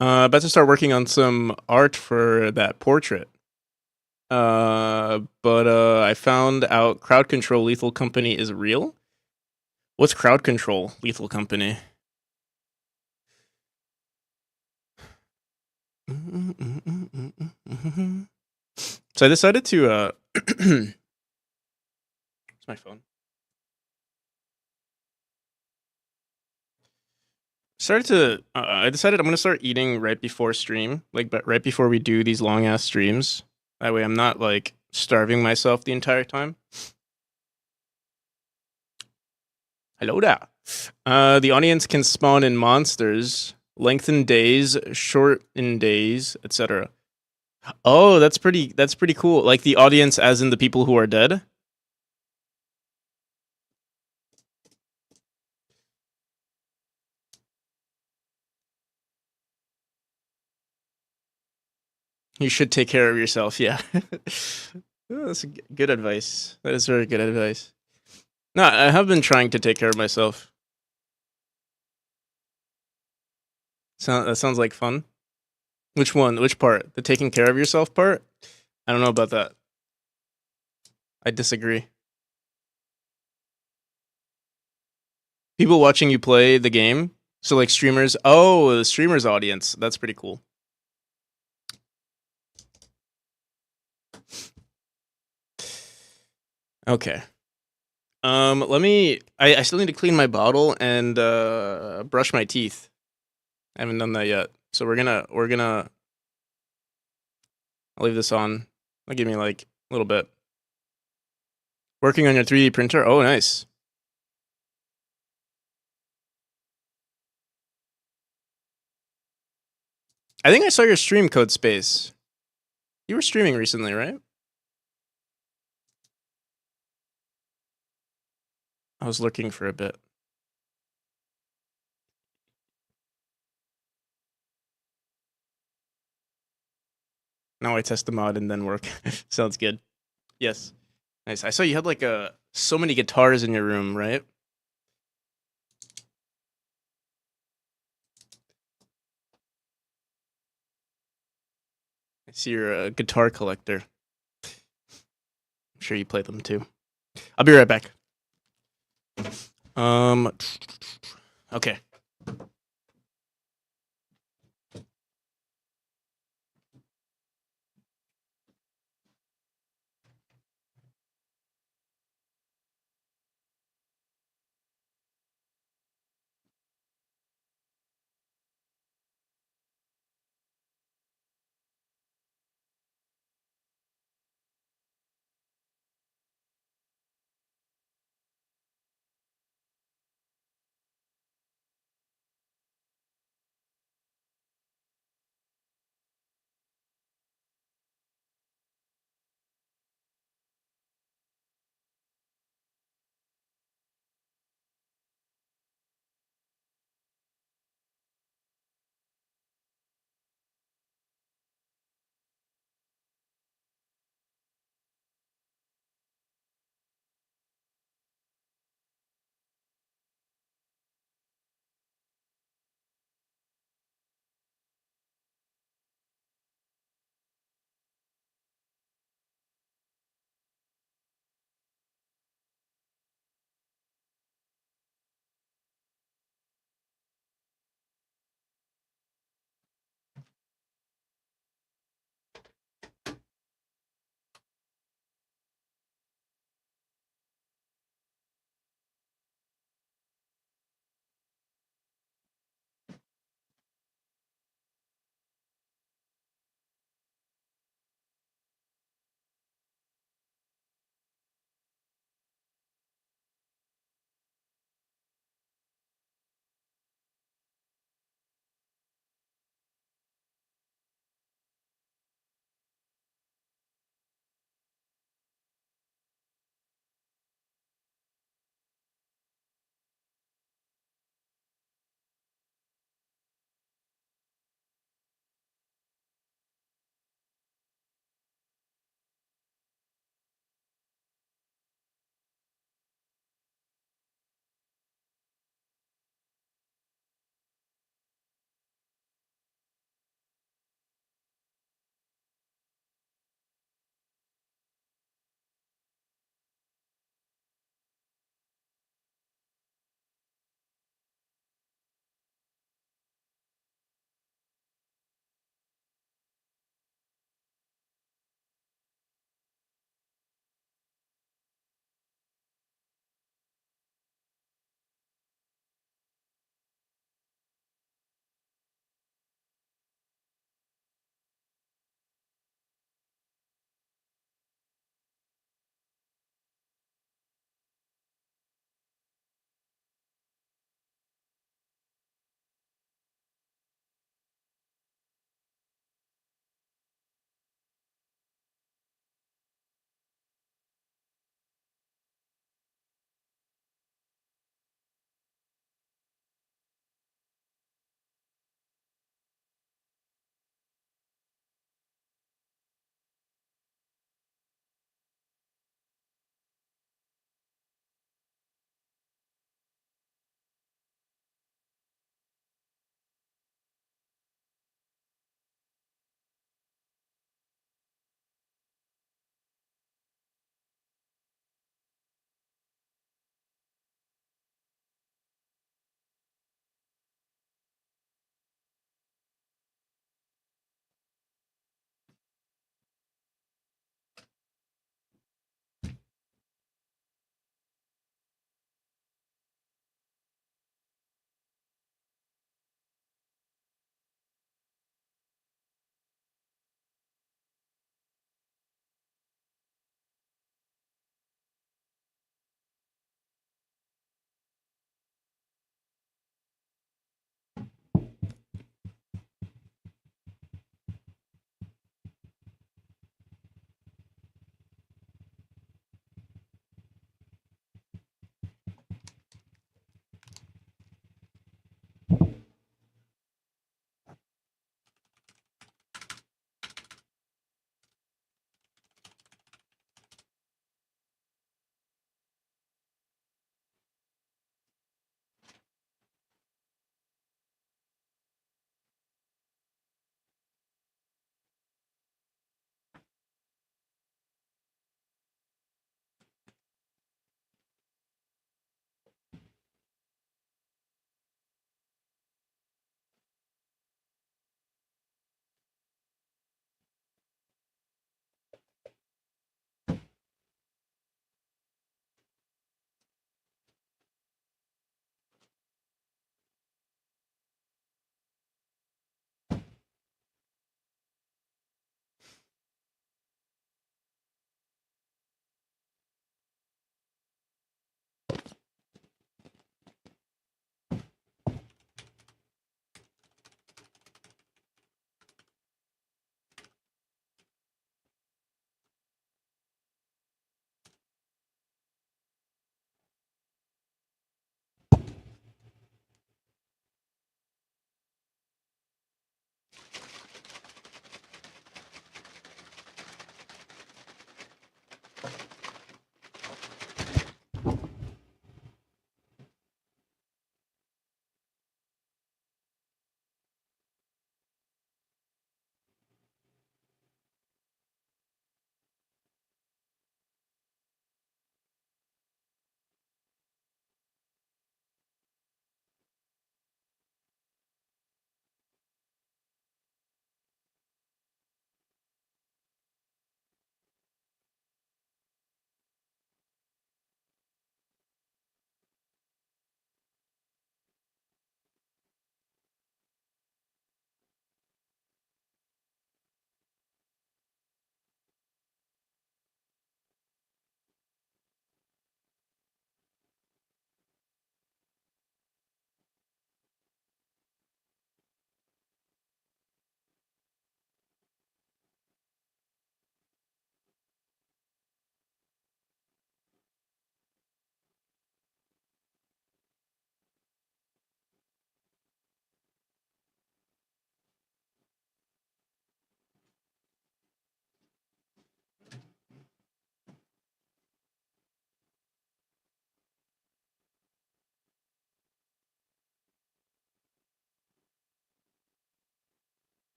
About to start working on some art for that portrait. But I found out crowd control Lethal Company is real. What's crowd control Lethal Company? So I decided to it's my phone. I decided I'm gonna start eating right before stream, but right before we do these long ass streams. That way I'm not like starving myself the entire time. Hello there. The audience can spawn in monsters, lengthen days, shorten days, etc. Oh, that's pretty cool. Like the audience as in the people who are dead. You should take care of yourself. Yeah. That's good advice. That is very good advice. No, I have been trying to take care of myself. That sounds like fun. Which one? Which part? The taking care of yourself part? I don't know about that. I disagree. People watching you play the game. So like streamers. Oh, the streamers audience. That's pretty cool. Okay. Let me. I still need to clean my bottle and brush my teeth. I haven't done that yet. So we're gonna. I'll leave this on. That'll give me like a little bit. Working on your 3D printer. Oh, nice. I think I saw your stream, Code Space. You were streaming recently, right? I was lurking for a bit. Now I test the mod and then work. Sounds good. Yes. Nice. I saw you had like so many guitars in your room, right? I see you're a guitar collector. I'm sure you play them too. I'll be right back. Okay.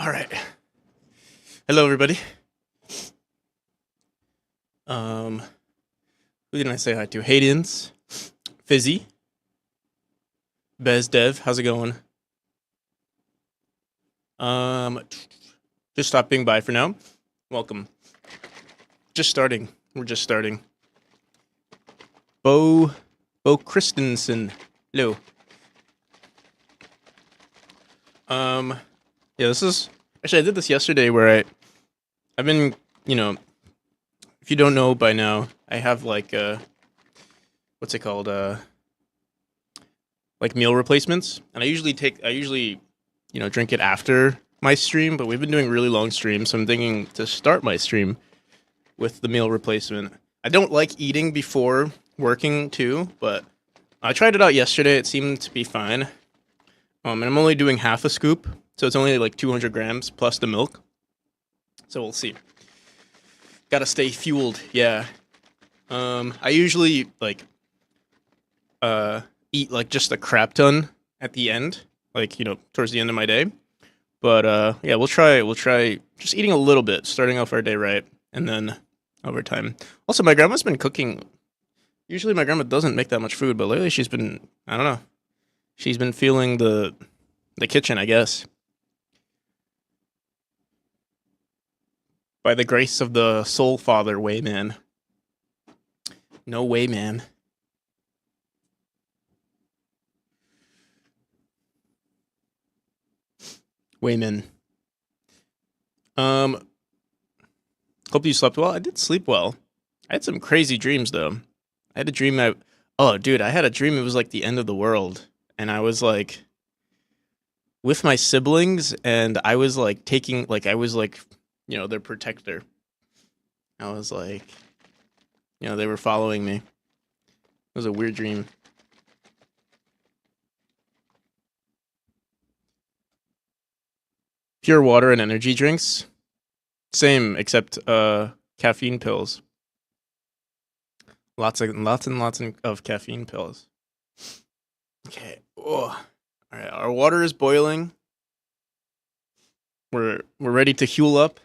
All right. Hello, everybody. Um, who didn't I say hi to? Hayden's, Fizzy, Bezdev. How's it going? Um, just stopping by for now. Welcome. Just starting. We're just starting. Bo Christensen. Hello. Yeah, this is actually I did this yesterday where I've been, you know, if you don't know by now, I have like what's it called? Like meal replacements. And I usually drink it after my stream, but we've been doing really long streams, so I'm thinking to start my stream with the meal replacement. I don't like eating before working too, but I tried it out yesterday. It seemed to be fine. And I'm only doing half a scoop, so it's only like 200 grams plus the milk. So we'll see. Gotta stay fueled, yeah. I usually eat like just a crap ton at the end, like towards the end of my day. But yeah, we'll try just eating a little bit, starting off our day right, and then over time. Also, my grandma's been cooking. Usually, my grandma doesn't make that much food, but lately she's been, I don't know, she's been feeling the kitchen, I guess. By the grace of the Soul Father, Wayman. No way, man. Wayman. Um, Hope you slept well. I did sleep well. I had some crazy dreams though. I had a dream oh dude, I had a dream it was like the end of the world. And I was like with my siblings and I was like taking like I was like, their protector. I was like, they were following me. It was a weird dream. Pure water and energy drinks. Same, except caffeine pills. Lots and lots of caffeine pills. Okay. Oh. All right. Our water is boiling. We're ready to fuel up.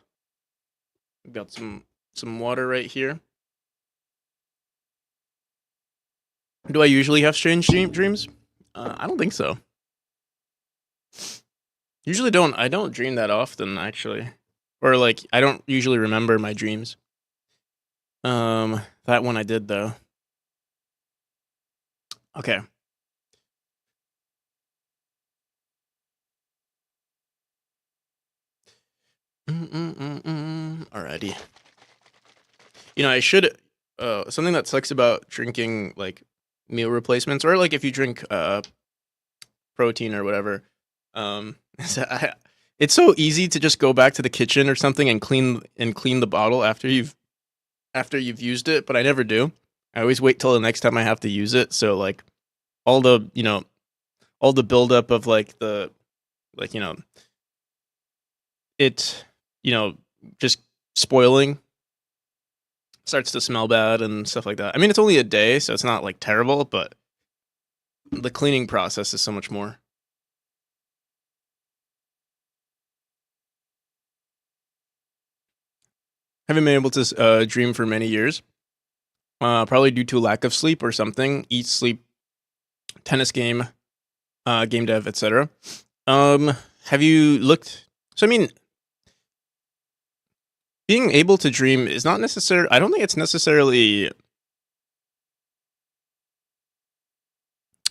We've got some water right here. Do I usually have strange dreams? I don't think so. Usually don't. I don't dream that often actually, or like I don't usually remember my dreams. That one I did though. Okay. Alrighty. I should. Something that sucks about drinking like meal replacements, or like if you drink protein or whatever. It's so easy to just go back to the kitchen or something and clean the bottle after you've used it, but I never do. I always wait till the next time I have to use it. So like all the all the buildup of like the like it just spoiling starts to smell bad and stuff like that. I mean, it's only a day, so it's not like terrible, but the cleaning process is so much more. Haven't been able to dream for many years. Probably due to lack of sleep or something. Eat, sleep, tennis game, game dev, etc. Have you looked? So I mean, being able to dream is not necessary. I don't think it's necessarily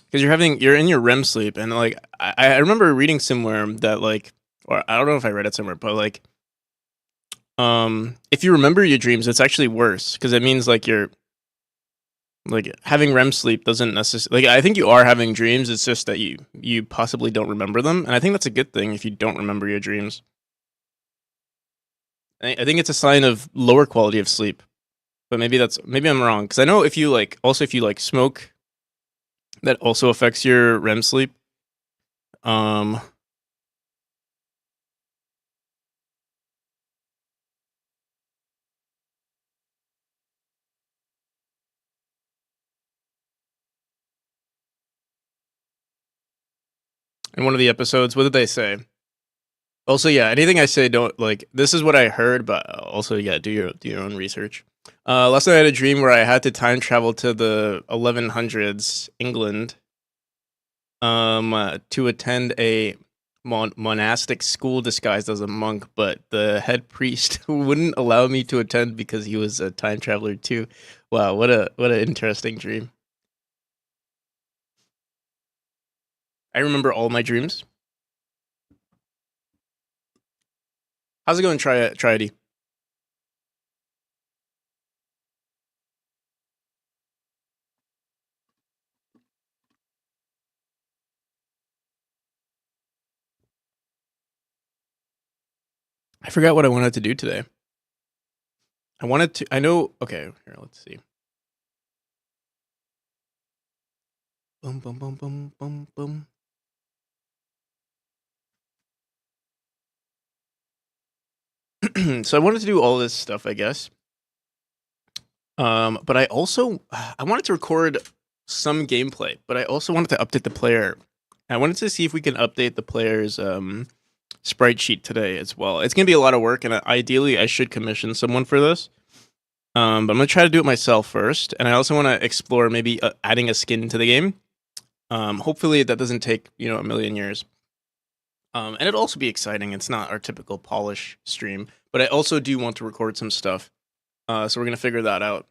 because you're in your REM sleep, and like I remember reading somewhere that like, or I don't know if I read it somewhere, but like, if you remember your dreams, it's actually worse because it means like you're like having REM sleep doesn't necessarily like I think you are having dreams. It's just that you possibly don't remember them, and I think that's a good thing if you don't remember your dreams. I think it's a sign of lower quality of sleep, but maybe I'm wrong because I know if you like also if you like smoke, that also affects your REM sleep. Um, in one of the episodes, what did they say? Also, yeah, anything I say, don't like. This is what I heard, but also, yeah, do your own research. Last night I had a dream where I had to time travel to the 1100s England, to attend a monastic school disguised as a monk, but the head priest wouldn't allow me to attend because he was a time traveler too. Wow, what an interesting dream. I remember all my dreams. How's it going, Triady? I forgot what I wanted to do today. I wanted to. I know. Okay, here. Let's see. Boom, boom, boom, boom, boom, boom. So I wanted to do all this stuff, I guess. But I also I wanted to record some gameplay, but I also wanted to update the player. I wanted to see if we can update the player's sprite sheet today as well. It's gonna be a lot of work, and ideally I should commission someone for this. But I'm gonna try to do it myself first, and I also want to explore maybe adding a skin to the game. Hopefully that doesn't take a million years. And it'd also be exciting. It's not our typical polish stream, but I also do want to record some stuff. So we're gonna figure that out.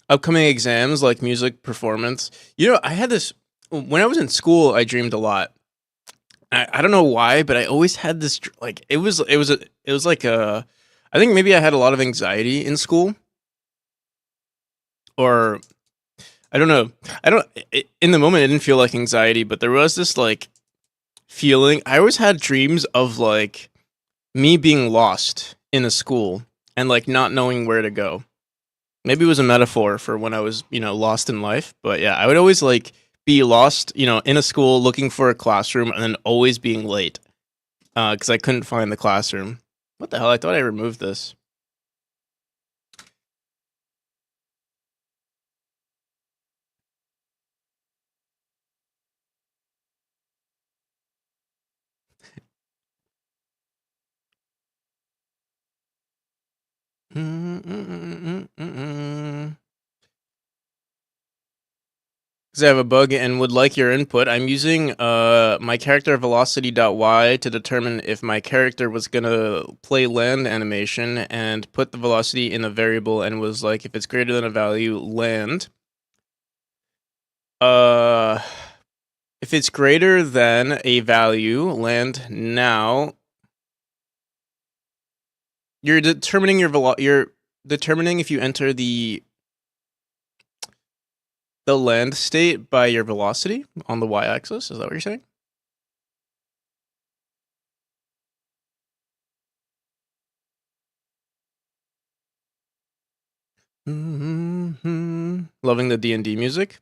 Upcoming exams like music performance. I had this when I was in school. I dreamed a lot. I don't know why, but I always had this like it was like a. I think maybe I had a lot of anxiety in school, or I don't know. I don't. In the moment, it didn't feel like anxiety, but there was this like feeling. I always had dreams of like me being lost in a school and like not knowing where to go. Maybe it was a metaphor for when I was, lost in life. But yeah, I would always like be lost, in a school looking for a classroom and then always being late because I couldn't find the classroom. What the hell? I thought I removed this. Because I have a bug and would like your input. I'm using my character velocity.y to determine if my character was gonna play land animation and put the velocity in a variable and was like, if it's greater than a value, land. If it's greater than a value, land now. You're determining you're determining if you enter the land state by your velocity on the y-axis. Is that what you're saying? Loving the D&D music.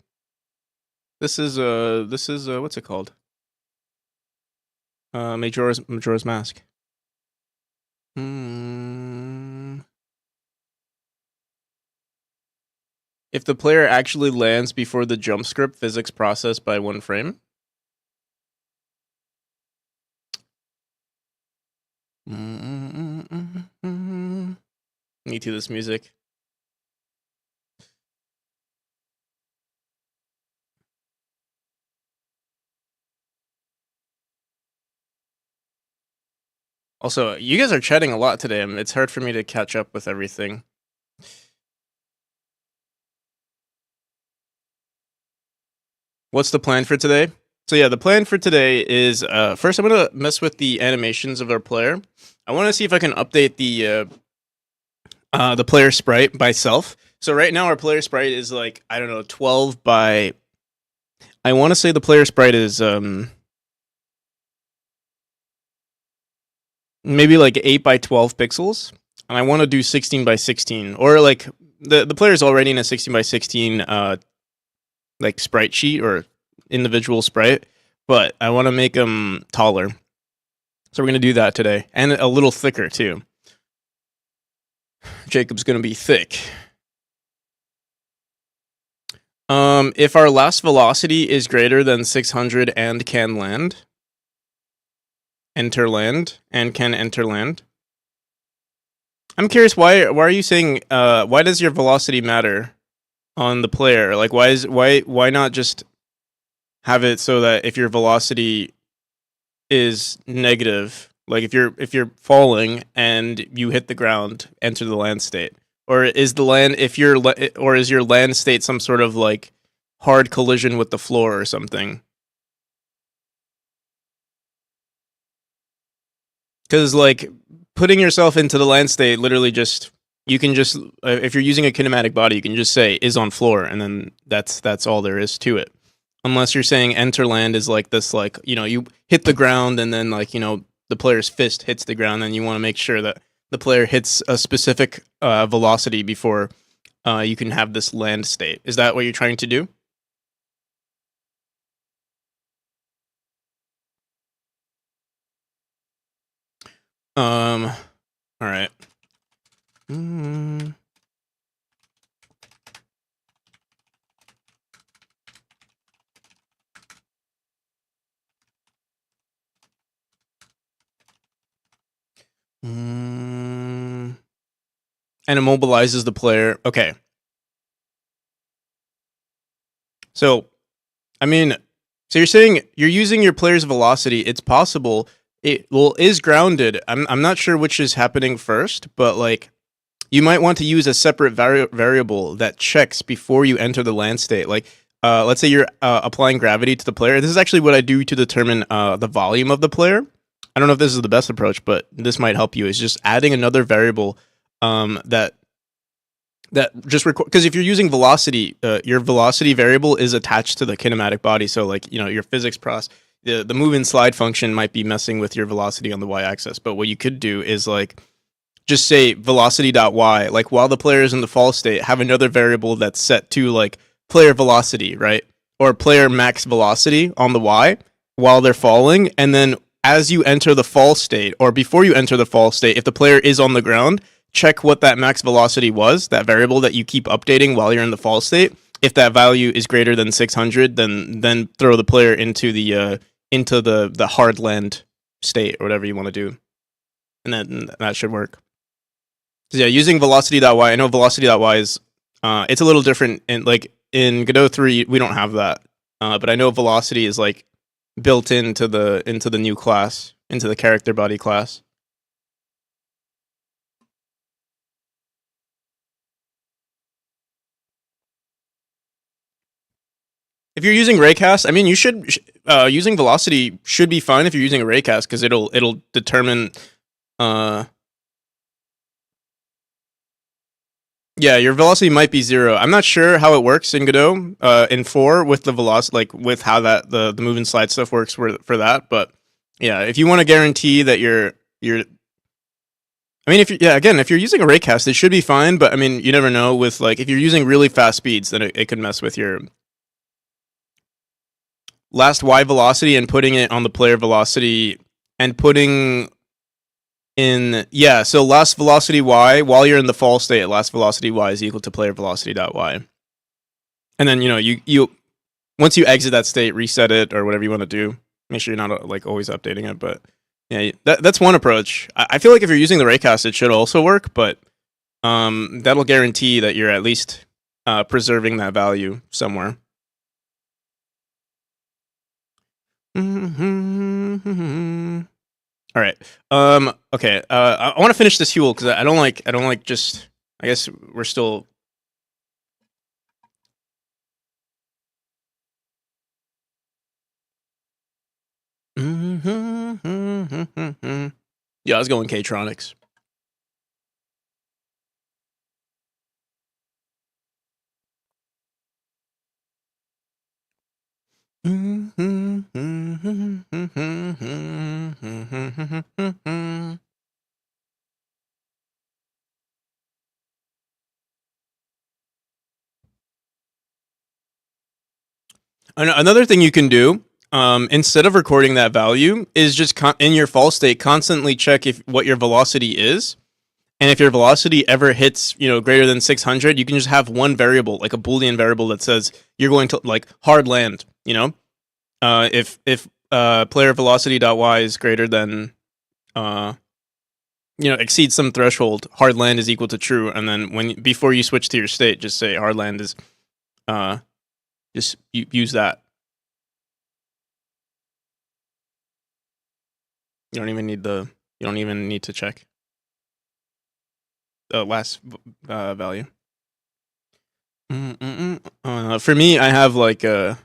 This is what's it called? Majora's Mask. If the player actually lands before the jump script, physics process by 1 frame. Me too, this music. Also, you guys are chatting a lot today. It's hard for me to catch up with everything. What's the plan for today? So yeah, the plan for today is first I'm gonna mess with the animations of our player. I want to see if I can update the player sprite by self. So right now our player sprite is like, I don't know, 12 by. I want to say the player sprite is maybe like 8 by 12 pixels, and I want to do 16 by 16, or like the player's already in a 16 by 16 like sprite sheet or individual sprite, but I want to make them taller. So we're gonna do that today, and a little thicker too. Jacob's gonna be thick. If our last velocity is greater than 600 and can land, enter land, and can enter land. I'm curious, why are you saying, why does your velocity matter on the player? Like, why not just have it so that if your velocity is negative, like if you're falling and you hit the ground, enter the land state, or is the land if you're or is your land state some sort of like hard collision with the floor or something? Because like putting yourself into the land state literally just you can just if you're using a kinematic body, you can just say is on floor, and then that's all there is to it. Unless you're saying enter land is like this, like you hit the ground and then like the player's fist hits the ground, and you want to make sure that the player hits a specific velocity before you can have this land state. Is that what you're trying to do? All right. And immobilizes the player. Okay. So, I mean, so you're saying you're using your player's velocity. It's possible it is grounded. I'm not sure which is happening first, but like you might want to use a separate variable that checks before you enter the land state. Like, let's say you're applying gravity to the player. This is actually what I do to determine the volume of the player. I don't know if this is the best approach, but this might help you. Is just adding another variable that just record, because if you're using velocity, your velocity variable is attached to the kinematic body. So like your physics process, the move and slide function might be messing with your velocity on the y-axis. But what you could do is like just say velocity.y, like while the player is in the fall state, have another variable that's set to like player velocity, right? Or player max velocity on the y while they're falling. And then as you enter the fall state, or before you enter the fall state, if the player is on the ground, check what that max velocity was, that variable that you keep updating while you're in the fall state. If that value is greater than 600, then throw the player into the hard land state or whatever you want to do, and then that should work. Yeah, using velocity.y. I know velocity.y is it's a little different. In Godot 3, we don't have that, but I know velocity is like built into the new class, into the character body class. If you're using raycast, I mean, you should using velocity should be fine if you're using a raycast, because it'll determine. Yeah, your velocity might be 0. I'm not sure how it works in Godot in 4 with the velocity, like with how that the move and slide stuff works for that. But yeah, if you want to guarantee that you're I mean, if you're using a raycast, it should be fine. But I mean, you never know with like if you're using really fast speeds, then it could mess with your last y velocity and putting it on the player velocity and putting in so last velocity y while you're in the fall state, last velocity y is equal to player velocity dot y. And then you once you exit that state, reset it or whatever you want to do. Make sure you're not like always updating it, but yeah, that's one approach. I feel like if you're using the raycast, it should also work, but that'll guarantee that you're at least preserving that value somewhere. All right. Okay. I want to finish this fuel because I don't like just. I guess we're still. Yeah, I was going K-tronics. Another thing you can do, instead of recording that value, is just in your fall state constantly check if what your velocity is, And if your velocity ever hits, greater than 600, you can just have one variable, like a Boolean variable that says you're going to like hard land. If player velocity.y is greater than uh exceeds some threshold, hard land is equal to true, and then before you switch to your state, just say hard land is just use that. You don't even need to check the last value. For me, I have like I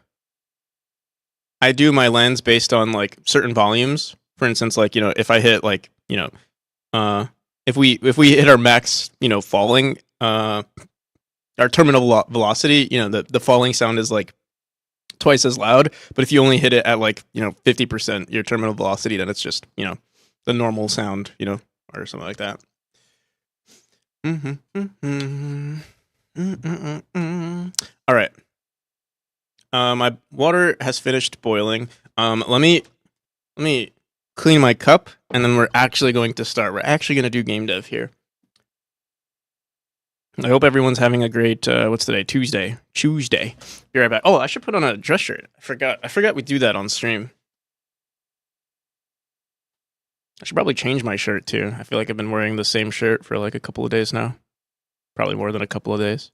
do my lands based on like certain volumes. For instance, like if I hit like if we hit our max falling our terminal velocity, the falling sound is like twice as loud. But if you only hit it at like 50% your terminal velocity, then it's just the normal sound, or something like that. All right. My water has finished boiling. Let me clean my cup, and then we're actually going to start. We're actually going to do game dev here. I hope everyone's having a great what's today? Tuesday. Be right back. Oh, I should put on a dress shirt. I forgot we do that on stream. I should probably change my shirt too. I feel like I've been wearing the same shirt for like a couple of days now. Probably more than a couple of days.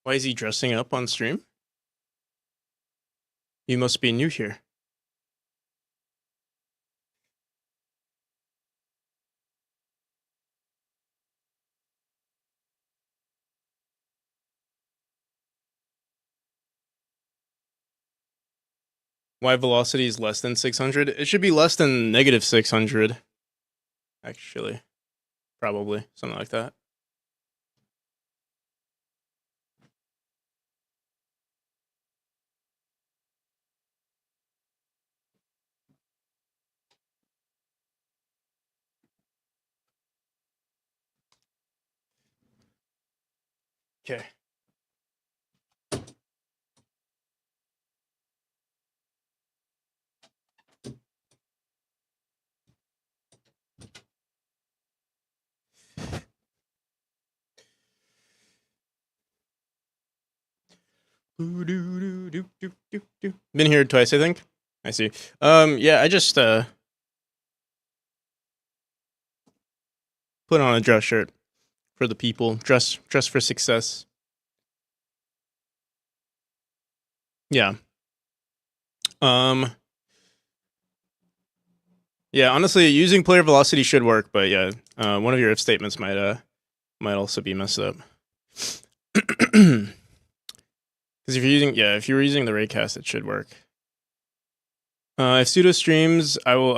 Why is he dressing up on stream? You must be new here. Why velocity is less than 600? It should be less than negative 600. Actually, probably something like that. Okay. Been here twice, I think. I see. Yeah, I just put on a dress shirt for the people. Dress for success. Yeah. Um. Yeah. Honestly, using player velocity should work, but yeah, one of your if statements might also be messed up. Because if you're using the raycast, it should work. If sudo streams, I will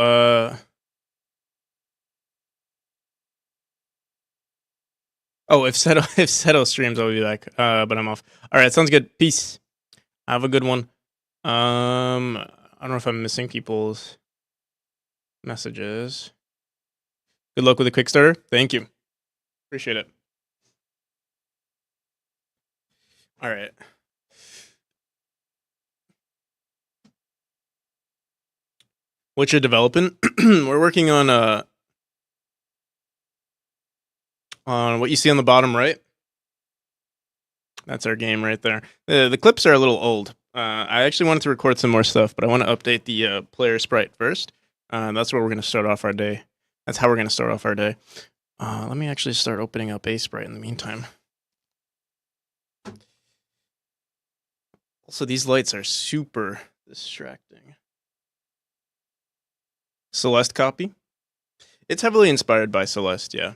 Oh, if Seto streams, I'll be back. But I'm off. All right, sounds good. Peace. Have a good one. I don't know if I'm missing people's messages. Good luck with the quick starter. Thank you. Appreciate it. All right. What you're developing? We're working on what you see on the bottom right. That's our game right there. The clips are a little old. I actually wanted to record some more stuff, but I want to update the player sprite first. That's where we're going to start off our day. That's how we're going to start off our day. Let me actually start opening up a sprite in the meantime. Also, these lights are super distracting. Celeste copy. It's heavily inspired by Celeste, yeah.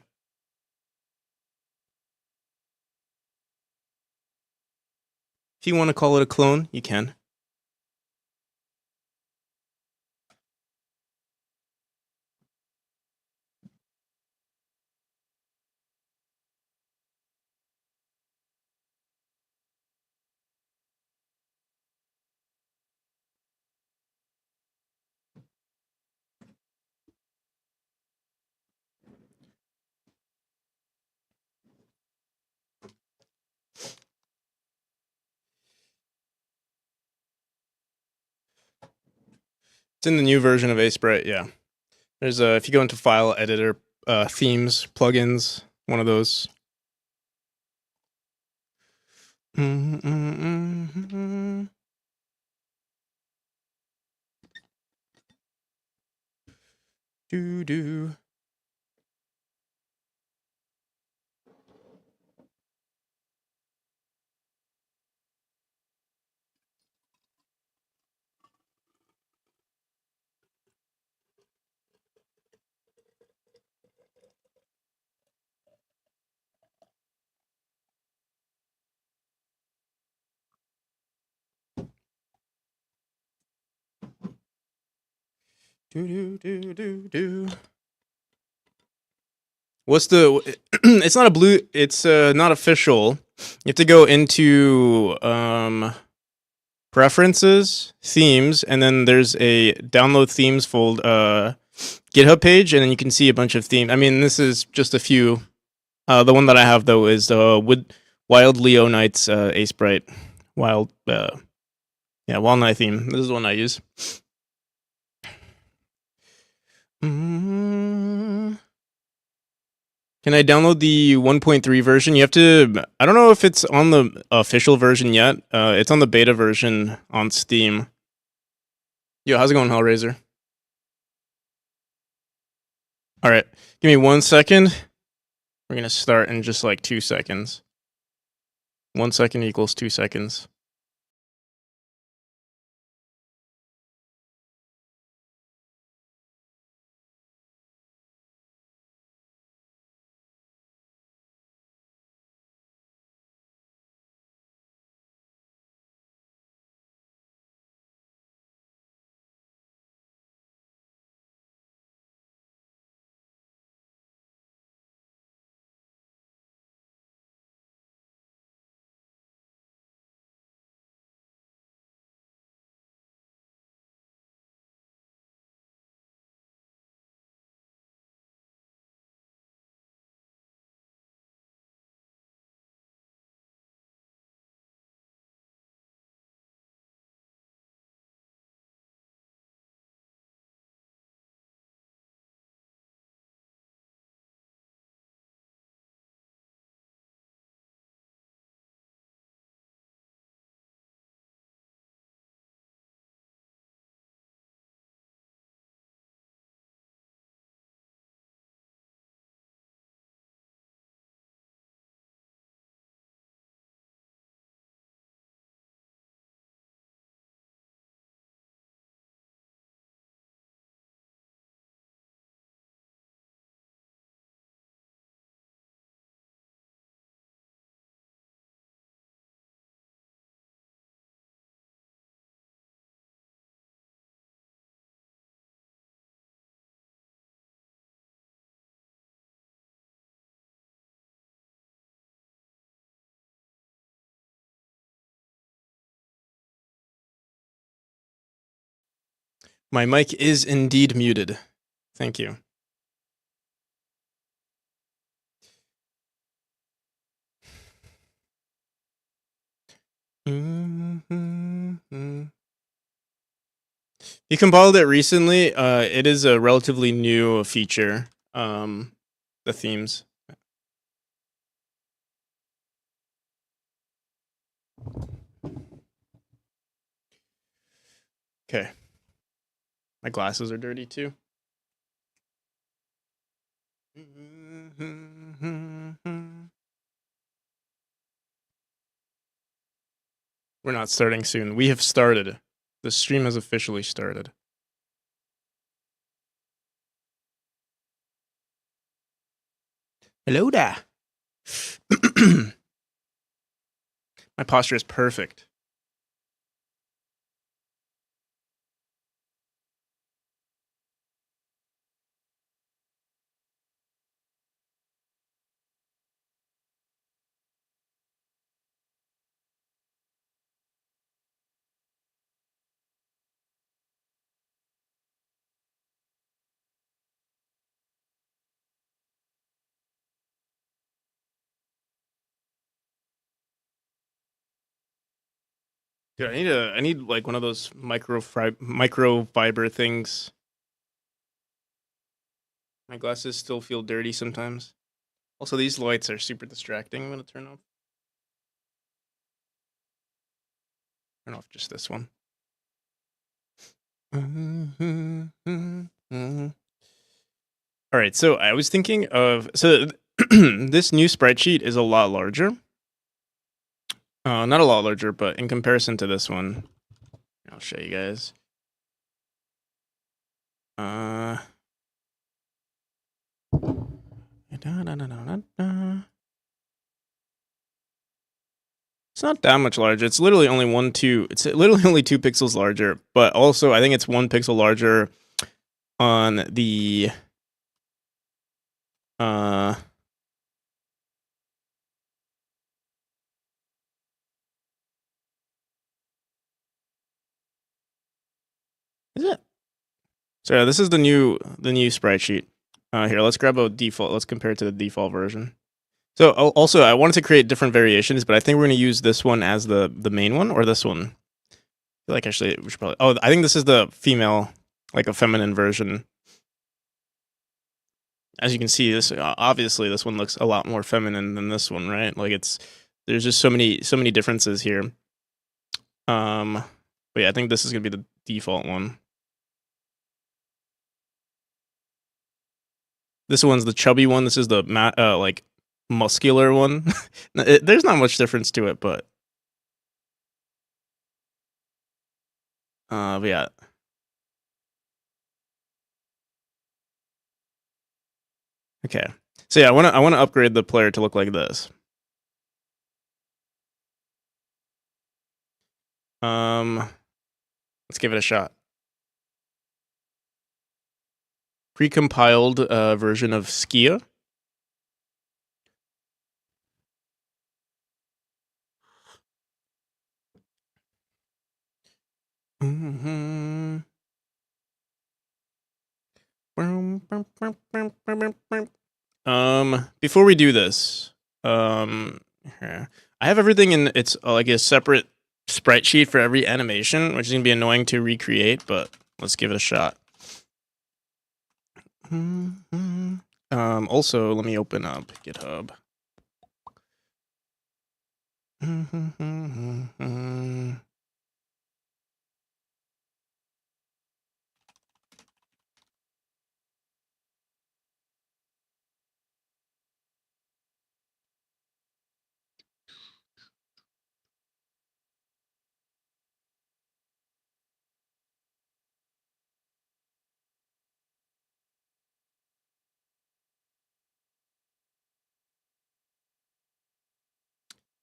If you want to call it a clone, you can. It's in the new version of Sprite, yeah. There's if you go into File, Editor, Themes, Plugins, one of those. Do. What's the? It's not a blue. It's not official. You have to go into preferences, themes, and then there's a download themes GitHub page, and then you can see a bunch of themes. I mean, this is just a few. The one that I have though is Wild Leo Knights Sprite. Wild Wild Knight theme. This is the one I use. Can I download the 1.3 version? You have to. I don't know if it's on the official version yet. It's on the beta version on Steam. Yo, how's it going, Hellraiser? All right, give me 1 second. We're gonna start in just like 2 seconds. 1 second equals 2 seconds. My mic is indeed muted. Thank you. You compiled it recently. It is a relatively new feature. The themes. Okay. My glasses are dirty too. We're not starting soon. We have started. The stream has officially started. Hello there. My posture is perfect. Dude, I need like one of those microfiber things. My glasses still feel dirty sometimes. Also, these lights are super distracting. I'm gonna turn off just this one. All right, so I was thinking of this new sprite sheet is a lot larger. Not a lot larger, but in comparison to this one, I'll show you guys. It's not that much larger. It's literally only It's literally only 2 pixels larger. But also, I think it's 1 pixel larger on the Is it? So yeah, this is the new sprite sheet. Here, let's grab a default. Let's compare it to the default version. So also, I wanted to create different variations, but I think we're going to use this one as the main one, or this one. I feel like actually we should probably. Oh, I think this is the female, like a feminine version. As you can see, this obviously this one looks a lot more feminine than this one, right? Like there's just so many differences here. But yeah, I think this is gonna be the default one. This one's the chubby one. This is the like muscular one. There's not much difference to it, but yeah. Okay. So yeah, I want to upgrade the player to look like this. Let's give it a shot. Precompiled version of Skia. Before we do this, here. I have everything in it's like a separate sprite sheet for every animation, which is gonna be annoying to recreate, but let's give it a shot. Also, let me open up GitHub.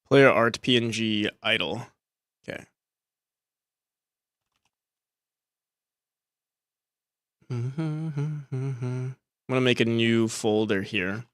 Player art PNG idle. Okay. I'm gonna make a new folder here.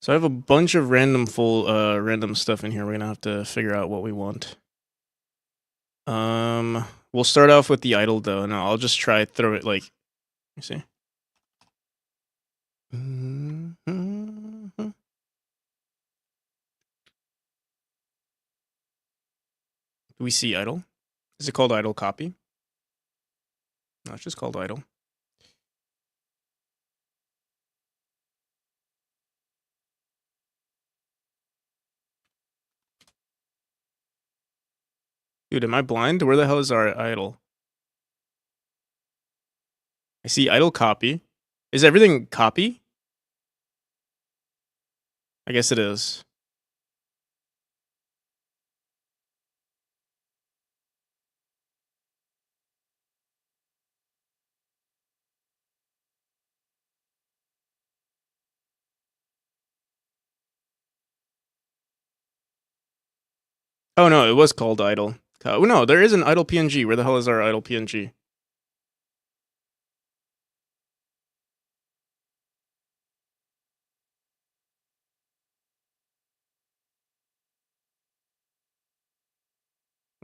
So I have a bunch of random stuff in here. We're gonna have to figure out what we want. We'll start off with the idle though, and I'll just try throw it like. Let me see. Do we see idle? Is it called idle copy? No, it's just called idle. Dude, am I blind? Where the hell is our idle? I see idle copy. Is everything copy? I guess it is. Oh no, it was called idle. Oh no, there is an idle PNG. Where the hell is our idle PNG?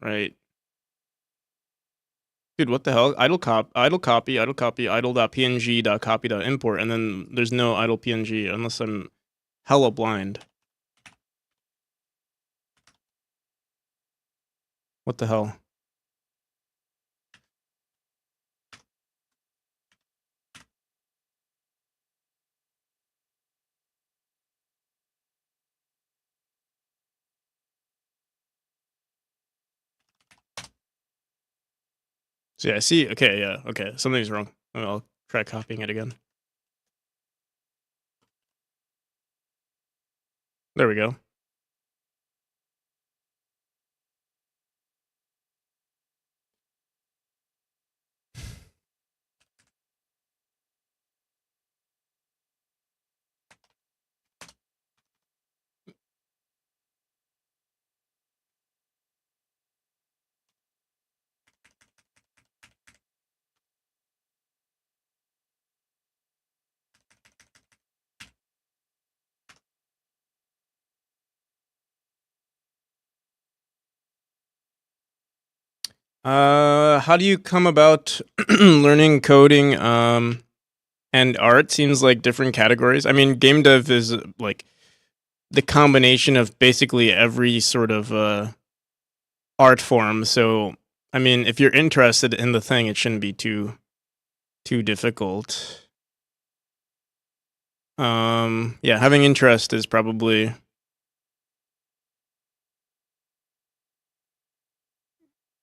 Right. Dude, what the hell? Idle copy, idle.png.copy.import, and then there's no idle PNG unless I'm hella blind. What the hell? So yeah, I see. Okay, yeah, okay. Something's wrong. I'll try copying it again. There we go. How do you come about learning coding and art? Seems like different categories. I mean, game dev is like the combination of basically every sort of art form. So, I mean, if you're interested in the thing, it shouldn't be too difficult. Yeah, having interest is probably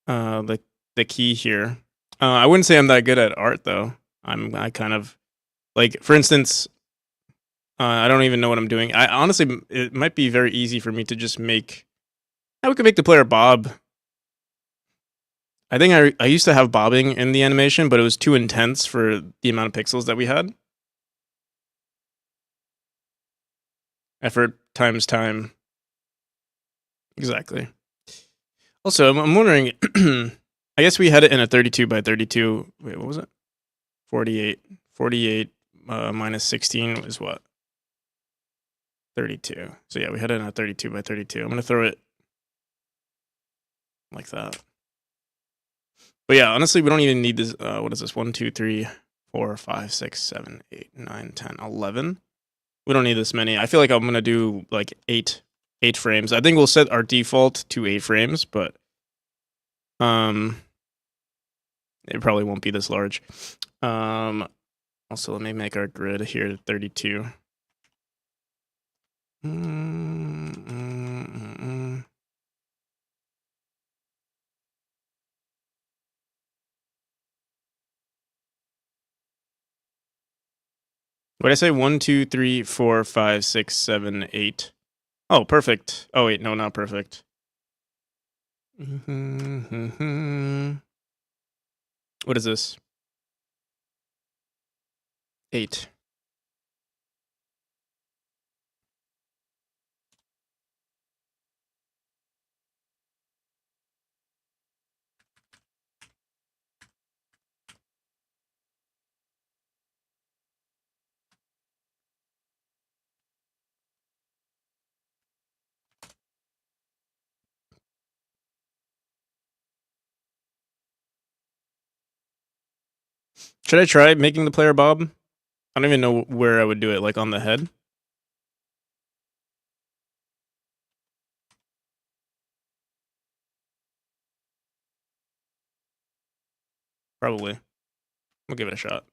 the key here. I wouldn't say I'm that good at art though. I kind of like, for instance, I don't even know what I'm doing. I honestly, it might be very easy for me to just make. We could make the player bob. I think I used to have bobbing in the animation, but it was too intense for the amount of pixels that we had. Effort times time. Exactly. Also, I'm wondering. I guess we had it in a 32 by 32. Wait, what was it? 48. 48 minus 16 is what? 32. So yeah, we had it in a 32 by 32. I'm gonna throw it like that. But yeah, honestly, we don't even need this. What is this? 1, 2, 3, 4, 5, 6, 7, 8, 9, 10, 11. We don't need this many. I feel like I'm gonna do like eight frames. I think we'll set our default to 8 frames, but it probably won't be this large. Also, let me make our grid here 32. What did I say? 1, 2, 3, 4, 5, 6, 7, 8. Oh, perfect. Oh wait, no, not perfect. What is this? 8. Should I try making the player Bob? I don't even know where I would do it, like on the head? Probably. We'll give it a shot.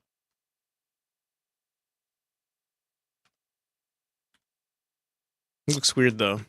It looks weird though.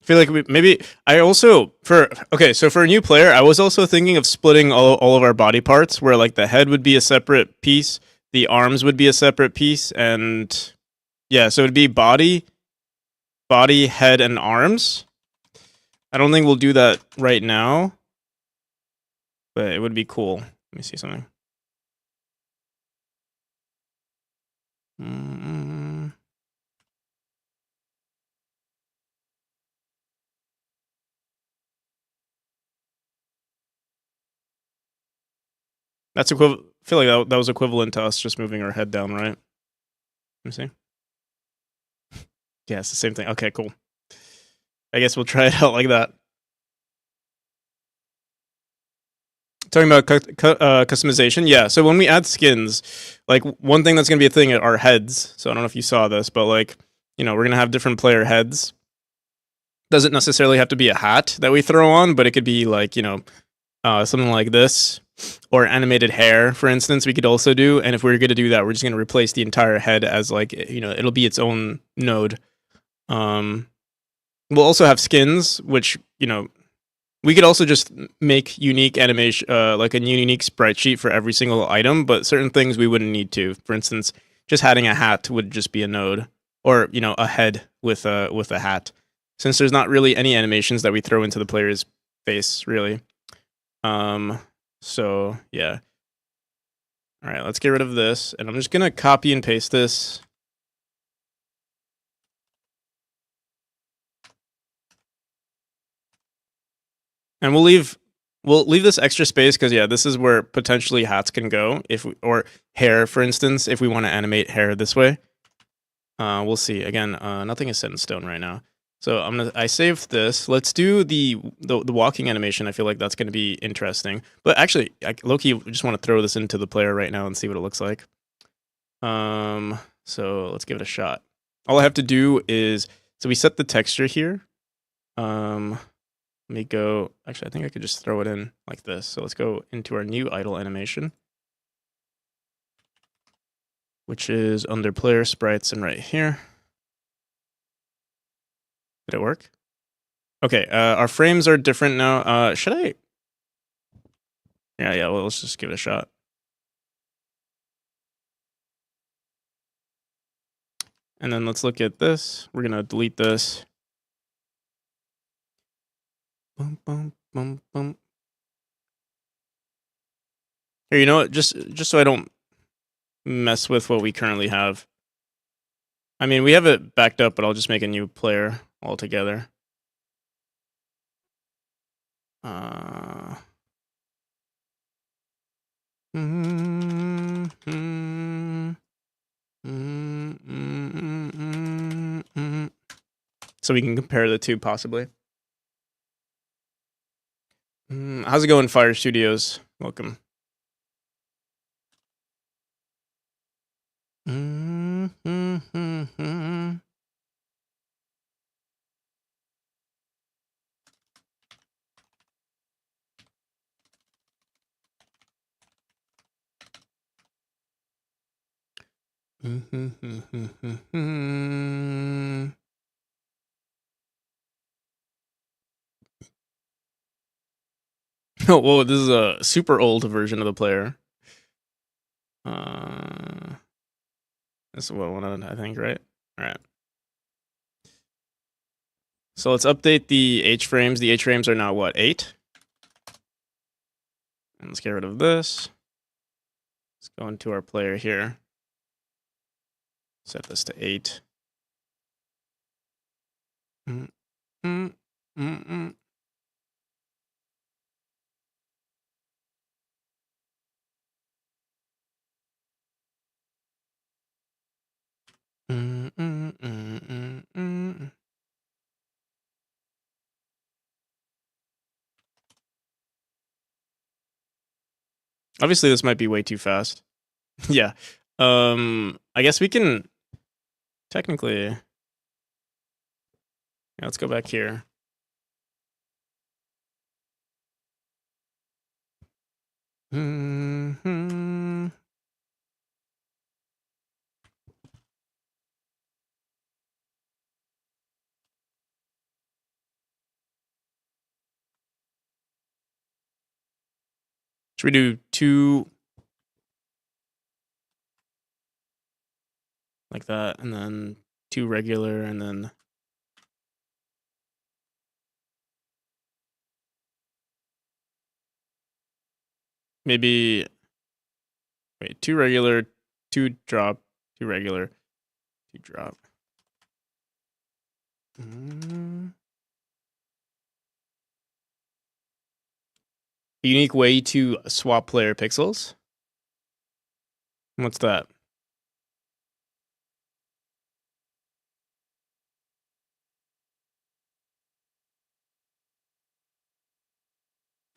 I feel like maybe I also for a new player, I was also thinking of splitting all of our body parts, where like the head would be a separate piece, the arms would be a separate piece, and yeah, so it'd be body, head, and arms. I don't think we'll do that right now, but it would be cool. Let me see something. That's equivalent. I feel like that was equivalent to us just moving our head down, right? Let me see. Yeah, it's the same thing. Okay, cool. I guess we'll try it out like that. Talking about customization, yeah. So when we add skins, like one thing that's gonna be a thing are heads. So I don't know if you saw this, but like, we're gonna have different player heads. Doesn't necessarily have to be a hat that we throw on, but it could be like, something like this, or animated hair, for instance. We could also do, and if we were gonna do that, we're just gonna replace the entire head as like, it'll be its own node. We'll also have skins, which we could also just make unique animation, like a unique sprite sheet for every single item, but certain things we wouldn't need to. For instance, just adding a hat would just be a node, or a head with a hat, since there's not really any animations that we throw into the player's face, really. So yeah. All right, let's get rid of this, and I'm just gonna copy and paste this. And we'll leave this extra space because yeah, this is where potentially hats can go or hair, for instance, if we want to animate hair this way. We'll see. Again, nothing is set in stone right now. So I saved this. Let's do the walking animation. I feel like that's gonna be interesting. But actually, low-key just want to throw this into the player right now and see what it looks like. So let's give it a shot. All I have to do is, so we set the texture here. Let me go, actually, I think I could just throw it in like this. So let's go into our new idle animation, which is under player sprites and right here. Did it work? Okay, our frames are different now. Should I? Yeah, well, let's just give it a shot. And then let's look at this. We're gonna delete this. Boom, boom, boom, boom. Here, you know what? Just so I don't mess with what we currently have. I mean, we have it backed up, but I'll just make a new player altogether. So we can compare the two, possibly. How's it going, Fire Studios? Welcome. Oh, whoa, this is a super old version of the player. This is what one, I think, right? All right. So let's update the H frames. The H frames are now what, 8? And let's get rid of this. Let's go into our player here. Set this to 8. Mm, mm, mm, mm. Mm, mm, mm, mm, mm. Obviously, this might be way too fast. Yeah. I guess we can technically. Yeah, let's go back here. Mm-hmm. Should we do 2 like that, and then 2 regular, and then maybe wait, 2 regular, 2 drop, 2 regular, 2 drop. A unique way to swap player pixels. What's that?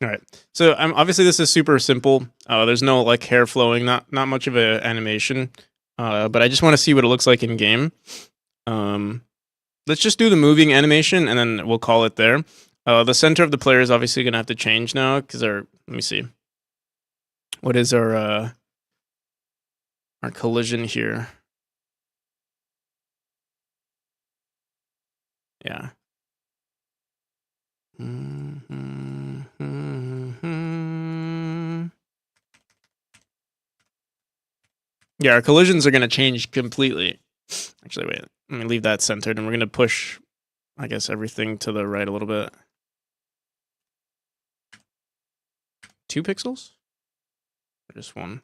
All right. So obviously this is super simple. There's no like hair flowing, not much of an animation. But I just want to see what it looks like in game. Let's just do the moving animation and then we'll call it there. The center of the player is obviously gonna have to change now because let me see. What is our collision here? Yeah. Yeah, our collisions are going to change completely. Actually, wait. Let me leave that centered, and we're going to push, I guess, everything to the right a little bit. 2 pixels? Or just 1?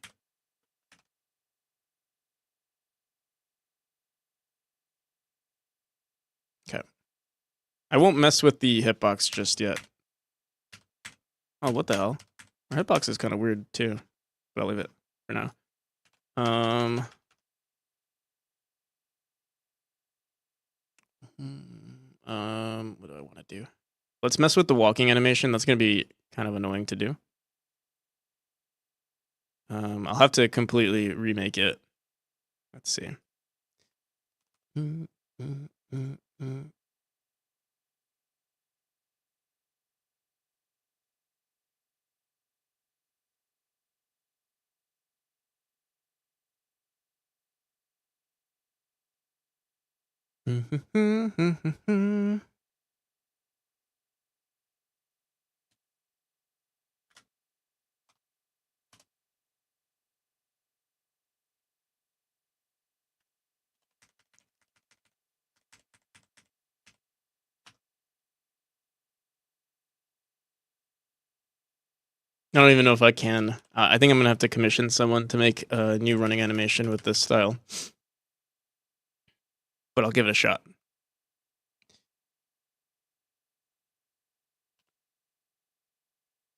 Okay. I won't mess with the hitbox just yet. Oh, what the hell? Our hitbox is kind of weird, too. But I'll leave it for now. What do I want to do? Let's mess with the walking animation. That's going to be kind of annoying to do. I'll have to completely remake it. Let's see. I don't even know if I can. I think I'm gonna have to commission someone to make a new running animation with this style. But I'll give it a shot.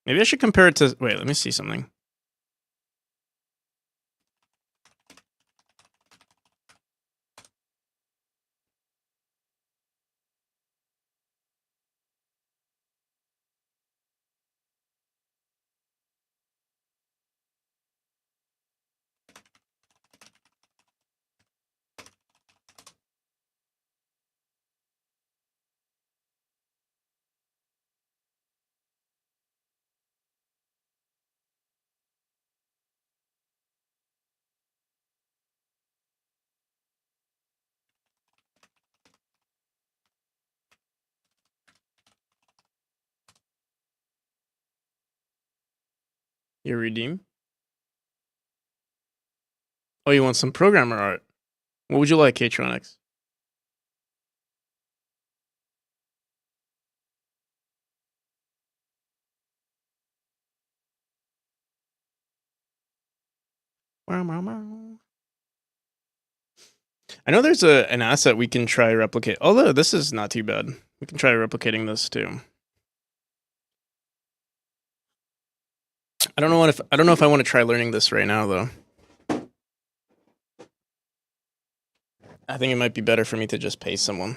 Maybe I should compare it to. Wait, let me see something. You redeem? Oh, you want some programmer art? What would you like, K-Tronics? I know there's an asset we can try replicate. Although this is not too bad. We can try replicating this too. I don't know if I want to try learning this right now though. I think it might be better for me to just pay someone.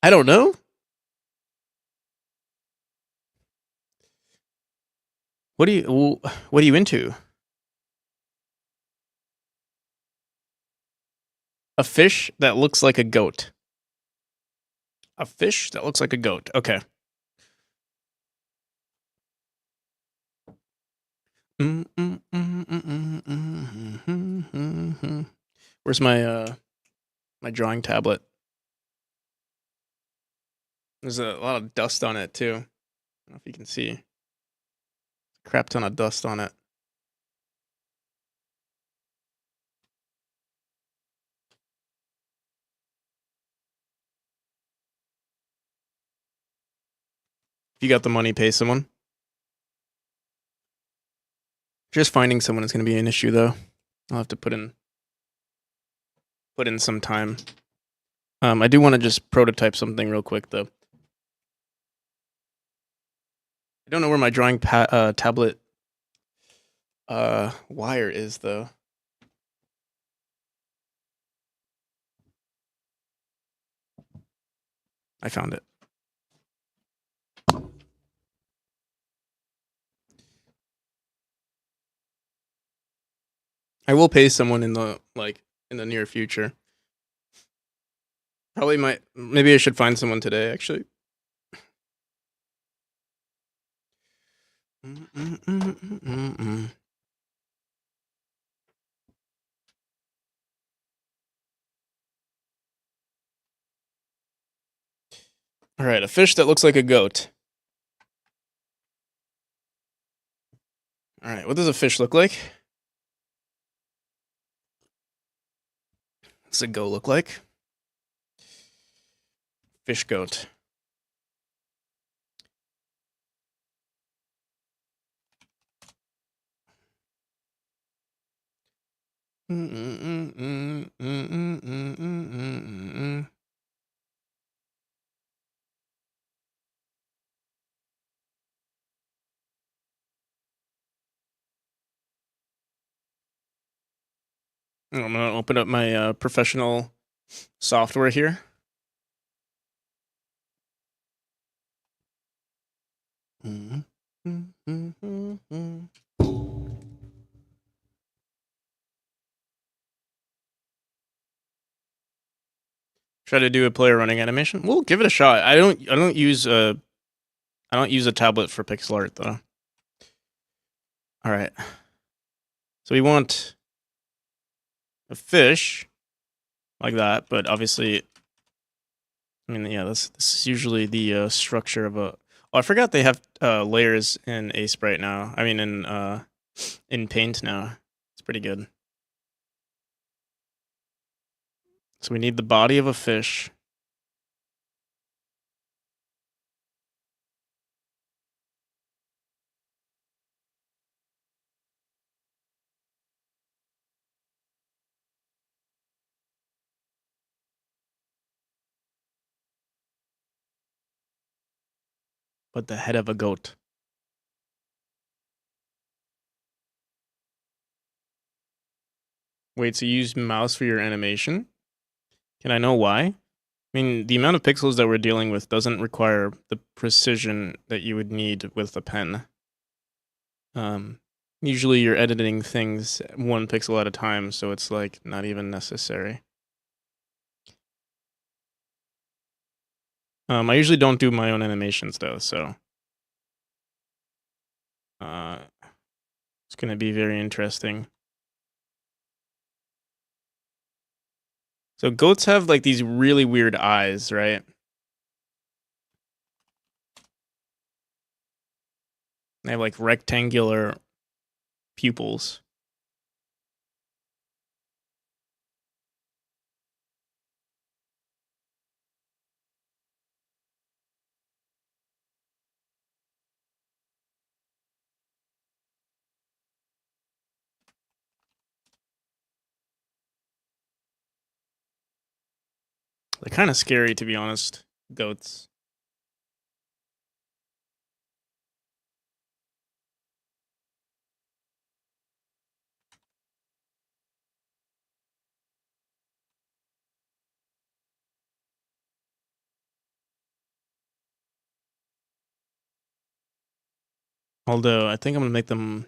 I don't know. What are you into? A fish that looks like a goat. A fish that looks like a goat. Okay. Where's my my drawing tablet? There's a lot of dust on it too. I don't know if you can see. Crap ton of dust on it. If you got the money, pay someone. Just finding someone is going to be an issue though. I'll have to put in some time. I do want to just prototype something real quick though. I don't know where my drawing tablet wire is though. I found it. I will pay someone in the near future. Probably maybe I should find someone today actually. All right, a fish that looks like a goat. All right, what does a fish look like? What's a goat look like? Fish goat. I'm gonna open up my professional software here. Try to do a player running animation. We'll give it a shot. I don't use a tablet for pixel art though. All right. So we want a fish like that, but obviously, I mean, yeah, this is usually the structure of a. Oh, I forgot they have layers in Sprite now. I mean, in Paint now. It's pretty good. So we need the body of a fish. But the head of a goat. Wait, so you use mouse for your animation? Can I know why? I mean, the amount of pixels that we're dealing with doesn't require the precision that you would need with a pen. Usually you're editing things 1 pixel at a time, so it's like not even necessary. I usually don't do my own animations though, so it's gonna be very interesting. So goats have like these really weird eyes, right? They have like rectangular pupils. They're kind of scary, to be honest. Goats. Although I think I'm gonna make them.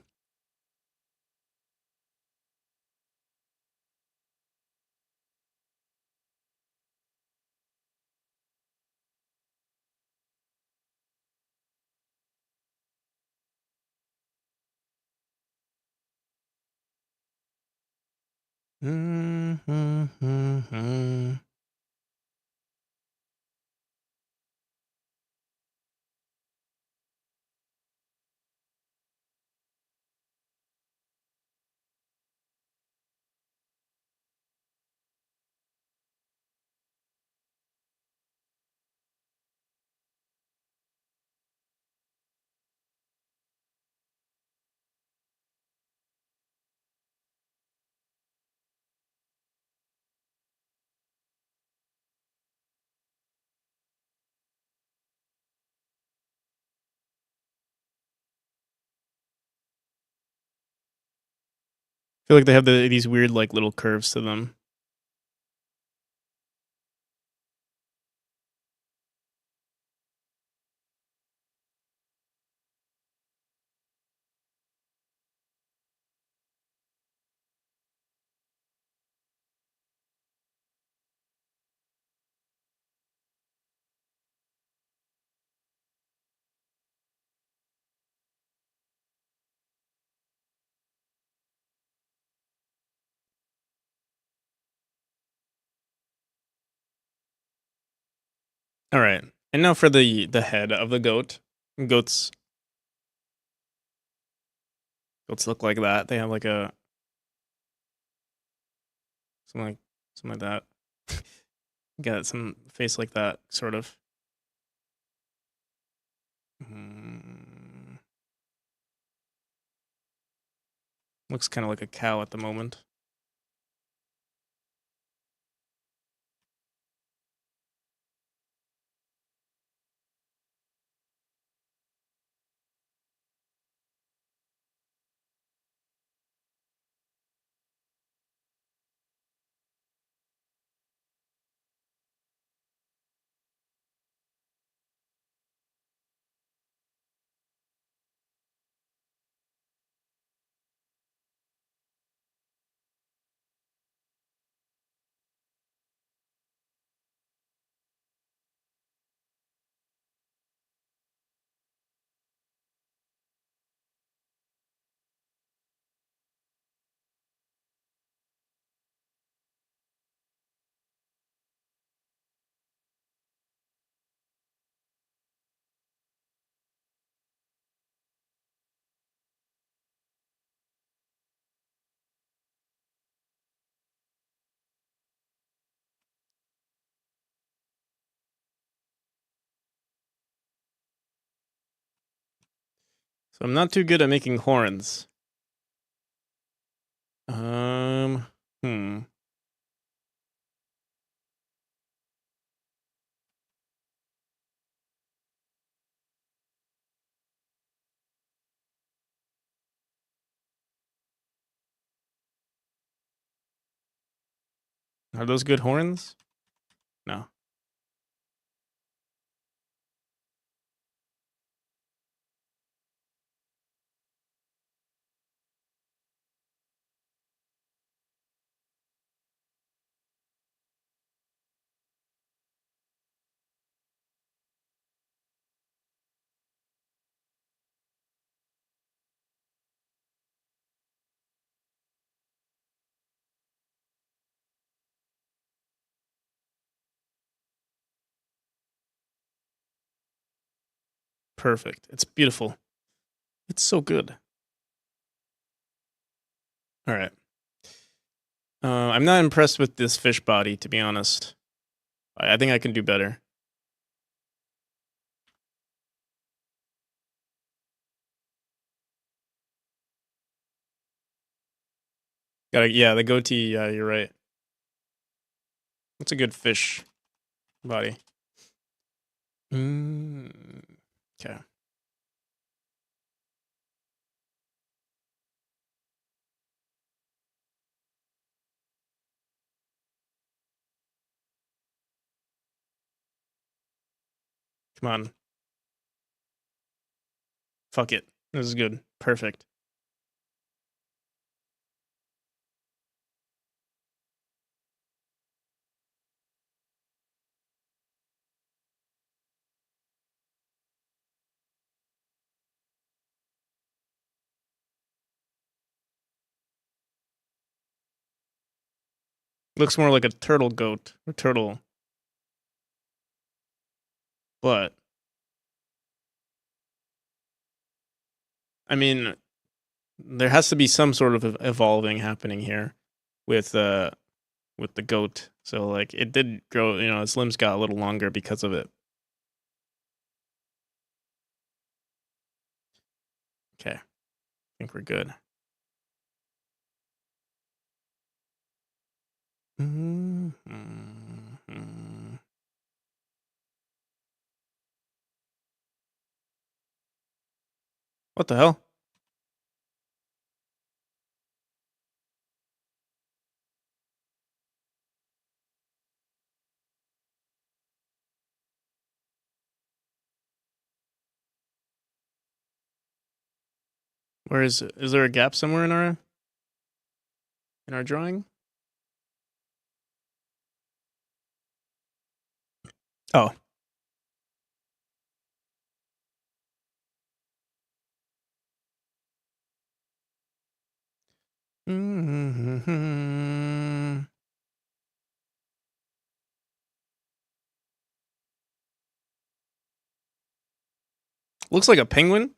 I feel like they have these weird like little curves to them. All right, and now for the head of the goat. Goats goats look like that. They have like a something like something like that. Got some face like that, sort of. Looks kind of like a cow at the moment. So I'm not too good at making horns. Um, hmm. Are those good horns? No. Perfect. It's beautiful. It's so good. All right. I'm not impressed with this fish body, to be honest. I think I can do better. Yeah, the goatee. Yeah, you're right. That's a good fish body. Okay. Come on. Fuck it. This is good. Perfect. Looks more like a turtle goat or turtle, but I mean, there has to be some sort of evolving happening here with the goat. So like it did grow, its limbs got a little longer because of it. Okay. I think we're good. What the hell? Where is it? Is there a gap somewhere in our drawing? Oh. Looks like a penguin.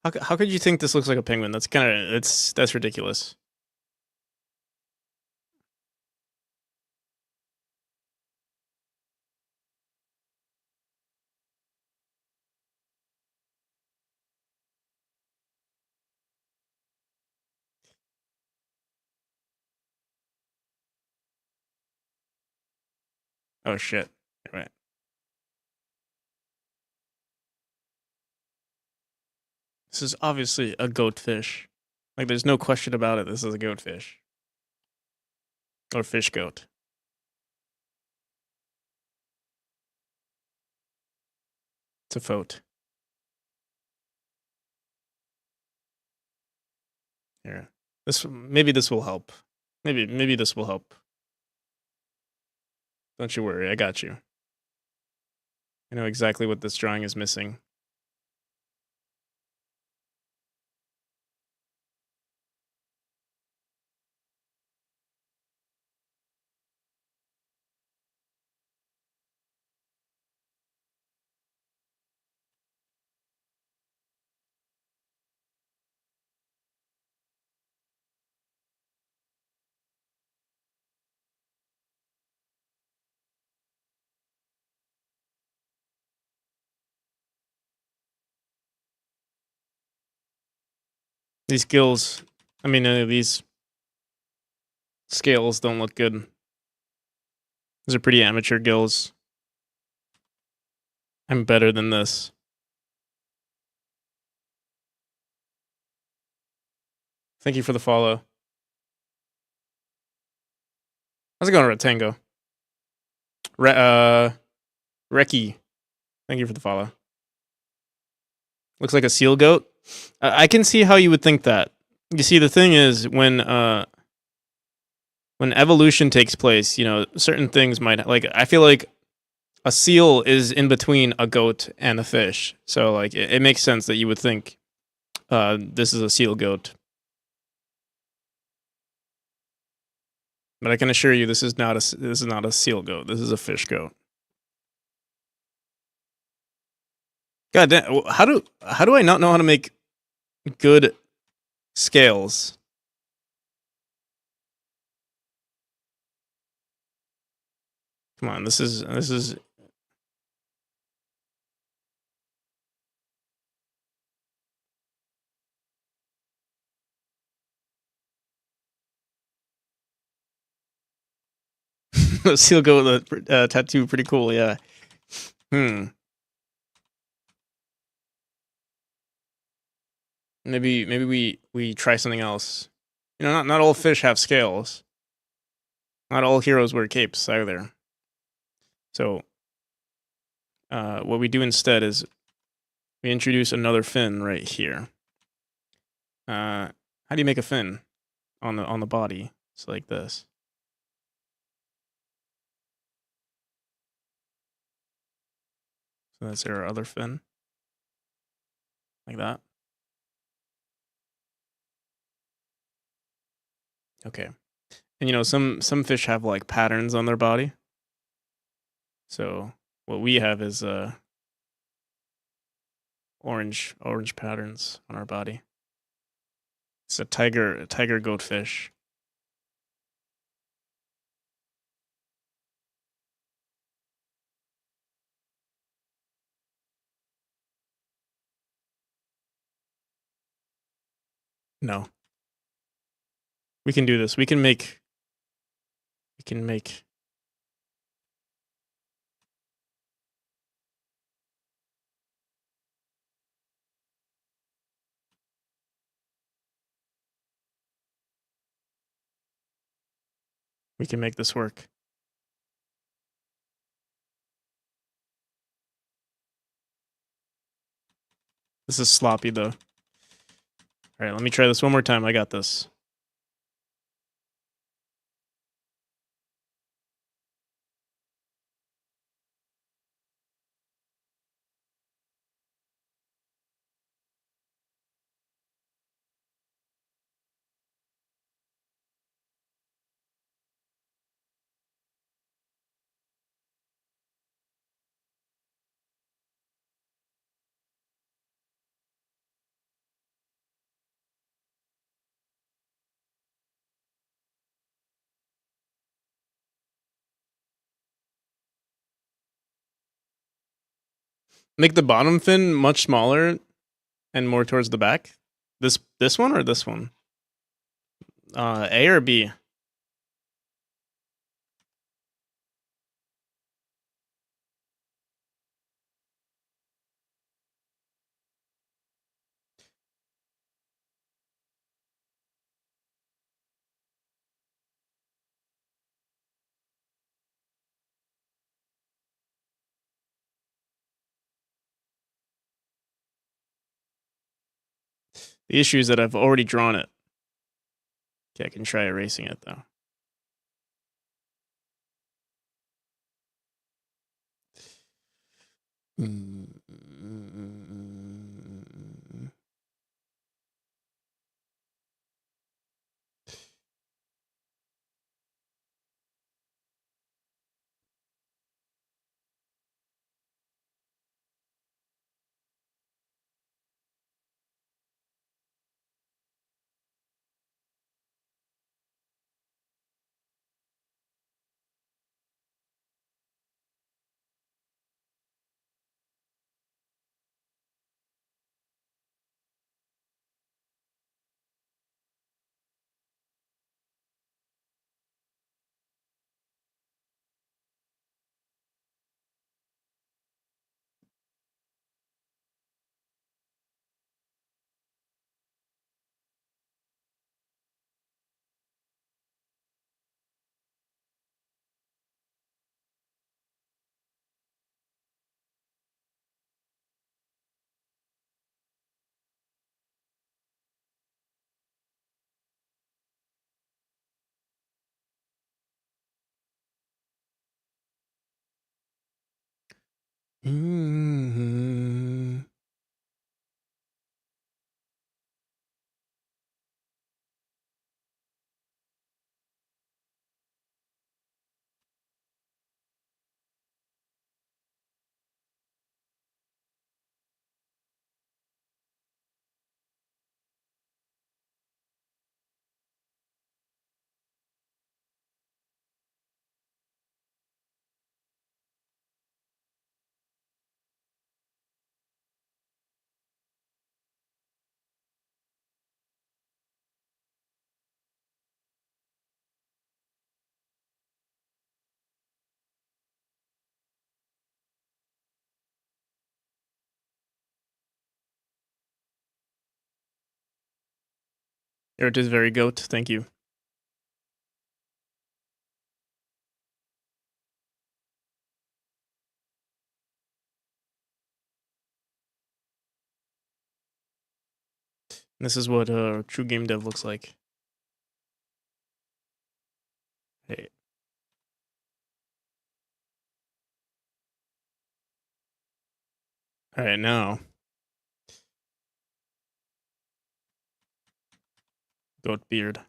How could you think this looks like a penguin? That's ridiculous. Oh shit. Right. This is obviously a goatfish. Like there's no question about it. This is a goatfish. Or fish goat. It's a foat. Here. Maybe this will help. Maybe this will help. Don't you worry, I got you. I know exactly what this drawing is missing. These gills, these scales don't look good. These are pretty amateur gills. I'm better than this. Thank you for the follow. How's it going, Retango? Reki. Thank you for the follow. Looks like a seal goat. I can see how you would think that. You see, the thing is, when evolution takes place, certain things might like. I feel like a seal is in between a goat and a fish, so like it makes sense that you would think this is a seal goat. But I can assure you, this is not a seal goat. This is a fish goat. God damn! How do I not know how to make good scales? Come on, this is. Seal go with the tattoo. Pretty cool, yeah. Maybe we try something else. You know, not all fish have scales. Not all heroes wear capes either. So, what we do instead is we introduce another fin right here. How do you make a fin on the body? It's like this. So that's our other fin, like that. Okay. And you know, some fish have like patterns on their body. So what we have is orange patterns on our body. It's a tiger goatfish. No. We can do this. We can make this work. This is sloppy though. All right, let me try this one more time. I got this. Make the bottom fin much smaller and more towards the back. This one or this one? A or B? The issue is that I've already drawn it. Okay, I can try erasing it though. It is very goat. Thank you. And this is what true game dev looks like. Hey. All right, now goat beard.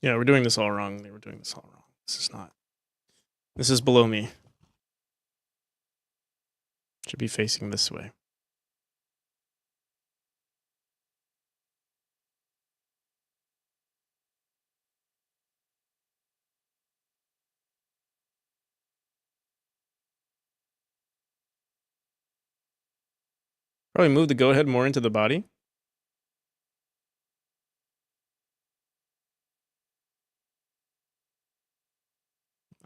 Yeah, we're doing this all wrong. We're doing this all wrong. This is not. This is below me. Should be facing this way. Probably move the goat head more into the body.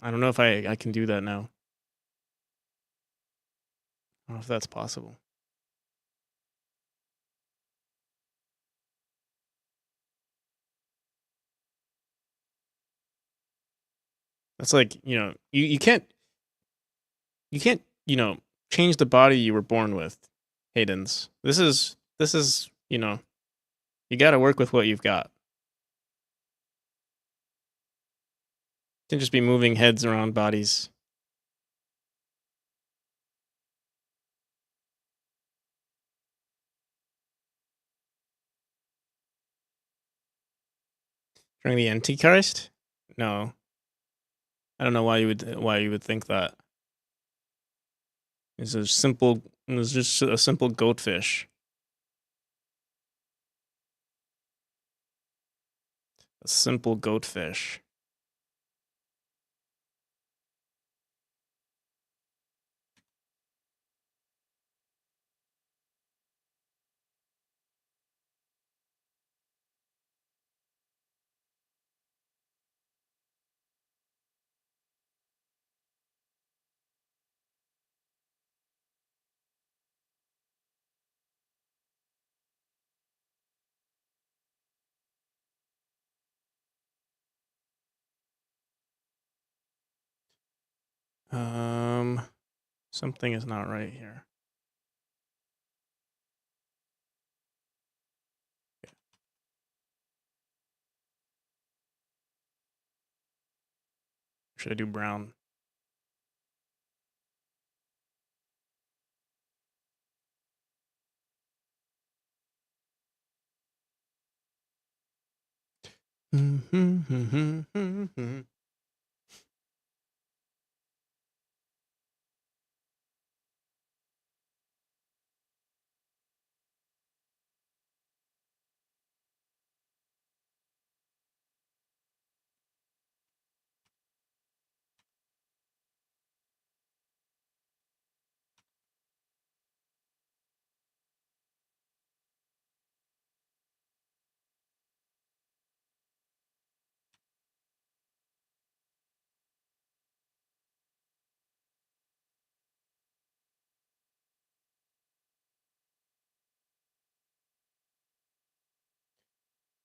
I don't know if I can do that now. I don't know if that's possible. That's like, you can't change the body you were born with, Haydens. This is you got to work with what you've got. You can just be moving heads around bodies. During the Antichrist? No. I don't know why you would think that. It's just a simple goatfish. A simple goatfish. Something is not right here. Should I do brown?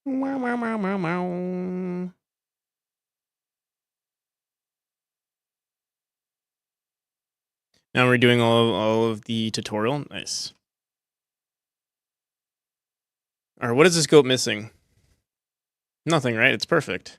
Meow, meow, meow, meow, meow. Now we're doing all of the tutorial. Nice. All right, what is this goat missing? Nothing, right? It's perfect.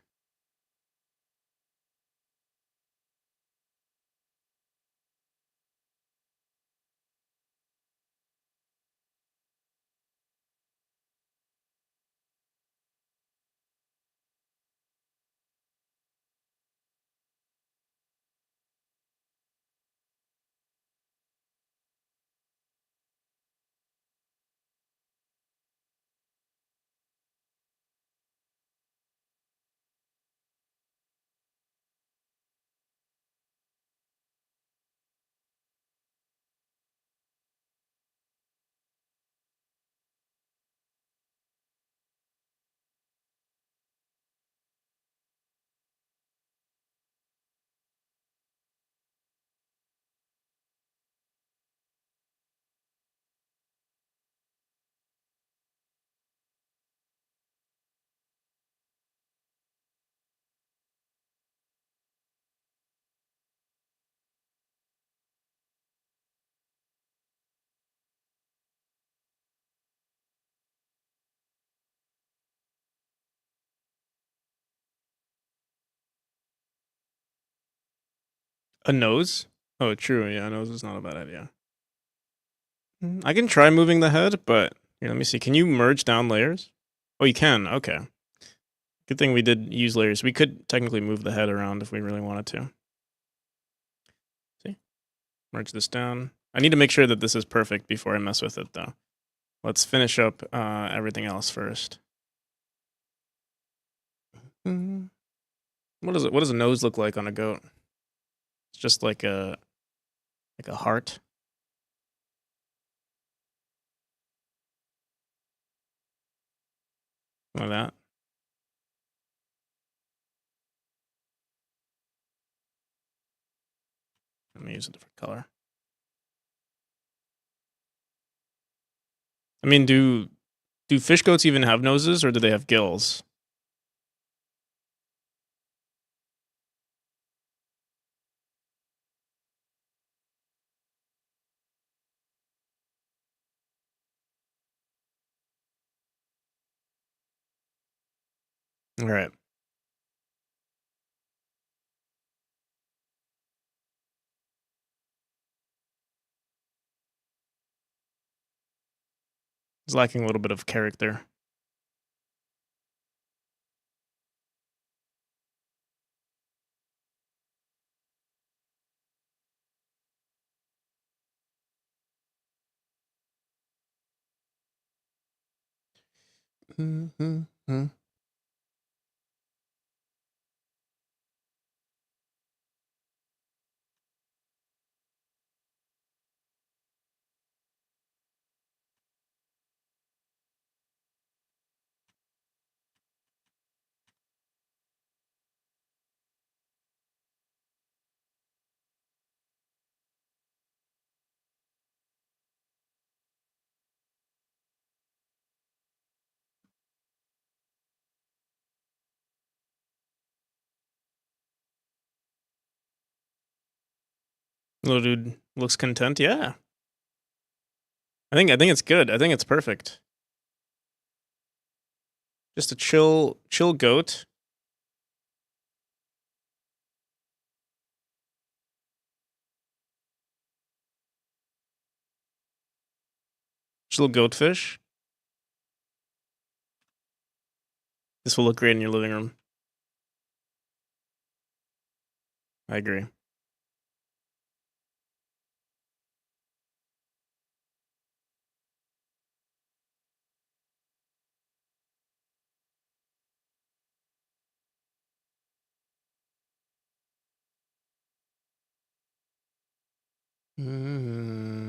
A nose? Oh, true. Yeah, a nose is not a bad idea. I can try moving the head, but here, let me see. Can you merge down layers? Oh, you can. Okay. Good thing we did use layers. We could technically move the head around if we really wanted to. See? Merge this down. I need to make sure that this is perfect before I mess with it, though. Let's finish up everything else first. What does a nose look like on a goat? It's just like a heart. Like that. Let me use a different color. I mean, do fish goats even have noses, or do they have gills? All right. It's lacking a little bit of character. Mm-hmm. Little dude looks content. Yeah. I think it's good. I think it's perfect. Just a chill goat. Chill goatfish. This will look great in your living room. I agree. Mm.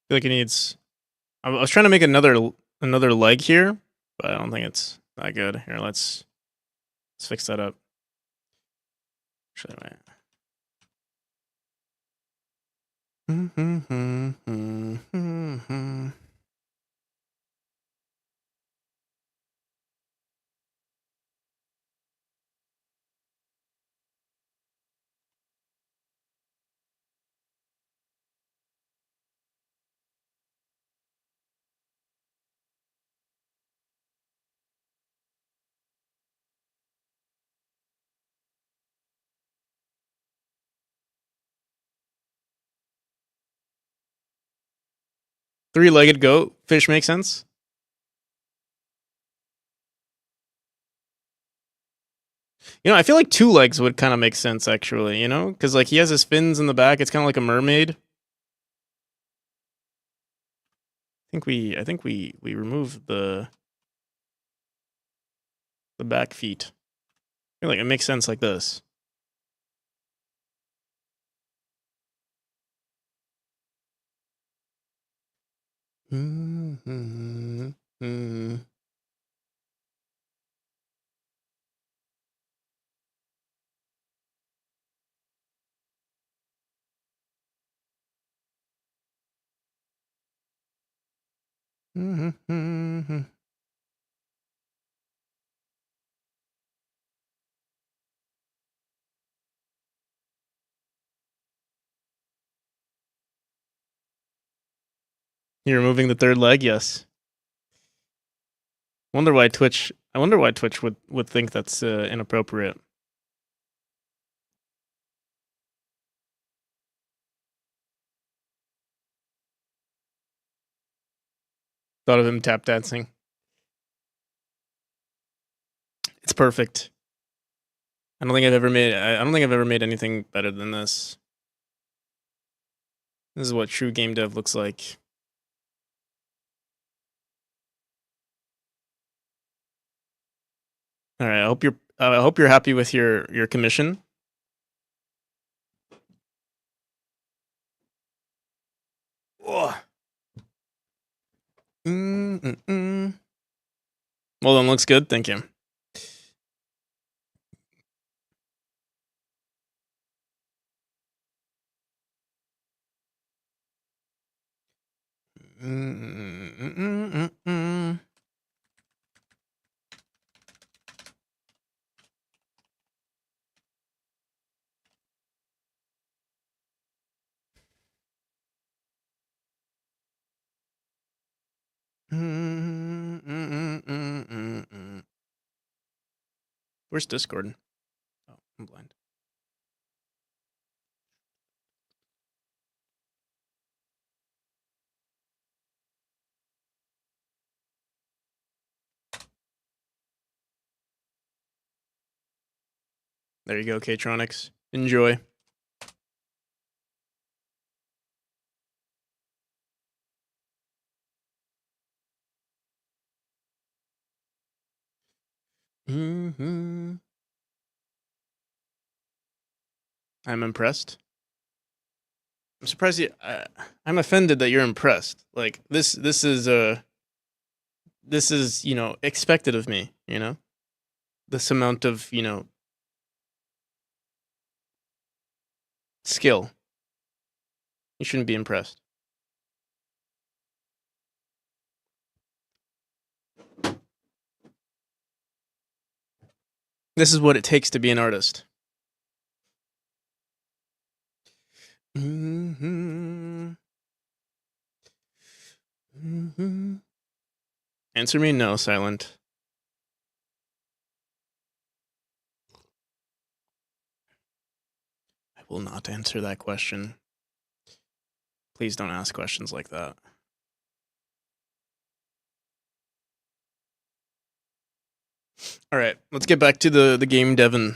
I feel like it needs. I was trying to make another leg here, but I don't think it's that good. Here, let's fix that up. Actually, wait. Three-legged goat fish makes sense. I feel like two legs would kind of make sense actually. Because like he has his fins in the back. It's kind of like a mermaid. I think we remove the the back feet. I feel like it makes sense like this. You're removing the third leg, yes. I wonder why Twitch would think that's inappropriate. Thought of him tap dancing. It's perfect. I don't think I've ever made anything better than this. This is what true game dev looks like. All right, I hope you're happy with your commission. Oh. Well done, looks good. Thank you. Where's Discord? Oh, I'm blind. There you go, K-Tronics. Enjoy. I'm impressed. I'm surprised you. I'm offended that you're impressed. Like this is expected of me. You know, this amount of skill. You shouldn't be impressed. This is what it takes to be an artist. Answer me no, Silent. I will not answer that question. Please don't ask questions like that. All right, let's get back to the game, Devon.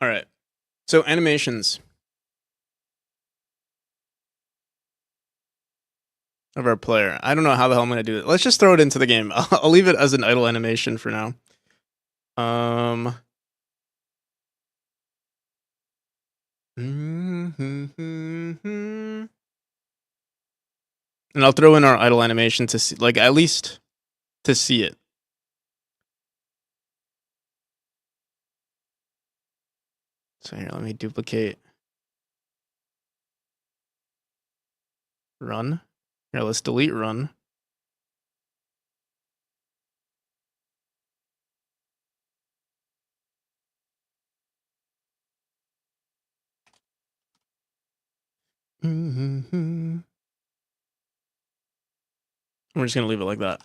All right. So animations of our player. I don't know how the hell I'm gonna do it. Let's just throw it into the game. I'll leave it as an idle animation for now. And I'll throw in our idle animation to see, like, at least to see it. So here, let me duplicate. Run. Here, let's delete run. We're just gonna leave it like that.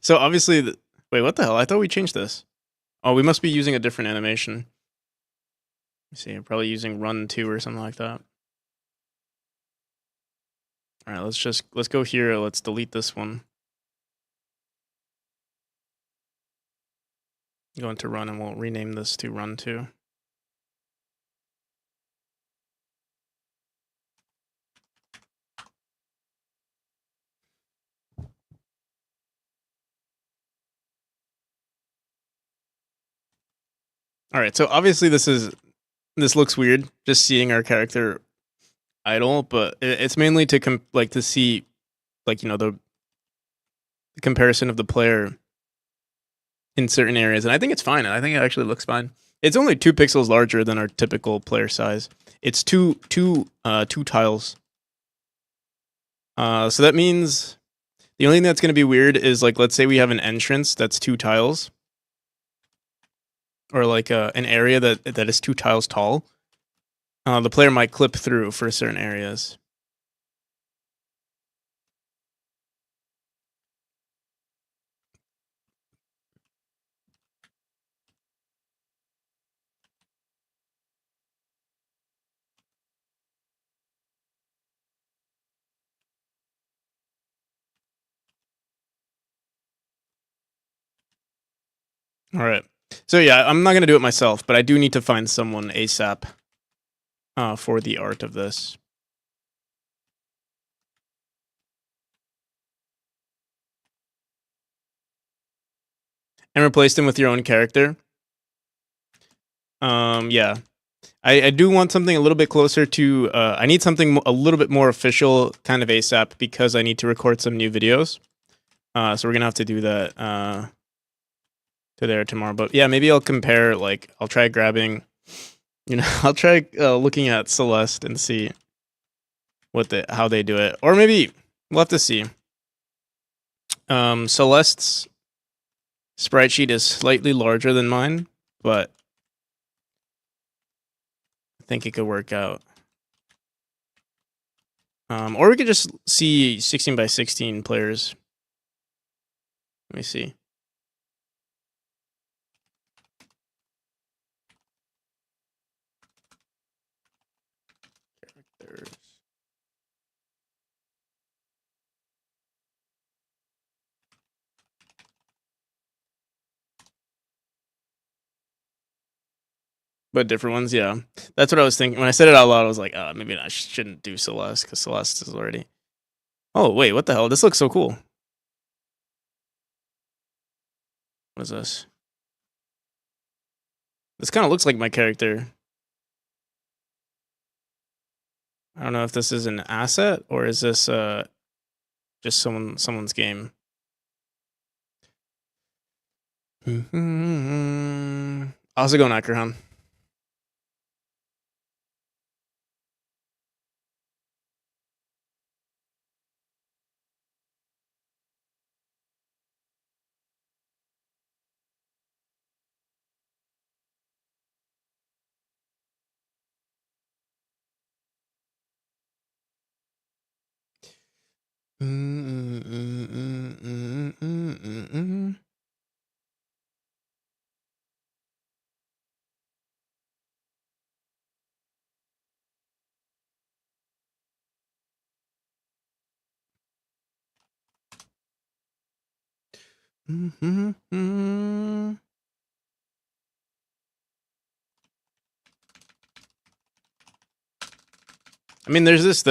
So obviously, wait, what the hell? I thought we changed this. Oh, we must be using a different animation. Let me see, I'm probably using run 2 or something like that. All right, let's go here. Let's delete this one. Go into run and we'll rename this to run 2. All right, so obviously this looks weird just seeing our character idle, but it's mainly to to see the comparison of the player in certain areas, and I think it's fine. I think it actually looks fine. It's only 2 pixels larger than our typical player size. It's two tiles. So that means the only thing that's going to be weird is let's say we have an entrance that's 2 tiles, or an area that is 2 tiles tall. The player might clip through for certain areas. All right. So yeah, I'm not gonna do it myself, but I do need to find someone ASAP for the art of this. And replace them with your own character. Yeah. I do want something a little bit closer to. I need something a little bit more official, kind of ASAP, because I need to record some new videos. So we're gonna have to do that to there tomorrow. But yeah, maybe I'll compare. I'll try grabbing. I'll try looking at Celeste and see how they do it, or maybe we'll have to see. Celeste's sprite sheet is slightly larger than mine, but I think it could work out. Or we could just see 16 by 16 players. Let me see. Characters. But different ones, yeah. That's what I was thinking. When I said it out loud, I was like, maybe I shouldn't do Celeste, because Celeste is already... Oh, wait, what the hell? This looks so cool. What is this? This kind of looks like my character. I don't know if this is an asset, or is this just someone's game. How's it going, Akrahan? I mean, there's this.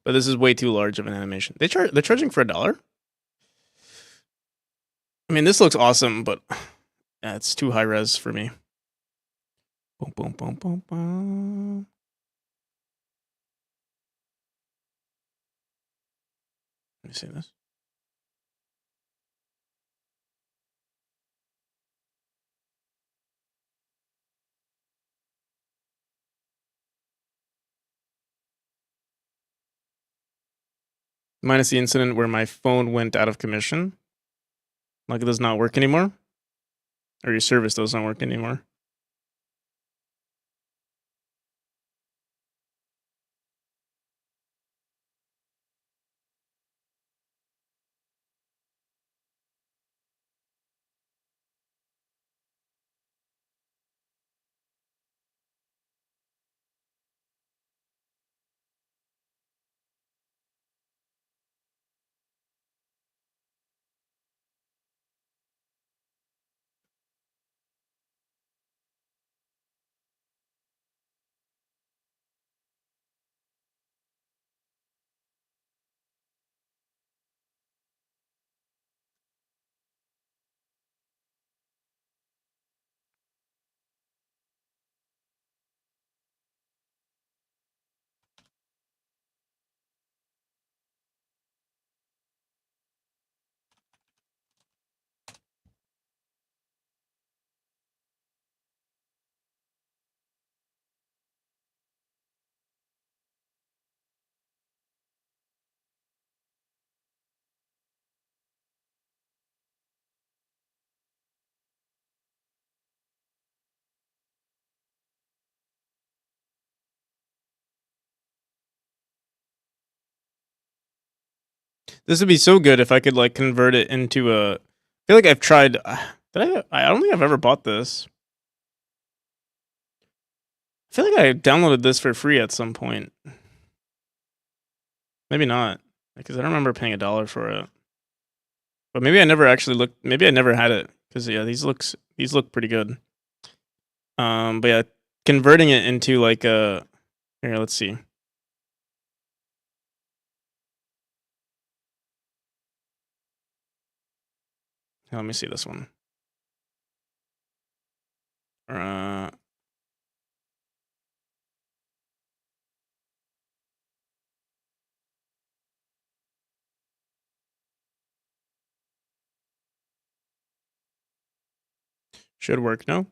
But this is way too large of an animation. They're charging for $1. I mean, this looks awesome, but yeah, it's too high res for me. Boom, boom, boom, boom, boom. Let me see this. Minus the incident where my phone went out of commission. Like it does not work anymore. Or your service doesn't work anymore. This would be so good if I could like convert it into a. I feel like I've tried. Did I don't think I've ever bought this. I feel like I downloaded this for free at some point. Maybe not, because I don't remember paying $1 for it. But maybe I never actually looked. Maybe I never had it because yeah, these look pretty good. But yeah, converting it into like a. Here, let's see. Let me see this one. Should work, no?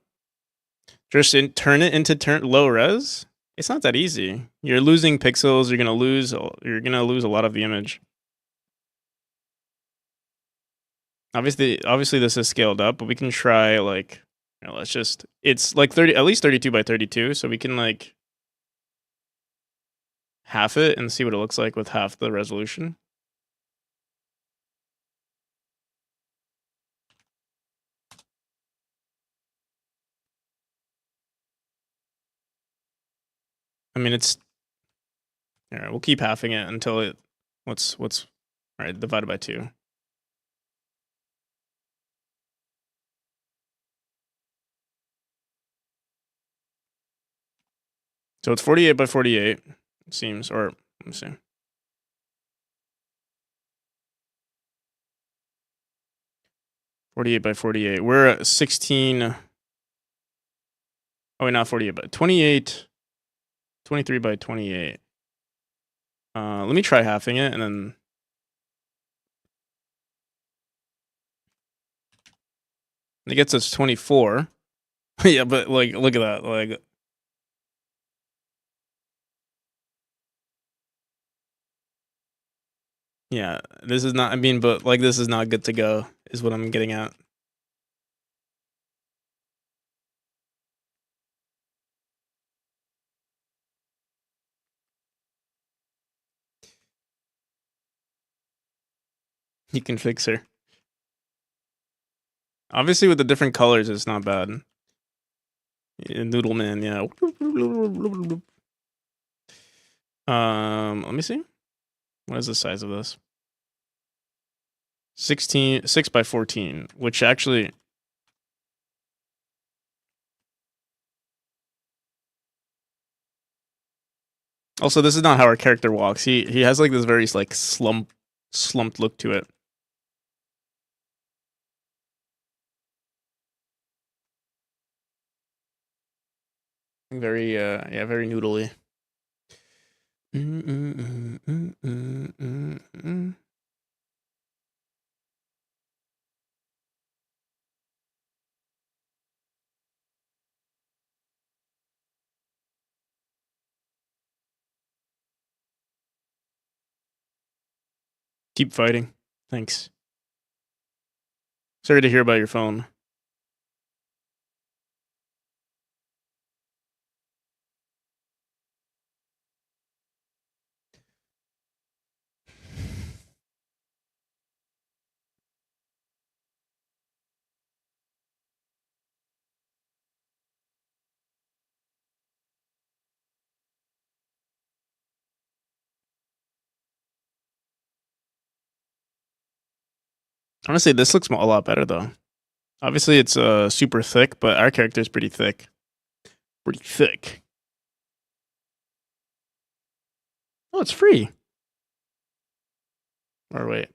Just turn it into low res? It's not that easy. You're losing pixels, you're gonna lose a lot of the image. Obviously this is scaled up, but we can try like let's just it's like at least 32 by 32, so we can like half it and see what it looks like with half the resolution. I mean it's alright, we'll keep halving it until it what's alright, divided by 2. So it's 48 by 48, it seems, or let me see. 48 by 48. We're at 16. Oh, wait, not 48, but 28. 23 by 28. Let me try halving it and then. It gets us 24. Yeah, but like, look at that. Like, yeah, this is not, I mean, but like, this is not good to go, is what I'm getting at. You can fix her. Obviously, with the different colors, it's not bad. Yeah, Noodle Man, yeah. Let me see. What is the size of this? 6 by 14, which actually Also, this is not how our character walks. He has like this very like slumped look to it. Very yeah, very noodly. Keep fighting. Thanks. Sorry to hear about your phone. Honestly, this looks a lot better though. Obviously, it's super thick, but our character is pretty thick. Pretty thick. Oh, it's free. Or wait.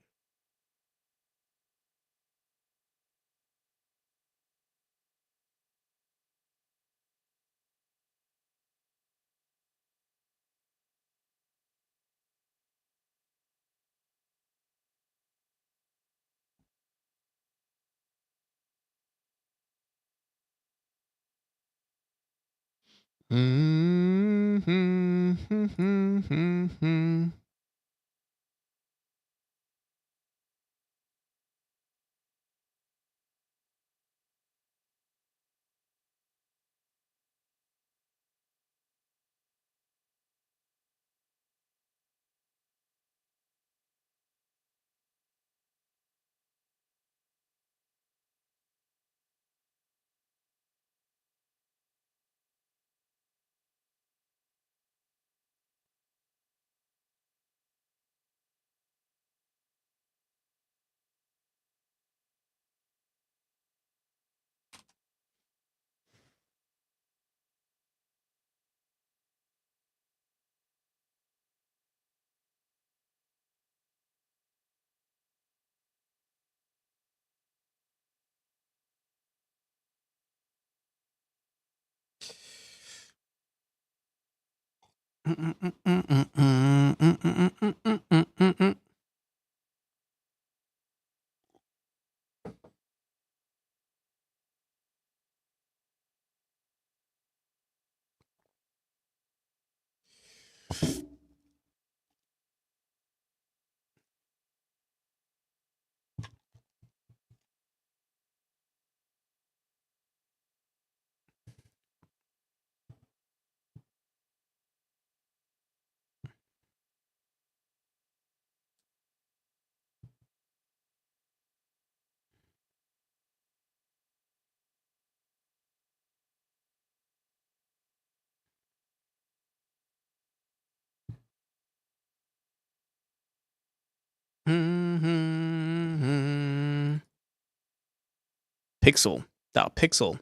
Pixel. Pixel.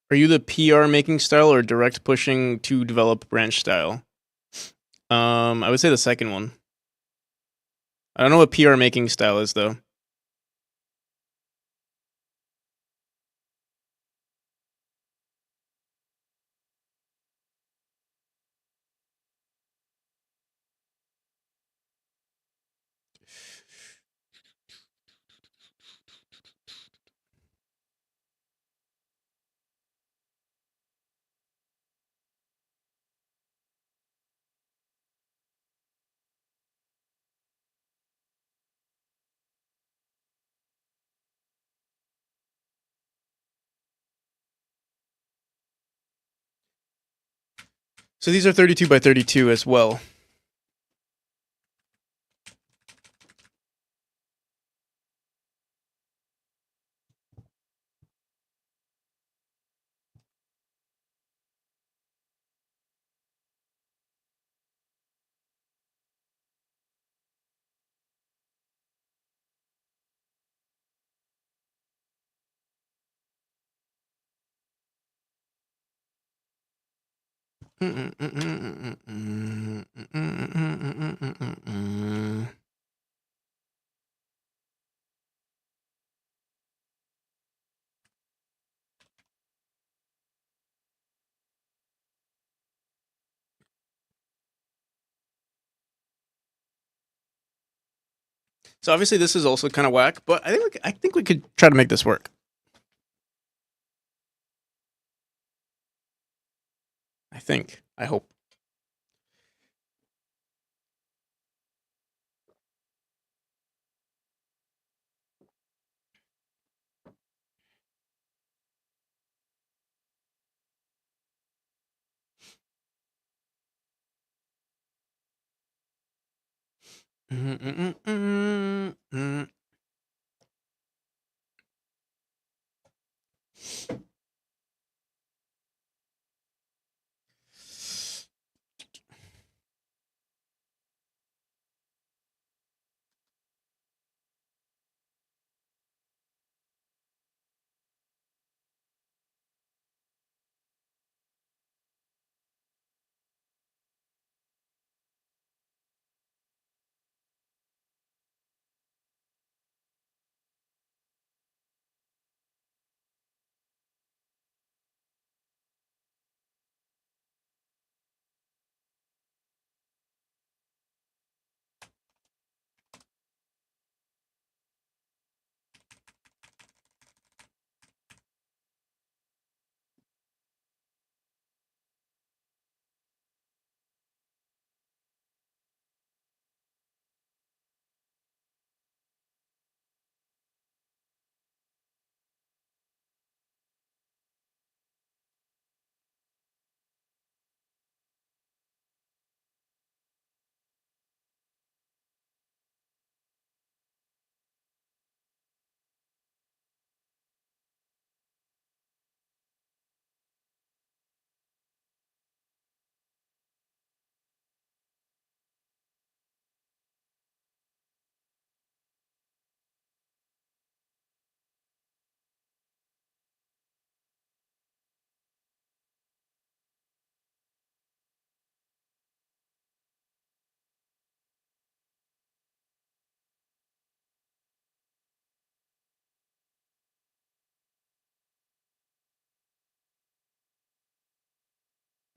Are you the PR making style or direct pushing to develop branch style? I would say the second one. I don't know what PR making style is though. So these are 32 by 32 as well. So obviously this is also kind of whack, but I think we could try to make this work. I hope.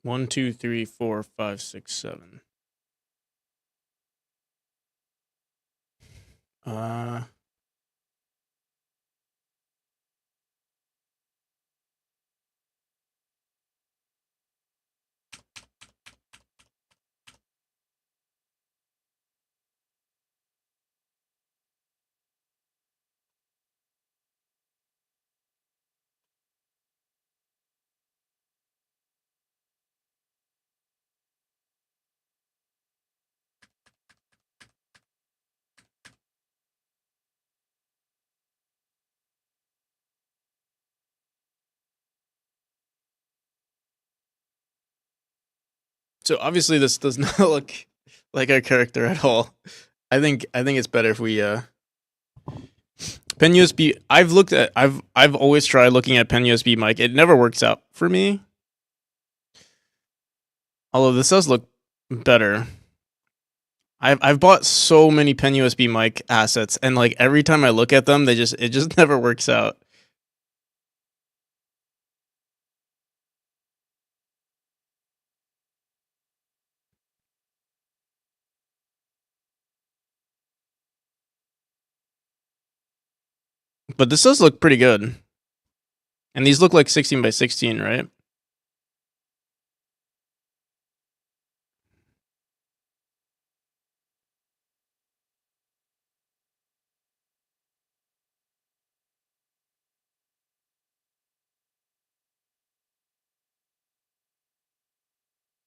One, two, three, four, five, six, seven. Uh, so obviously this does not look like our character at all. I think it's better if we pen USB. I've always tried looking at pen USB mic. It never works out for me. Although this does look better. I've bought so many pen USB mic assets, and like every time I look at them, it just never works out. But this does look pretty good. And these look like 16 by 16, right?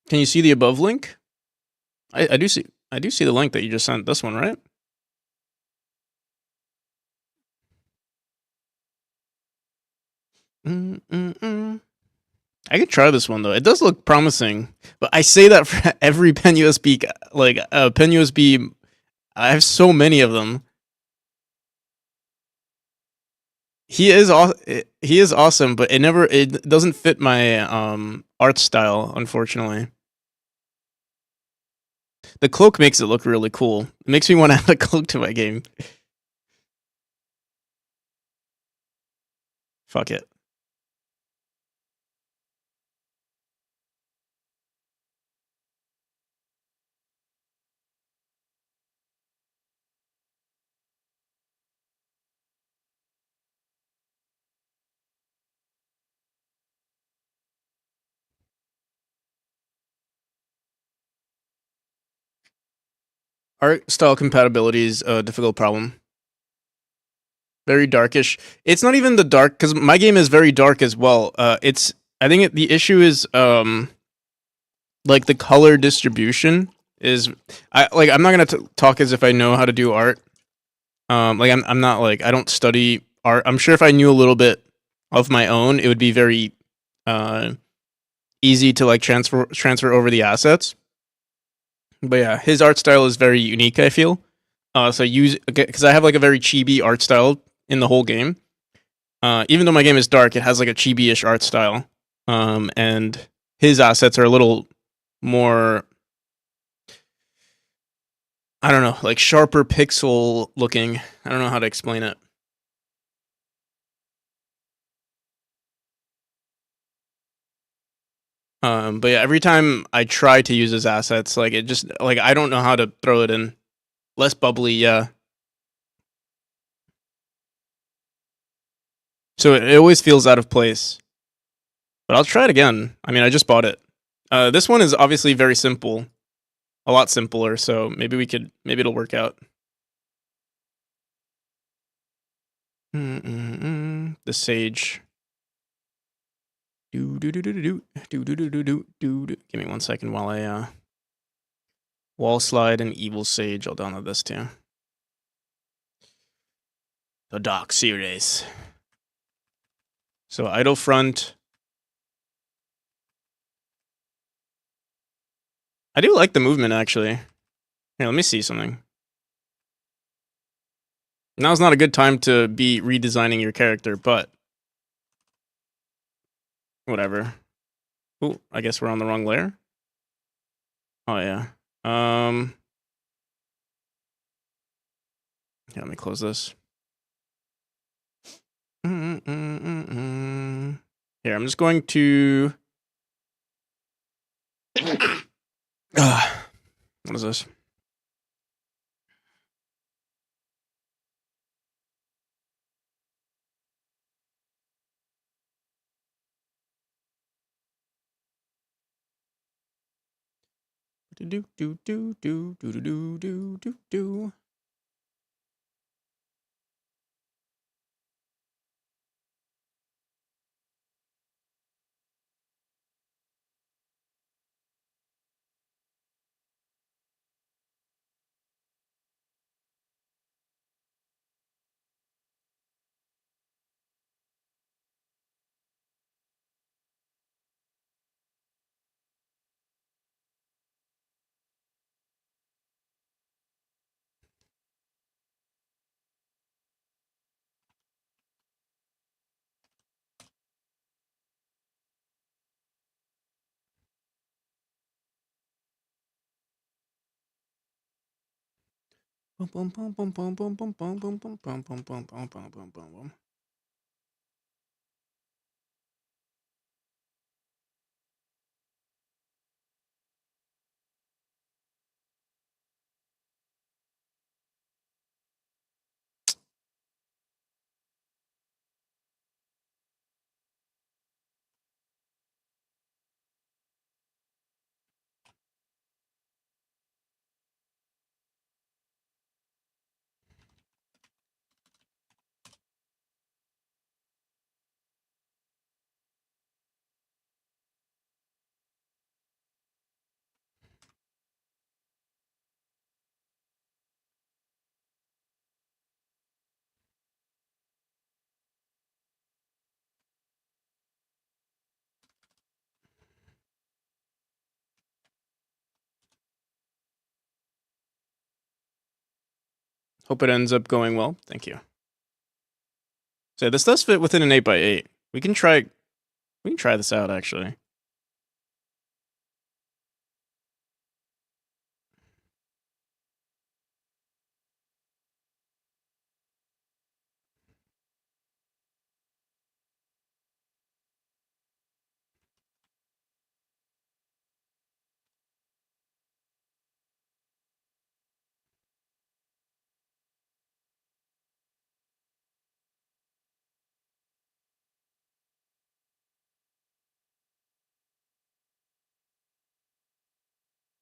Can you see the above link? I do see the link that you just sent. This one, right? I could try this one though. It does look promising, but I say that for every pen USB, like pen USB. I have so many of them. he is awesome, but it doesn't fit my art style, unfortunately. The cloak makes it look really cool. It makes me want to add a cloak to my game. Fuck it. Art style compatibility is a difficult problem. Very darkish. It's not even the dark because my game is very dark as well. It's I think the issue is like the color distribution is I'm not gonna talk as if I know how to do art. Like I'm not like I don't study art. I'm sure if I knew a little bit of my own, it would be very uh easy to like transfer over the assets. But yeah, his art style is very unique. I feel. So use because I have like a very chibi art style in the whole game. Even though my game is dark, it has like a chibi-ish art style. And his assets are a little more, I don't know, like sharper pixel looking. I don't know how to explain it. But yeah, every time I try to use his assets, like it just like I don't know how to throw it in. Less bubbly, yeah. So it always feels out of place. But I'll try it again. I mean, I just bought it. This one is obviously very simple, a lot simpler. So maybe it'll work out. The sage. Do do do do do do do do do do do. Give me 1 second while I wall slide and evil sage. I'll download this too. The Dark series. So idle front. I do like the movement actually. Here, let me see something. Now's not a good time to be redesigning your character, but whatever. Ooh, I guess we're on the wrong layer. Oh yeah. Yeah, let me close this. Here, I'm just going to. What is this? Do do do do do do do do do do. Hope it ends up going well. Thank you. So this does fit within an 8x8. We can try this out actually.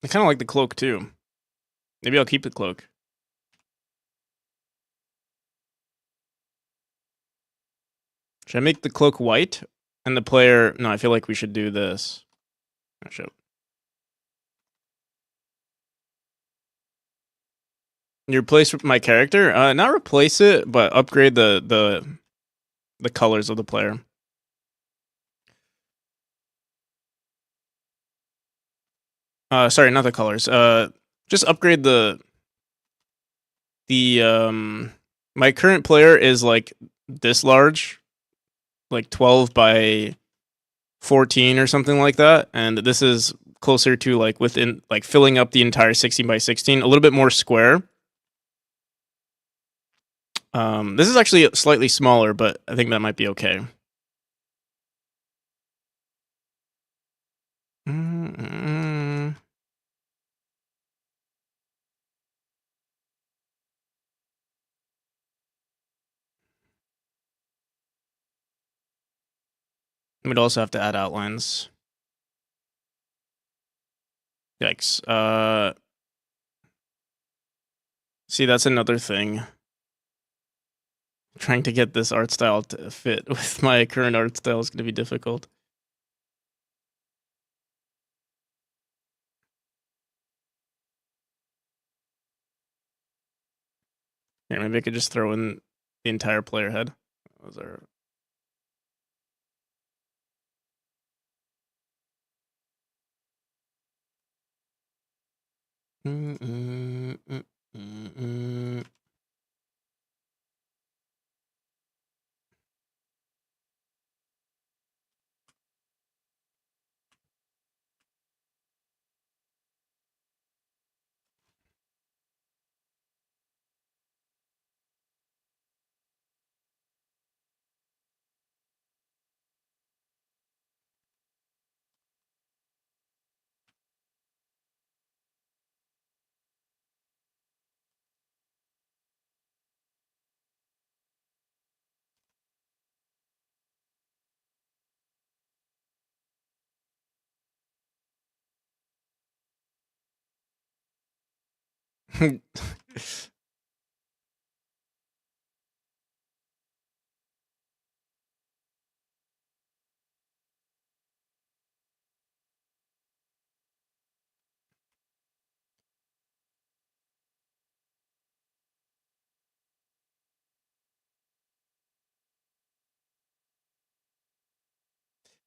I kind of like the cloak too. Maybe I'll keep the cloak. Should I make the cloak white and the player? No, I feel like we should do this. Oh, shit. You replace my character? Not replace it, but upgrade the colors of the player. Sorry, not the colors. Just upgrade the my current player is like this large, like 12 by 14 or something like that, and this is closer to like within like filling up the entire 16 by 16, a little bit more square. This is actually slightly smaller, but I think that might be okay. We'd also have to add outlines. Yikes. See, that's another thing. Trying to get this art style to fit with my current art style is going to be difficult. Here, maybe I could just throw in the entire player head. Those are...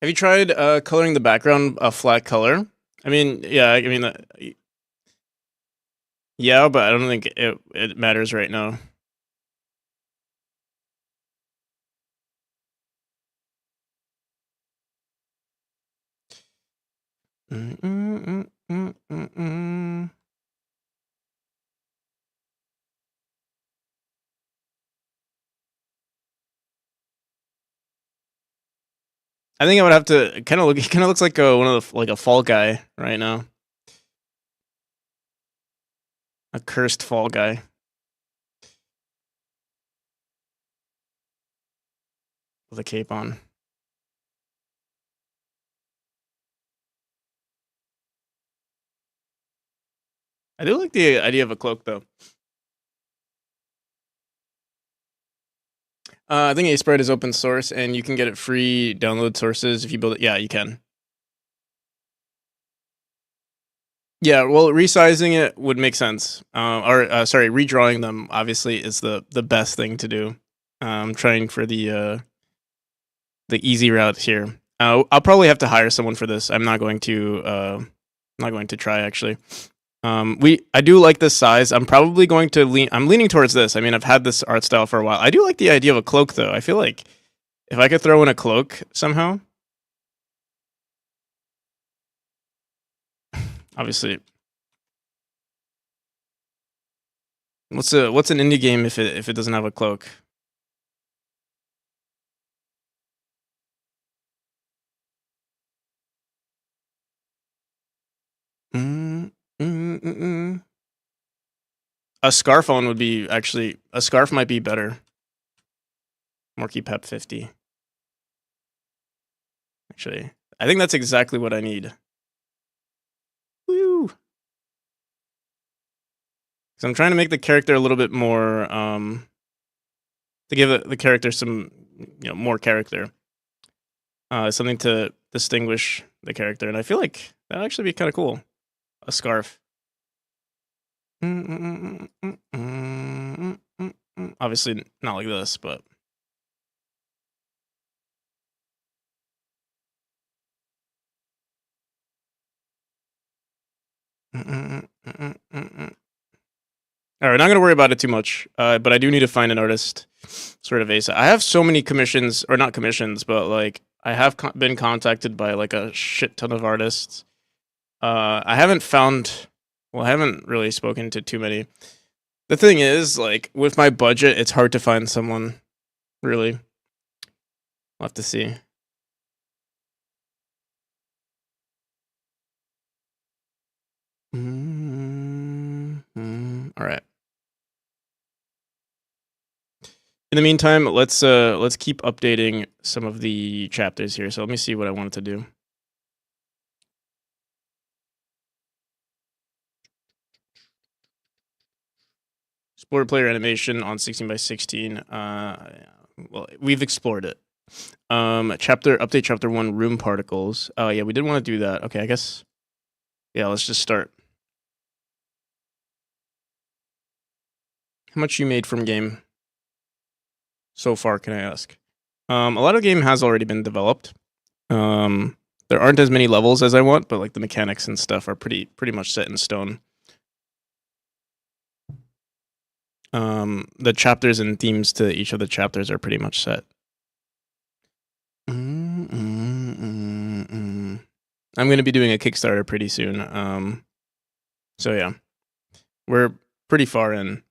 Have you tried coloring the background a flat color? I mean, yeah, yeah, but I don't think it matters right now. I think I would have to kind of look. He kind of looks like one of the, like a fall guy right now, a cursed fall guy with a cape on. I do like the idea of a cloak though. I think Asprite is open source, and you can get it free download sources if you build it. Yeah, you can. Yeah, well, resizing it would make sense. Sorry, redrawing them obviously is the best thing to do. Trying for the easy route here. I'll probably have to hire someone for this. I'm not going to try actually. I do like this size. I'm probably going to I'm leaning towards this. I mean, I've had this art style for a while. I do like the idea of a cloak though. I feel like if I could throw in a cloak somehow, obviously. What's an indie game if it doesn't have a cloak? Mm, mm, mm, mm. A scarf on would be actually a scarf might be better. Morky Pep 50. Actually, I think that's exactly what I need. Woo! So I'm trying to make the character a little bit more to give the character some more character. Something to distinguish the character, and I feel like that'd actually be kind of cool. A scarf. Obviously not like this, but all right, not gonna worry about it too much. But I do need to find an artist, sort of ASAP. I have so many commissions, or not commissions, but like I have been contacted by like a shit ton of artists. I haven't found. Well, I haven't really spoken to too many. The thing is, like with my budget, it's hard to find someone. Really, we'll have to see. All right. In the meantime, let's keep updating some of the chapters here. So let me see what I wanted to do. Explore player animation on 16 by 16. Well, we've explored it. Update chapter 1 room particles. Oh yeah, we did want to do that. Okay, I guess. Yeah, let's just start. How much you made from game so far, can I ask? A lot of game has already been developed. There aren't as many levels as I want, but like the mechanics and stuff are pretty much set in stone. The chapters and themes to each of the chapters are pretty much set. I'm going to be doing a Kickstarter pretty soon. So yeah, we're pretty far in.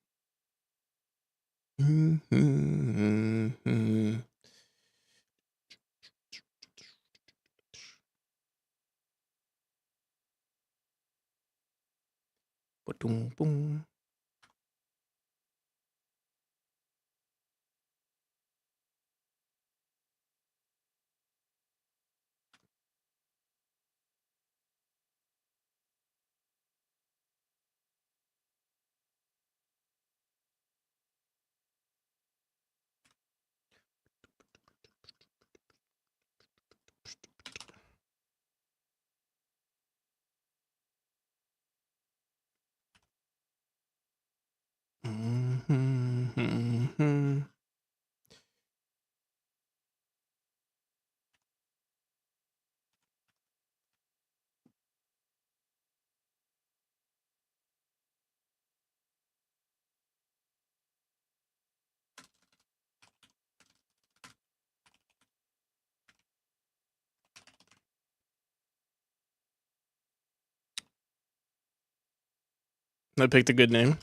I picked a good name.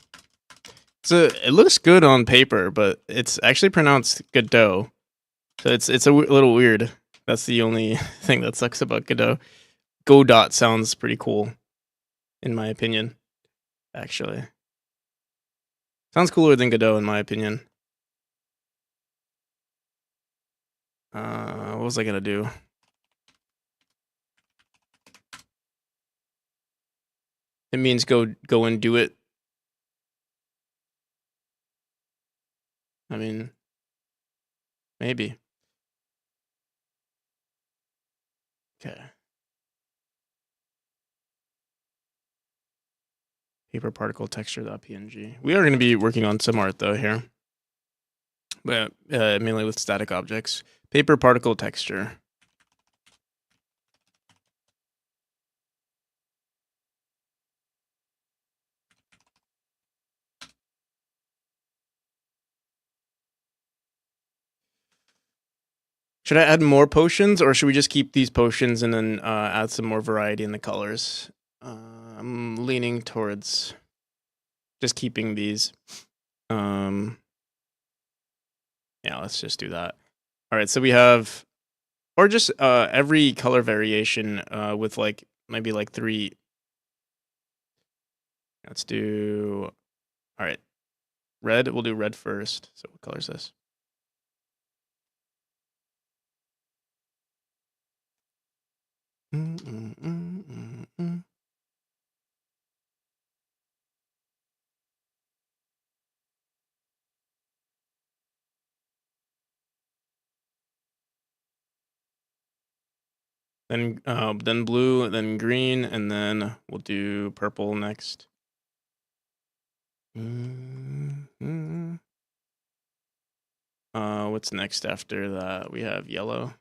It looks good on paper, but it's actually pronounced Godot. So it's a little weird. That's the only thing that sucks about Godot. Godot sounds pretty cool, in my opinion. Actually, sounds cooler than Godot, in my opinion. What was I gonna do? It means go and do it. I mean, maybe. Okay. Paper particle texture.png. We are going to be working on some art though here, but mainly with static objects. Paper particle texture. Should I add more potions, or should we just keep these potions and then add some more variety in the colors? I'm leaning towards just keeping these. Yeah, let's just do that. All right, so we have, or just every color variation with like maybe like 3. Let's do, all right, red. We'll do red first. So what color is this? Then blue, then green, and then we'll do purple next. What's next after that? We have yellow.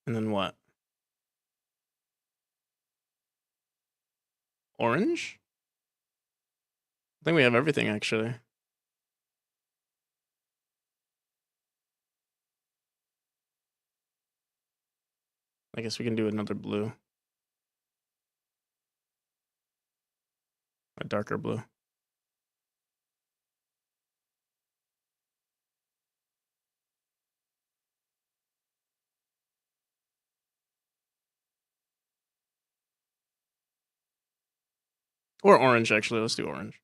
And then what? Orange? I think we have everything, actually. I guess we can do another blue. A darker blue. Or orange, actually. Let's do orange.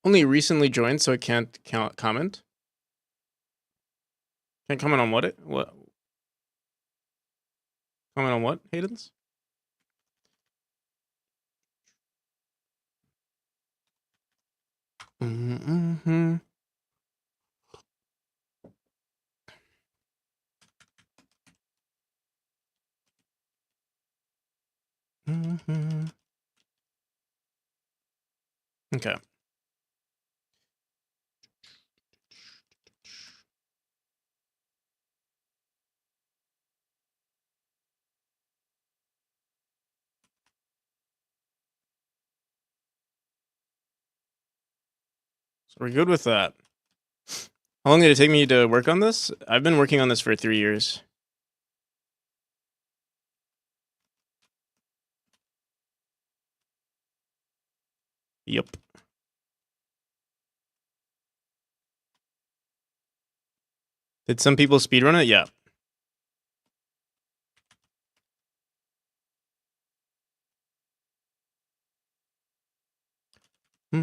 Only recently joined, so I can't comment. Can't comment on what? What? Comment on what, Haydens? Okay. So we're good with that. How long did it take me to work on this? I've been working on this for 3 years. Yep. Did some people speedrun it? Yeah. The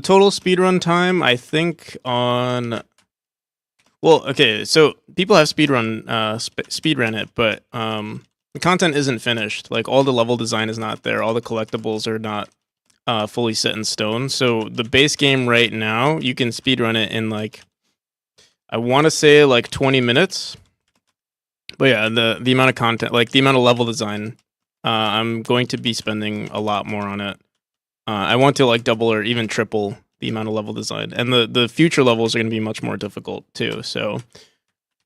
total speedrun time, I think, on. Well, okay, so people have speedrun it, but the content isn't finished. Like, all the level design is not there. All the collectibles are not fully set in stone. So the base game right now, you can speedrun it in like, I want to say like 20 minutes. But yeah, the amount of content, like the amount of level design, I'm going to be spending a lot more on it. I want to like double or even triple the amount of level design, and the future levels are going to be much more difficult too. So,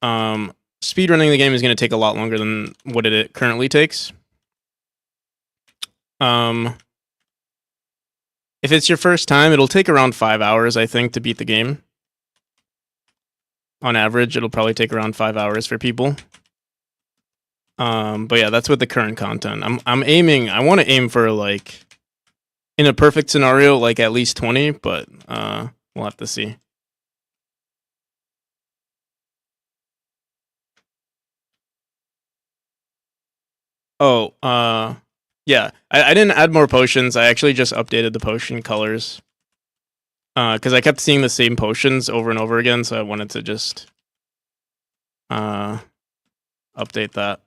speedrunning the game is going to take a lot longer than what it currently takes. If it's your first time, it'll take around 5 hours, I think, to beat the game. On average, it'll probably take around 5 hours for people. But yeah, that's with the current content. I'm aiming. I want to aim for like, in a perfect scenario, like at least 20. But we'll have to see. Oh, yeah. I didn't add more potions. I actually just updated the potion colors. Because I kept seeing the same potions over and over again, so I wanted to just update that.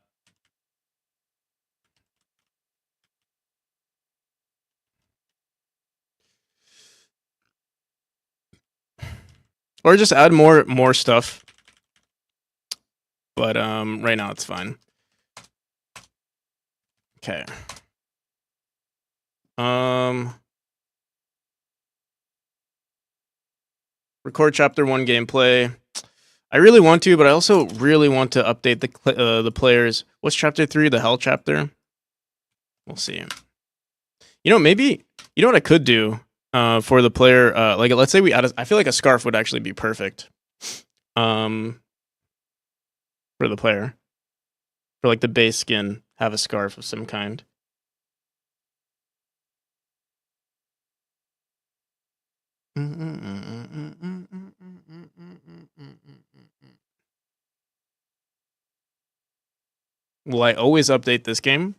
Or just add more stuff. But right now it's fine. Okay. Record chapter 1 gameplay. I really want to, but I also really want to update the players. What's chapter 3? The hell chapter? We'll see. You know, maybe you know what I could do for the player. Like, let's say we add. I feel like a scarf would actually be perfect. For the player, for like the base skin, have a scarf of some kind. Will I always update this game?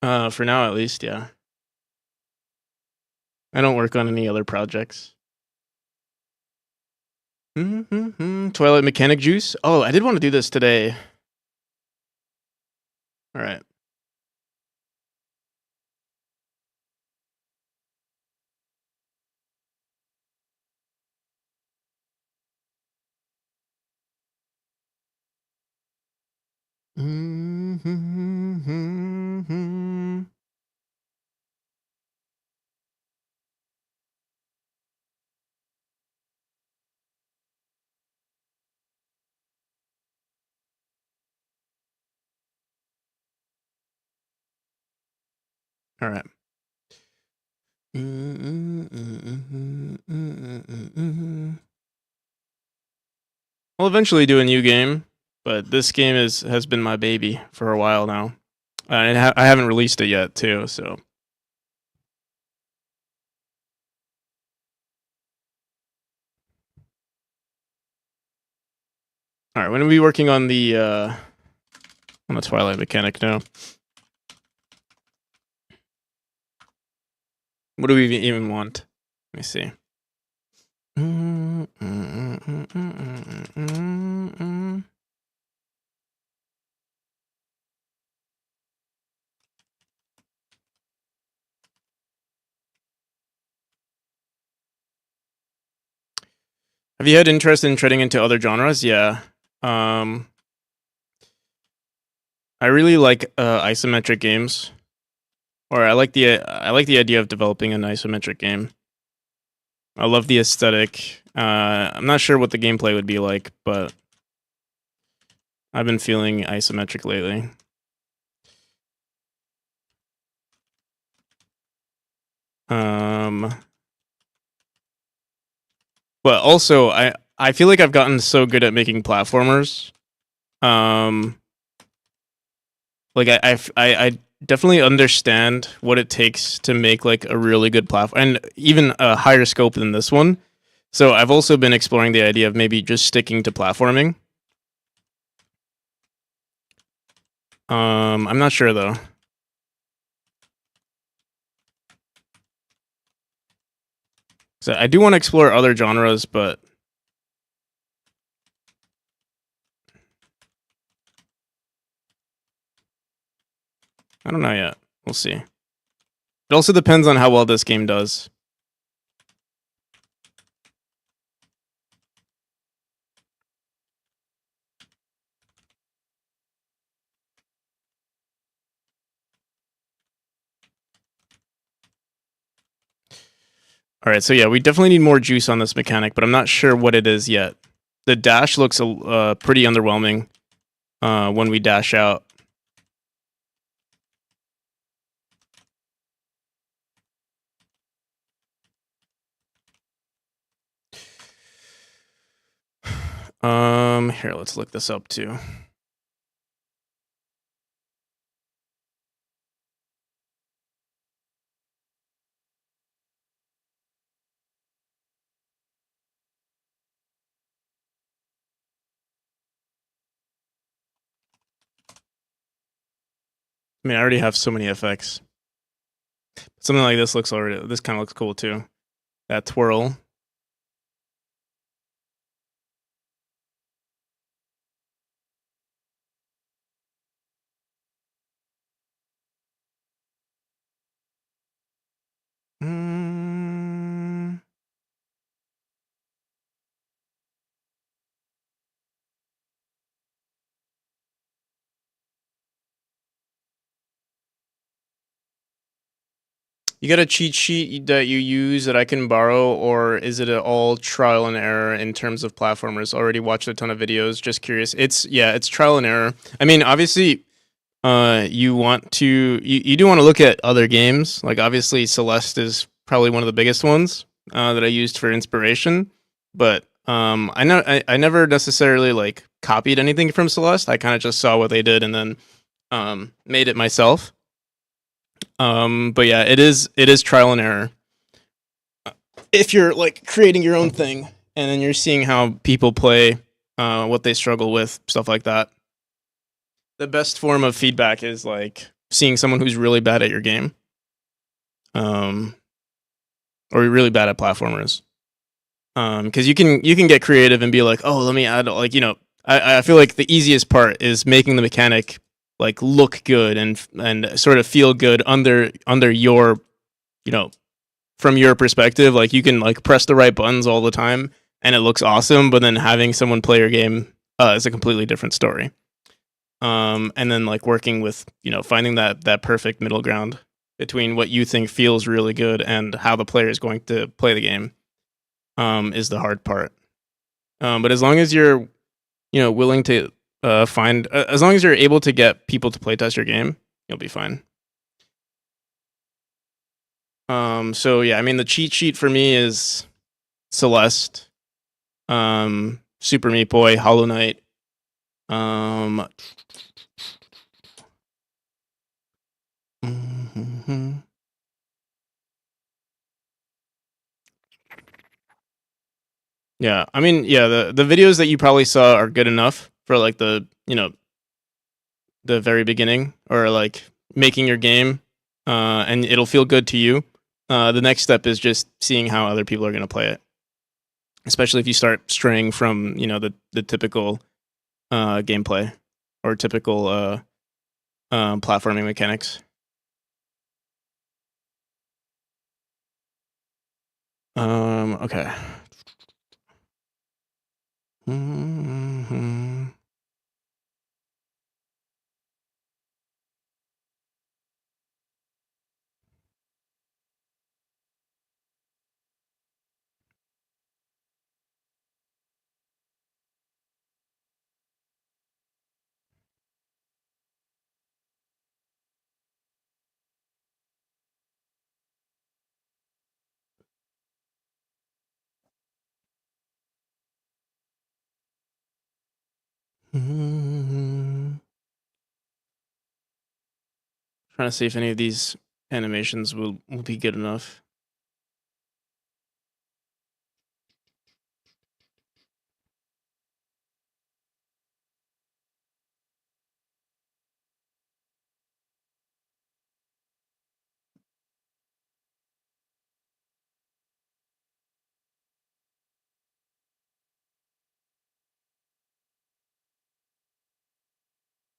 For now, at least, yeah. I don't work on any other projects. Twilight Mechanic Juice. Oh, I did want to do this today. All right. All right. I'll eventually do a new game, but this game has been my baby for a while now. And I haven't released it yet, too, so. All right, when are we working on the Twilight mechanic now? What do we even want? Let me see. Have you had interest in treading into other genres? Yeah. I really like isometric games, or I like the idea of developing an isometric game. I love the aesthetic. I'm not sure what the gameplay would be like, but I've been feeling isometric lately. But also I feel like I've gotten so good at making platformers. Like I definitely understand what it takes to make like a really good platform, and even a higher scope than this one. So I've also been exploring the idea of maybe just sticking to platforming. I'm not sure though. So I do want to explore other genres, but I don't know yet. We'll see. It also depends on how well this game does. All right, so yeah, we definitely need more juice on this mechanic, but I'm not sure what it is yet. The dash looks pretty underwhelming when we dash out. Here, let's look this up too. I mean, I already have so many effects. Something like this looks already. This kind of looks cool too. That twirl. You got a cheat sheet that you use that I can borrow, or is it all trial and error in terms of platformers? Already watched a ton of videos. Just curious. It's trial and error. I mean, obviously, you do want to look at other games. Like obviously, Celeste is probably one of the biggest ones that I used for inspiration. But I never necessarily like copied anything from Celeste. I kind of just saw what they did and then made it myself. But yeah, it is trial and error. If you're like creating your own thing and then you're seeing how people play, what they struggle with, stuff like that. The best form of feedback is like seeing someone who's really bad at your game, um, or really bad at platformers. Because you can get creative and be like, oh, let me add like I feel like the easiest part is making the mechanic like look good and sort of feel good under your from your perspective. Like you can like press the right buttons all the time and it looks awesome, but then having someone play your game is a completely different story. And then like working with finding that perfect middle ground between what you think feels really good and how the player is going to play the game is the hard part. But as long as you're willing to find as long as you're able to get people to playtest your game, you'll be fine. So yeah, I mean the cheat sheet for me is Celeste, Super Meat Boy, Hollow Knight. Mhm. Yeah, I mean, yeah, the videos that you probably saw are good enough for like the very beginning or like making your game, and it'll feel good to you. The next step is just seeing how other people are going to play it, especially if you start straying from the typical gameplay or typical platforming mechanics. Okay. Mhm. Mhm. Trying to see if any of these animations will be good enough.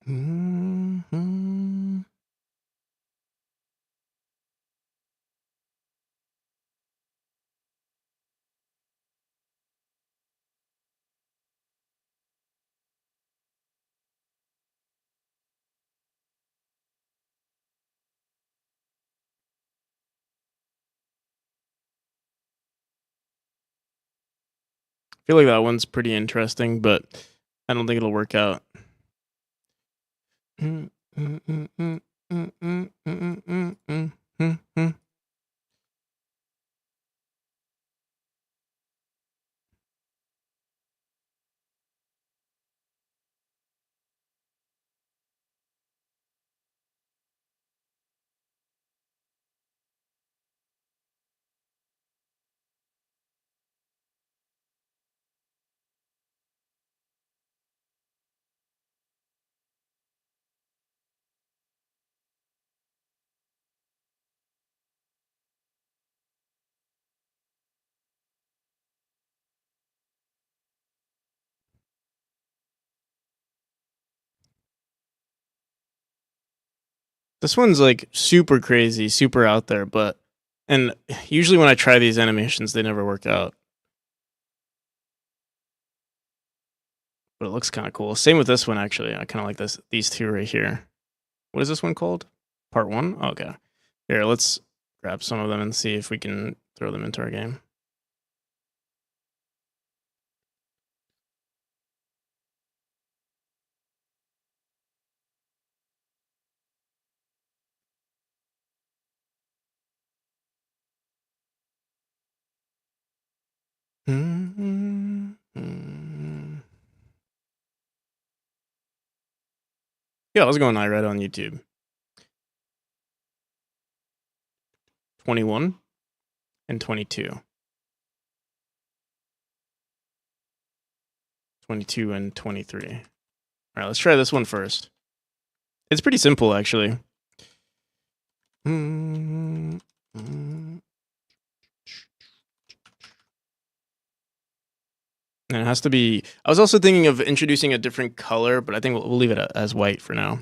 Mhm. I feel like that one's pretty interesting, but I don't think it'll work out. This one's like super crazy, super out there, and usually when I try these animations, they never work out. But it looks kind of cool. Same with this one actually. I kind of like these two right here. What is this one called? Part 1? Okay. Here, let's grab some of them and see if we can throw them into our game. Yeah, let's go on iRed on YouTube. 21 and 22. 22 and 23. All right, let's try this one first. It's pretty simple, actually. And it has to be... I was also thinking of introducing a different color, but I think we'll leave it as white for now.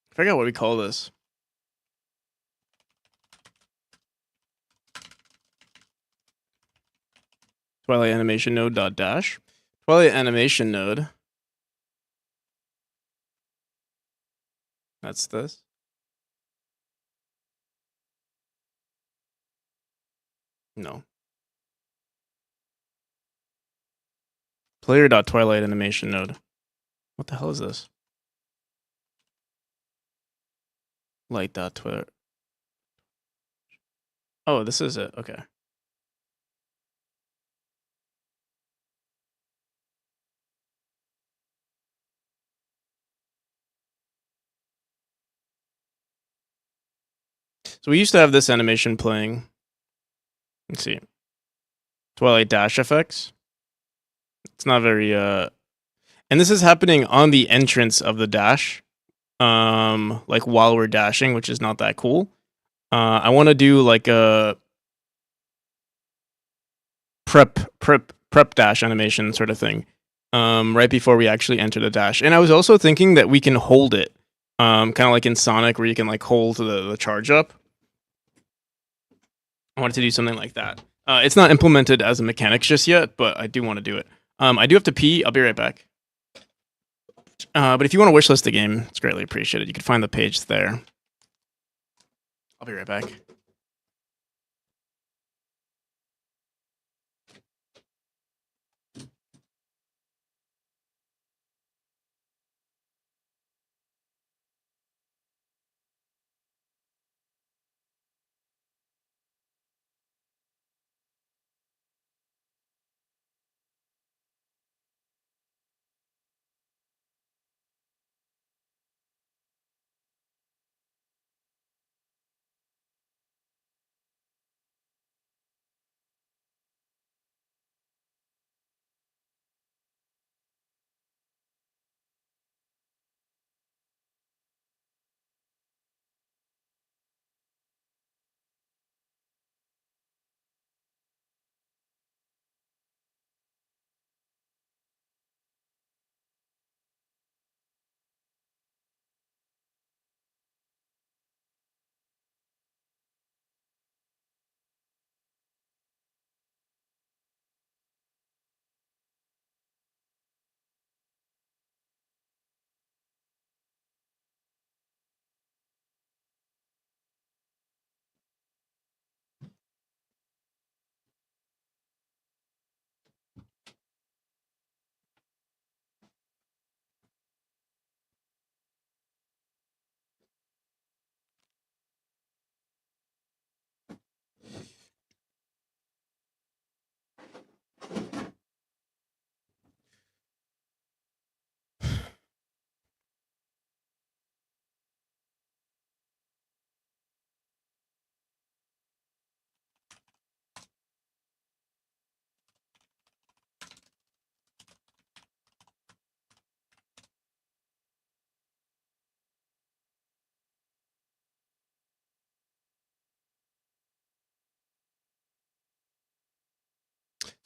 I forgot what we call this. Twilight animation node dot dash. Twilight animation node. That's this. No. Player dot twilight animation node. What the hell is this? Light dot Twitter. Oh, this is it. Okay. So we used to have this animation playing. Let's see. Twilight dash effects. It's not very and this is happening on the entrance of the dash. Like while we're dashing, which is not that cool. I want to do like a prep dash animation sort of thing. Right before we actually enter the dash. And I was also thinking that we can hold it. Kind of like in Sonic where you can like hold the charge up. I wanted to do something like that. It's not implemented as a mechanic just yet, but I do want to do it. I do have to pee. I'll be right back. But if you want to wishlist the game, it's greatly appreciated. You can find the page there. I'll be right back.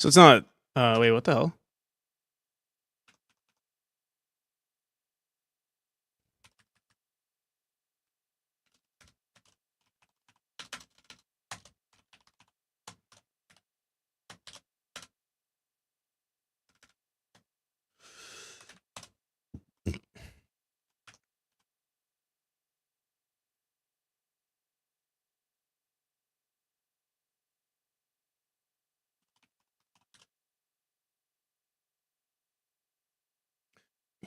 So it's not, wait, what the hell?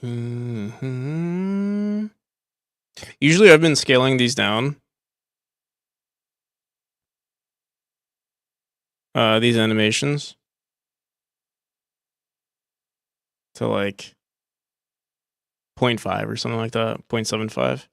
Mm-hmm. Usually I've been scaling these down. These animations. To like 0.5 or something like that, 0.75.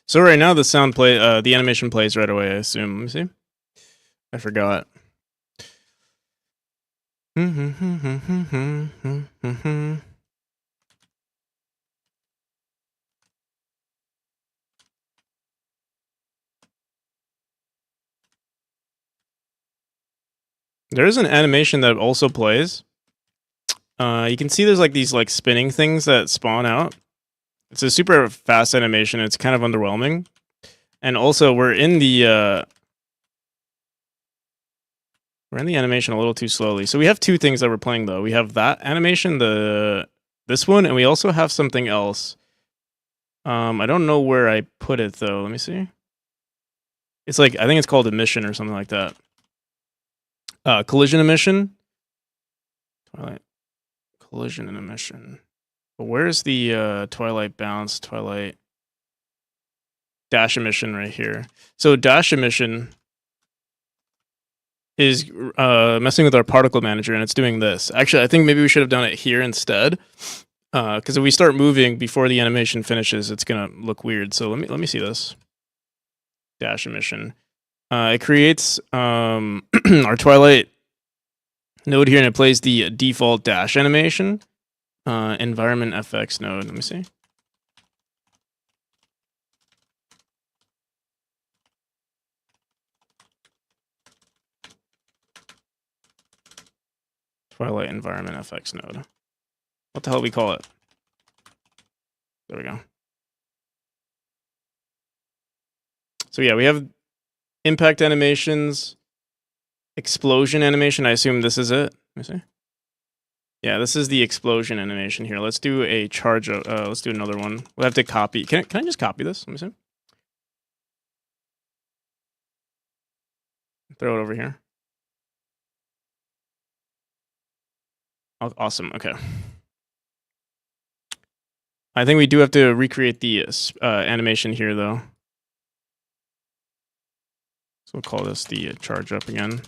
So right now the sound play, the animation plays right away, I assume. Let me see. I forgot. There is an animation that also plays. You can see there's like these like spinning things that spawn out. It's a super fast animation. It's kind of underwhelming. And also we're in the animation a little too slowly. So we have two things that we're playing though. We have that animation, this one, and we also have something else. I don't know where I put it though. Let me see. It's like, I think it's called emission or something like that. Collision emission. Twilight. Collision and emission. But where's the twilight bounce, twilight dash emission right here? So dash emission is messing with our particle manager, and it's doing this. Actually, I think maybe we should have done it here instead, because if we start moving before the animation finishes, it's gonna look weird. So let me see this dash emission. It creates our twilight node here, and it plays the default dash animation. Environment FX node. Let me see. Twilight environment FX node. What the hell do we call it? There we go. So yeah, we have impact animations, explosion animation. I assume this is it. Let me see. Yeah, this is the explosion animation here. Let's do a charge. Let's do another one. We'll have to copy. Can I just copy this? Let me see. throw it over here. Oh, awesome. Okay. I think we do have to recreate the animation here, though. So we'll call this the charge up again.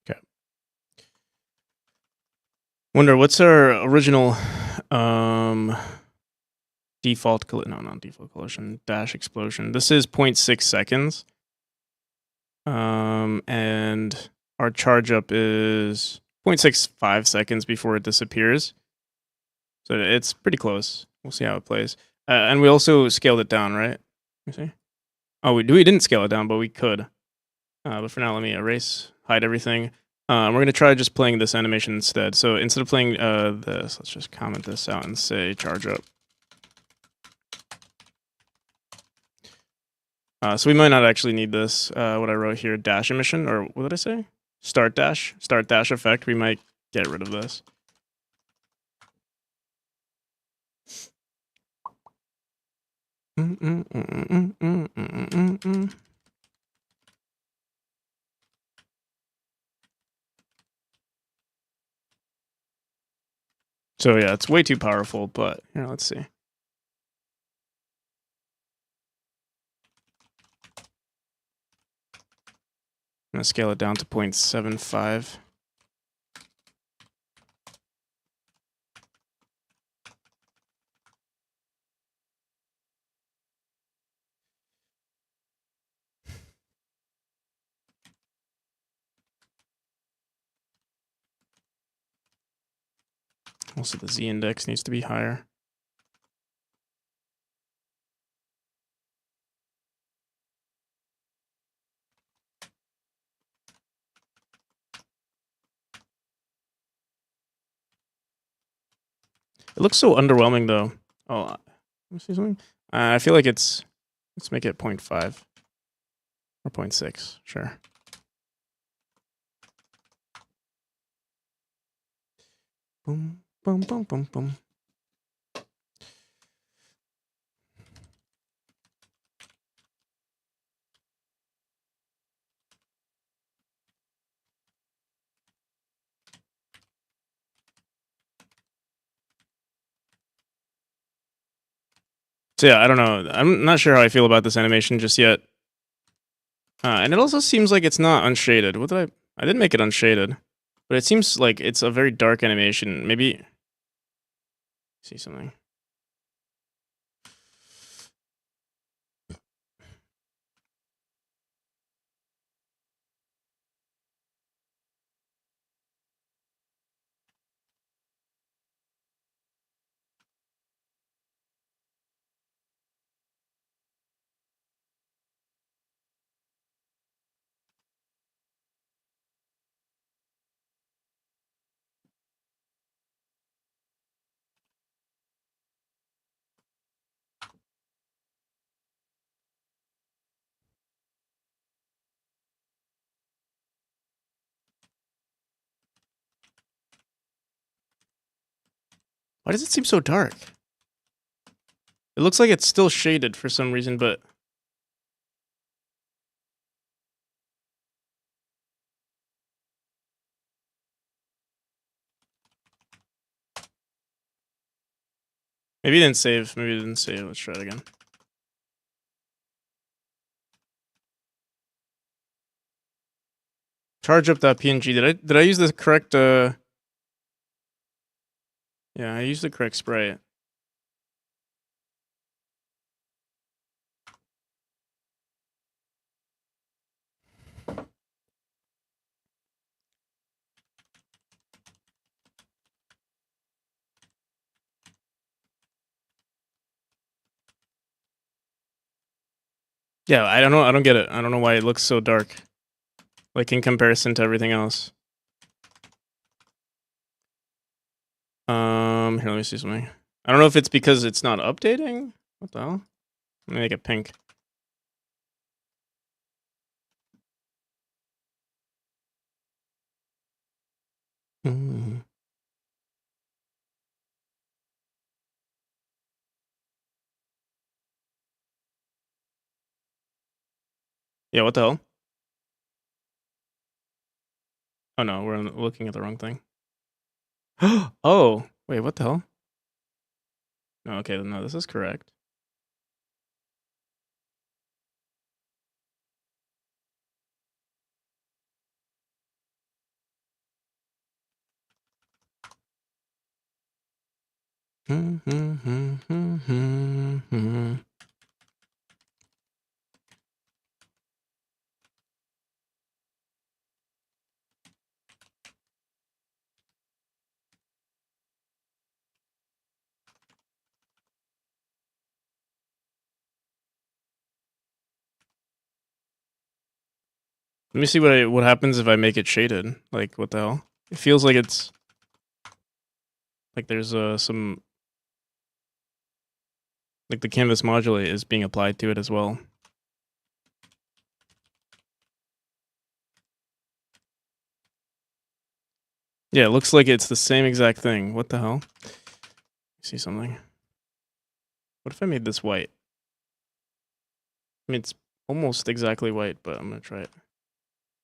Okay. Wonder what's our original default not default collision dash explosion. This is 0.6 seconds. And our charge up is 0.65 seconds before it disappears. So it's pretty close. We'll see how it plays. And we also scaled it down, right? Let me see. Oh, we didn't scale it down, but we could. But for now, let me erase, hide everything. We're going to try just playing this animation instead. So instead of playing this, let's just comment this out and say charge up. So we might not actually need this, what I wrote here, dash emission, or what did I say? Start dash effect. We might get rid of this. So yeah, it's way too powerful, but here, let's see. I'm gonna scale it down to 0.75. Also, the Z index needs to be higher. It looks so underwhelming, though. Oh, let me see something. I feel like let's make it 0.5 or 0.6. Sure. Boom, boom, boom, boom, boom. So yeah, I don't know. I'm not sure how I feel about this animation just yet. And it also seems like it's not unshaded. What did I didn't make it unshaded, but it seems like it's a very dark animation. Maybe see something. Why does it seem so dark? It looks like it's still shaded for some reason, but maybe it didn't save. Maybe it didn't save. Let's try it again. Charge up that PNG. Did I use the correct yeah, I used the correct sprite. Yeah, I don't know. I don't get it. I don't know why it looks so dark. Like in comparison to everything else. Here, let me see something. I don't know if it's because it's not updating. What the hell? Let me make it pink. Mm. Yeah, what the hell? Oh no, we're looking at the wrong thing. Oh, wait, what the hell? No, okay, no, this is correct. Let me see what happens if I make it shaded. Like, what the hell? It feels like it's like there's some like the canvas modulate is being applied to it as well. Yeah, it looks like it's the same exact thing. What the hell? See something? What if I made this white? I mean, it's almost exactly white, but I'm gonna try it.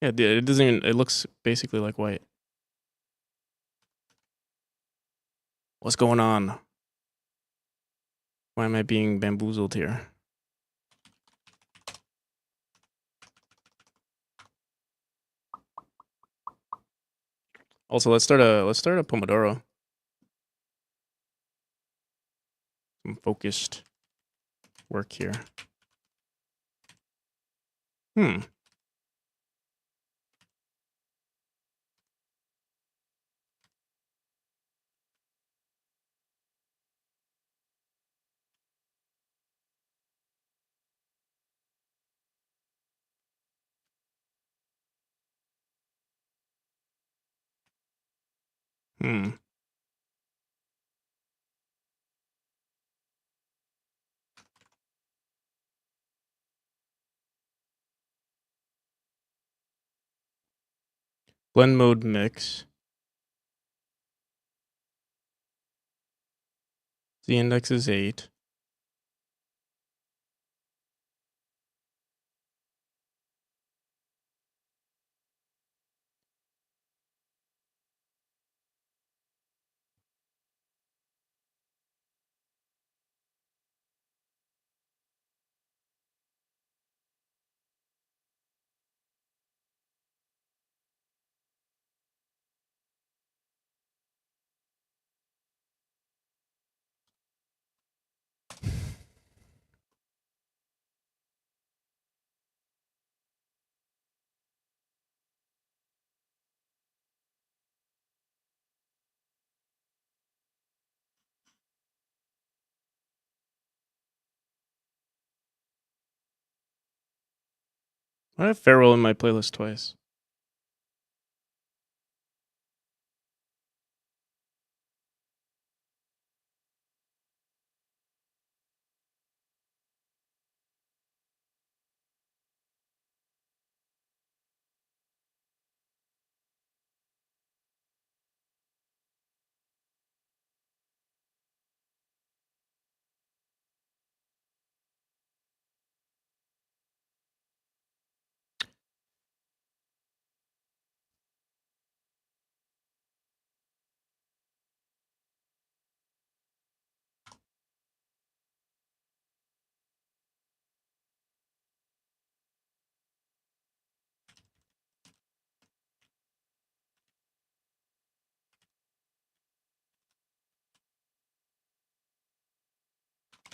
Yeah, it doesn't even. It looks basically like white. What's going on? Why am I being bamboozled here? Also, let's start a Pomodoro. Some focused work here. Hmm. Hmm. Blend mode mix. The index is 8. I have Farewell in my playlist twice.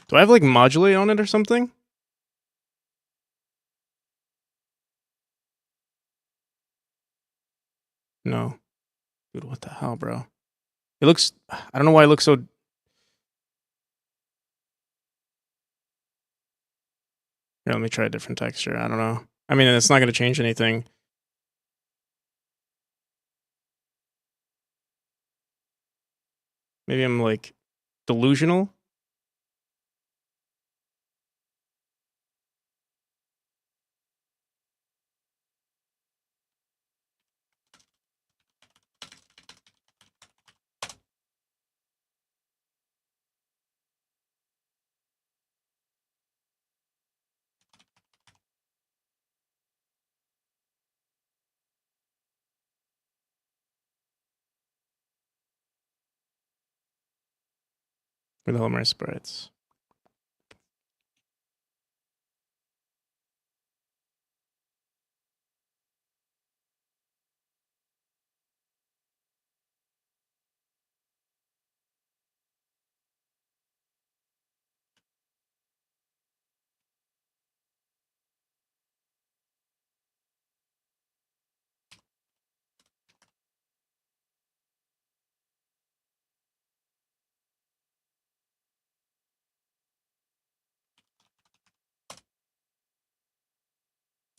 Do I have like modulate on it or something? No. Dude, what the hell, bro? It looks. I don't know why it looks so. Here, let me try a different texture. I don't know. I mean, it's not going to change anything. Maybe I'm like delusional. Where the hell are my sprites?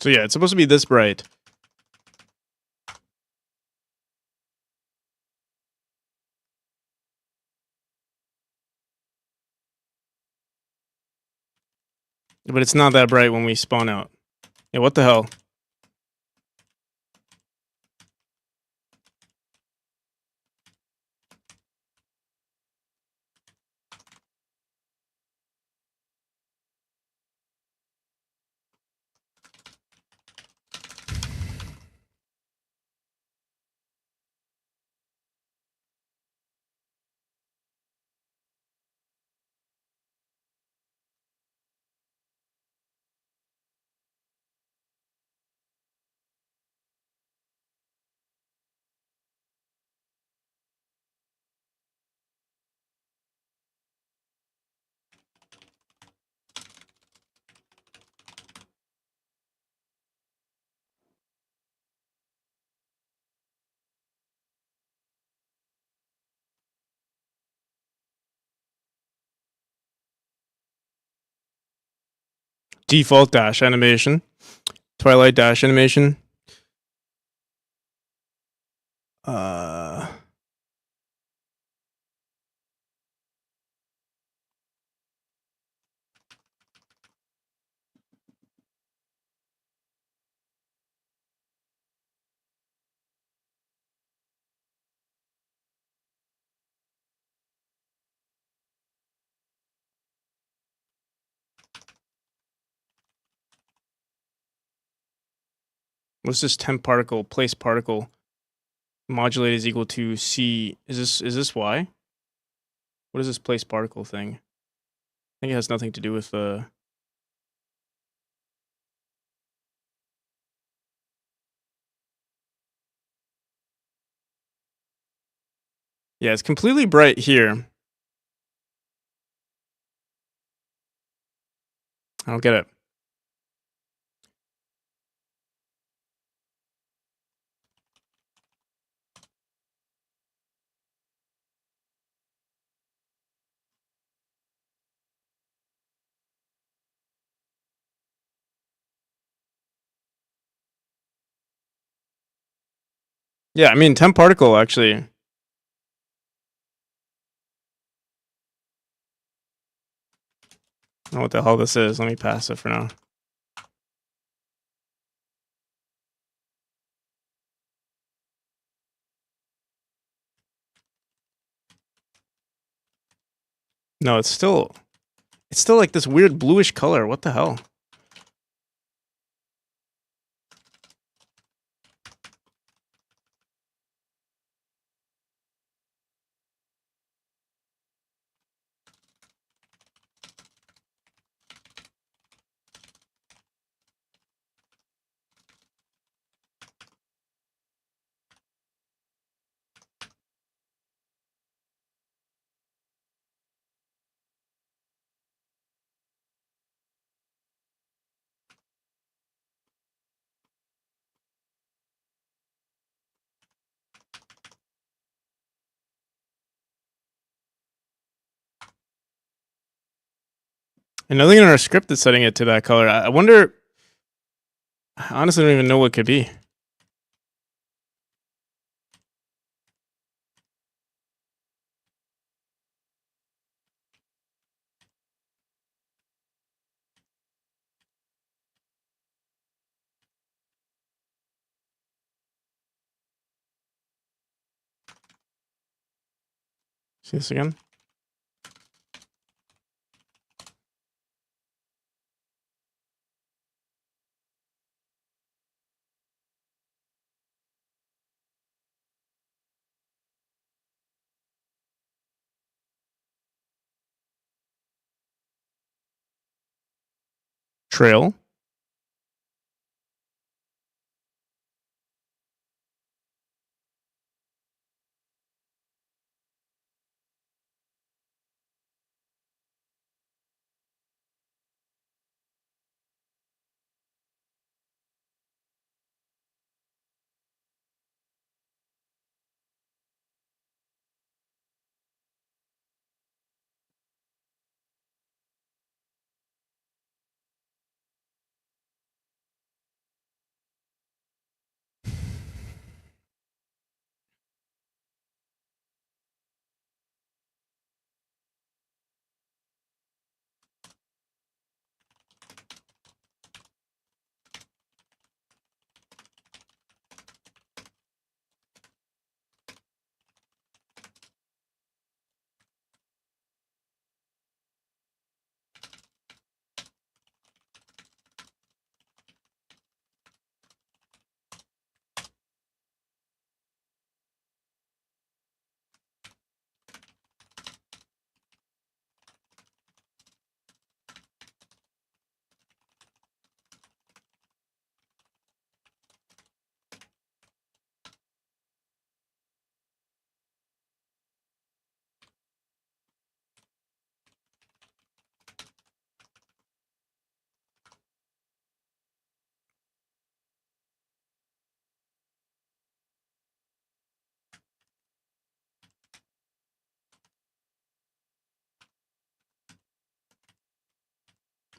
So yeah, it's supposed to be this bright. But it's not that bright when we spawn out. Yeah, what the hell? Default dash animation. Twilight dash animation. What's this temp particle, place particle? Modulate is equal to C. Is this Y? What is this place particle thing? I think it has nothing to do with the. Yeah, it's completely bright here. I don't get it. Yeah, I mean temp particle actually. I don't know what the hell this is. Let me pass it for now. No, it's still like this weird bluish color. What the hell? And nothing in our script is setting it to that color. I wonder. I honestly don't even know what it could be. See this again? Trail.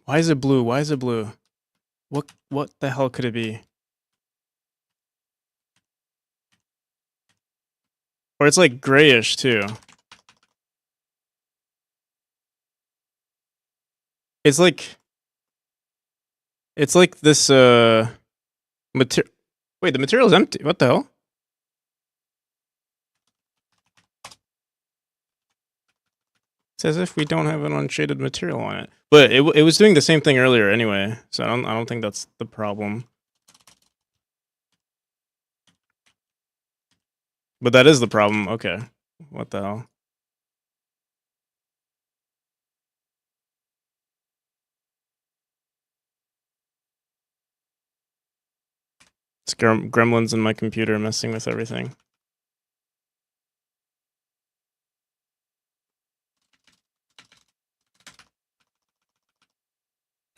Why is it blue? Why is it blue? What the hell could it be? Or it's like grayish too. It's like this material. Wait, the material's empty. What the hell? It's as if we don't have an unshaded material on it. But it was doing the same thing earlier anyway, so I don't think that's the problem. But that is the problem. Okay. What the hell? It's gremlins in my computer messing with everything.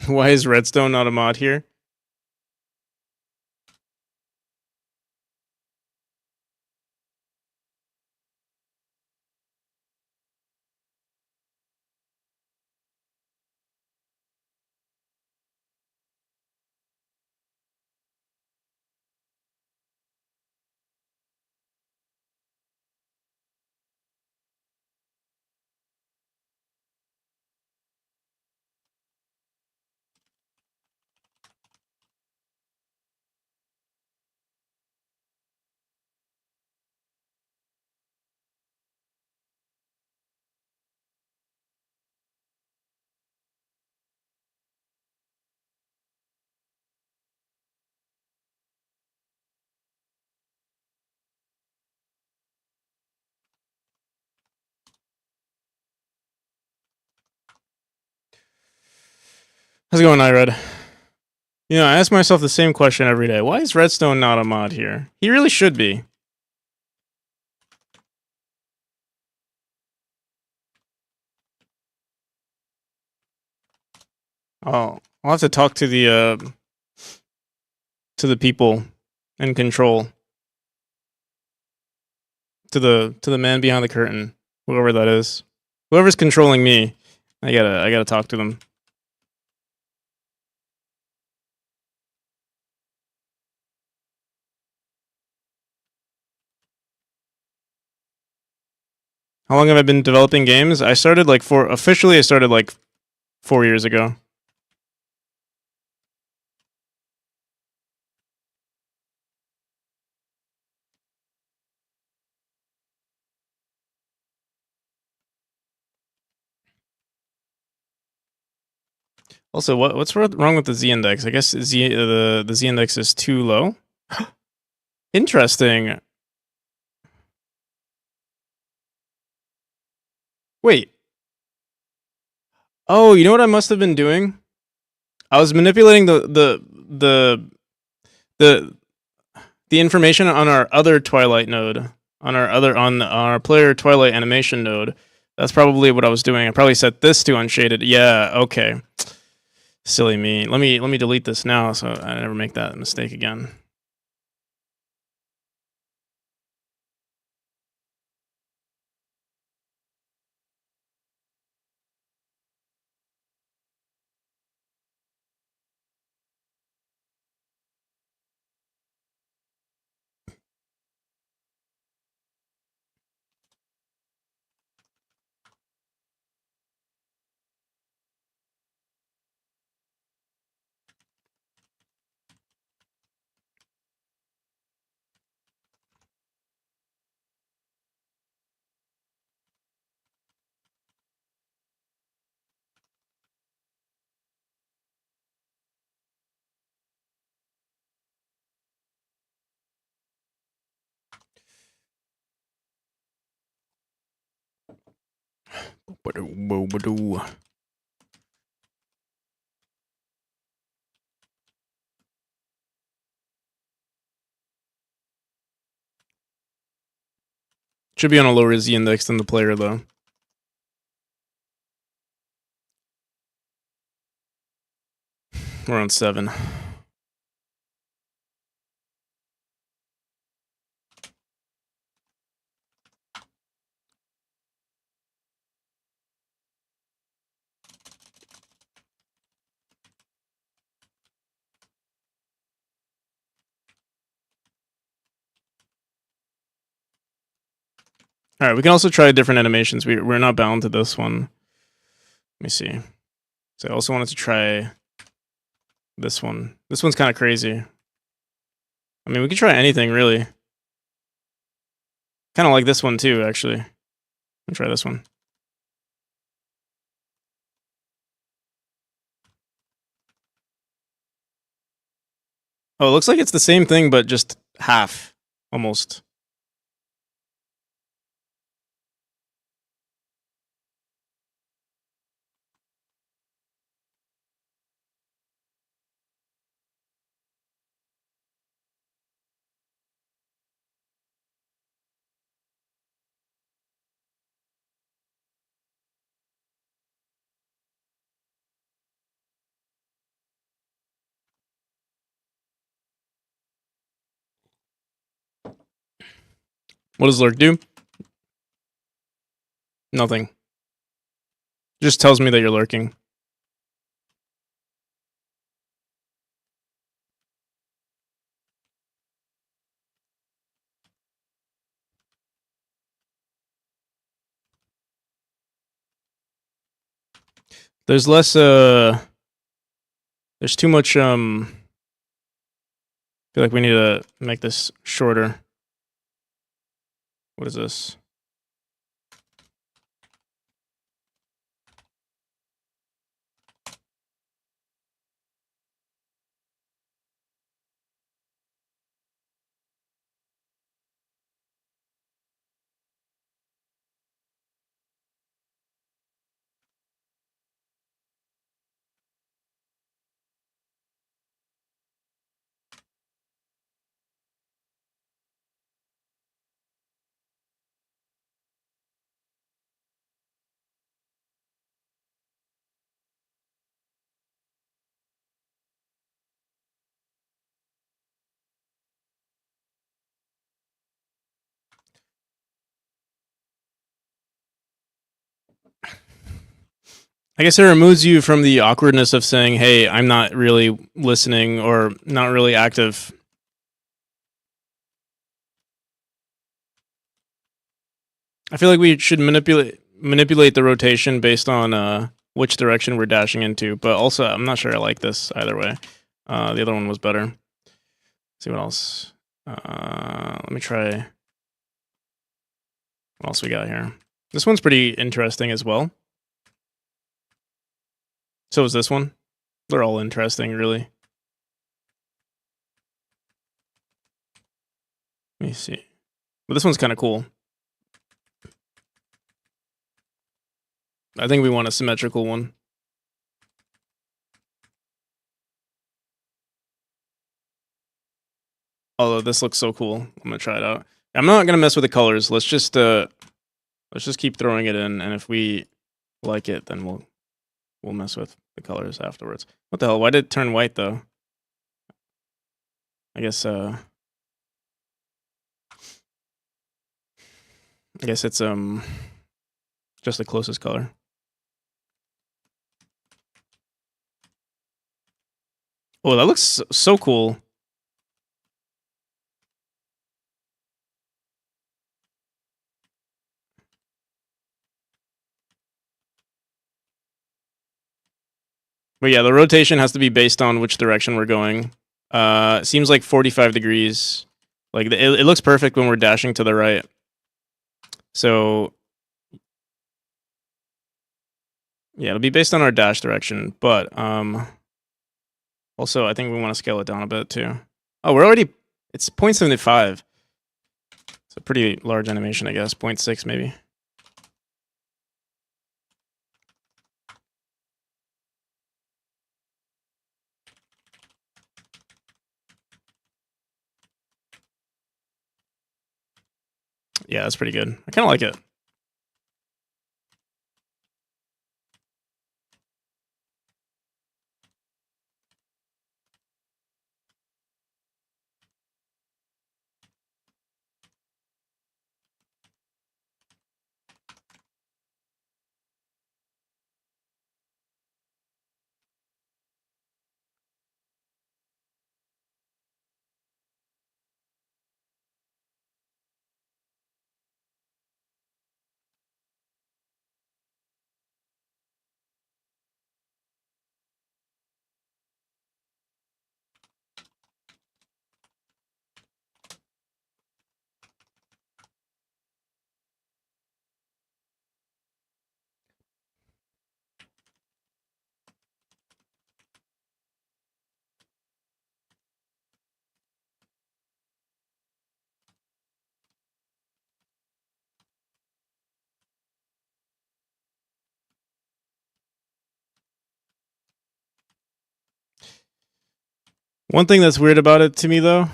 Why is redstone not a mod here? How's it going, iRed? You know, I ask myself the same question every day. Why is redstone not a mod here? He really should be. Oh, I'll have to talk to the people in control. To the man behind the curtain, whoever that is. Whoever's controlling me, I gotta talk to them. How long have I been developing games? I started like officially I started like 4 years ago. Also, what's wrong with the Z index? I guess the Z index is too low. Interesting. Wait. Oh, you know what I must have been doing? I was manipulating the the information on our other Twilight node, on our player Twilight animation node. That's probably what I was doing. I probably set this to unshaded. Yeah, okay. Silly me. Let me delete this now so I never make that mistake again. Should be on a lower Z index than the player though. We're on 7. All right, we can also try different animations. We're not bound to this one. Let me see. So I also wanted to try this one. This one's kind of crazy. I mean, we could try anything really. Kind of like this one too, actually. Let me try this one. Oh, it looks like it's the same thing, but just half, almost. What does lurk do? Nothing. Just tells me that you're lurking. There's less, there's too much, I feel like we need to make this shorter. What is this? I guess it removes you from the awkwardness of saying, hey, I'm not really listening or not really active. I feel like we should manipulate the rotation based on which direction we're dashing into. But also, I'm not sure I like this either way. The other one was better. Let's see what else. Let me try. What else we got here? This one's pretty interesting as well. So is this one. They're all interesting, really. Let me see. But this one's kind of cool. I think we want a symmetrical one. Although this looks so cool. I'm gonna try it out. I'm not gonna mess with the colors. Let's just keep throwing it in, and if we like it, then we'll mess with the colors afterwards. What the hell? Why did it turn white though? I guess it's just the closest color. Oh, that looks so cool. But yeah, the rotation has to be based on which direction we're going. It seems like 45 degrees. Like it looks perfect when we're dashing to the right. So yeah, it'll be based on our dash direction, but also I think we want to scale it down a bit too. Oh, it's 0.75. It's a pretty large animation, I guess. 0.6 maybe. Yeah, that's pretty good. I kind of like it. One thing that's weird about it to me though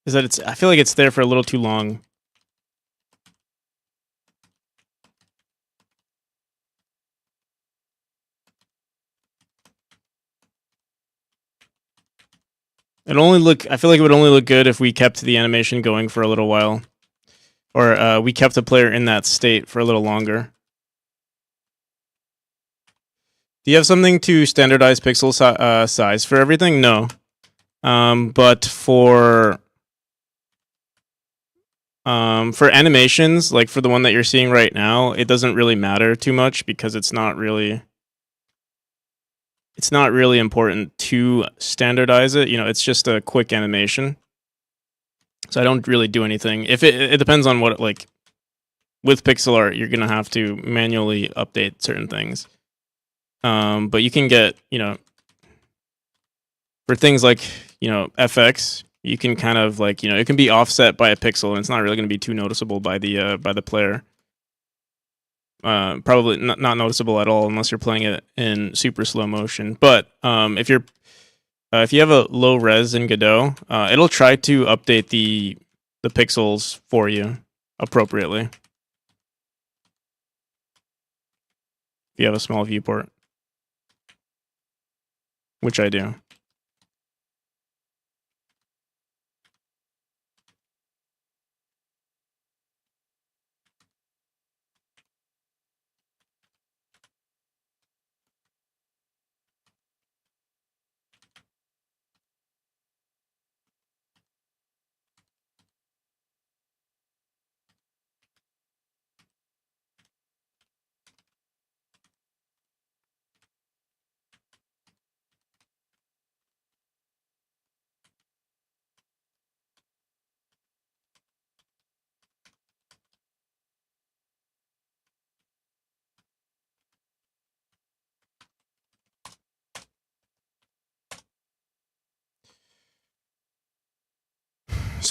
is that I feel like it's there for a little too long. I feel like it would only look good if we kept the animation going for a little while. Or we kept the player in that state for a little longer. Do you have something to standardize pixel size for everything? No. But for animations, like for the one that you're seeing right now, it doesn't really matter too much because it's not really important to standardize it. You know, it's just a quick animation. So I don't really do anything. If it depends on what, like, with pixel art, you're gonna have to manually update certain things. But you can get, you know, for things like, you know, FX, you can kind of like, you know, it can be offset by a pixel, and it's not really going to be too noticeable by the player. Probably not noticeable at all unless you're playing it in super slow motion. But if you have a low res in Godot, it'll try to update the pixels for you appropriately. If you have a small viewport, which I do.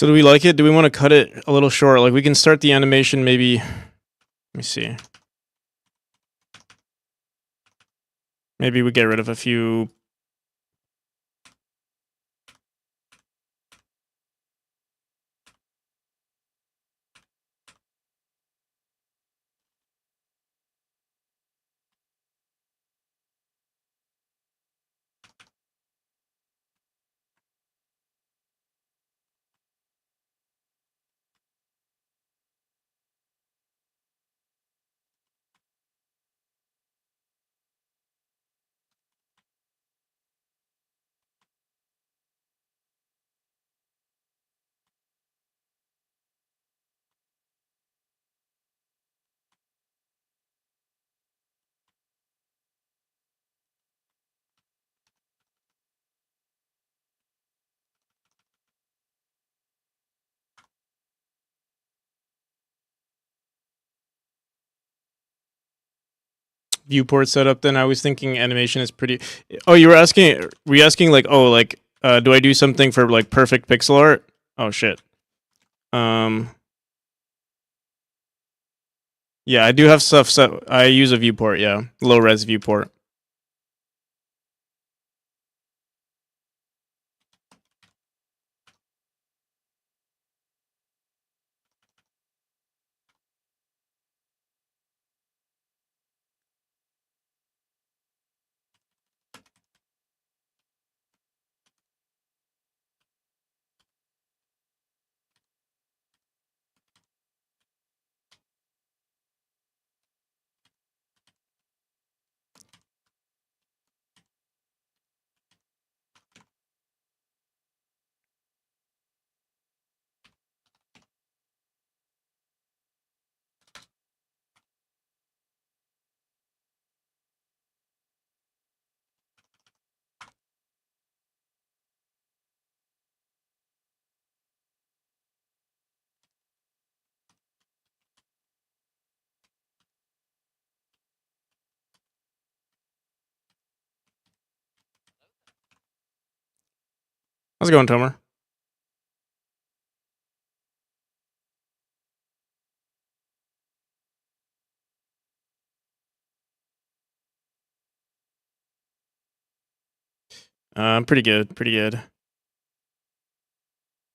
So do we like it? Do we want to cut it a little short? Like we can start the animation maybe. Let me see. Maybe we get rid of a few. Viewport setup. Then I was thinking animation is pretty. Oh, you were asking? Were you asking like, oh, like, do I do something for like perfect pixel art? Oh shit. Yeah, I do have stuff set. I use a viewport. Yeah, low res viewport. How's it going, Tomer? Pretty good. Pretty good.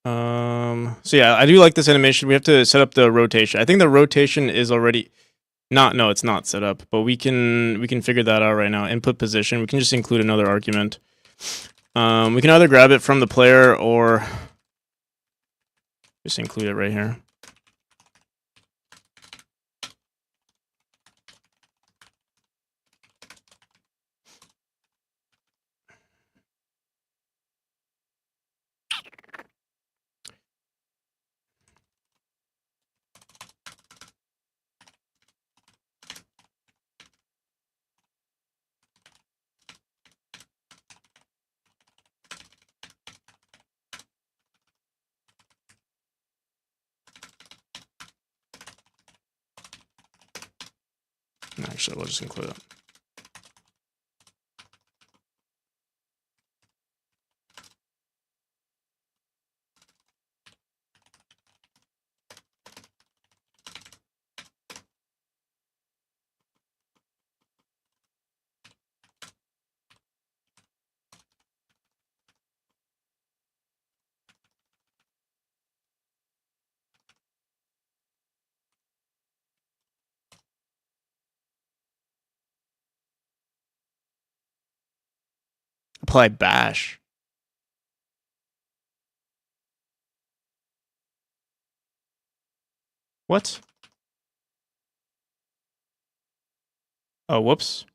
So yeah, I do like this animation. We have to set up the rotation. I think the rotation is already not. No, it's not set up, but we can figure that out right now. Input position. We can just include another argument. We can either grab it from the player or just include it right here. Actually, we'll just include it. Apply bash. What? Oh, whoops.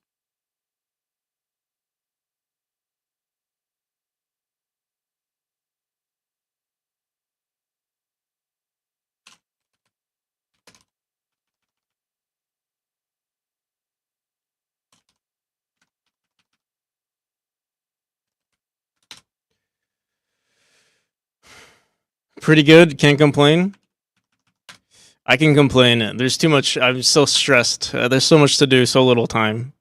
Pretty good. Can't complain. I can complain. There's too much. I'm so stressed. There's so much to do, so little time.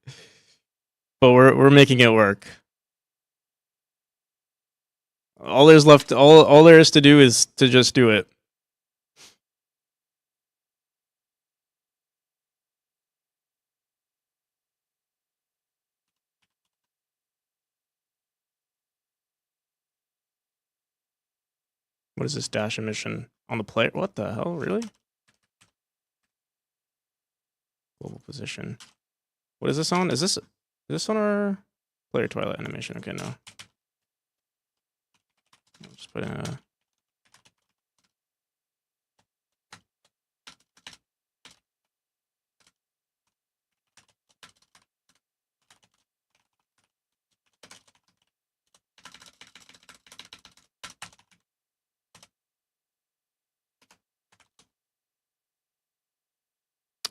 But we're making it work. All there's left, all there is to do is to just do it. What is this dash emission on the player? What the hell, really? Global position. What is this on? Is this on our player twilight animation? Okay, no. I'll just put in a.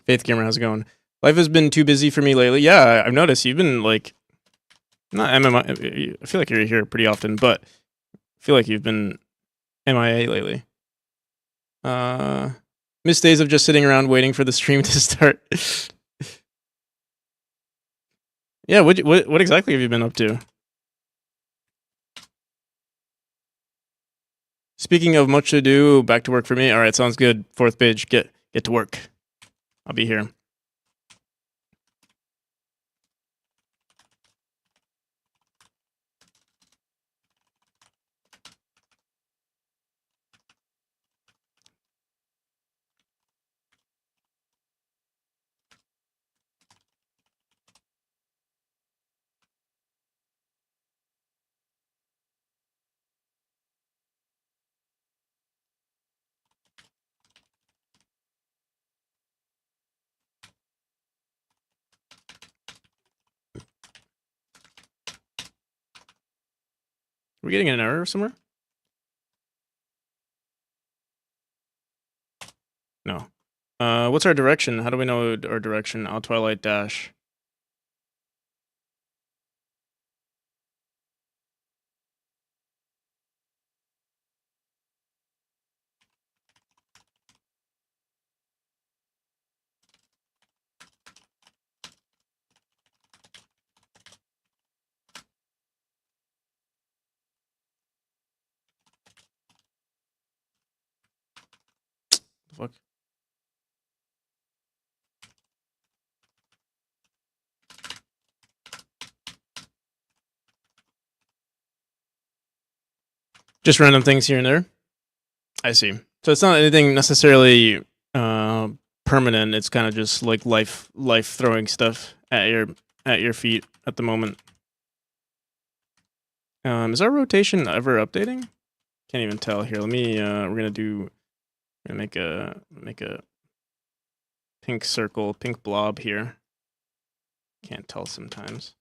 Faith Gamer, how's it going? Life has been too busy for me lately. Yeah, I've noticed you've been like, not MMI. I feel like you're here pretty often, but I feel like you've been MIA lately. Missed days of just sitting around waiting for the stream to start. Yeah, what exactly have you been up to? Speaking of much to do, back to work for me. All right, sounds good. Fourth page, get to work. I'll be here. Are we getting an error somewhere? No. What's our direction? How do we know our direction? I'll twilight dash. Fuck. Just random things here and there. I see. So it's not anything necessarily permanent. It's kind of just like life throwing stuff at your feet at the moment. Is our rotation ever updating? Can't even tell. Here, let me. We're gonna make a pink circle, pink blob here. Can't tell sometimes.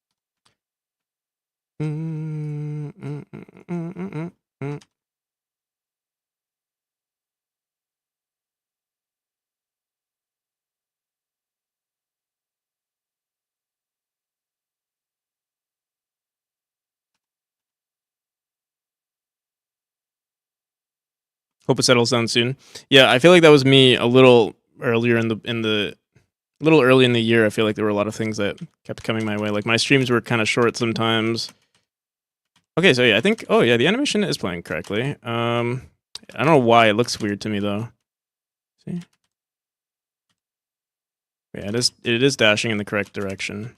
Hope it settles down soon. Yeah, I feel like that was me a little earlier in the little early in the year. I feel like there were a lot of things that kept coming my way. Like my streams were kind of short sometimes. Okay, so yeah, I think. Oh yeah, the animation is playing correctly. I don't know why it looks weird to me though. See? Yeah, it is dashing in the correct direction.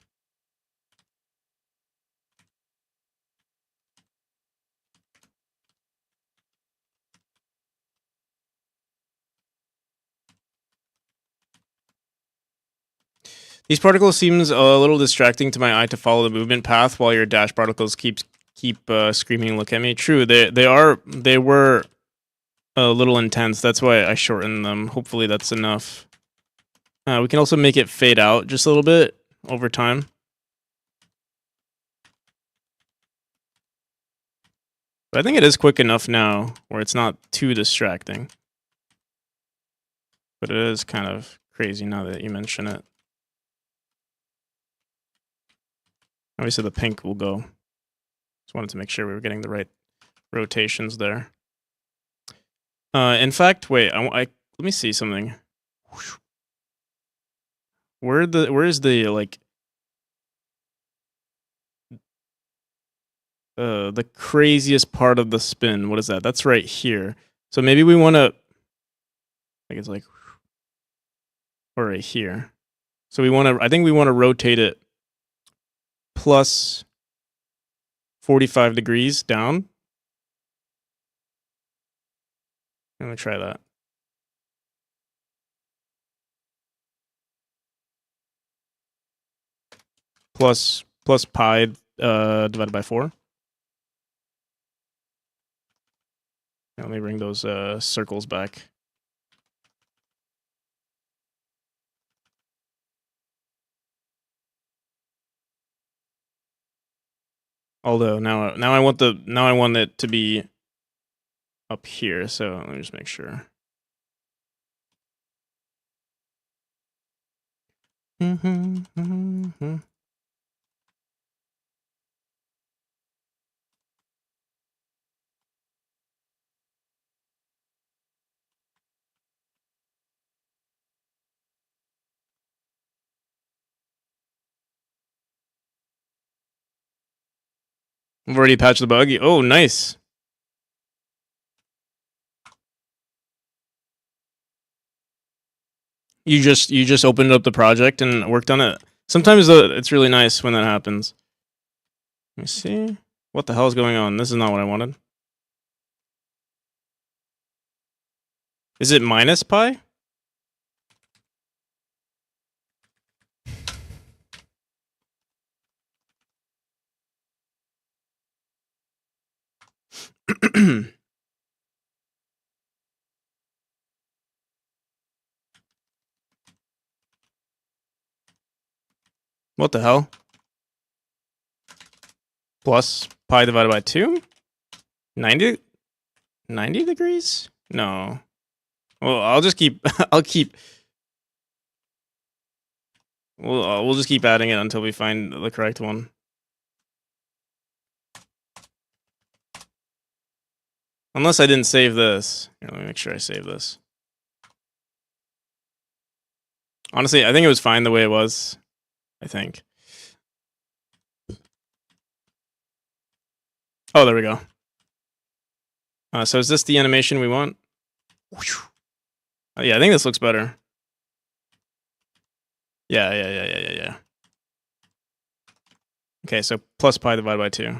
These particles seems a little distracting to my eye to follow the movement path while your dash particles keep screaming, "Look at me!" True, they were a little intense. That's why I shortened them. Hopefully that's enough. We can also make it fade out just a little bit over time. But I think it is quick enough now where it's not too distracting. But it is kind of crazy now that you mention it. Obviously the pink will go. Just wanted to make sure we were getting the right rotations there. In fact, wait, let me see something. Where is the like the craziest part of the spin. What is that? That's right here. So maybe we want to, I guess like, or right here. So we want to, I think we want to rotate it plus 45 degrees down. I'm going to try that. Plus pi divided by 4. Now let me bring those circles back. Although now I want it to be up here, so let me just make sure. I've already patched the bug. Oh, nice. You just opened up the project and worked on it. Sometimes it's really nice when that happens. Let me see. What the hell is going on? This is not what I wanted. Is it minus pi? What the hell? Plus pi divided by 2? 90 degrees? No. Well, I'll just keep we'll just keep adding it until we find the correct one. Unless I didn't save this. Here, let me make sure I save this. Honestly, I think it was fine the way it was. I think. Oh, there we go. So is this the animation we want? Yeah, I think this looks better. Yeah. Okay, so plus pi divided by 2.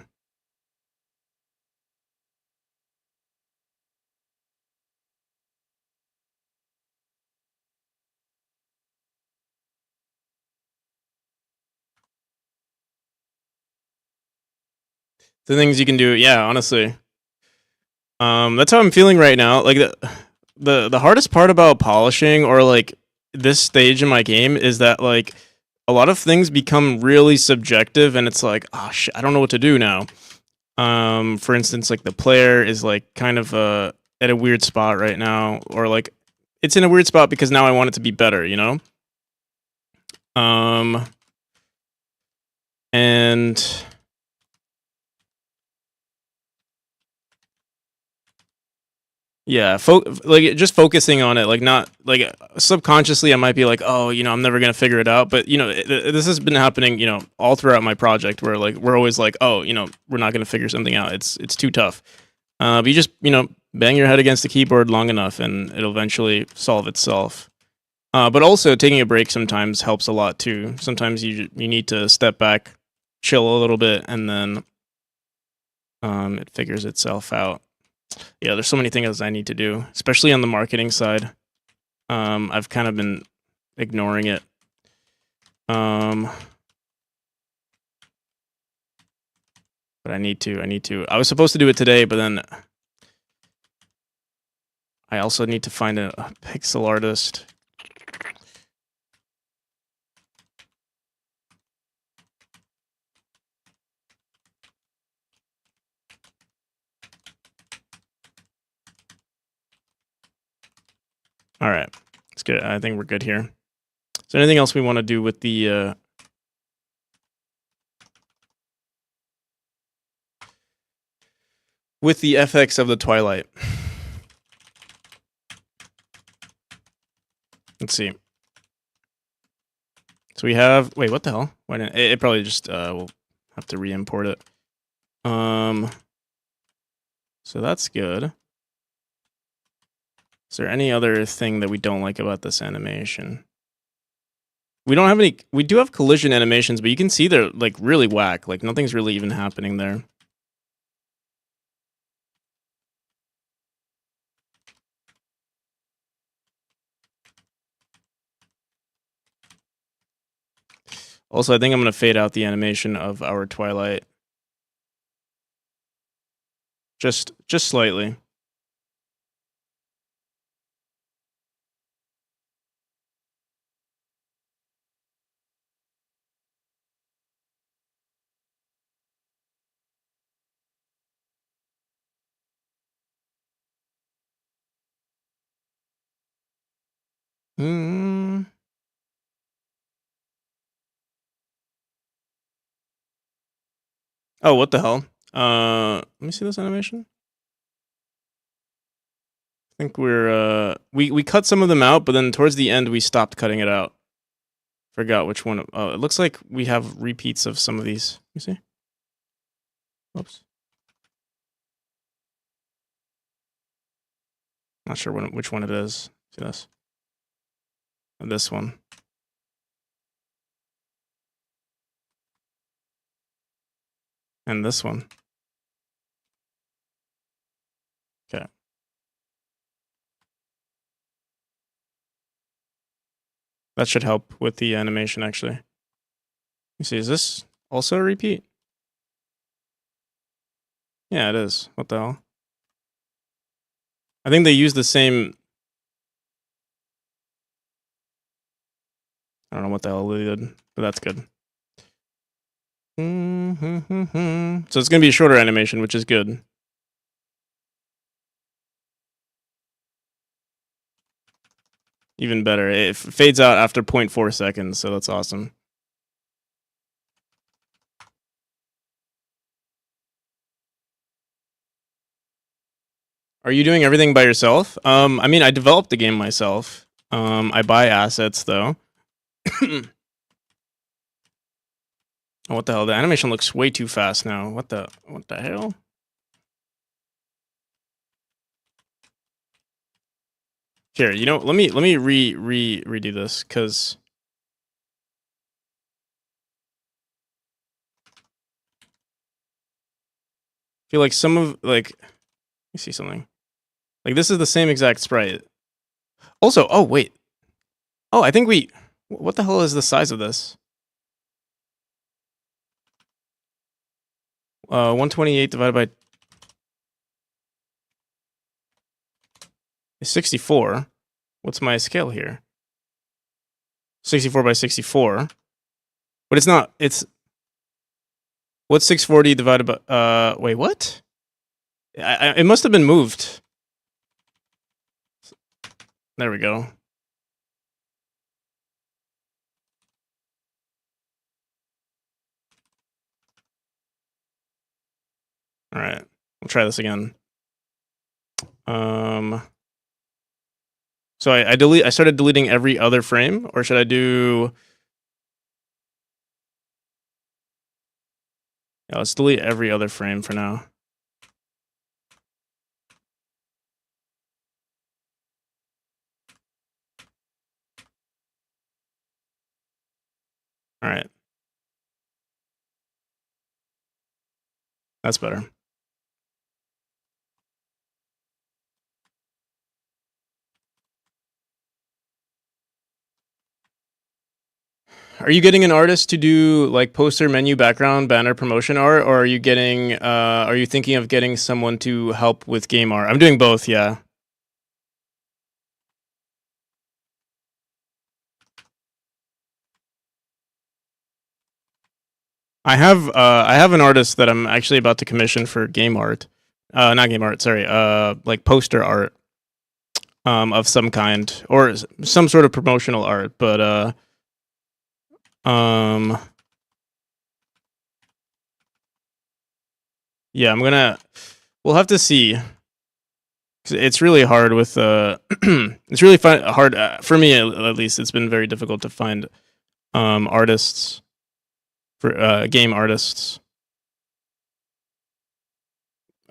The things you can do, yeah, honestly. That's how I'm feeling right now. Like the hardest part about polishing or like this stage in my game is that like a lot of things become really subjective and it's like, oh shit, I don't know what to do now. For instance, like the player is like kind of at a weird spot right now, or like it's in a weird spot because now I want it to be better, you know? And yeah, like just focusing on it, like not like subconsciously, I might be like, oh, you know, I'm never gonna figure it out. But you know, this has been happening, you know, all throughout my project, where like we're always like, oh, you know, we're not gonna figure something out. It's too tough. But you just, you know, bang your head against the keyboard long enough, and it'll eventually solve itself. But also taking a break sometimes helps a lot too. Sometimes you need to step back, chill a little bit, and then it figures itself out. Yeah, there's so many things I need to do, especially on the marketing side. I've kind of been ignoring it. But I need to. I was supposed to do it today, but then I also need to find a pixel artist. All right, it's good. I think we're good here. Is there anything else we want to do with the FX of the twilight? Let's see. So we have, wait, what the hell? Why didn't it probably just we'll have to re-import it. So that's good. Is there any other thing that we don't like about this animation? We don't have any. We do have collision animations, but you can see they're like really whack. Like nothing's really even happening there. Also, I think I'm gonna fade out the animation of our Twilight. Just slightly. Hmm. Oh, what the hell? Let me see this animation. I think we're we cut some of them out, but then towards the end we stopped cutting it out. Forgot which one. Oh, it looks like we have repeats of some of these. Let me see. Oops. Not sure which one it is. See this? And this one. And this one. Okay. That should help with the animation, actually. Let me see, is this also a repeat? Yeah, it is. What the hell? I think they use the same... I don't know what the hell they did, but that's good. So it's going to be a shorter animation, which is good. Even better. It fades out after 0.4 seconds, so that's awesome. Are you doing everything by yourself? I mean, I developed the game myself. I buy assets, though. Oh, what the hell? The animation looks way too fast now. What the hell? Here, you know, let me redo this, because I feel like some of, like, let me see something. Like, this is the same exact sprite. Also, oh, wait. Oh, I think what the hell is the size of this? 128 divided by 64. What's my scale here? 64 by 64. But it's not, it's... What's 640 divided by... wait, what? It must have been moved. There we go. All right, we'll try this again. So I started deleting every other frame, or should I do... Yeah, let's delete every other frame for now. All right. That's better. Are you getting an artist to do like poster, menu, background, banner, promotion art, or are you thinking of getting someone to help with game art? I'm doing both, yeah. I have an artist that I'm actually about to commission for game art. Not game art, sorry. Like poster art. Of some kind, or some sort of promotional art, but yeah, we'll have to see. It's really hard with it's really hard for me, at least. It's been very difficult to find artists for game artists.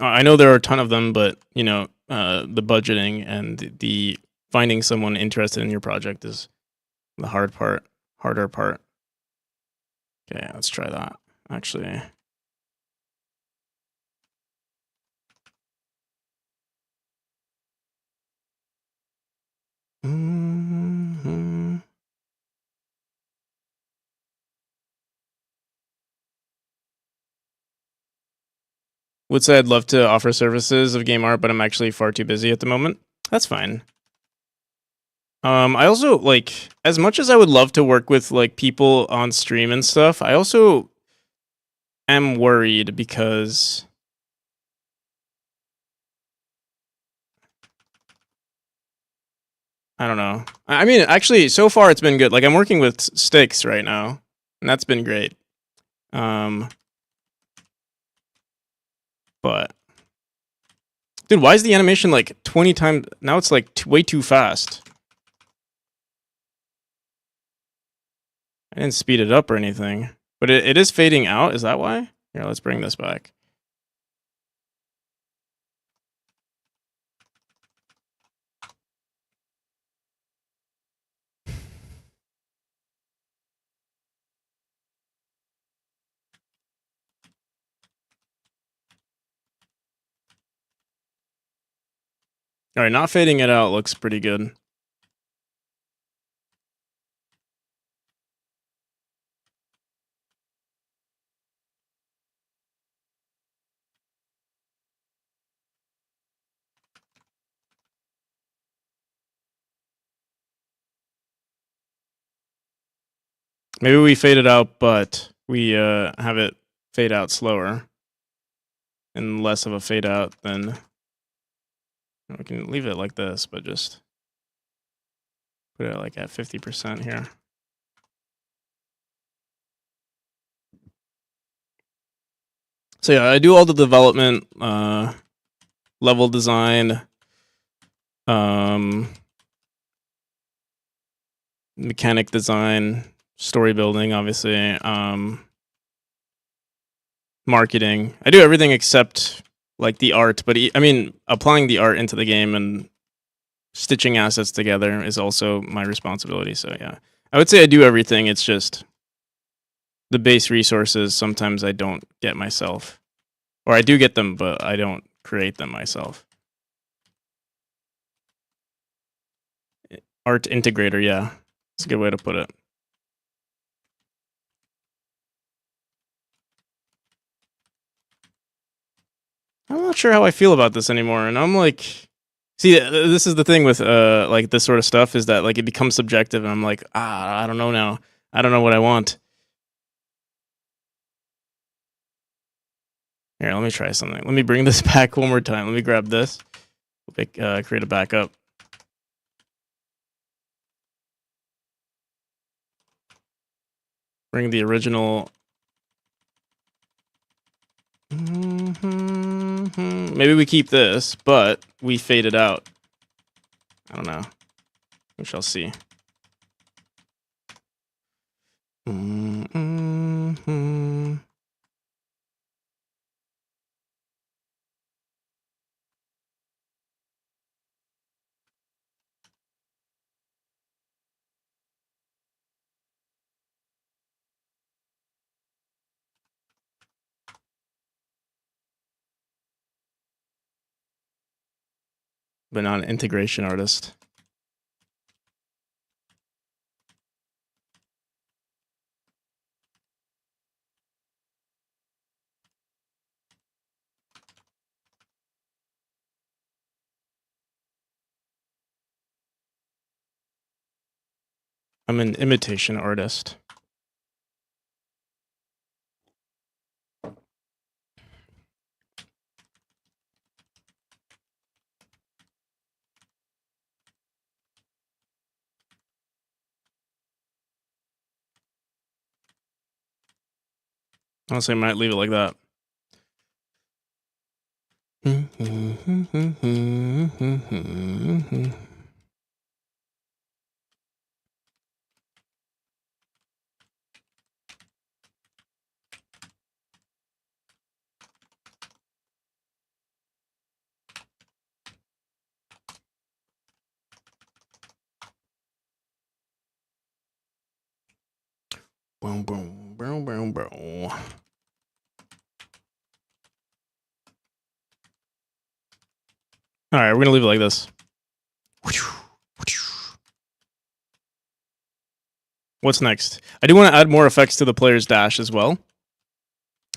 I know there are a ton of them, but you know, the budgeting and the finding someone interested in your project is the harder part. Okay, let's try that. Actually, would say I'd love to offer services of game art, but I'm actually far too busy at the moment. That's fine. I also like, as much as I would love to work with like people on stream and stuff, I also am worried because I don't know. I mean, actually, so far it's been good. Like I'm working with sticks right now, and that's been great. But dude, why is the animation like 20 times? Now it's like way too fast. I didn't speed it up or anything, but it is fading out. Is that why? Here, let's bring this back. All right, not fading it out looks pretty good. Maybe we fade it out, but we have it fade out slower and less of a fade out than we can leave it like this, but just put it like at 50% here. So yeah, I do all the development, level design, mechanic design, story building, obviously, marketing. I do everything except like the art, but I mean, applying the art into the game and stitching assets together is also my responsibility. So yeah, I would say I do everything. It's just the base resources sometimes I don't get myself, or I do get them, but I don't create them myself. Art integrator, yeah, that's a good way to put it. I'm not sure how I feel about this anymore, and I'm like, see, this is the thing with like this sort of stuff is that like it becomes subjective, and I'm like, I don't know now. I don't know what I want. Here, let me try something. Let me bring this back one more time. Let me grab this, create a backup. Bring the original. Maybe we keep this, but we fade it out. I don't know. We shall see. But not an integration artist. I'm an imitation artist. Honestly, I might leave it like that. All right, we're gonna leave it like this. What's next? I do want to add more effects to the player's dash as well.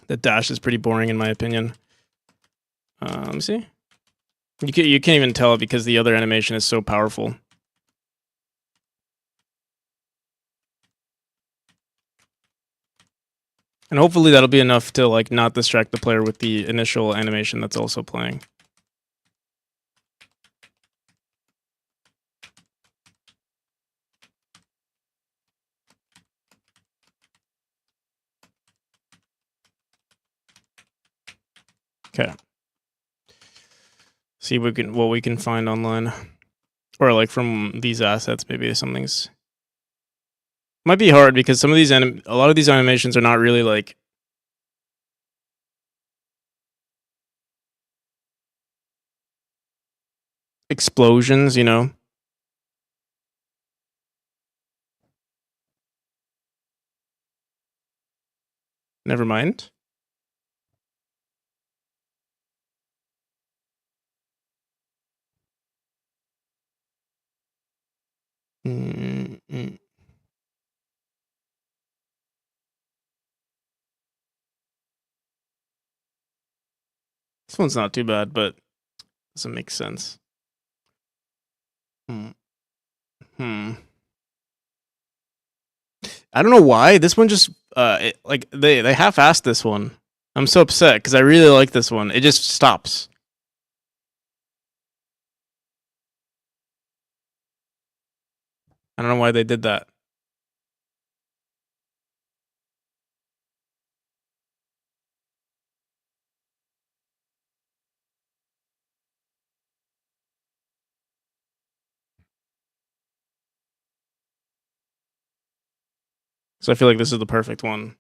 The dash is pretty boring in my opinion. Let me see. You can't even tell because the other animation is so powerful. And hopefully that'll be enough to like not distract the player with the initial animation that's also playing. Okay. See what we can find online. Or like from these assets, maybe something's might be hard because some of these a lot of these animations are not really like explosions, you know. Never mind. Mm-mm. This one's not too bad, but doesn't make sense. Hmm. I don't know why this one just like they half-assed this one. I'm so upset because I really like this one. It just stops. I don't know why they did that. So I feel like this is the perfect one.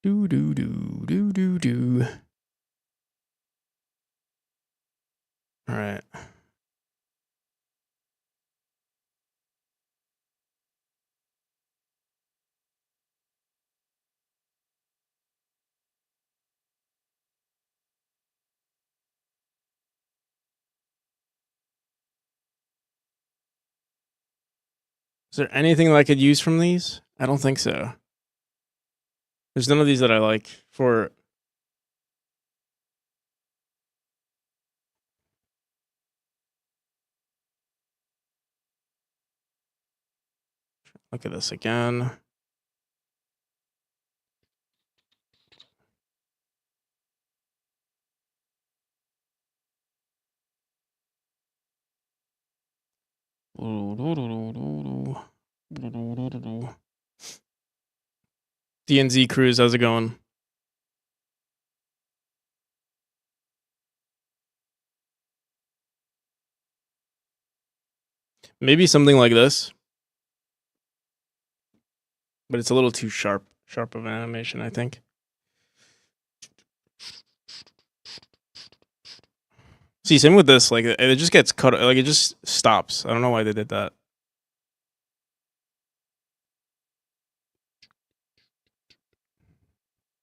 Do do do do do do. All right. Is there anything that I could use from these? I don't think so. There's none of these that I like for. Look at this again. DNZ Cruise, how's it going? Maybe something like this, but it's a little too sharp of an animation, I think. See, same with this. Like, it just gets cut. Like, it just stops. I don't know why they did that.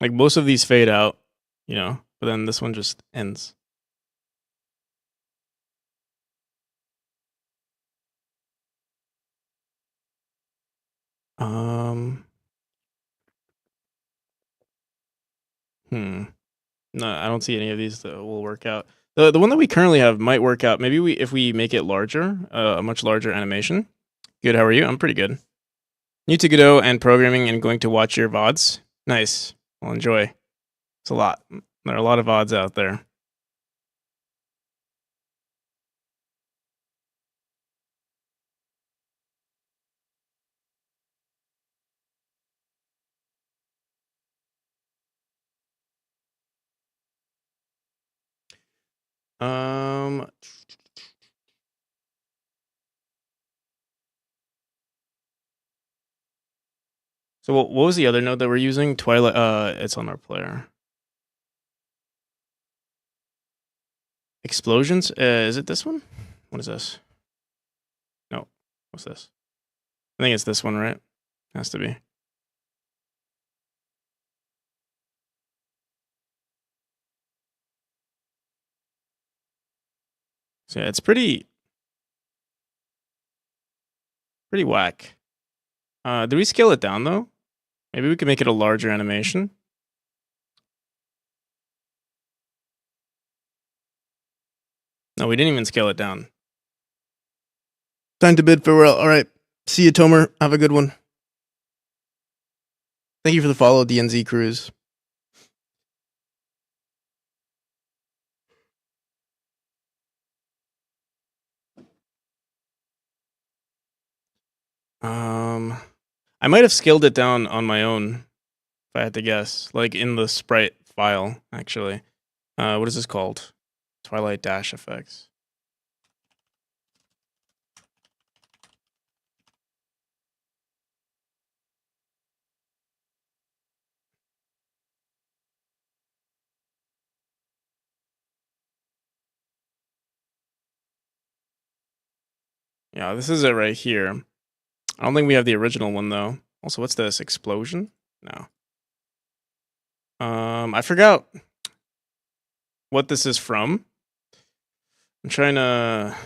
Like, most of these fade out, you know, but then this one just ends. No, I don't see any of these that will work out. The one that we currently have might work out. Maybe if we make it larger, a much larger animation. Good. How are you? I'm pretty good. New to Godot and programming and going to watch your VODs. Nice. Well, enjoy. It's a lot. There are a lot of VODs out there. So what was the other node that we're using? Twilight. It's on our player. Explosions. Is it this one? What is this? No. What's this? I think it's this one, right? Has to be. So yeah, it's pretty whack. Do we scale it down though? Maybe we can make it a larger animation. No, we didn't even scale it down. Time to bid farewell. All right. See you, Tomer. Have a good one. Thank you for the follow, DNZ Cruise. I might have scaled it down on my own, if I had to guess. Like in the sprite file, actually. What is this called? Twilight Dash Effects. Yeah, this is it right here. I don't think we have the original one though. Also, what's this? Explosion? No. I forgot what this is from. I'm trying to.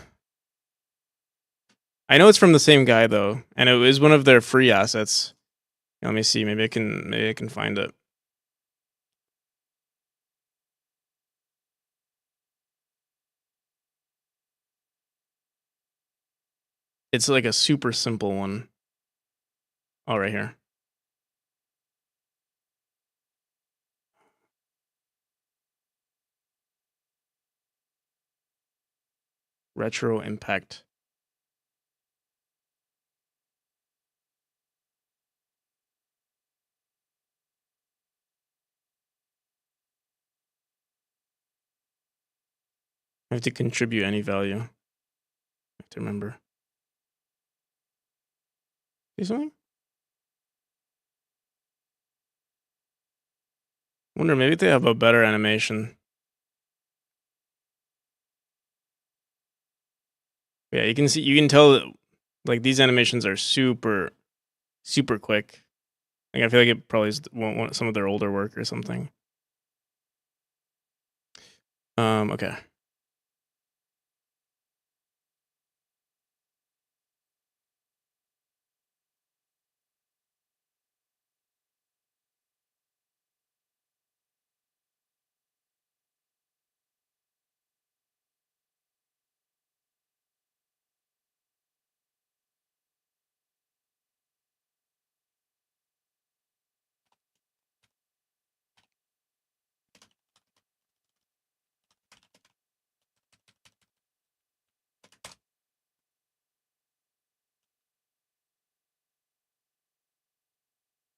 I know it's from the same guy though, and it was one of their free assets. Let me see. Maybe I can find it. It's like a super simple one. Oh, right here. Retro Impact. I have to contribute any value. I have to remember. See something? Wonder maybe they have a better animation. Yeah, you can see, you can tell that, like, these animations are super quick. Like, I feel like it probably is some of their older work or something. Okay.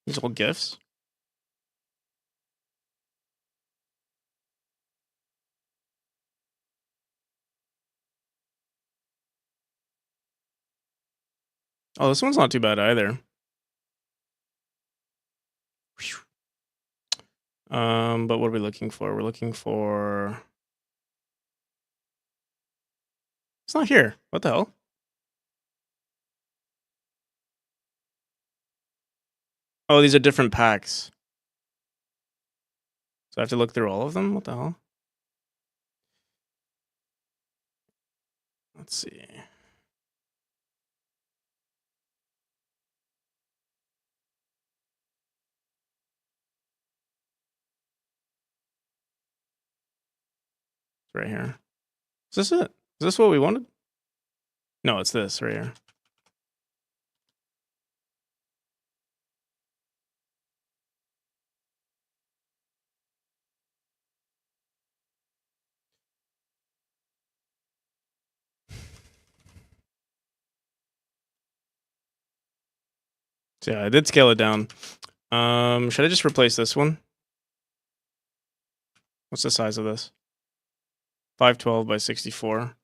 These old GIFs. Oh, this one's not too bad either. But what are we looking for? We're looking for. It's not here. What the hell? Oh, these are different packs. So I have to look through all of them? What the hell? Let's see. It's right here. Is this it? Is this what we wanted? No, it's this right here. So yeah, I did scale it down. Should I just replace this one? What's the size of this? 512 by 64.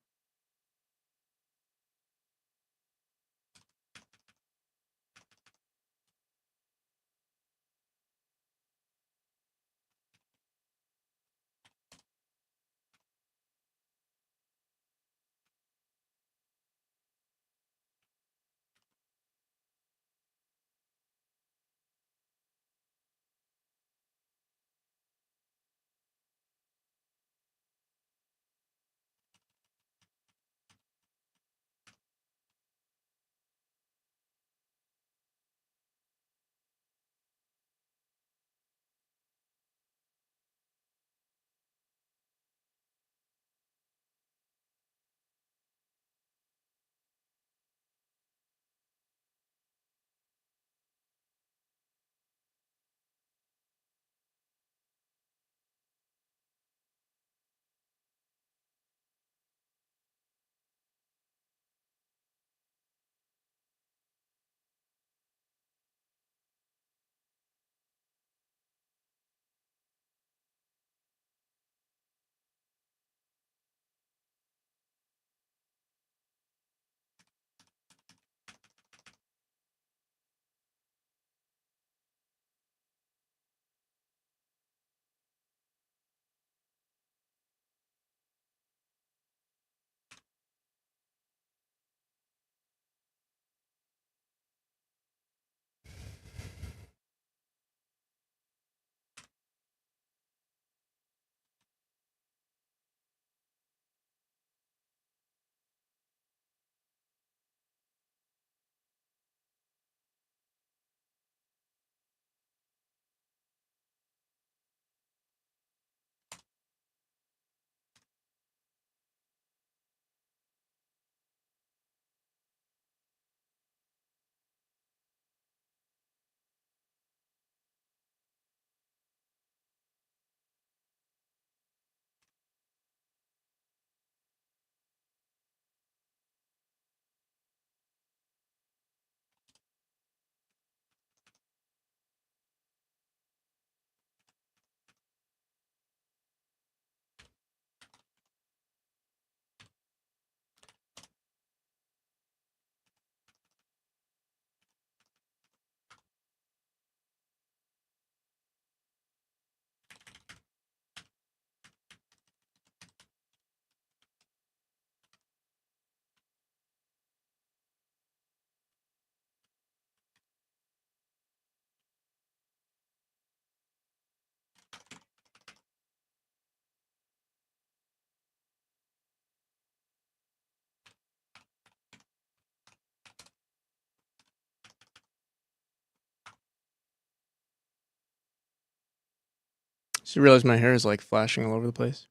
Just realized my hair is like flashing all over the place.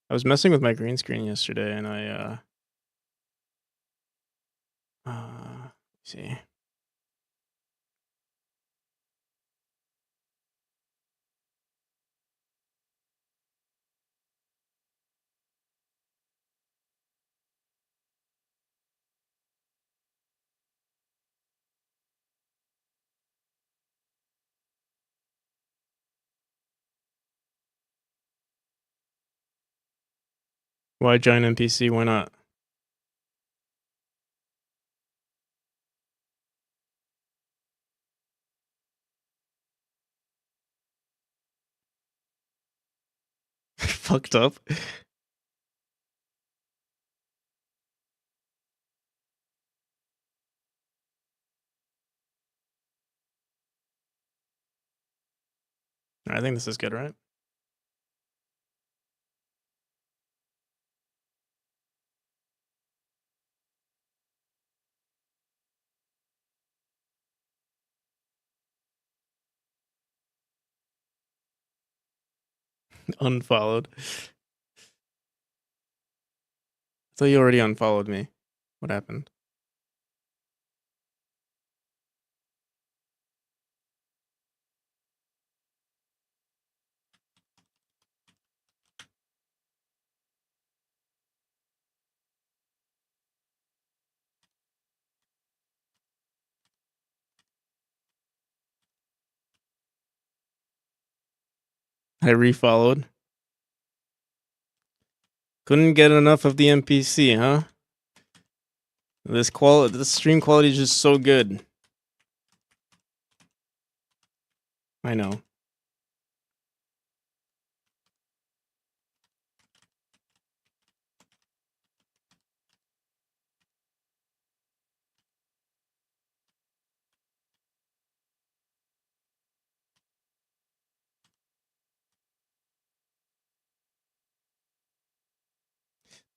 I was messing with my green screen yesterday, and let's see. Why giant NPC? Why not? Fucked up. I think this is good, right? Unfollowed. I thought you already unfollowed me. What happened? I refollowed. Couldn't get enough of the NPC, huh? This stream quality is just so good. I know.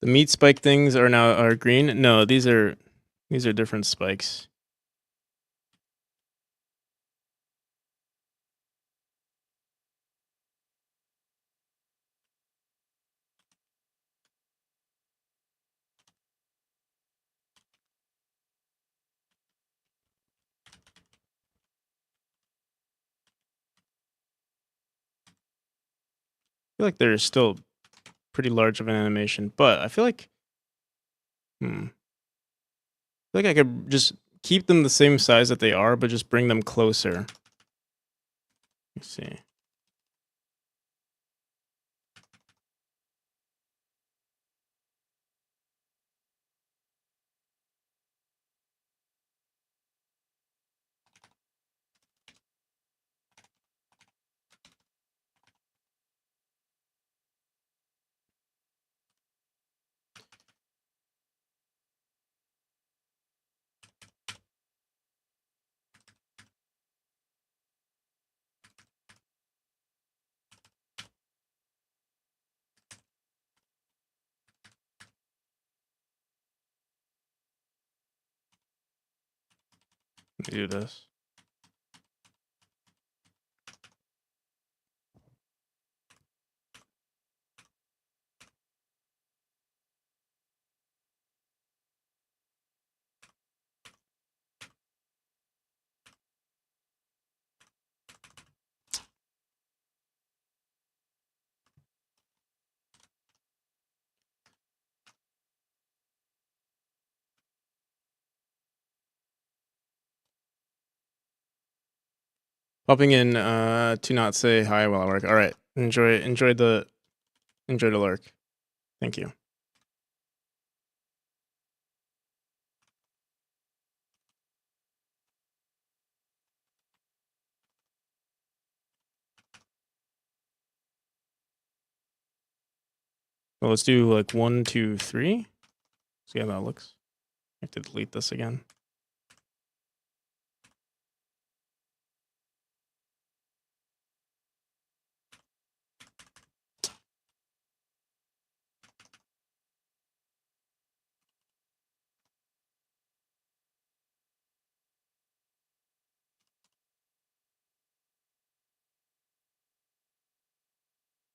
The meat spike things are green. No, these are different spikes. I feel like they're still pretty large of an animation, but I feel like I feel like I could just keep them the same size that they are, but just bring them closer. Let's see. Let me do this. Popping in to not say hi while I work. All right. Enjoy the lurk. Thank you. Well, let's do like 1, 2, 3. See how that looks. I have to delete this again.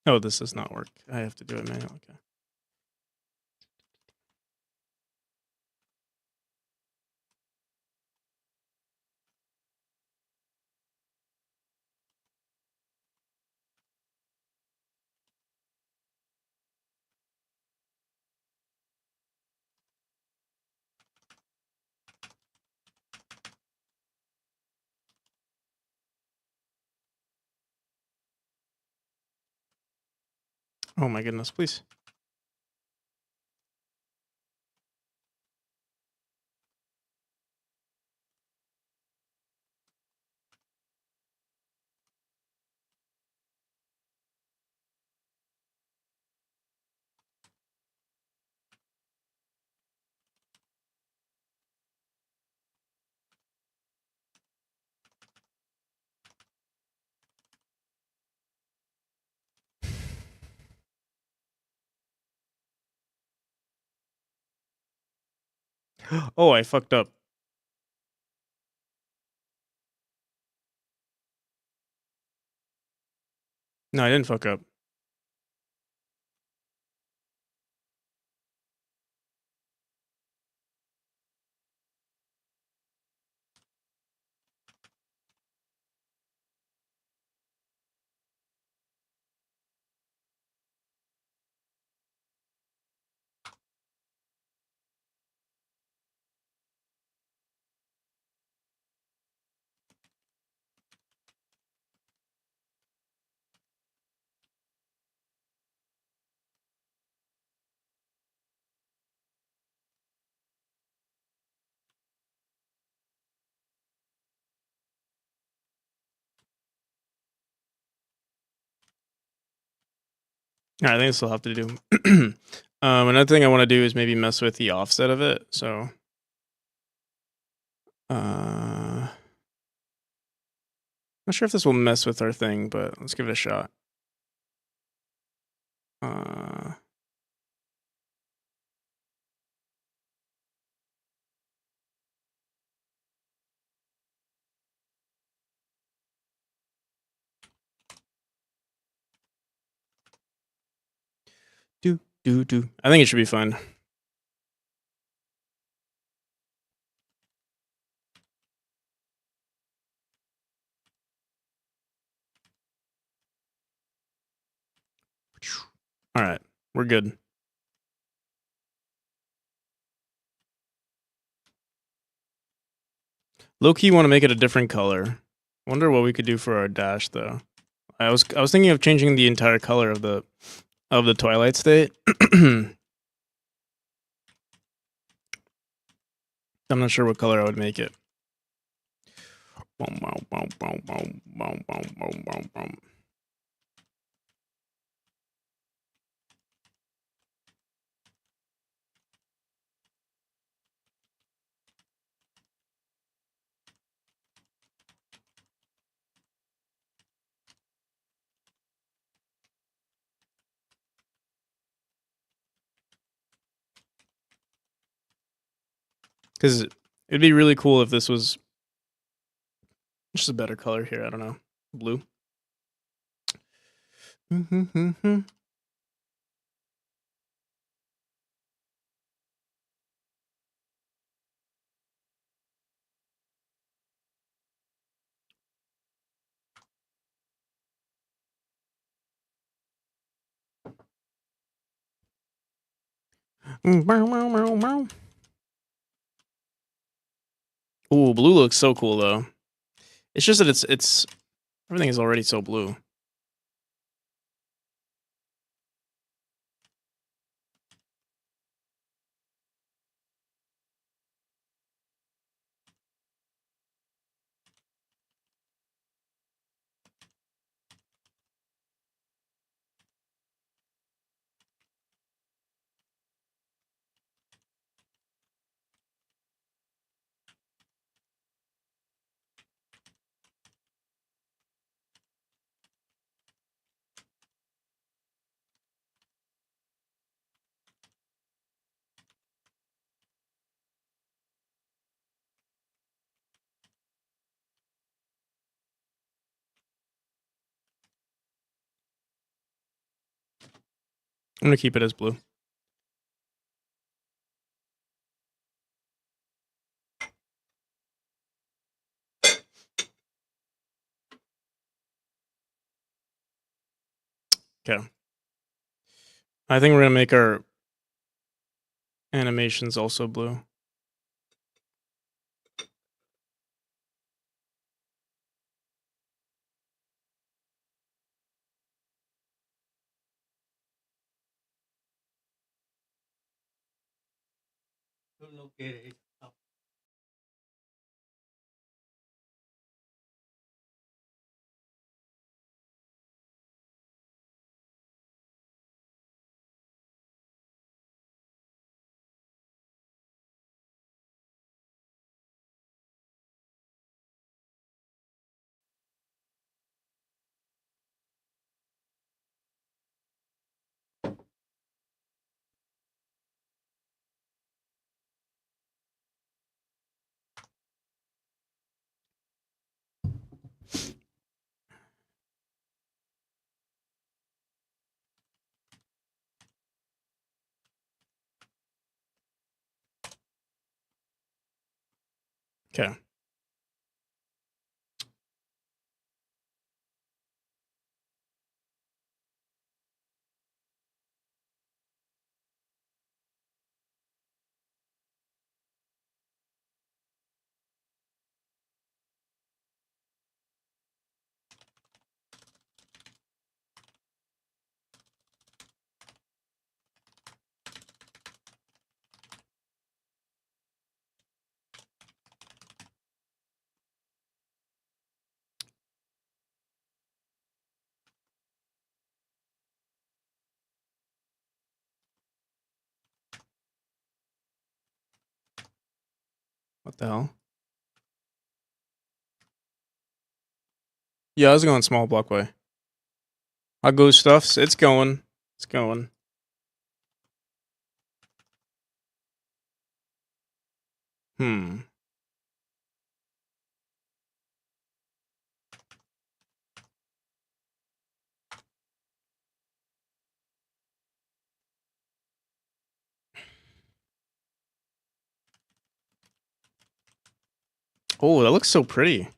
Oh, this does not work. I have to do it manually. Okay. Oh my goodness, please. Oh, I fucked up. No, I didn't fuck up. All right, I think this will have to do. Another thing I want to do is maybe mess with the offset of it. So, not sure if this will mess with our thing, but let's give it a shot. Do. I think it should be fine. All right, we're good. Low key, want to make it a different color. Wonder what we could do for our dash though. I was thinking of changing the entire color of the twilight state. I'm not sure what color I would make it. Because it'd be really cool if this was just a better color here. I don't know, blue. Ooh, blue looks so cool though. It's just that it's everything is already so blue. I'm gonna keep it as blue. Okay. I think we're gonna make our animations also blue. Okay. What the hell? Yeah, I was going small block way. I'll go stuffs. It's going. It's going. Hmm. Oh, that looks so pretty.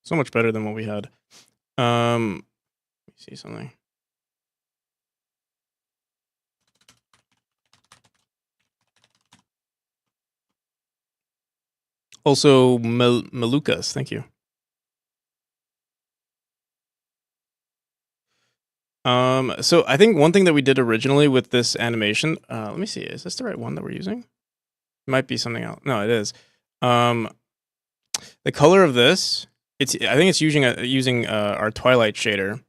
So much better than what we had. Let me see something. Also, Malukas, thank you. So I think one thing that we did originally with this animation, let me see, is this the right one that we're using? It might be something else. No, it is. The color of this, I think it's using our Twilight shader.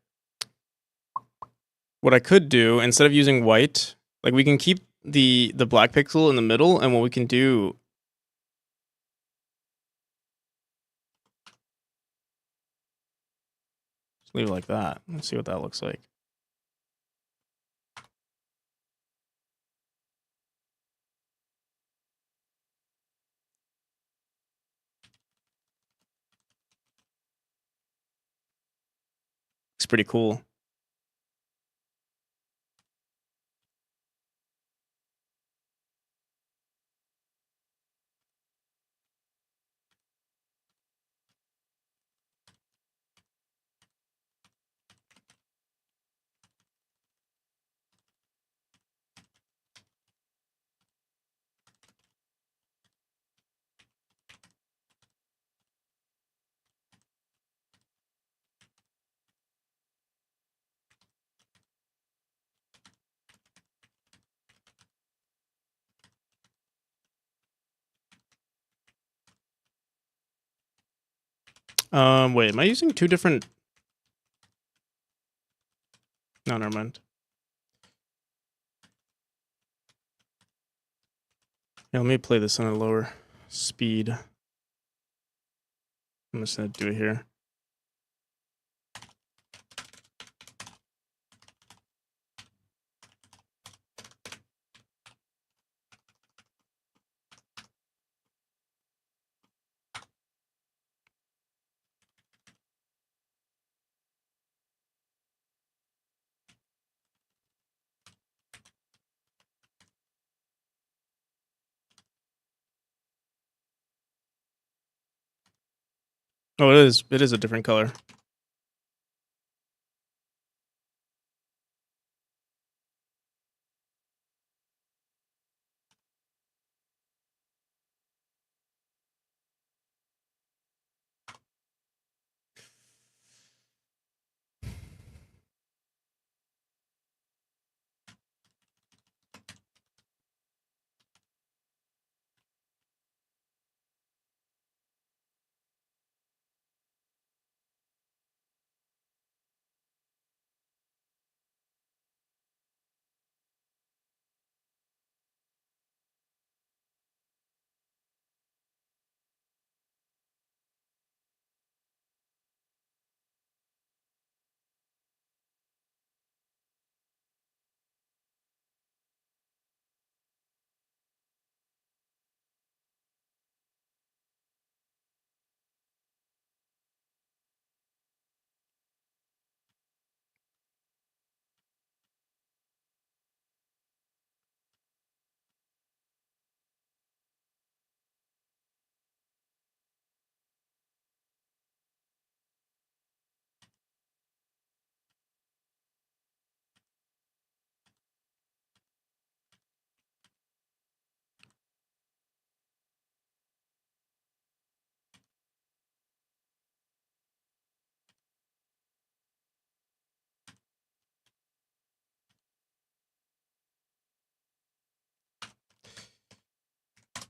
What I could do, instead of using white, like we can keep the black pixel in the middle, and what we can do, just leave it like that. Let's see what that looks like. It's pretty cool. Wait, am I using two different? No, never mind. Yeah, let me play this on a lower speed. I'm just gonna do it here. Oh, it is. It is a different color.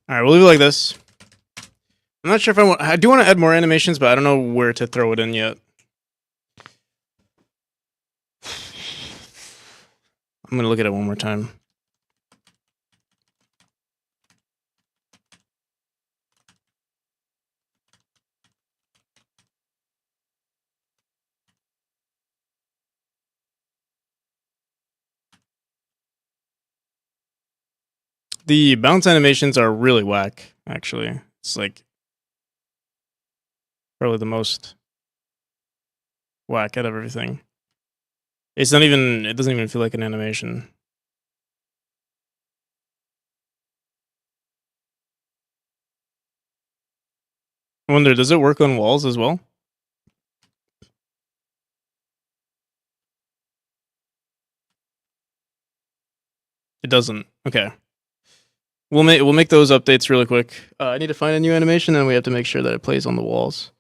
All right, we'll leave it like this. I'm not sure if I do want to add more animations, but I don't know where to throw it in yet. I'm gonna look at it one more time. The bounce animations are really whack, actually. It's like probably the most whack out of everything. It's not even, it doesn't even feel like an animation. I wonder, does it work on walls as well? It doesn't. Okay. We'll make those updates really quick. I need to find a new animation, and we have to make sure that it plays on the walls.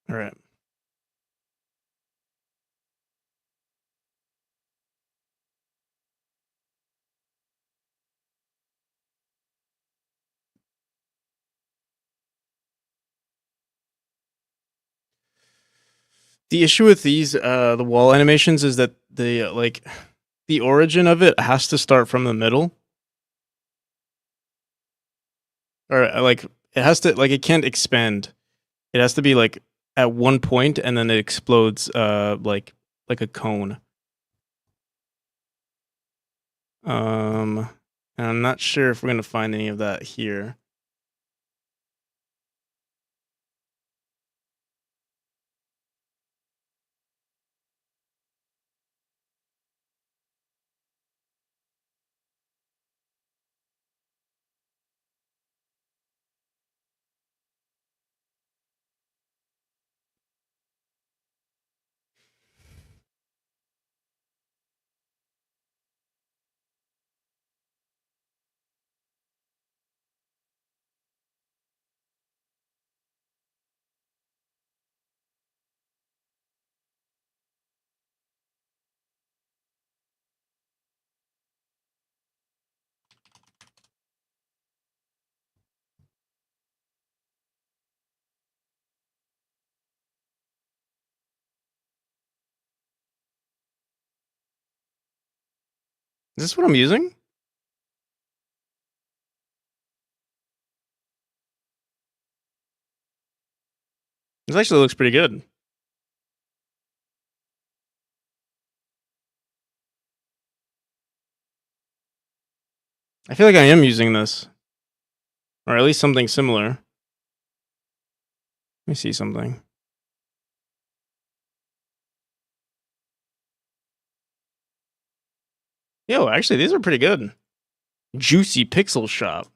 All right. The issue with these, the wall animations, is that the origin of it has to start from the middle, or like it has to, like, it can't expand. It has to be like at one point, and then it explodes, like a cone. And I'm not sure if we're gonna find any of that here. Is this what I'm using? This actually looks pretty good. I feel like I am using this. Or at least something similar. Let me see something. Yo, actually, these are pretty good. Juicy Pixel Shop.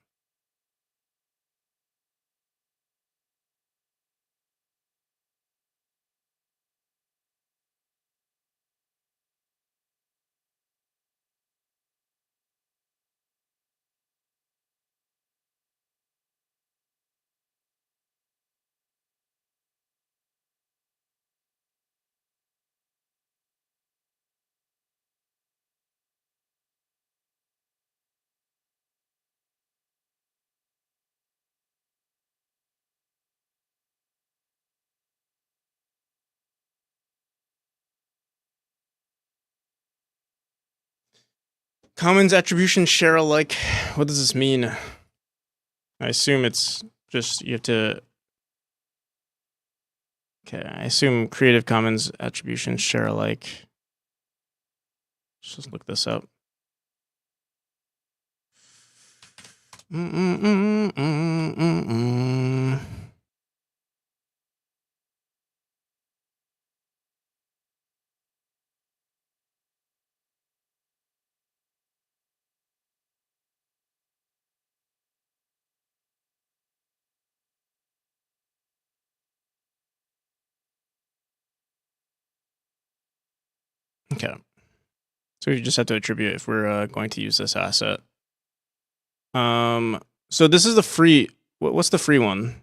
Commons attribution share alike. What does this mean? I assume it's just you have to. Okay, I assume Creative Commons attribution share alike. Let's just look this up. Okay. So we just have to attribute if we're going to use this asset. So this is the free. What's the free one?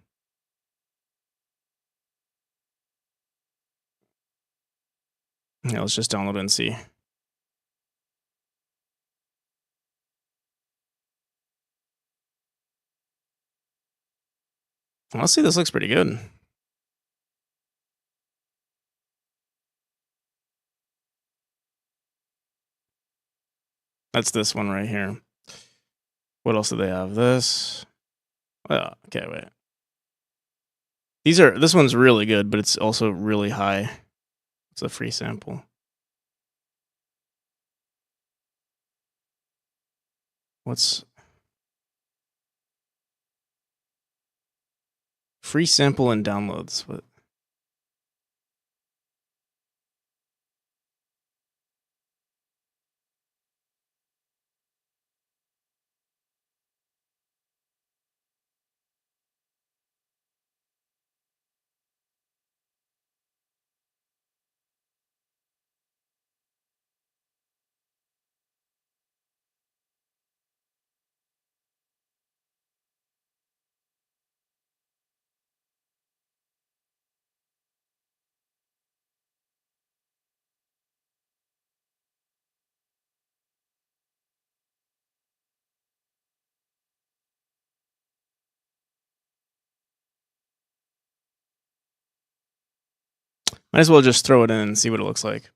Yeah, let's just download it and see. Honestly, this looks pretty good. That's this one right here. What else do they have? This. Well, okay, wait. This one's really good, but it's also really high. It's a free sample. What's free sample and downloads? What? Might as well just throw it in and see what it looks like.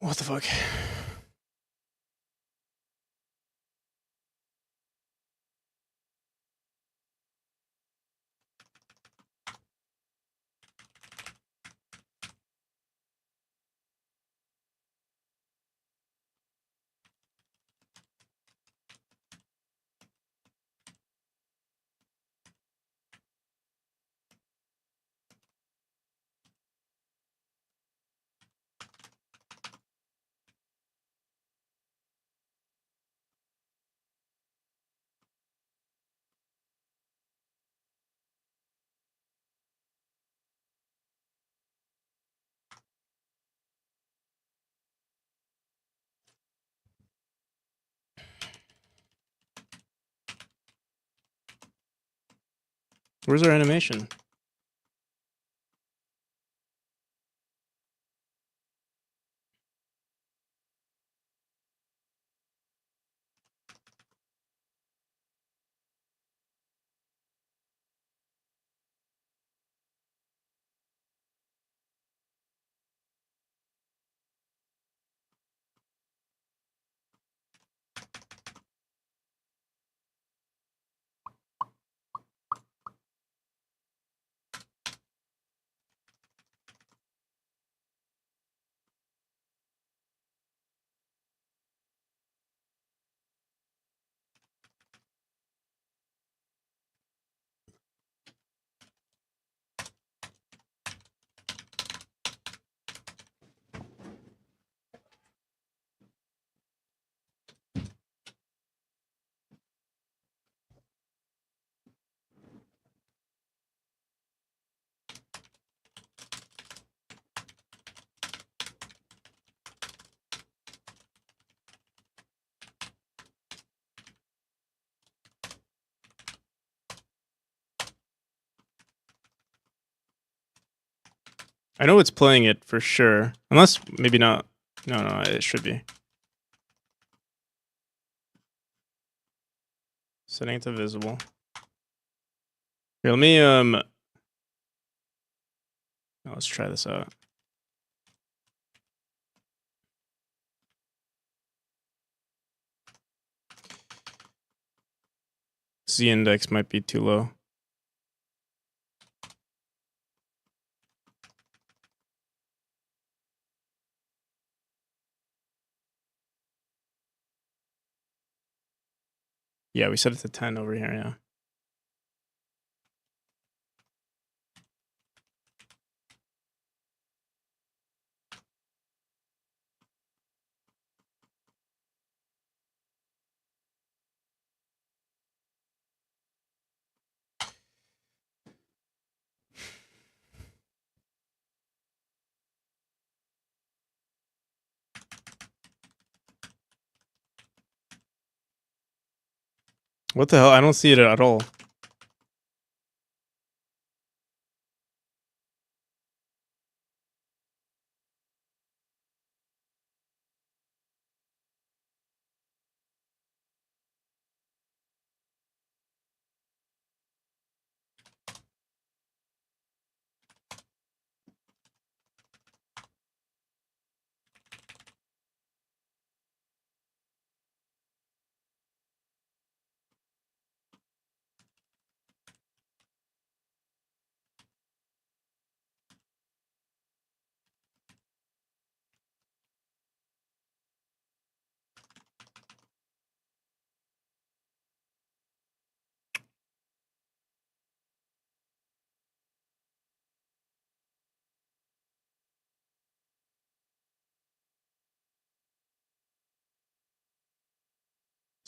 What the fuck? Where's our animation? I know it's playing it for sure. Unless, maybe not. No, it should be. Setting it to visible. Here, let me, let's try this out. Z index might be too low. Yeah, we set it to 10 over here, yeah. What the hell? I don't see it at all.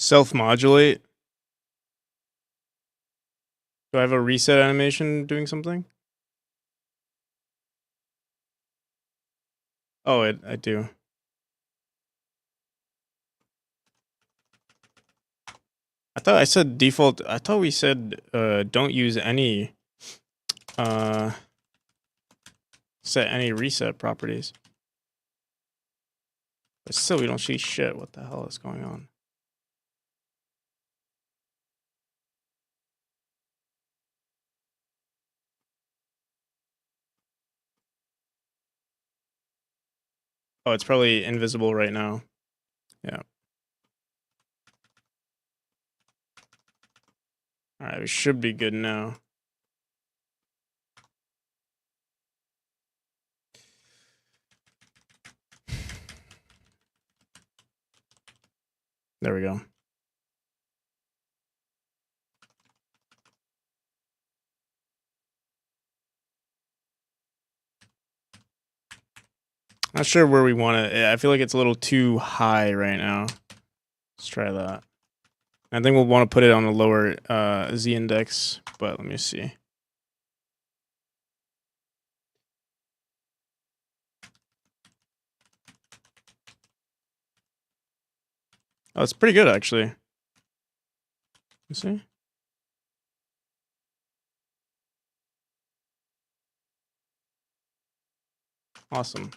Self-modulate. Do I have a reset animation doing something? Oh, I do. I thought I said default. I thought we said don't use any set any reset properties. But still, we don't see shit. What the hell is going on? Oh, it's probably invisible right now. Yeah. All right, we should be good now. There we go. Not sure where we want it. I feel like it's a little too high right now. Let's try that. I think we'll want to put it on a lower Z index, but let me see. Oh, it's pretty good actually. You see? Awesome.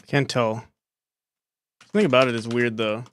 I can't tell. Something about it is weird though.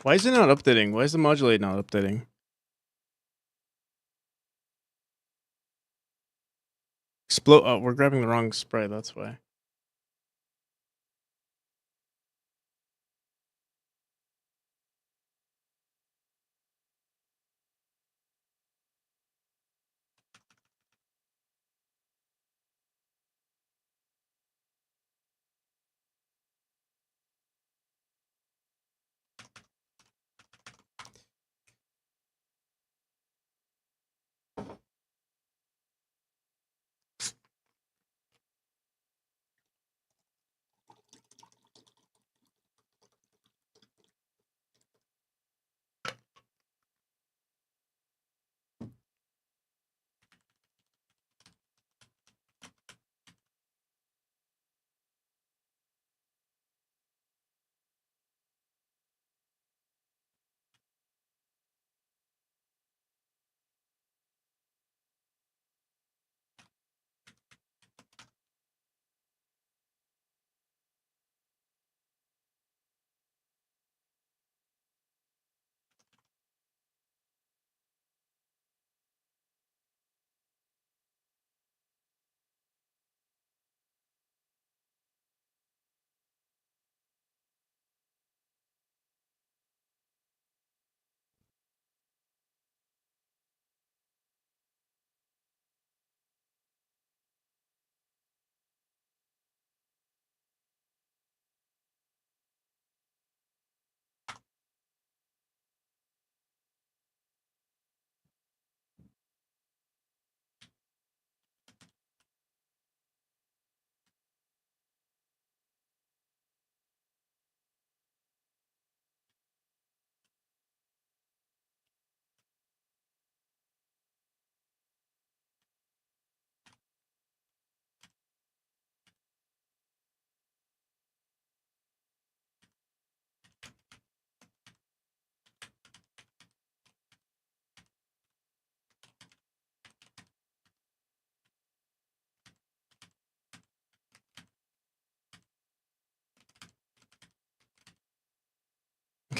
Why is it not updating? Why is the modulate not updating? Explode. Oh, we're grabbing the wrong sprite. That's why.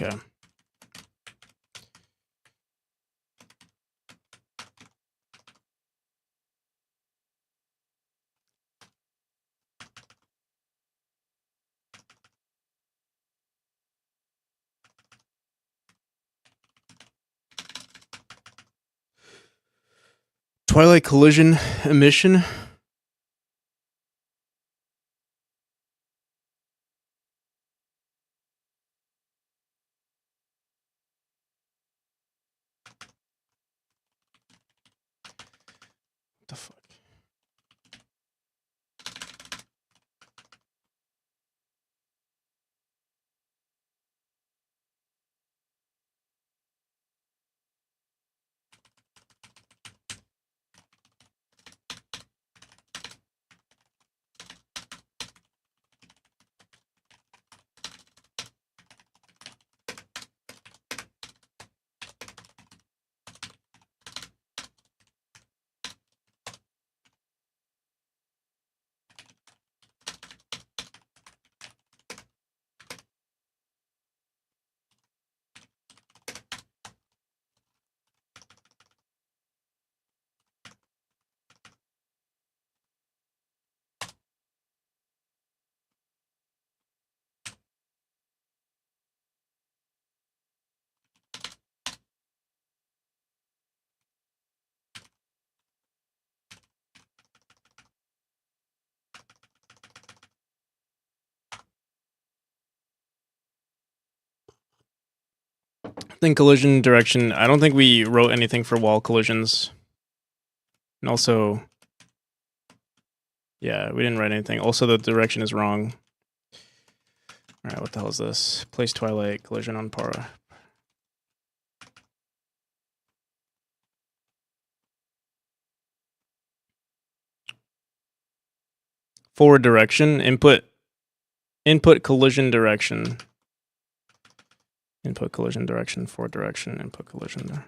Okay. Twilight collision emission. What the fuck? I think collision direction. I don't think we wrote anything for wall collisions. And also, yeah, we didn't write anything. Also, the direction is wrong. All right, what the hell is this? Place Twilight collision on par. Forward direction, input collision direction. Input collision direction, forward direction, input collision there.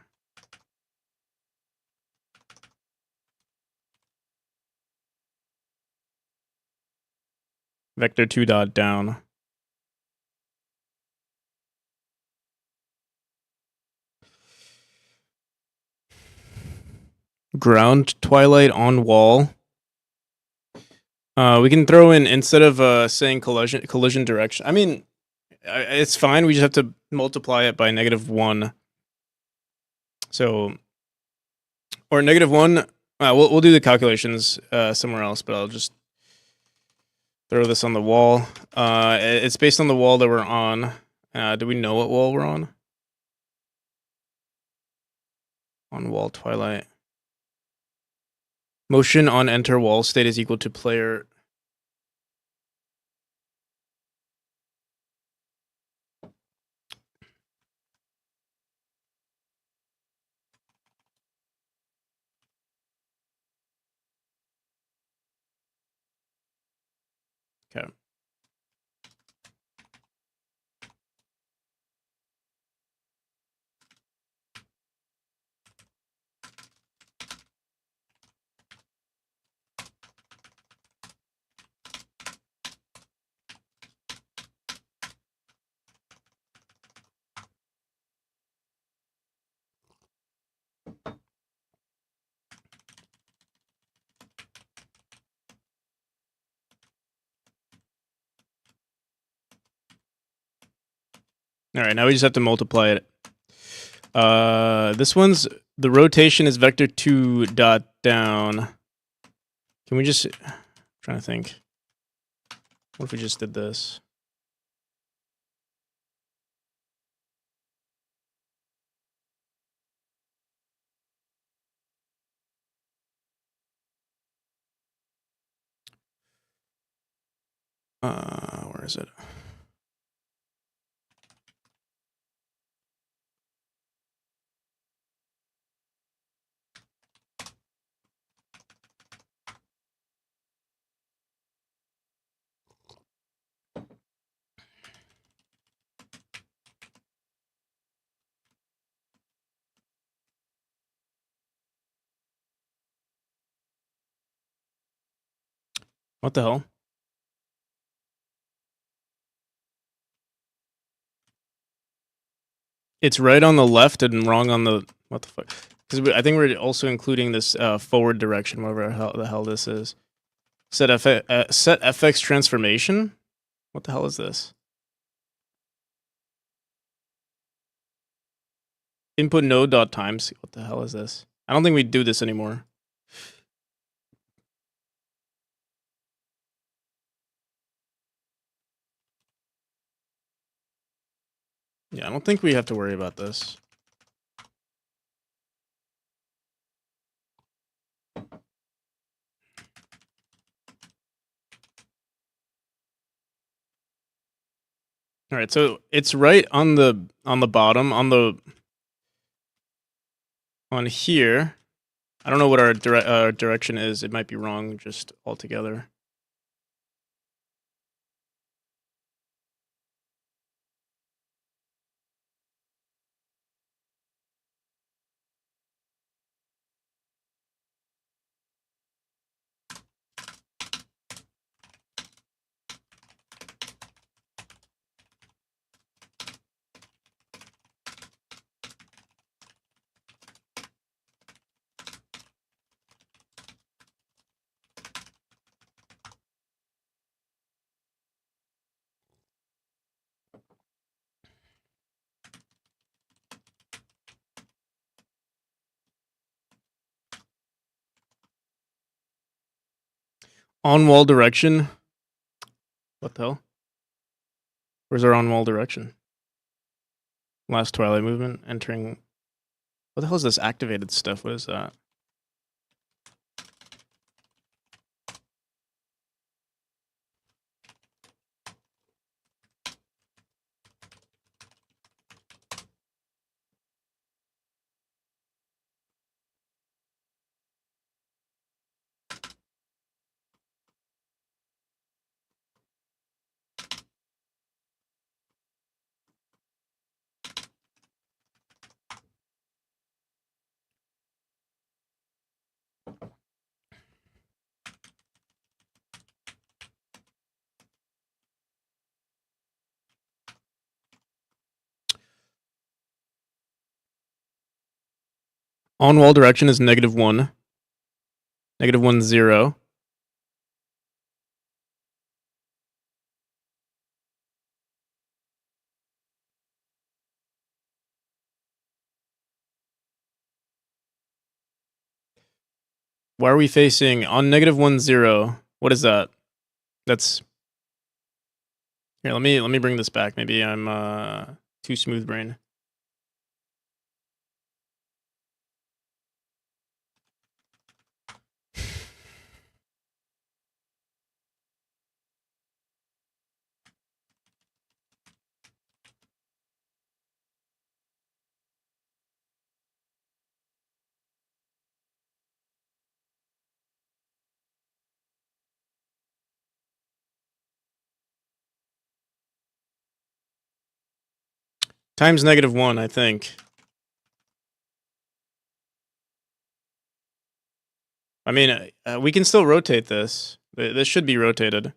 Vector 2 dot down. Ground Twilight on wall. We can throw in, instead of saying collision direction. I mean, it's fine. We just have to multiply it by -1. So, or -1. We'll do the calculations somewhere else, but I'll just throw this on the wall. It's based on the wall that we're on. Do we know what wall we're on? On wall Twilight. Motion on enter wall state is equal to player. Okay. All right, now we just have to multiply it. This one's, the rotation is vector 2 dot down. Can we just, I'm trying to think. What if we just did this? Where is it? What the hell? It's right on the left and wrong on the what the fuck? Because I think we're also including this forward direction, whatever the hell this is. Set FX transformation. What the hell is this? Input node dot times. What the hell is this? I don't think we do this anymore. Yeah, I don't think we have to worry about this. All right, so it's right on the bottom on here. I don't know what our direction is. It might be wrong just altogether. On wall direction. What the hell? Where's our on wall direction? Last twilight movement. Entering. What the hell is this activated stuff? What is that? On wall direction is -1. -1, 0. Why are we facing on -1, 0? What is that? That's here. Let me bring this back. Maybe I'm too smooth brain. Times -1, I think. I mean, we can still rotate this. This should be rotated,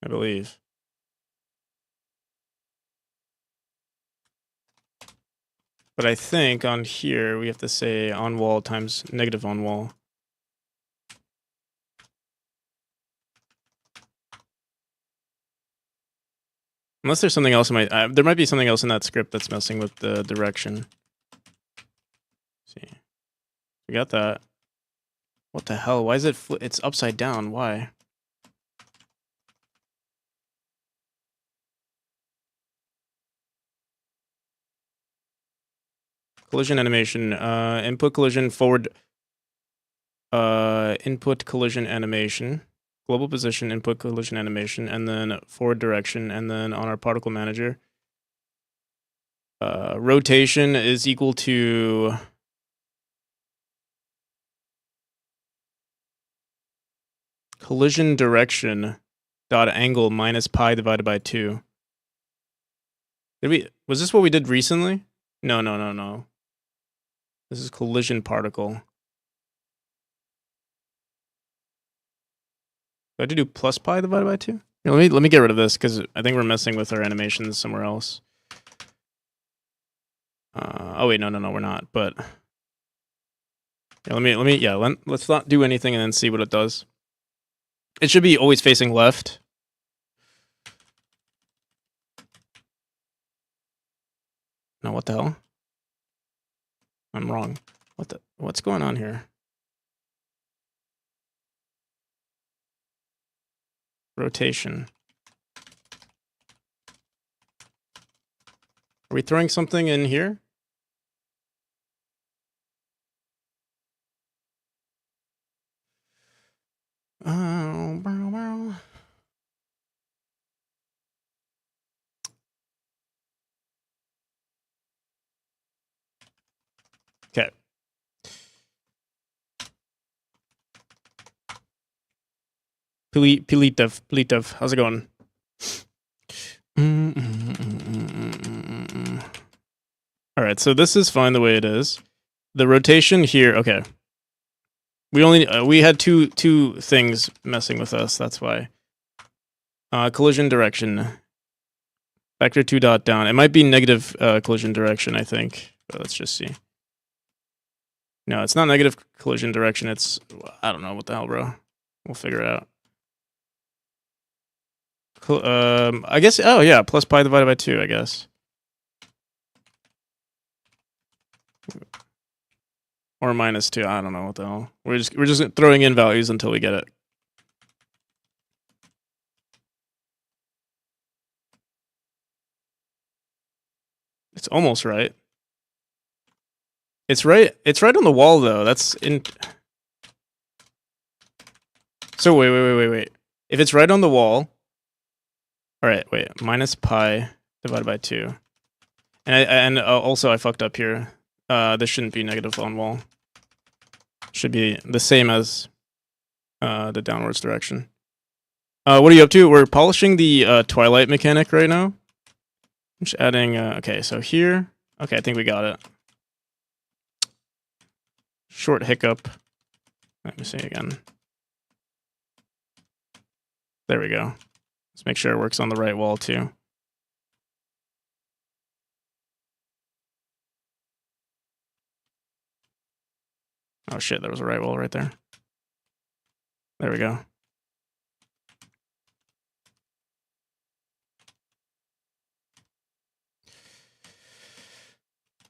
I believe. But I think on here we have to say on wall times negative on wall. Unless there's something else in my, there might be something else in that script that's messing with the direction. Let's see, we got that. What the hell? Why is it? It's upside down. Why? Collision animation. Input collision forward. Input collision animation. Global position, input collision animation, and then forward direction, and then on our particle manager, rotation is equal to collision direction dot angle minus pi divided by 2. Was this what we did recently? No. This is collision particle. Do I have to do plus pi divided by 2? Here, let me get rid of this because I think we're messing with our animations somewhere else. Oh wait, no, we're not. But yeah, let's not do anything and then see what it does. It should be always facing left. No, what the hell? I'm wrong. What's going on here? Rotation. Are we throwing something in here? Okay. Pilitev, how's it going? All right, so this is fine the way it is. The rotation here, okay. We had two things messing with us. That's why. Collision direction. Vector 2 dot down. It might be negative collision direction, I think. But let's just see. No, it's not negative collision direction. It's, I don't know what the hell, bro. We'll figure it out. I guess, oh yeah, plus pi divided by 2, I guess. Or minus 2, I don't know what the hell. We're just throwing in values until we get it. It's almost right. It's right on the wall though. That's in. So wait. If it's right on the wall. All right, wait. Minus pi divided by 2. And also I fucked up here. This shouldn't be negative on wall. Should be the same as the downwards direction. What are you up to? We're polishing the twilight mechanic right now. I'm just adding. Okay, so here. Okay, I think we got it. Short hiccup. Let me see again. There we go. Let's make sure it works on the right wall too. Oh shit, there was a right wall right there. There we go.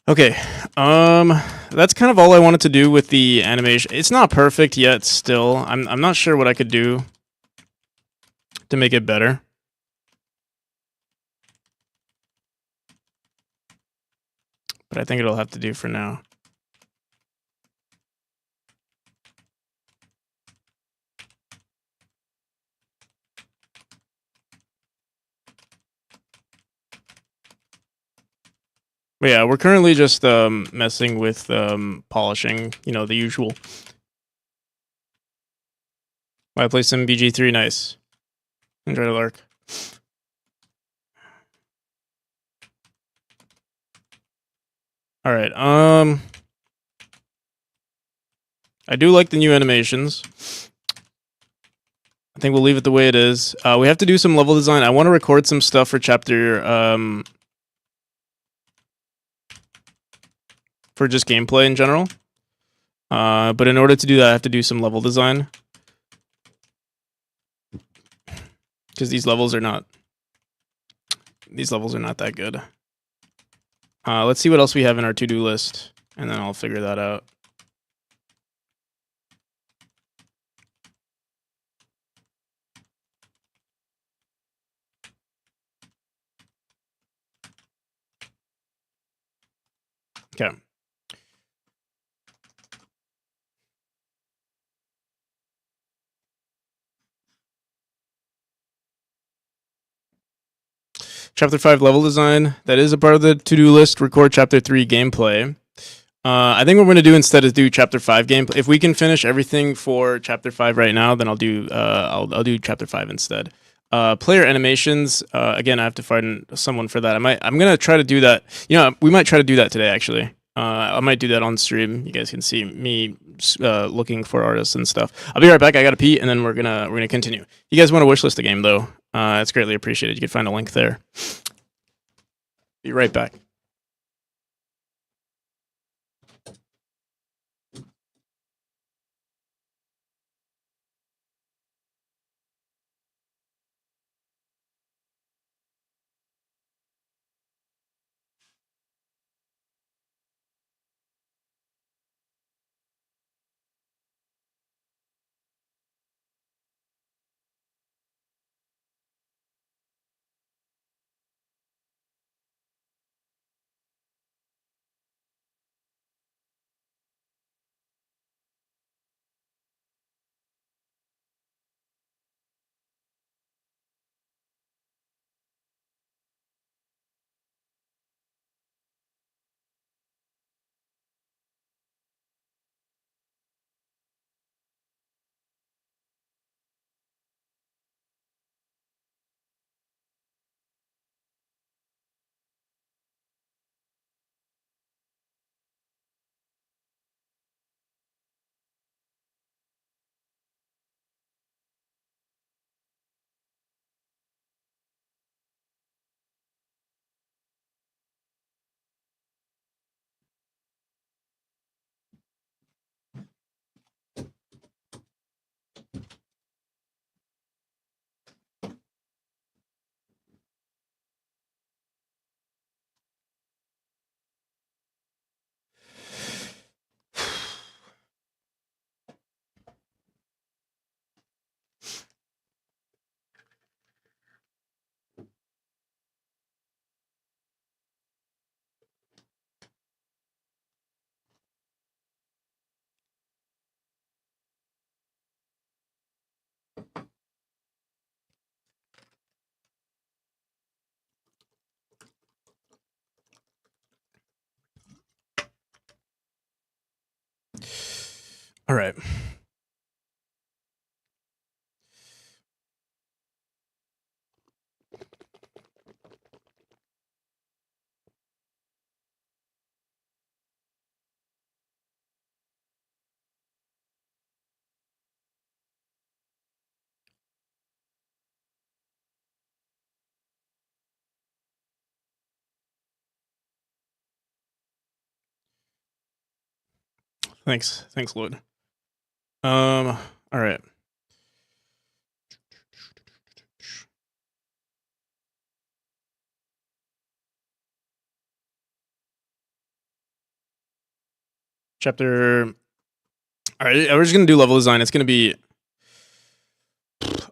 Okay, that's kind of all I wanted to do with the animation. It's not perfect yet still. I'm not sure what I could do to make it better. But I think it'll have to do for now. But yeah, we're currently just messing with polishing, you know, the usual. I play some BG3, nice. Enjoy the lark. All right. I do like the new animations. I think we'll leave it the way it is. We have to do some level design. I want to record some stuff for chapter for just gameplay in general. But in order to do that, I have to do some level design. Because these levels are not that good. Let's see what else we have in our to-do list, and then I'll figure that out. Okay. Chapter 5 level design. That is a part of the to-do list. Record Chapter 3 gameplay. I think what we're going to do instead is do Chapter 5 gameplay. If we can finish everything for Chapter 5 right now, then I'll do I'll do Chapter 5 instead. Player animations. Again, I have to find someone for that. I'm going to try to do that. You know, we might try to do that today, actually. I might do that on stream. You guys can see me looking for artists and stuff. I'll be right back. I gotta pee, and then we're gonna continue. You guys want to wishlist the game though? It's greatly appreciated. You can find a link there. Be right back. right. Thanks, Lloyd. All right. Chapter. All right, we're just gonna do level design. It's gonna be.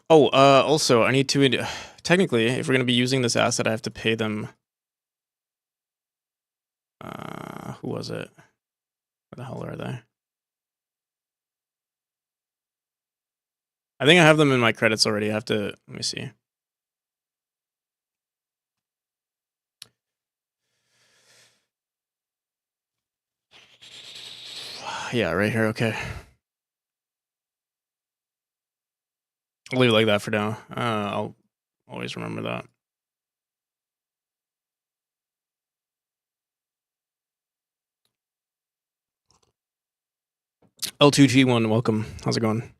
Oh, also, I need to. Technically, if we're gonna be using this asset, I have to pay them. Who was it? Where the hell are they? I think I have them in my credits already. I have to. Let me see. Yeah, right here. Okay. I'll leave it like that for now. I'll always remember that. L2G1, welcome. How's it going?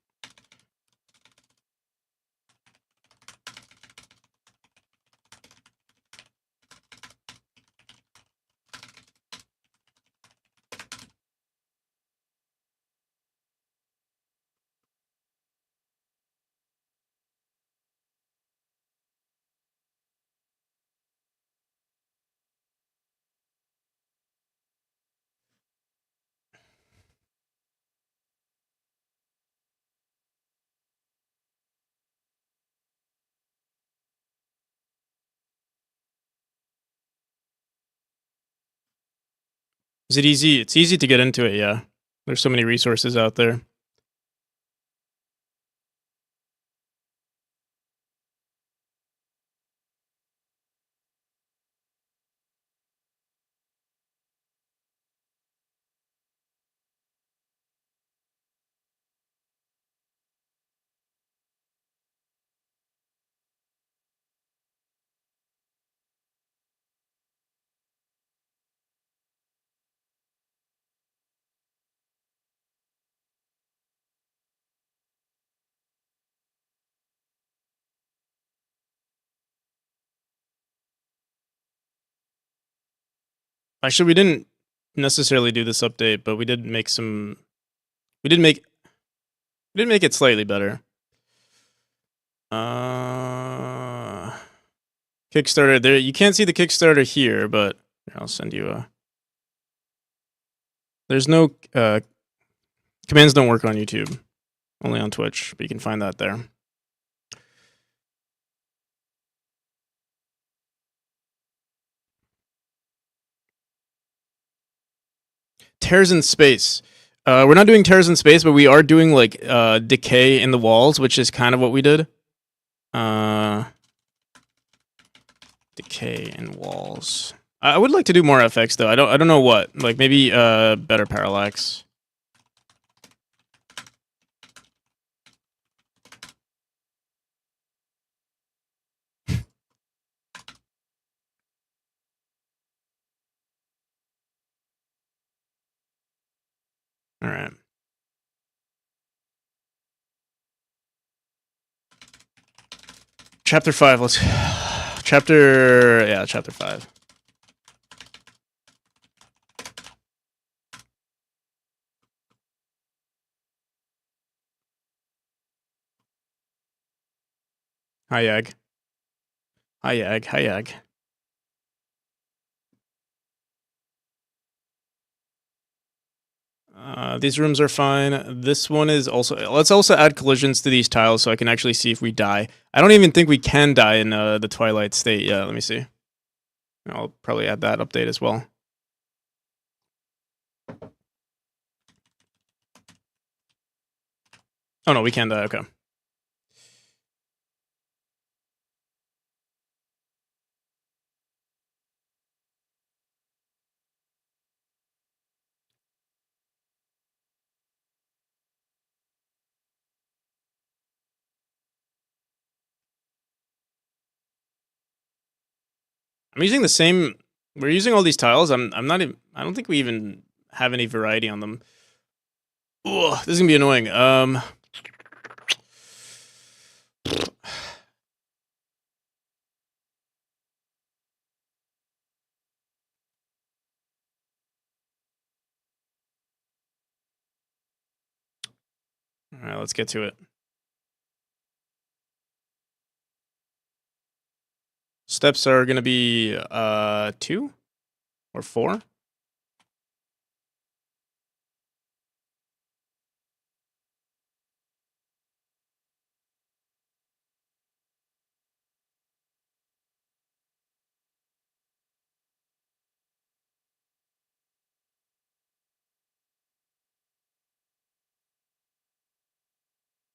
Is it easy? It's easy to get into it, yeah. There's so many resources out there. Actually, we didn't necessarily do this update, but we did make some. We did make it slightly better. Kickstarter. There, you can't see the Kickstarter here, but I'll send you a. There's no commands don't work on YouTube, only on Twitch, but you can find that there. Tears in space. We're not doing tears in space, but we are doing like decay in the walls, which is kind of what we did. Decay in walls. I would like to do more FX though. I don't know what. Like maybe better parallax. All right. Chapter 5. Let's chapter 5. Hi Yag. Hi Yag. Hi Yag. These rooms are fine. This one is also. Let's also add collisions to these tiles so I can actually see if we die. I don't even think we can die in the twilight state. Yeah, let me see. I'll probably add that update as well. Oh no, we can die. Okay. I'm using the same. We're using all these tiles. I'm not even. I don't think we even have any variety on them. Ugh, this is gonna be annoying. All right, let's get to it. Steps are gonna be 2 or 4.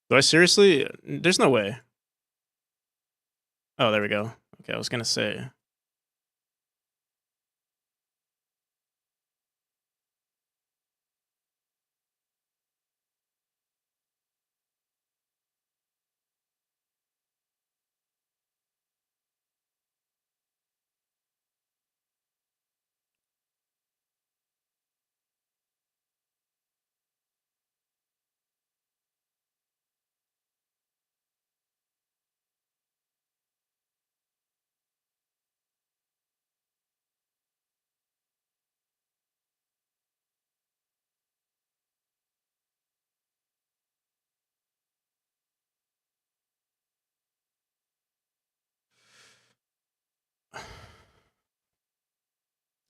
Do I seriously? There's no way. Oh, there we go. Okay, I was gonna say.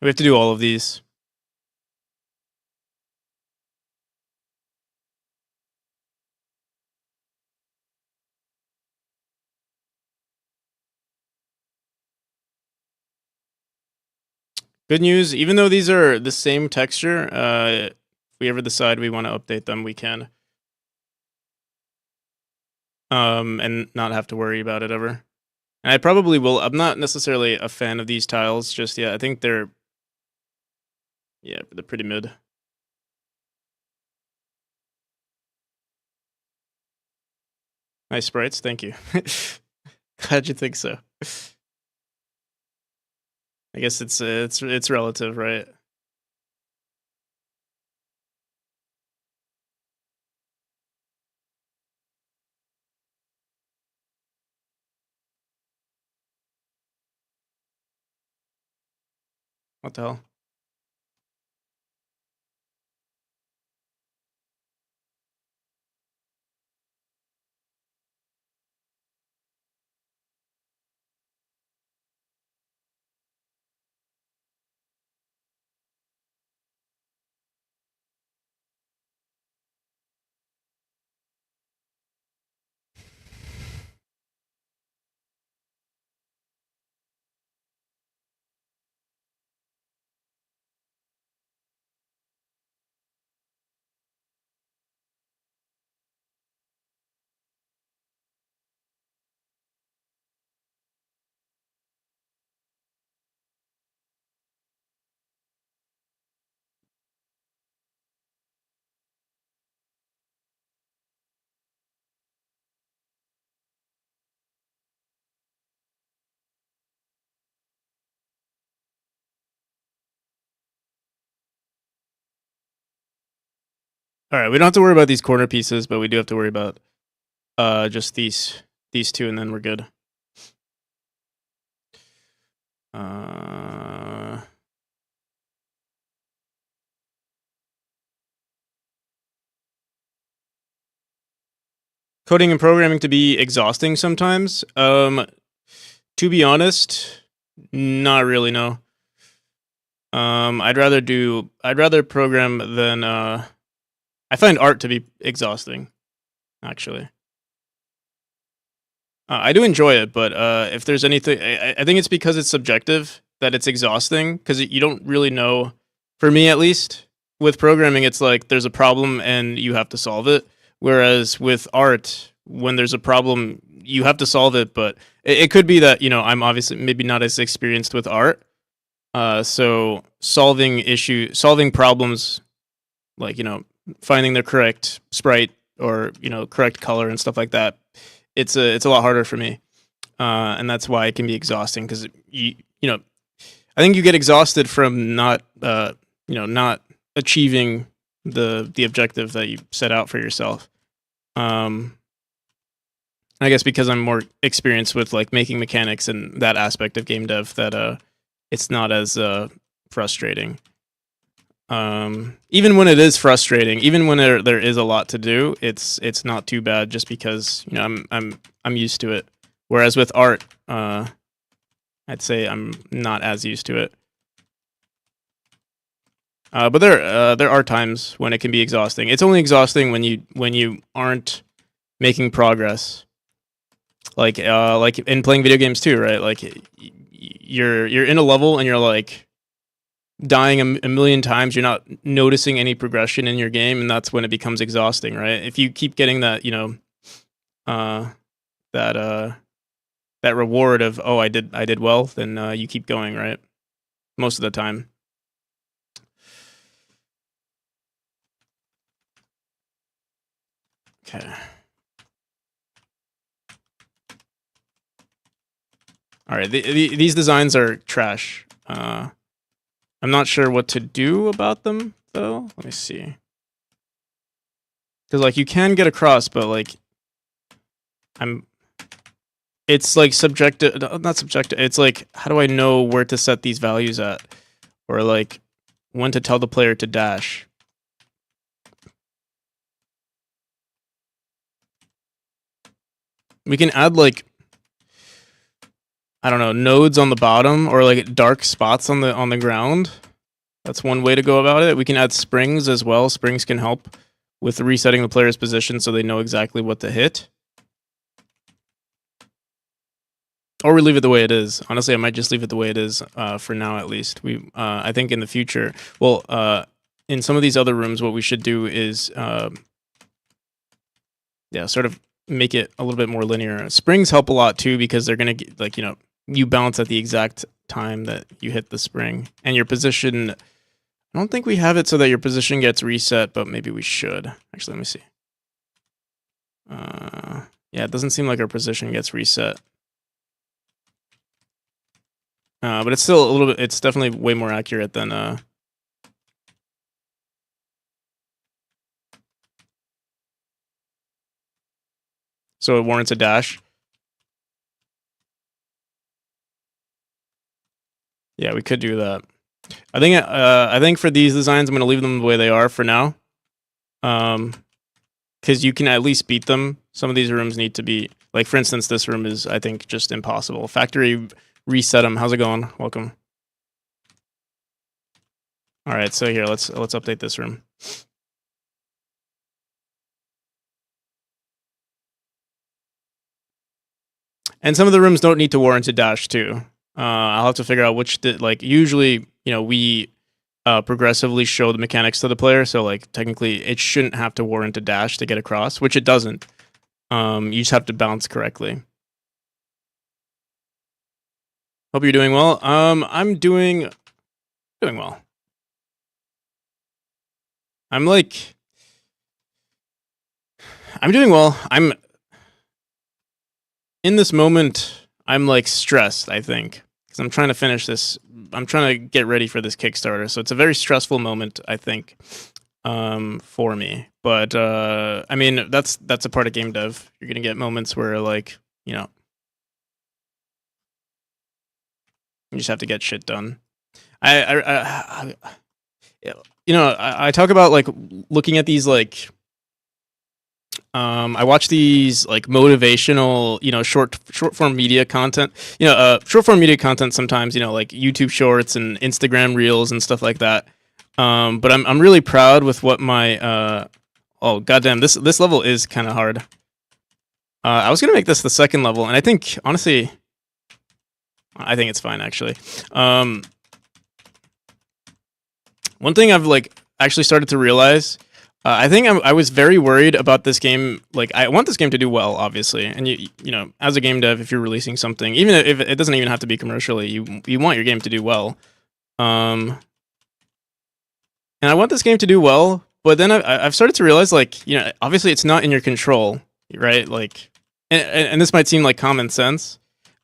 We have to do all of these. Good news, even though these are the same texture, if we ever decide we want to update them, we can. And not have to worry about it ever. And I probably will. I'm not necessarily a fan of these tiles just yet. I think they're pretty mid. Nice sprites, thank you. Glad you think so. I guess it's relative, right? What the hell? All right, we don't have to worry about these corner pieces, but we do have to worry about just these two, and then we're good. Coding and programming to be exhausting sometimes. To be honest, not really. No. I'd rather program than I find art to be exhausting, actually. I do enjoy it, but if there's anything, I think it's because it's subjective that it's exhausting, because you don't really know. For me, at least, with programming, it's like there's a problem and you have to solve it. Whereas with art, when there's a problem, you have to solve it. But it could be that I'm obviously maybe not as experienced with art, so solving problems, like finding the correct sprite or correct color and stuff like that, it's a lot harder for me, and that's why it can be exhausting, because you know I think you get exhausted from not not achieving the objective that you set out for yourself. I guess because I'm more experienced with like making mechanics and that aspect of game dev, that it's not as frustrating. Even when it is frustrating, even when there is a lot to do, it's not too bad just because I'm used to it. Whereas with art, I'd say I'm not as used to it. But there are times when it can be exhausting. It's only exhausting when you aren't making progress. Like in playing video games too, right? Like you're in a level and you're like dying a million times. You're not noticing any progression in your game, and that's when it becomes exhausting, right? If you keep getting that, that reward of, oh, I did well, then you keep going, right? Most of the time. Okay. All right, these designs are trash. I'm not sure what to do about them, though. Let me see. Because, like, you can get across, but, like, it's, like, subjective. Not subjective. It's, like, how do I know where to set these values at? Or, like, when to tell the player to dash. We can add, like, I don't know, nodes on the bottom or like dark spots on the ground. That's one way to go about it. We can add springs as well. Springs can help with resetting the player's position so they know exactly what to hit. Or we leave it the way it is. Honestly, I might just leave it the way it is for now, at least. I think in the future, well, in some of these other rooms, what we should do is, sort of make it a little bit more linear. Springs help a lot too because they're gonna get, like, you bounce at the exact time that you hit the spring, and your position. I don't think we have it so that your position gets reset, but maybe we should. Actually, let me see. Yeah, it doesn't seem like our position gets reset. But it's still a little bit. It's definitely way more accurate than. So it warrants a dash. Yeah, we could do that. I think for these designs, I'm gonna leave them the way they are for now. Because you can at least beat them. Some of these rooms need to be, like, for instance, this room is, I think, just impossible. Factory reset them. How's it going? Welcome. All right, so here, let's update this room. And some of the rooms don't need to warrant a dash too. I'll have to figure out which, like, usually, we progressively show the mechanics to the player. So, like, technically it shouldn't have to warrant a dash to get across, which it doesn't. You just have to bounce correctly. Hope you're doing well. I'm doing well. I'm doing well. I'm in this moment. I'm like stressed, I think, because I'm trying to finish this. I'm trying to get ready for this Kickstarter. So it's a very stressful moment, I think, for me. But I mean, that's a part of game dev. You're gonna get moments where, like, you just have to get shit done. I talk about, like, looking at these, like, I watch these, like, motivational, short form media content. Short form media content sometimes, like YouTube Shorts and Instagram Reels and stuff like that. But I'm really proud with what my oh goddamn, this level is kind of hard. I was gonna make this the second level, and I think, honestly, I think it's fine, actually. One thing I've, like, actually started to realize, I think I was very worried about this game. Like, I want this game to do well, obviously, and as a game dev, if you're releasing something, even if it doesn't even have to be commercially, you want your game to do well. And I want this game to do well, but then I've started to realize, like, obviously it's not in your control, right? Like, and this might seem like common sense,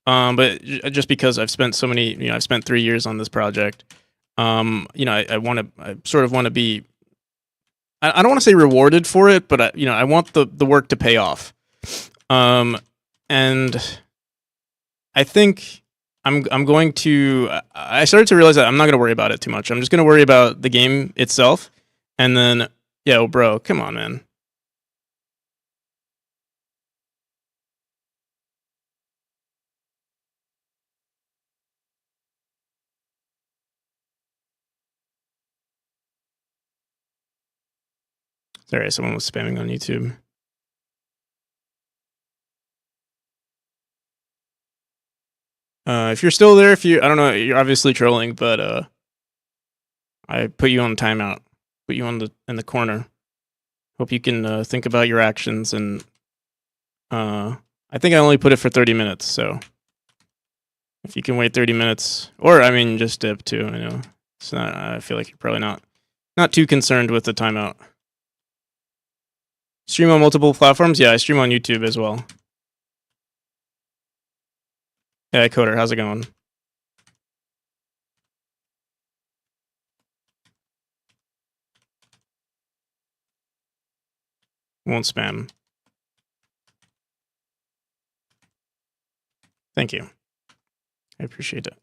But just because I've spent so many, I've spent 3 years on this project. I sort of want to be. I don't want to say rewarded for it, but I want the work to pay off. And I think I'm going to. I started to realize that I'm not going to worry about it too much. I'm just going to worry about the game itself, and then, yo, bro, come on, man. Sorry, someone was spamming on YouTube. If you're still there, I don't know, you're obviously trolling, but I put you on timeout, put you in the corner. Hope you can think about your actions, and I think I only put it for 30 minutes, so if you can wait 30 minutes, or I mean, just dip too. I know it's not. I feel like you're probably not too concerned with the timeout. Stream on multiple platforms? Yeah, I stream on YouTube as well. Yeah, Coder, how's it going? Won't spam. Thank you. I appreciate it.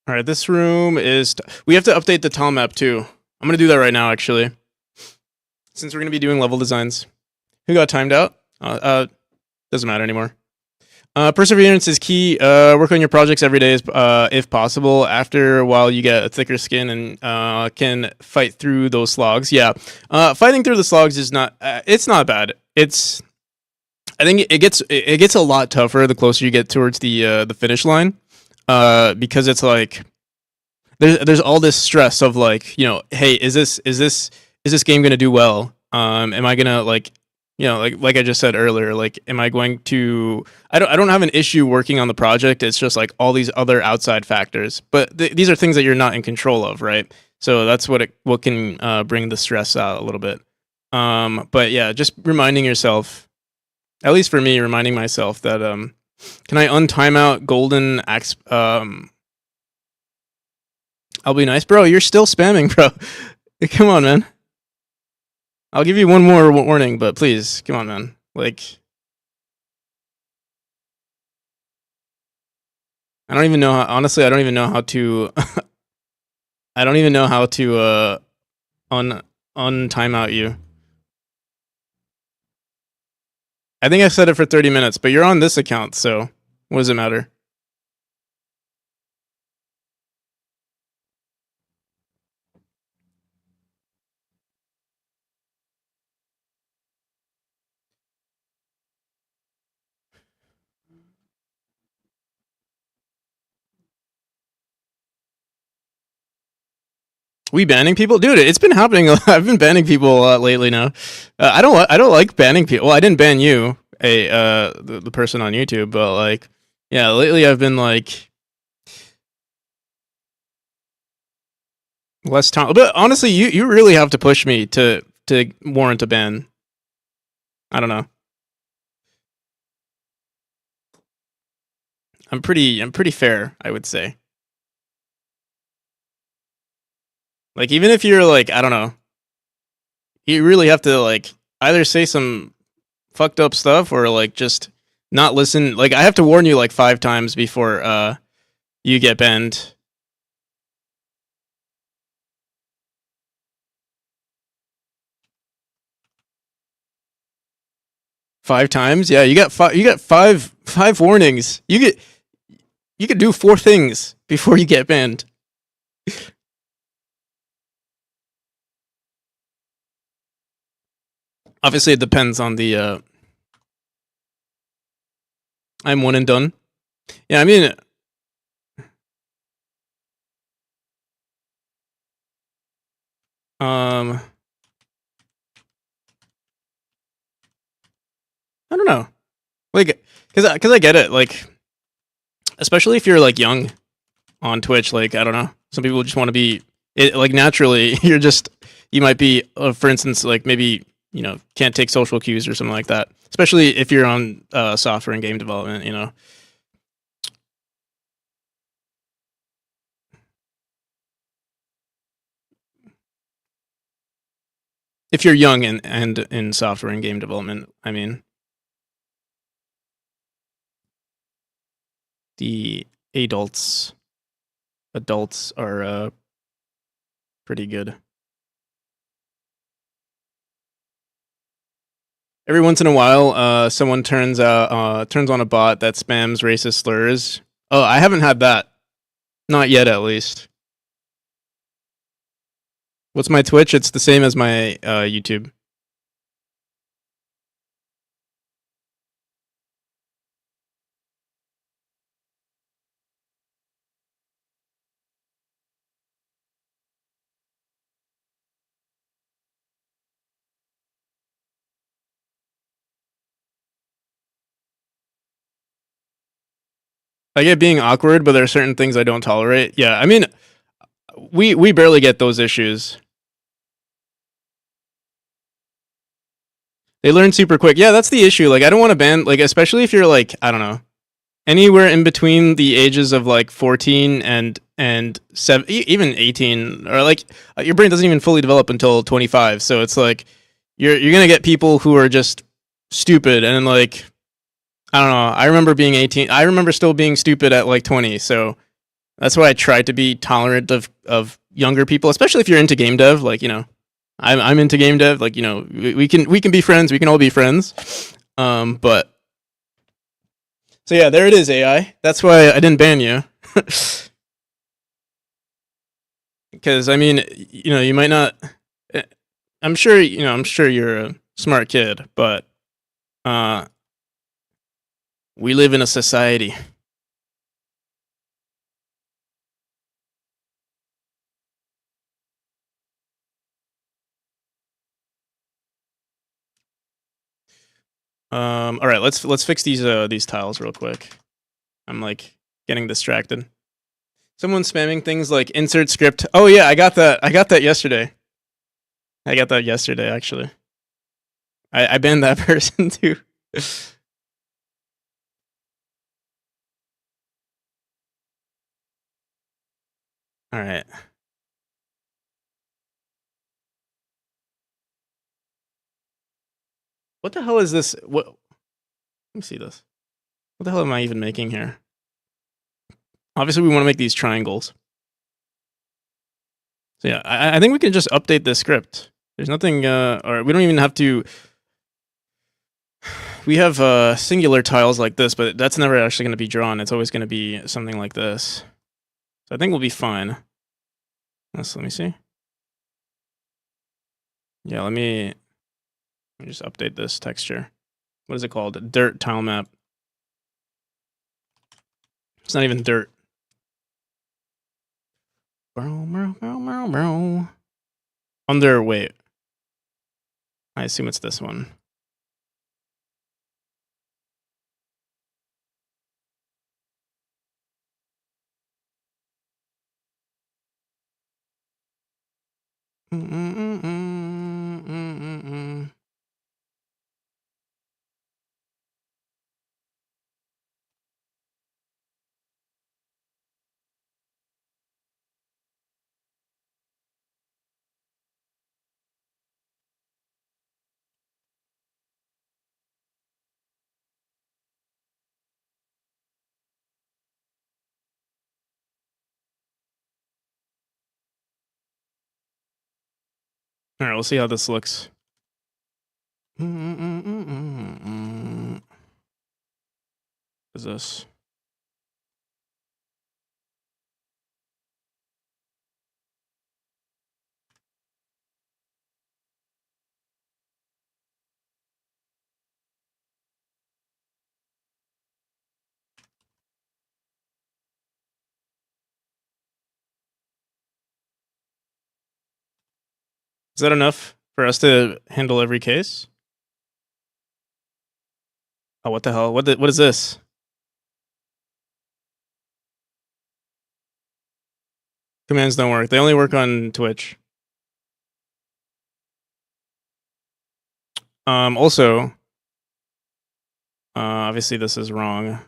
All right, this room is. We have to update the tile map too. I'm gonna do that right now, actually, since we're gonna be doing level designs. Who got timed out? Doesn't matter anymore. Perseverance is key. Work on your projects every day, if possible. After a while, you get a thicker skin and can fight through those slogs. Yeah, fighting through the slogs is not. It's not bad. I think it gets a lot tougher the closer you get towards the finish line. Because it's like there's all this stress of like, hey, is this game gonna do well? Am I gonna like I just said earlier, like, am I going to? I don't have an issue working on the project. It's just like all these other outside factors, but these are things that you're not in control of, right? So that's what can bring the stress out a little bit. But yeah, just reminding yourself, at least for me, reminding myself that can I untime out golden axe? I'll be nice, bro. You're still spamming, bro. Come on, man. I'll give you one more warning, but please, come on, man. Like, I don't even know how. Honestly, I don't even know how to. I don't even know how to untime out you. I think I set it for 30 minutes, but you're on this account, so what does it matter? We banning people, dude? It's been happening. I've been banning people a lot lately now. I don't like banning people. Well, I didn't ban you, the person on YouTube, but like, yeah, lately I've been like less time. But honestly, you really have to push me to warrant a ban. I don't know. I'm pretty fair, I would say. Like, even if you're like, I don't know, you really have to like either say some fucked up stuff or like just not listen. Like, I have to warn you like 5 times before you get banned. Five times? Yeah, you got five. You got five warnings. You could do 4 things before you get banned. Obviously, it depends on the. I'm one and done. Yeah, I mean, um, I don't know, like, because I get it, like, especially if you're like young on Twitch, like I don't know, some people just want to be like naturally. You might be, for instance, like maybe can't take social cues or something like that. Especially if you're on software and game development, if you're young and in software and game development, I mean, the adults are pretty good. Every once in a while, someone turns on a bot that spams racist slurs. Oh, I haven't had that. Not yet, at least. What's my Twitch? It's the same as my YouTube. I get being awkward, but there are certain things I don't tolerate. Yeah, I mean, we barely get those issues. They learn super quick. Yeah, that's the issue. Like, I don't want to ban, like, especially if you're like, I don't know, anywhere in between the ages of like 14 and even 18, or like your brain doesn't even fully develop until 25. So it's like you're gonna get people who are just stupid, and like I don't know. I remember being 18. I remember still being stupid at like 20. So that's why I try to be tolerant of younger people, especially if you're into game dev. Like I'm into game dev. Like we can be friends. We can all be friends. But so yeah, there it is, AI. That's why I didn't ban you. Because I mean, you might not. eh, I'm sure I'm sure you're a smart kid, but uh, we live in a society. All right, let's fix these tiles real quick. I'm like getting distracted. Someone's spamming things like insert script. Oh yeah, I got that. I got that yesterday. I got that yesterday actually. I banned that person too. All right. What the hell is this? What? Let me see this. What the hell am I even making here? Obviously, we want to make these triangles. So yeah, I think we can just update this script. There's nothing, or we don't even have to. We have singular tiles like this, but that's never actually going to be drawn. It's always going to be something like this. So I think we'll be fine. Let me see. Yeah, let me just update this texture. What is it called? Dirt tile map. It's not even dirt. Wait. I assume it's this one. All right, we'll see how this looks. What is this? Is that enough for us to handle every case? Oh, what the hell? What is this? Commands don't work. They only work on Twitch. Also, obviously this is wrong.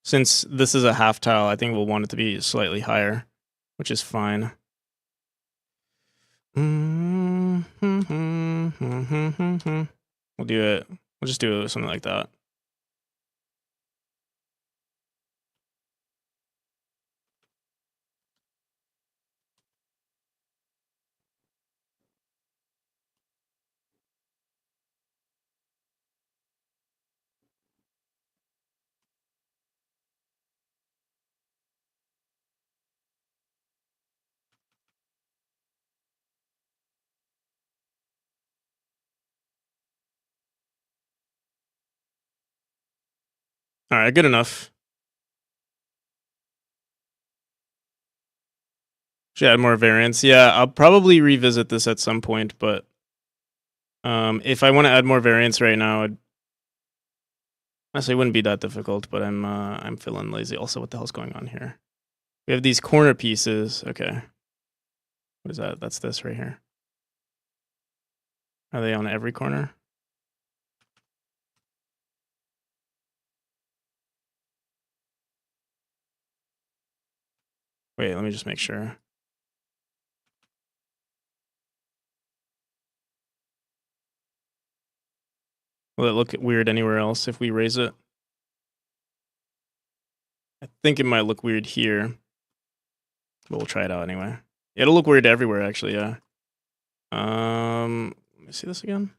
Since this is a half tile, I think we'll want it to be slightly higher, which is fine. We'll do it. We'll just do something like that. All right, good enough. Should add more variance. Yeah, I'll probably revisit this at some point, but if I want to add more variance right now, honestly, it wouldn't be that difficult. But I'm feeling lazy. Also, what the hell's going on here? We have these corner pieces. Okay, what is that? That's this right here. Are they on every corner? Wait, let me just make sure. Will it look weird anywhere else if we raise it? I think it might look weird here, but we'll try it out anyway. It'll look weird everywhere, actually. Yeah. Let me see this again.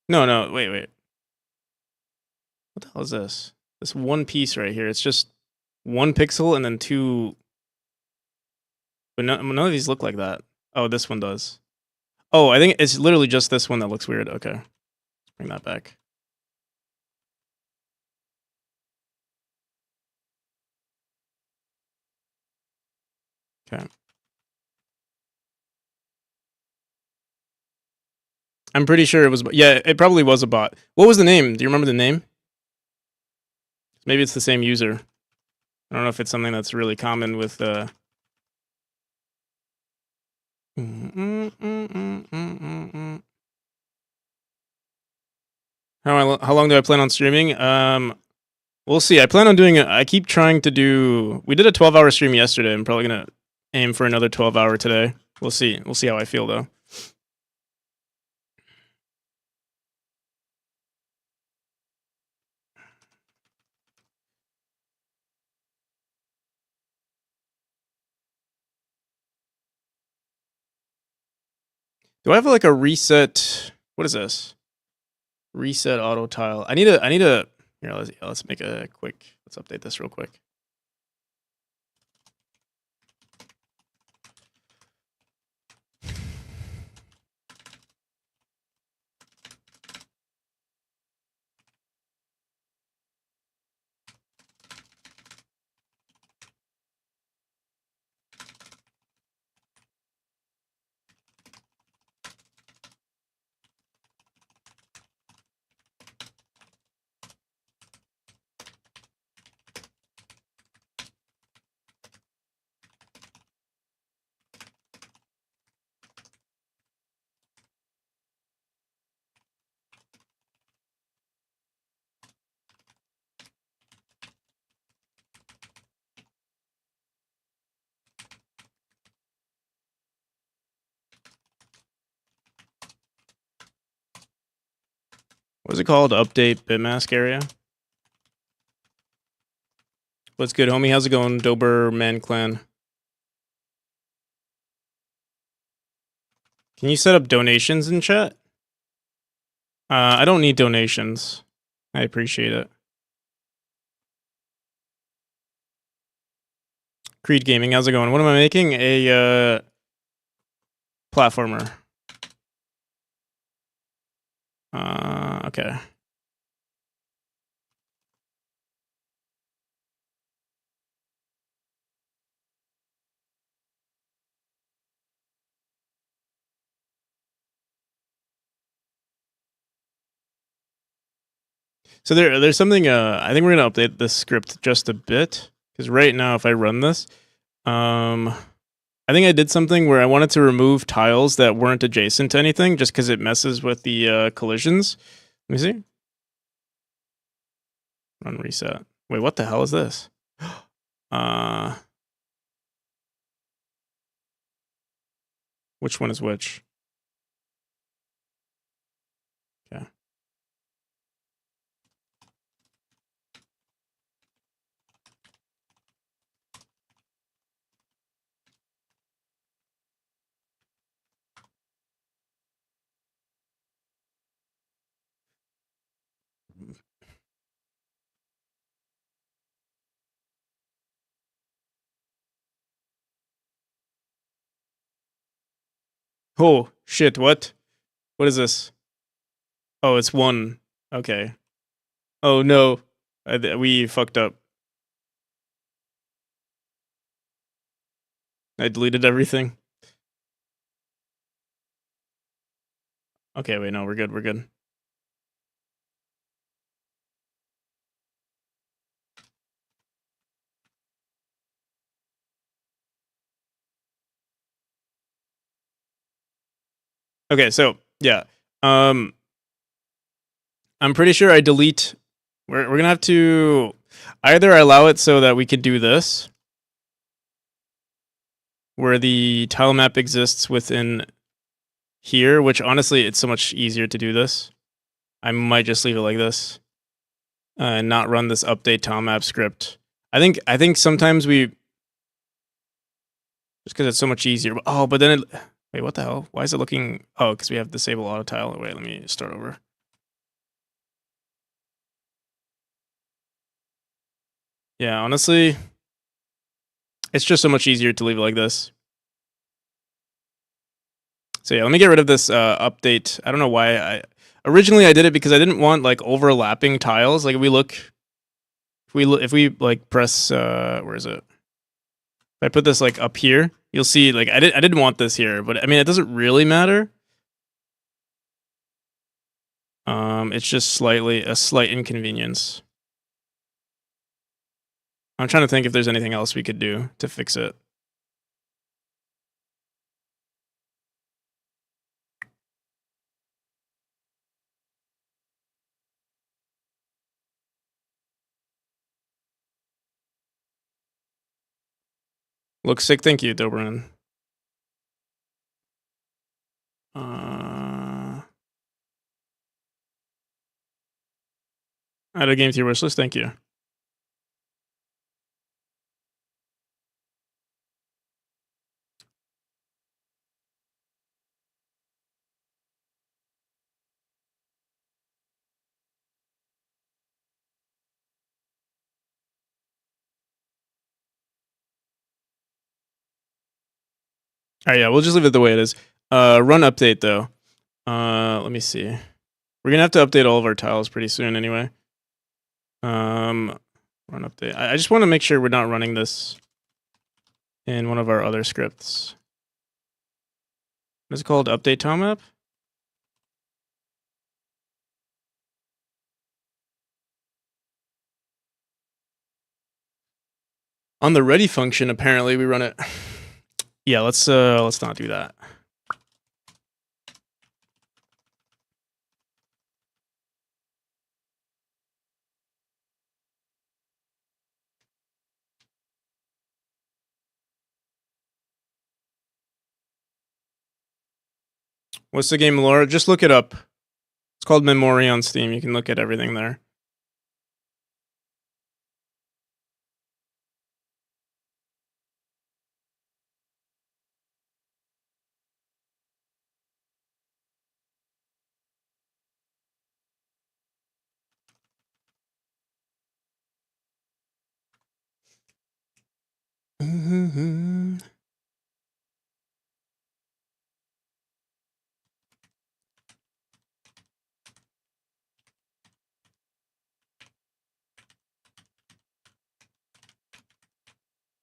No, wait. What the hell is this? This one piece right here. It's just one pixel and then two. But none of these look like that. Oh, this one does. Oh, I think it's literally just this one that looks weird. Okay. Let's bring that back. Okay. I'm pretty sure it was. Yeah, it probably was a bot. What was the name? Do you remember the name? Maybe it's the same user. I don't know if it's something that's really common with. How long do I plan on streaming? We'll see. I plan on doing it. I keep trying to do. We did a 12-hour stream yesterday. I'm probably gonna aim for another 12-hour today. We'll see. We'll see how I feel though. Do I have like a reset? What is this? Reset auto tile. I need a. Here, let's make a quick. Let's update this real quick. What's it called? Update bitmask area. What's good, homie? How's it going, Dober Man Clan? Can you set up donations in chat? I don't need donations. I appreciate it. Creed Gaming, how's it going? What am I making? A platformer. Okay. So there's something. I think we're gonna update this script just a bit because right now, if I run this, I think I did something where I wanted to remove tiles that weren't adjacent to anything, just because it messes with the collisions. Let me see. Run reset. Wait, what the hell is this? Which one is which? Okay. Oh shit! What? What is this? Oh, it's one. Okay. Oh no, we fucked up. I deleted everything. Okay, wait, no, we're good. We're good. Okay, so yeah, I'm pretty sure I delete. We're gonna have to either allow it so that we could do this, where the tile map exists within here. Which honestly, it's so much easier to do this. I might just leave it like this, and not run this update tile map script. I think sometimes we just because it's so much easier. Oh, but then it. Wait, what the hell? Why is it looking? Oh, because we have disable auto tile. Wait, let me start over. Yeah, honestly, it's just so much easier to leave it like this. So yeah, let me get rid of this update. I don't know why originally I did it because I didn't want like overlapping tiles. Like if we like press where is it? If I put this like up here, you'll see like I didn't want this here, but I mean it doesn't really matter. It's just a slight inconvenience. I'm trying to think if there's anything else we could do to fix it. Looks sick. Thank you, Dobrin. Add a game to your wish list. Thank you. All right, yeah, we'll just leave it the way it is. Run update though. Let me see. We're gonna have to update all of our tiles pretty soon anyway. Run update. I just want to make sure we're not running this in one of our other scripts. What is it called? Update tile map? On the ready function, apparently we run it. Yeah, let's not do that. What's the game lore? Just look it up. It's called Memory on Steam. You can look at everything there.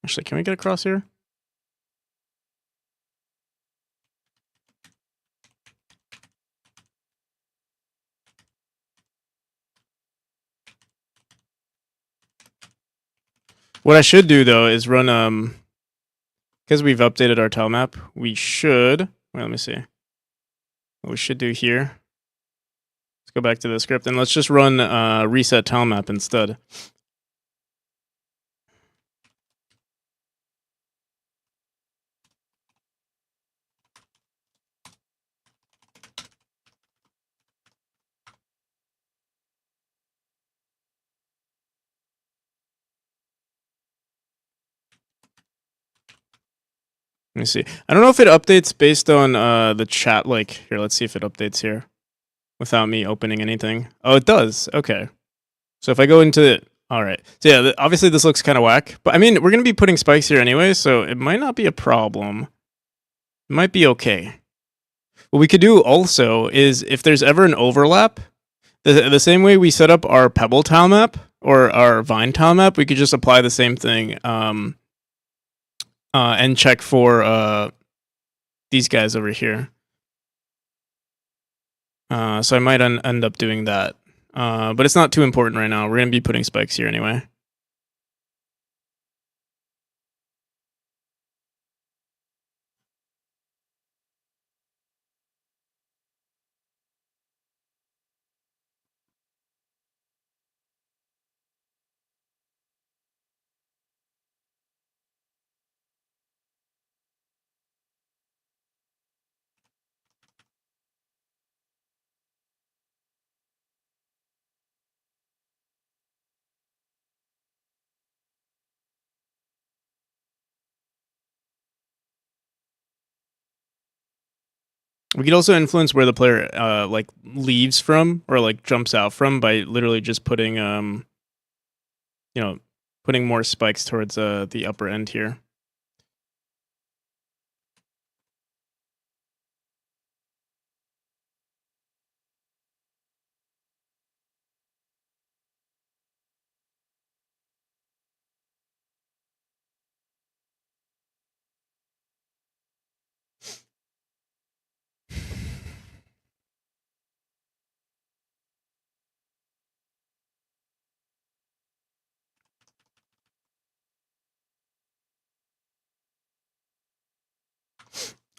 Actually, can we get across here? What I should do though is run because we've updated our tile map. We should wait. Let me see. What we should do here. Let's go back to the script and let's just run reset tile map instead. Let me see. I don't know if it updates based on the chat. Like, here, let's see if it updates here without me opening anything. Oh, it does. Okay. So if I go into it, all right. So yeah, obviously this looks kind of whack, but I mean, we're going to be putting spikes here anyway, so it might not be a problem. It might be okay. What we could do also is if there's ever an overlap, the same way we set up our pebble tile map or our vine tile map, we could just apply the same thing and check for these guys over here. So I might end up doing that. But it's not too important right now. We're going to be putting spikes here anyway. We could also influence where the player like leaves from or like jumps out from by literally just putting putting more spikes towards the upper end here.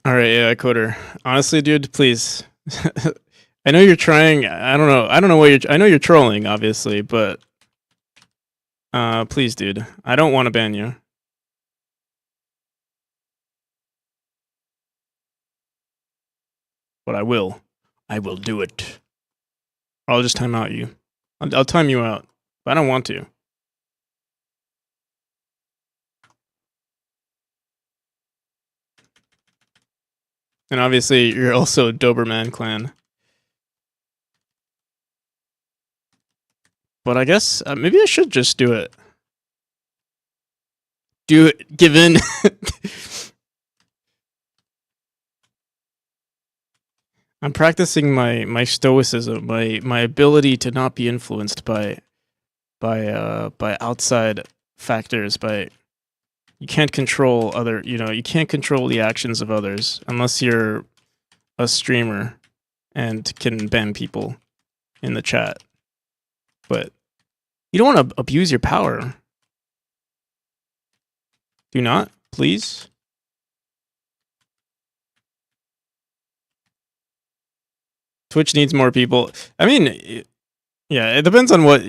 All right, yeah, Coder. Honestly, dude, please. I know you're trying. I don't know. I don't know what you're. I know you're trolling, obviously, but please, dude. I don't want to ban you. But I will. I will do it. Or I'll just time out you. I'll time you out. But I don't want to. And obviously, you're also Doberman clan. But I guess maybe I should just do it. Do it. Give in. I'm practicing my stoicism, my ability to not be influenced by outside factors. You can't control you can't control the actions of others unless you're a streamer and can ban people in the chat. But you don't want to abuse your power. Do not, please. Twitch needs more people. I mean, yeah, it depends on what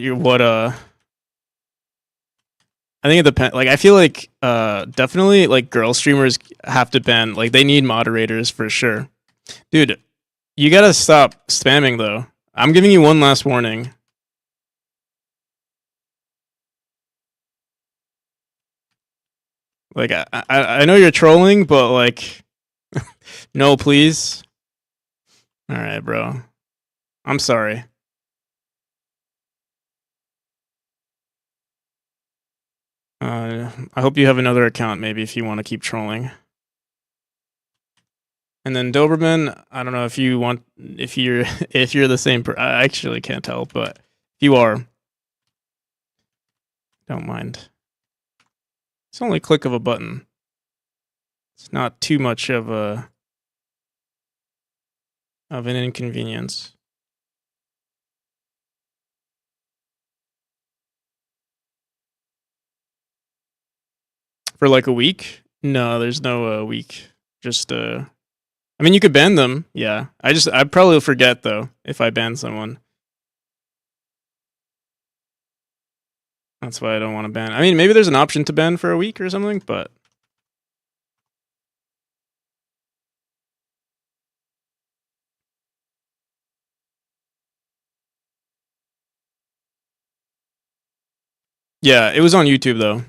I think it depends. Like, I feel like definitely like girl streamers have to ban. Like, they need moderators for sure. Dude, you gotta stop spamming though. I'm giving you one last warning. Like, I know you're trolling, but like, no, please. All right, bro. I'm sorry. I hope you have another account maybe if you want to keep trolling. And then Doberman, I don't know if you want if you're the same I actually can't tell, but if you are, don't mind. It's only a click of a button. It's not too much of an inconvenience. For like a week? No, there's no week. Just I mean, you could ban them. Yeah, I probably will forget though if I ban someone. That's why I don't want to ban. I mean, maybe there's an option to ban for a week or something, but yeah, it was on YouTube though.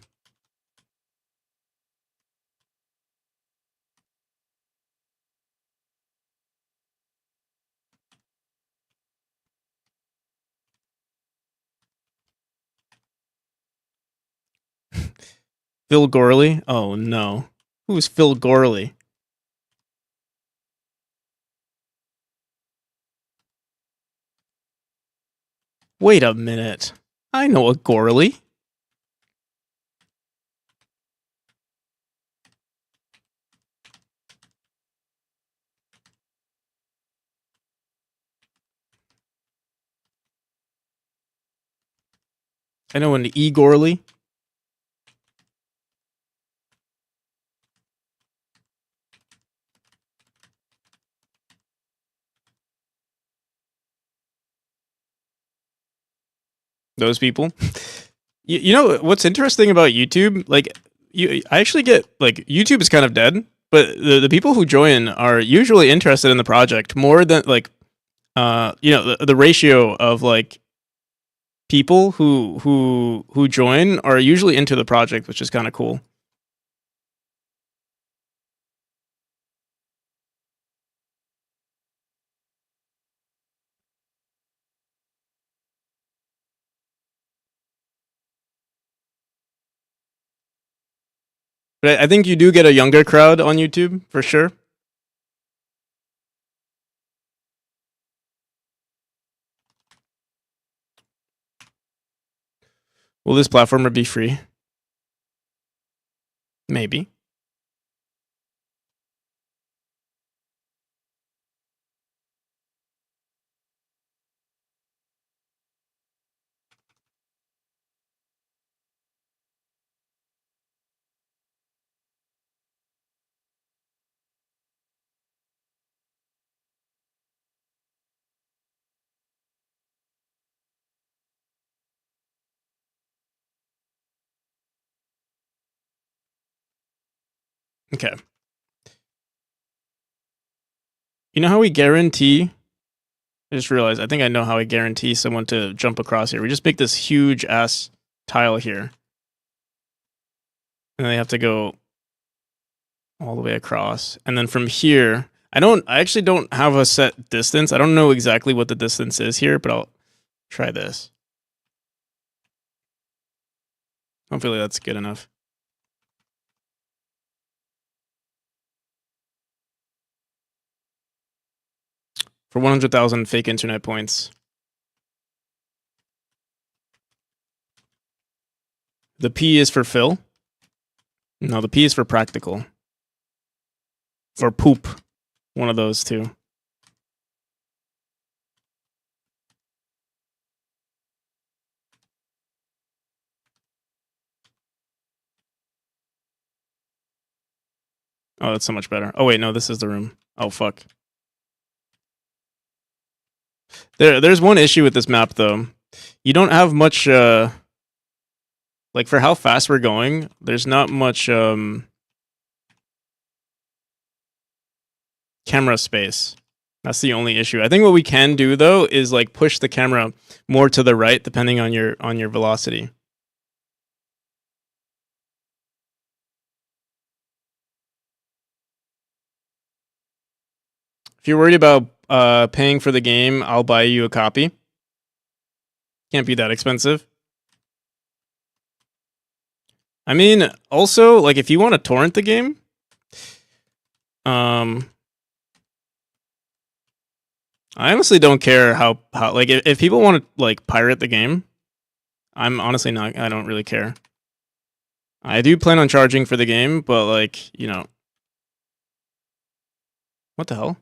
Phil Gorley? Oh no. Who's Phil Gorley? Wait a minute. I know a Gorley. I know an E Gorley. Those people. You know what's interesting about YouTube? Like, I actually get like YouTube is kind of dead, but the people who join are usually interested in the project more than like, the ratio of like people who join are usually into the project, which is kind of cool. But I think you do get a younger crowd on YouTube for sure. Will this platformer be free? Maybe. Okay. You know how we guarantee? I just realized. I think I know how I guarantee someone to jump across here. We just make this huge ass tile here, and they have to go all the way across. And then from here, I actually don't have a set distance. I don't know exactly what the distance is here, but I'll try this. Hopefully that's good enough. For 100,000 fake internet points. The P is for Phil. No, the P is for practical. For poop. One of those two. Oh, that's so much better. Oh wait, no, this is the room. Oh fuck. There's one issue with this map though. You don't have much like for how fast we're going, there's not much camera space. That's the only issue. I think what we can do though is like push the camera more to the right depending on your velocity. If you're worried about paying for the game, I'll buy you a copy. Can't be that expensive. I mean, also, like if you want to torrent the game, I honestly don't care how like if people want to like pirate the game, I'm honestly not. I don't really care. I do plan on charging for the game, but like what the hell?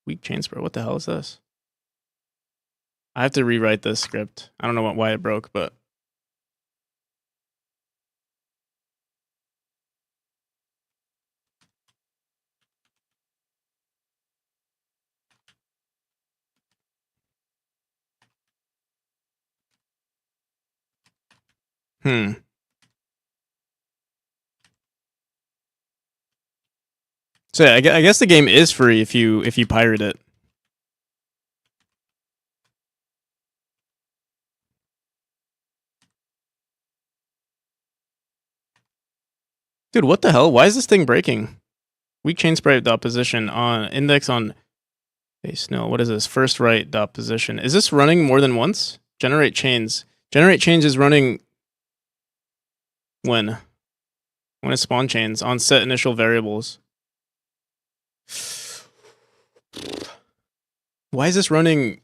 Weak chain spur. What the hell is this? I have to rewrite this script. I don't know why it broke, but Hmm. So yeah, I guess the game is free if you pirate it. Dude, what the hell? Why is this thing breaking? Weak chain sprite dot position on index on base nil. What is this? First right dot position. Is this running more than once? Generate chains. Generate chains is running when? When it spawn chains on set initial variables. Why is this running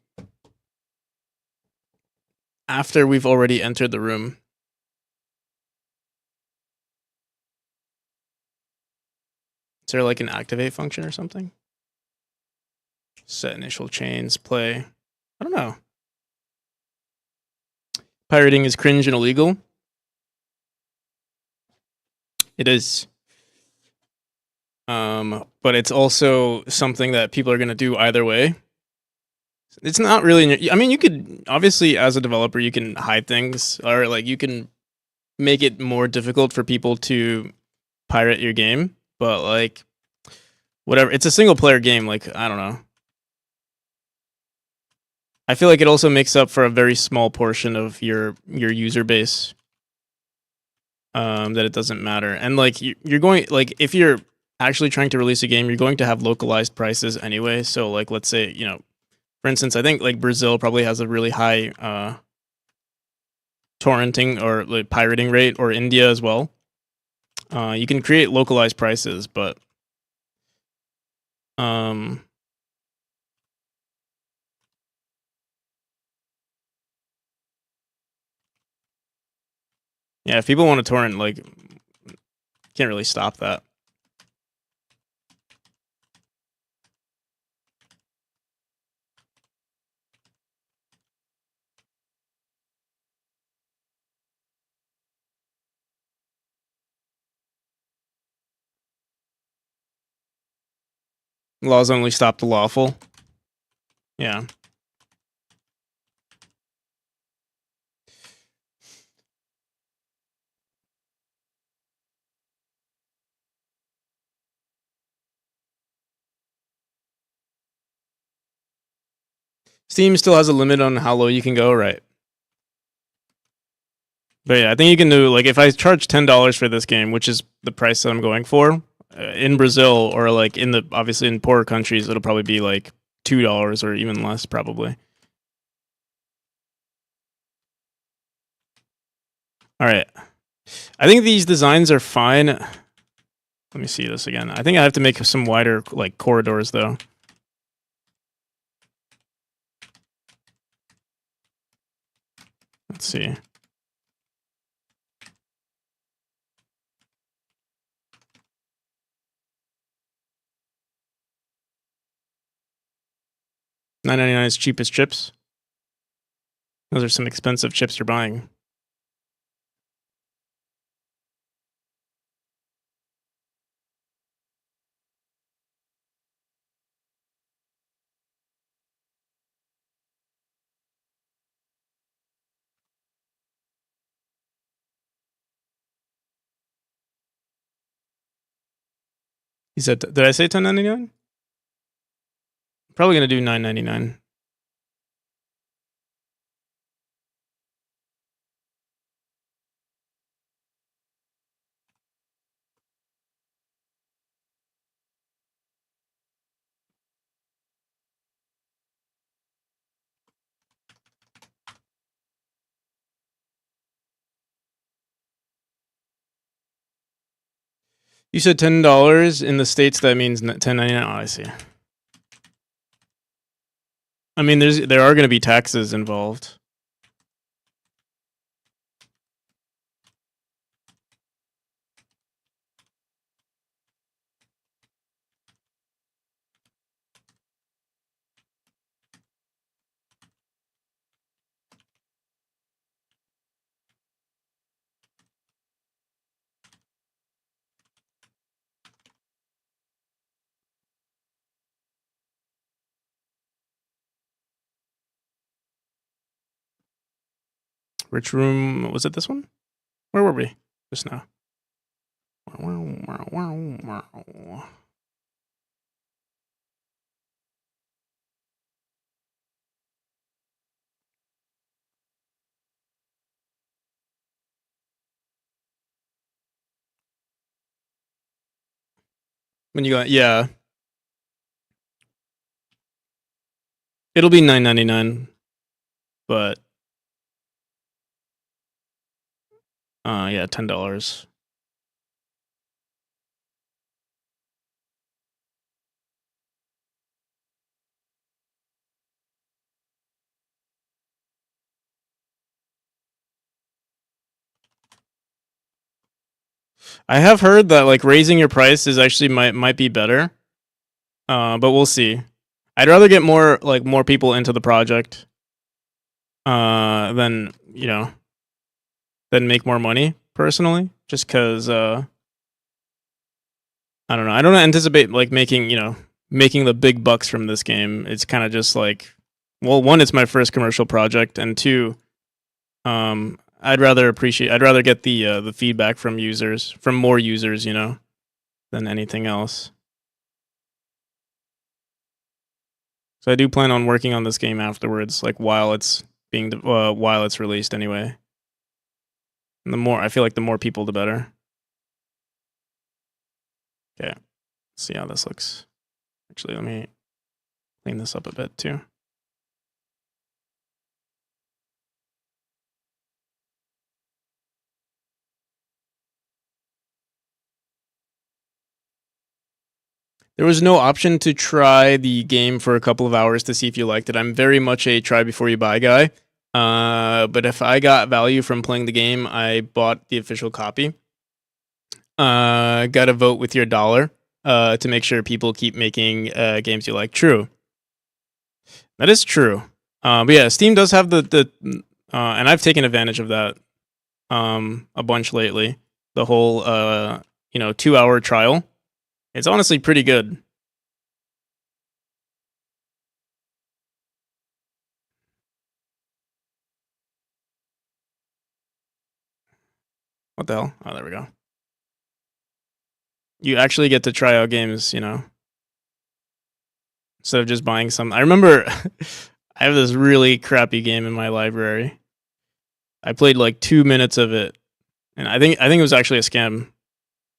after we've already entered the room? Is there like an activate function or something? Set initial chains, play. I don't know. Pirating is cringe and illegal. It is. But it's also something that people are going to do either way. It's not really. I mean, you could obviously, as a developer, you can hide things, or like you can make it more difficult for people to pirate your game. But like, whatever, it's a single player game. Like, I don't know. I feel like it also makes up for a very small portion of your user base. That it doesn't matter, and like you're going, like if you're actually trying to release a game, you're going to have localized prices anyway. So like, let's say, you know, for instance, I think like Brazil probably has a really high torrenting or like pirating rate, or India as well. You can create localized prices, but um, yeah, if people want to torrent, like, can't really stop that. Laws only stop the lawful. Yeah. Steam still has a limit on how low you can go, right? But yeah, I think you can do, like, if I charge $10 for this game, which is the price that I'm going for, in Brazil, or like in the, obviously in poorer countries, it'll probably be like $2 or even less, probably. All right. I think these designs are fine. Let me see this again. I think I have to make some wider like corridors though. Let's see. $9.99 is cheapest chips. Those are some expensive chips you're buying. He said, did I say $10.99? Probably gonna do $9.99. You said $10 in the States. That means $10.99. Oh, I see. I mean, there are going to be taxes involved. Rich Room, was it this one? Where were we just now? When you got, yeah, it'll be $9.99, but yeah, $10. I have heard that like raising your price is actually might be better, but we'll see. I'd rather get more people into the project, than than make more money personally. Just because I don't know. I don't anticipate like making the big bucks from this game. It's kind of just like, well, one, it's my first commercial project, and two, I'd rather get the feedback from users, from more users, than anything else. So I do plan on working on this game afterwards, like while it's released anyway. And I feel like the more people, the better. Okay, let's see how this looks. Actually, let me clean this up a bit too. There was no option to try the game for a couple of hours to see if you liked it. I'm very much a try before you buy guy. But if I got value from playing the game, I bought the official copy. Got to vote with your dollar to make sure people keep making games you like. True. That is true. But yeah, Steam does have the and I've taken advantage of that a bunch lately. The whole 2-hour trial. It's honestly pretty good. What the hell? Oh, there we go. You actually get to try out games, instead of just buying some. I remember I have this really crappy game in my library. I played like 2 minutes of it, and I think it was actually a scam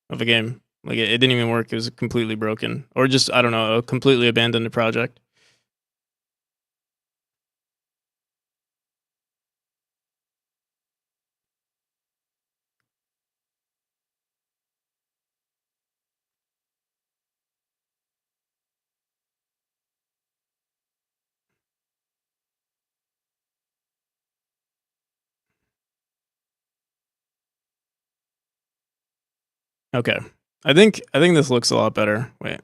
of a game. Like it didn't even work. It was completely broken, or just, I don't know, a completely abandoned project. Okay, I think this looks a lot better. Wait,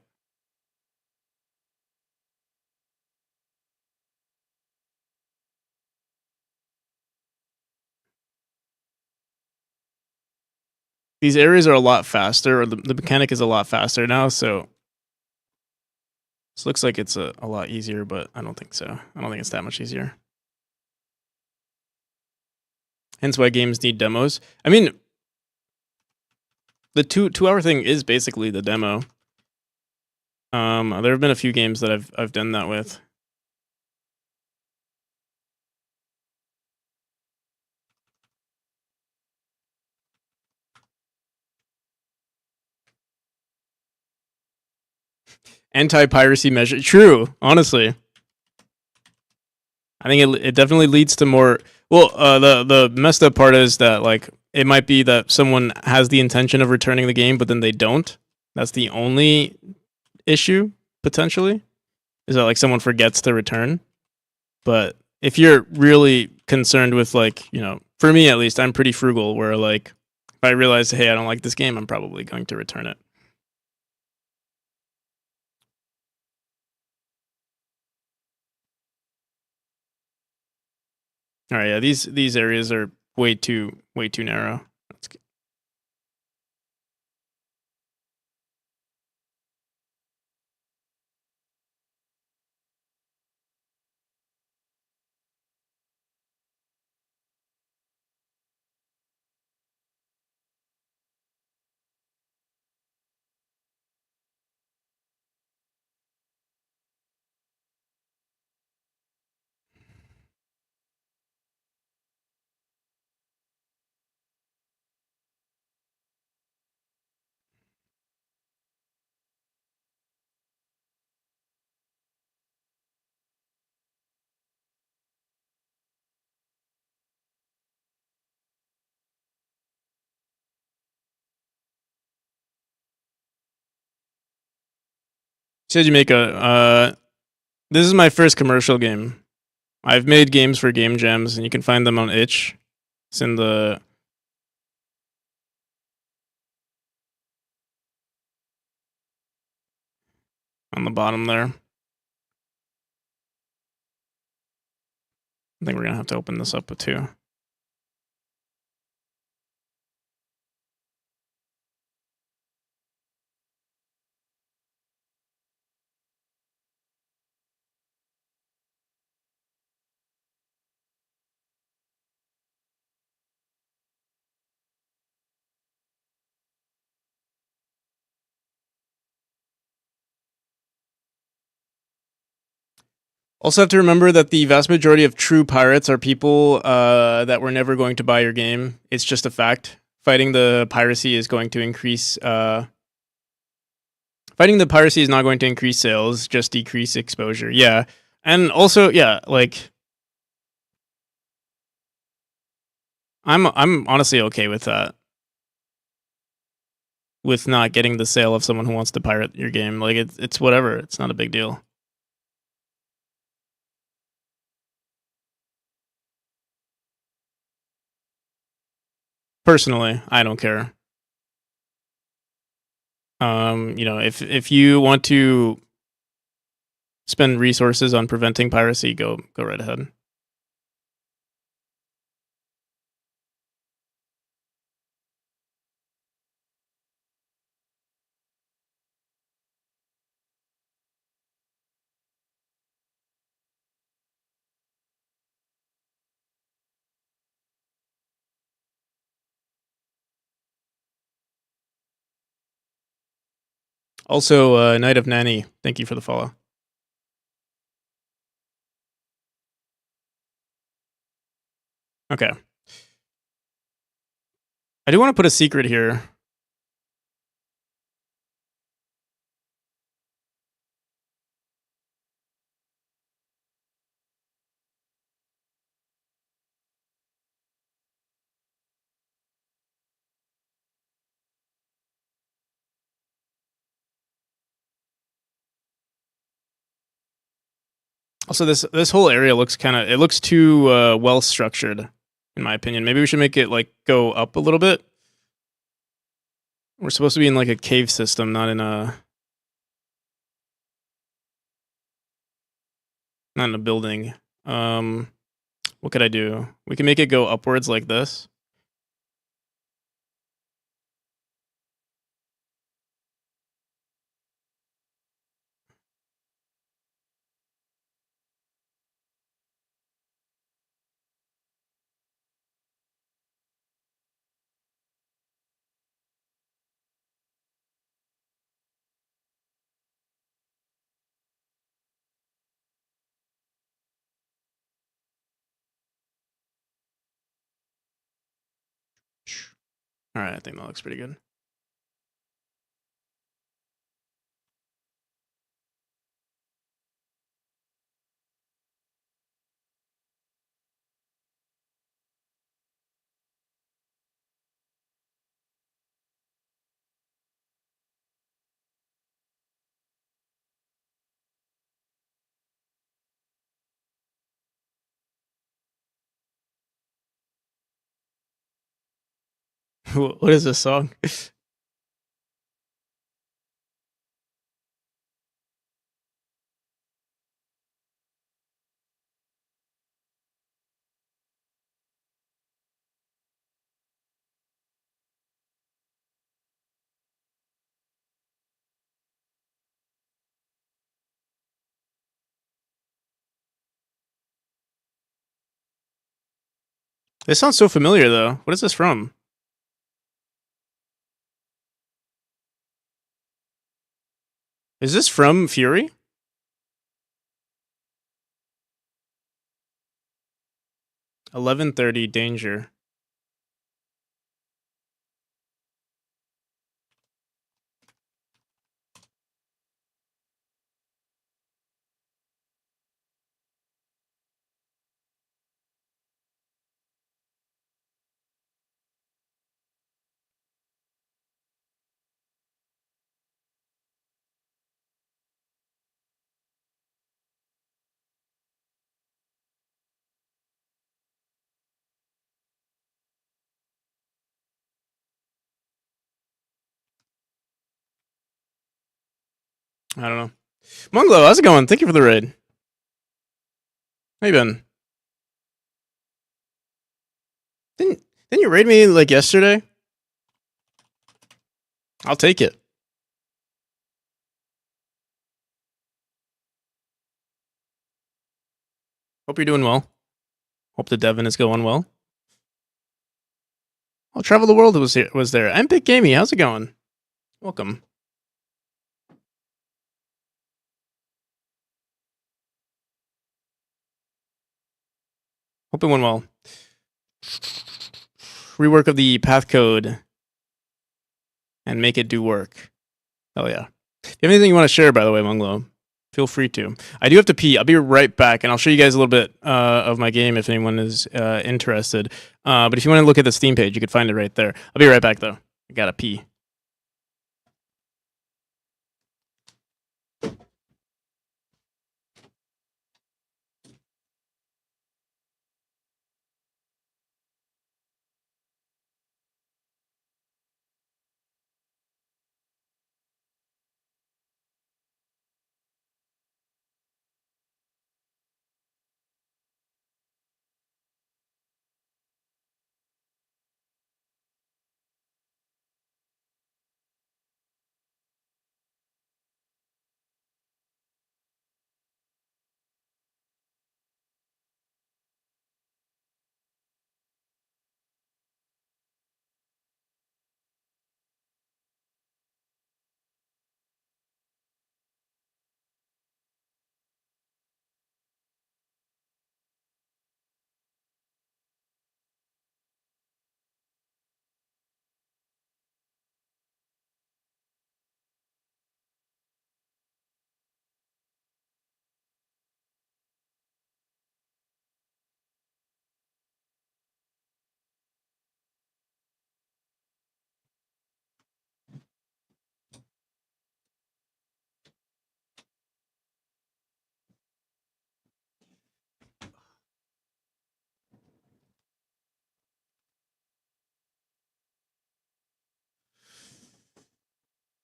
these areas are a lot faster, or the mechanic is a lot faster now. So this looks like it's a lot easier, but I don't think so. I don't think it's that much easier. Hence why games need demos. I mean, the 2 hour thing is basically the demo. There have been a few games that I've done that with. Anti-piracy measure. True, honestly. I think it definitely leads to more. Well, the messed up part is that like it might be that someone has the intention of returning the game, but then they don't. That's the only issue potentially. Is that like someone forgets to return? But if you're really concerned with like, for me at least, I'm pretty frugal. Where like if I realize, hey, I don't like this game, I'm probably going to return it. All right, yeah, these areas are way too narrow. said you make a. This is my first commercial game. I've made games for game jams, and you can find them on itch. It's in the. On the bottom there. I think we're gonna have to open this up too. Also, have to remember that the vast majority of true pirates are people that were never going to buy your game. It's just a fact. Fighting the piracy is going to increase. Fighting the piracy is not going to increase sales, just decrease exposure. Yeah, and also, yeah, like I'm honestly okay with that. With not getting the sale of someone who wants to pirate your game, like it's whatever. It's not a big deal. Personally, I don't care. If you want to spend resources on preventing piracy, go right ahead. Also, Knight of Nanny, thank you for the follow. Okay. I do want to put a secret here. Also, this whole area looks it looks too well structured, in my opinion. Maybe we should make it like go up a little bit. We're supposed to be in like a cave system, not in a building. What could I do? We can make it go upwards like this. All right, I think that looks pretty good. What is this song? This sounds so familiar though. What is this from? Is this from Fury? 11:30 Danger. I don't know. Munglo, how's it going? Thank you for the raid. How you been? Didn't didn't you raid me like yesterday? I'll take it. Hope you're doing well. Hope the Devon is going well. Oh, Travel the World was there. I'm Big Gamey. How's it going? Welcome. Hope it went well. Rework of the path code and make it do work. Hell yeah. If you have anything you want to share, by the way, Munglo, feel free to. I do have to pee. I'll be right back, and I'll show you guys a little bit of my game if anyone is interested. But if you want to look at the Steam page, you could find it right there. I'll be right back, though. I gotta pee.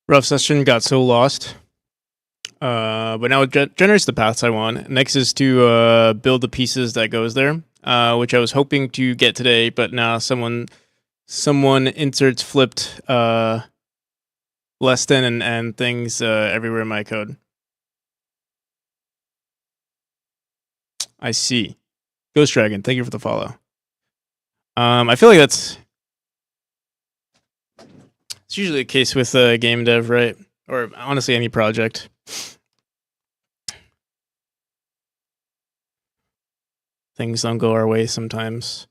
Rough session, got so lost. But now it generates the paths I want. Next is to build the pieces that goes there, which I was hoping to get today, but now someone inserts flipped less than and things everywhere in my code. I see. Ghost Dragon, thank you for the follow. I feel like it's usually the case with game dev, right? Or honestly, any project. Things don't go our way sometimes.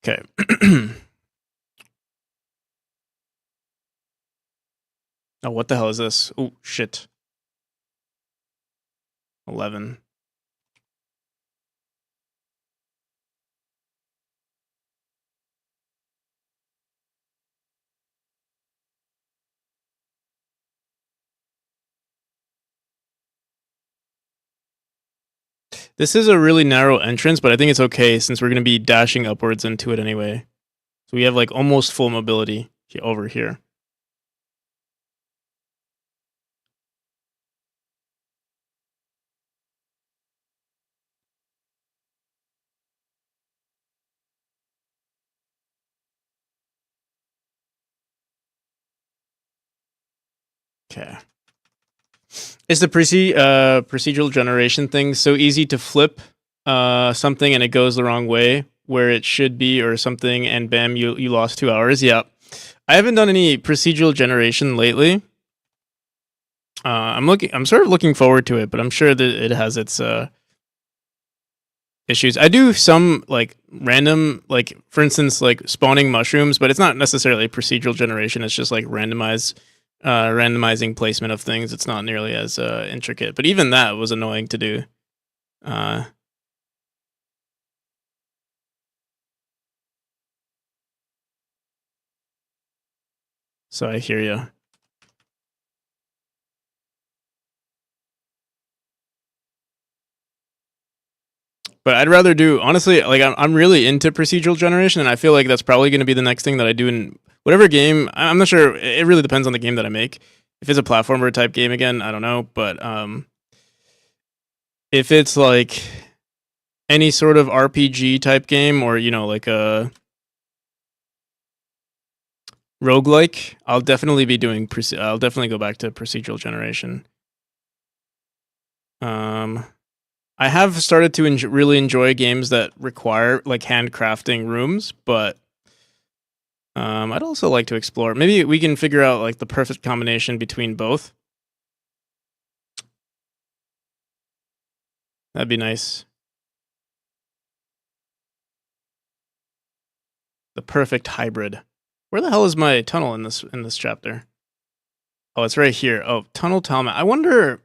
Okay. Oh, what the hell is this? Oh, shit. 11. This is a really narrow entrance, but I think it's okay since we're going to be dashing upwards into it anyway. So we have like almost full mobility over here. Okay. Is the procedural generation thing so easy to flip something and it goes the wrong way where it should be or something and bam, you lost 2 hours? Yeah. I haven't done any procedural generation lately. I'm sort of looking forward to it, but I'm sure that it has its issues. I do some like random, like for instance, like spawning mushrooms, but it's not necessarily procedural generation. It's just like randomizing placement of things. It's not nearly as intricate, but even that was annoying to do. So I hear you. But I'd rather do, honestly, like I'm really into procedural generation, and I feel like that's probably going to be the next thing that I do in whatever game. I'm not sure. It really depends on the game that I make. If it's a platformer type game again, I don't know. But if it's like any sort of RPG type game, or like a roguelike, I'll definitely be doing. I'll definitely go back to procedural generation. I have started to really enjoy games that require like handcrafting rooms, but I'd also like to explore. Maybe we can figure out like the perfect combination between both. That'd be nice. The perfect hybrid. Where the hell is my tunnel in this chapter? Oh, it's right here. Oh, tunnel talent. I wonder.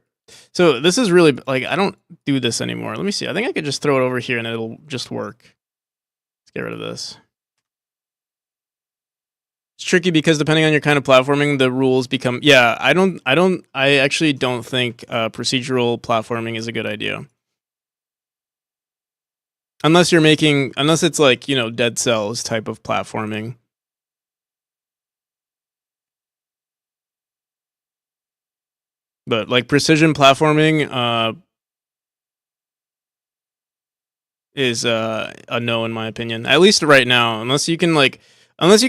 So this is really like I don't do this anymore. Let me see. I think I could just throw it over here and it'll just work. Let's get rid of this. It's tricky because depending on your kind of platforming, the rules become. Yeah, I actually don't think procedural platforming is a good idea. Unless it's like, Dead Cells type of platforming. But like precision platforming is a no in my opinion. At least right now, unless you can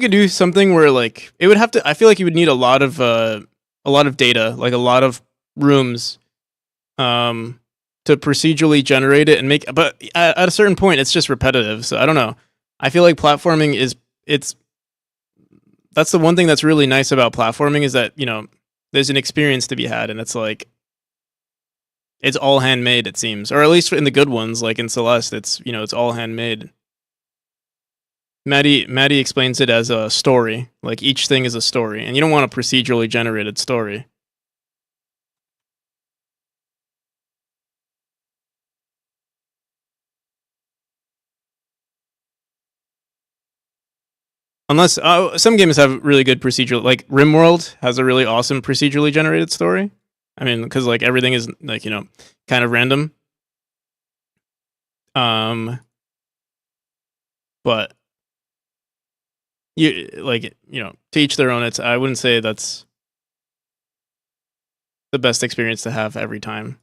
do something where like it would have to. I feel like you would need a lot of data, like a lot of rooms, to procedurally generate it and make. But at a certain point, it's just repetitive. So I don't know. I feel like platforming that's the one thing that's really nice about platforming is that there's an experience to be had, and it's like it's all handmade. It seems, or at least in the good ones, like in Celeste, it's it's all handmade. Maddie explains it as a story. Like each thing is a story, and you don't want a procedurally generated story. Unless some games have really good procedural, like RimWorld has a really awesome procedurally generated story. I mean, because like everything is like kind of random. But to each their own. I wouldn't say that's the best experience to have every time.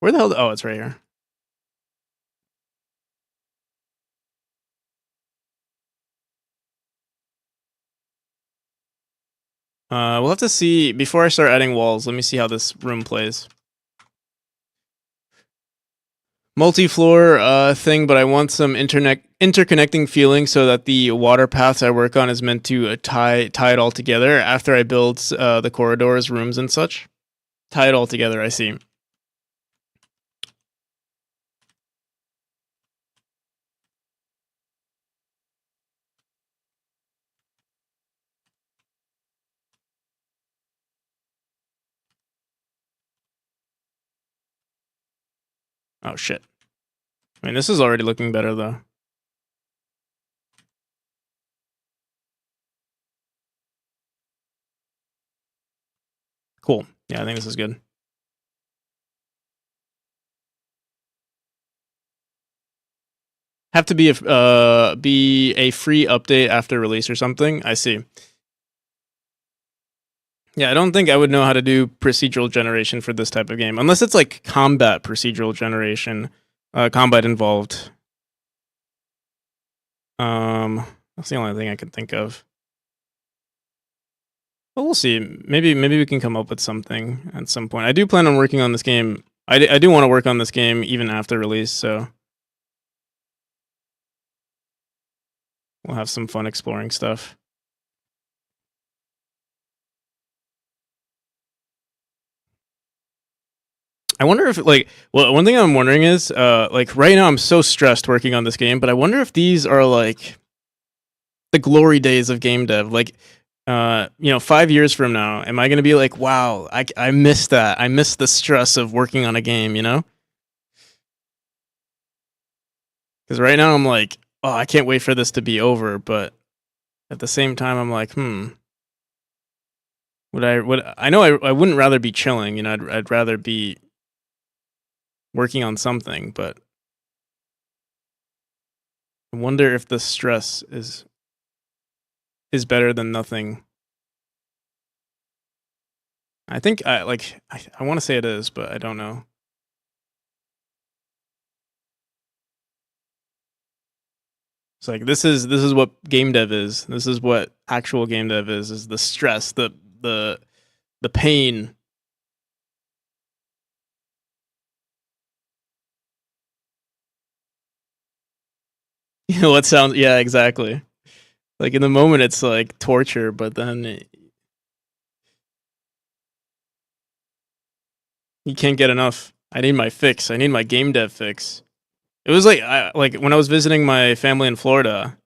Where the hell? Oh, it's right here. We'll have to see before I start adding walls. Let me see how this room plays. Multi-floor thing, but I want some interconnecting feeling so that the water paths I work on is meant to tie it all together after I build the corridors, rooms, and such. Tie it all together. I see. Oh shit. I mean, this is already looking better though. Cool. Yeah, I think this is good. Have to be a free update after release or something. I see. Yeah, I don't think I would know how to do procedural generation for this type of game unless it's like combat procedural generation, combat involved. That's the only thing I can think of. But we'll see. Maybe we can come up with something at some point. I do plan on working on this game. I do want to work on this game even after release, so we'll have some fun exploring stuff. I wonder if one thing I'm wondering is like right now I'm so stressed working on this game, but I wonder if these are like the glory days of game dev. Like 5 years from now, am I going to be like, wow, I missed that. I missed the stress of working on a game, Because right now I'm like, oh, I can't wait for this to be over, but at the same time I'm like, I know I wouldn't rather be chilling, I'd rather be working on something, but I wonder if the stress is better than nothing. I think I want to say it is, but I don't know. It's like this is what game dev is. This is what actual game dev is the stress, the the pain. You know what sounds yeah, exactly. Like in the moment it's like torture, but then you can't get enough. I need my fix. I need my game dev fix. It was like when I was visiting my family in Florida,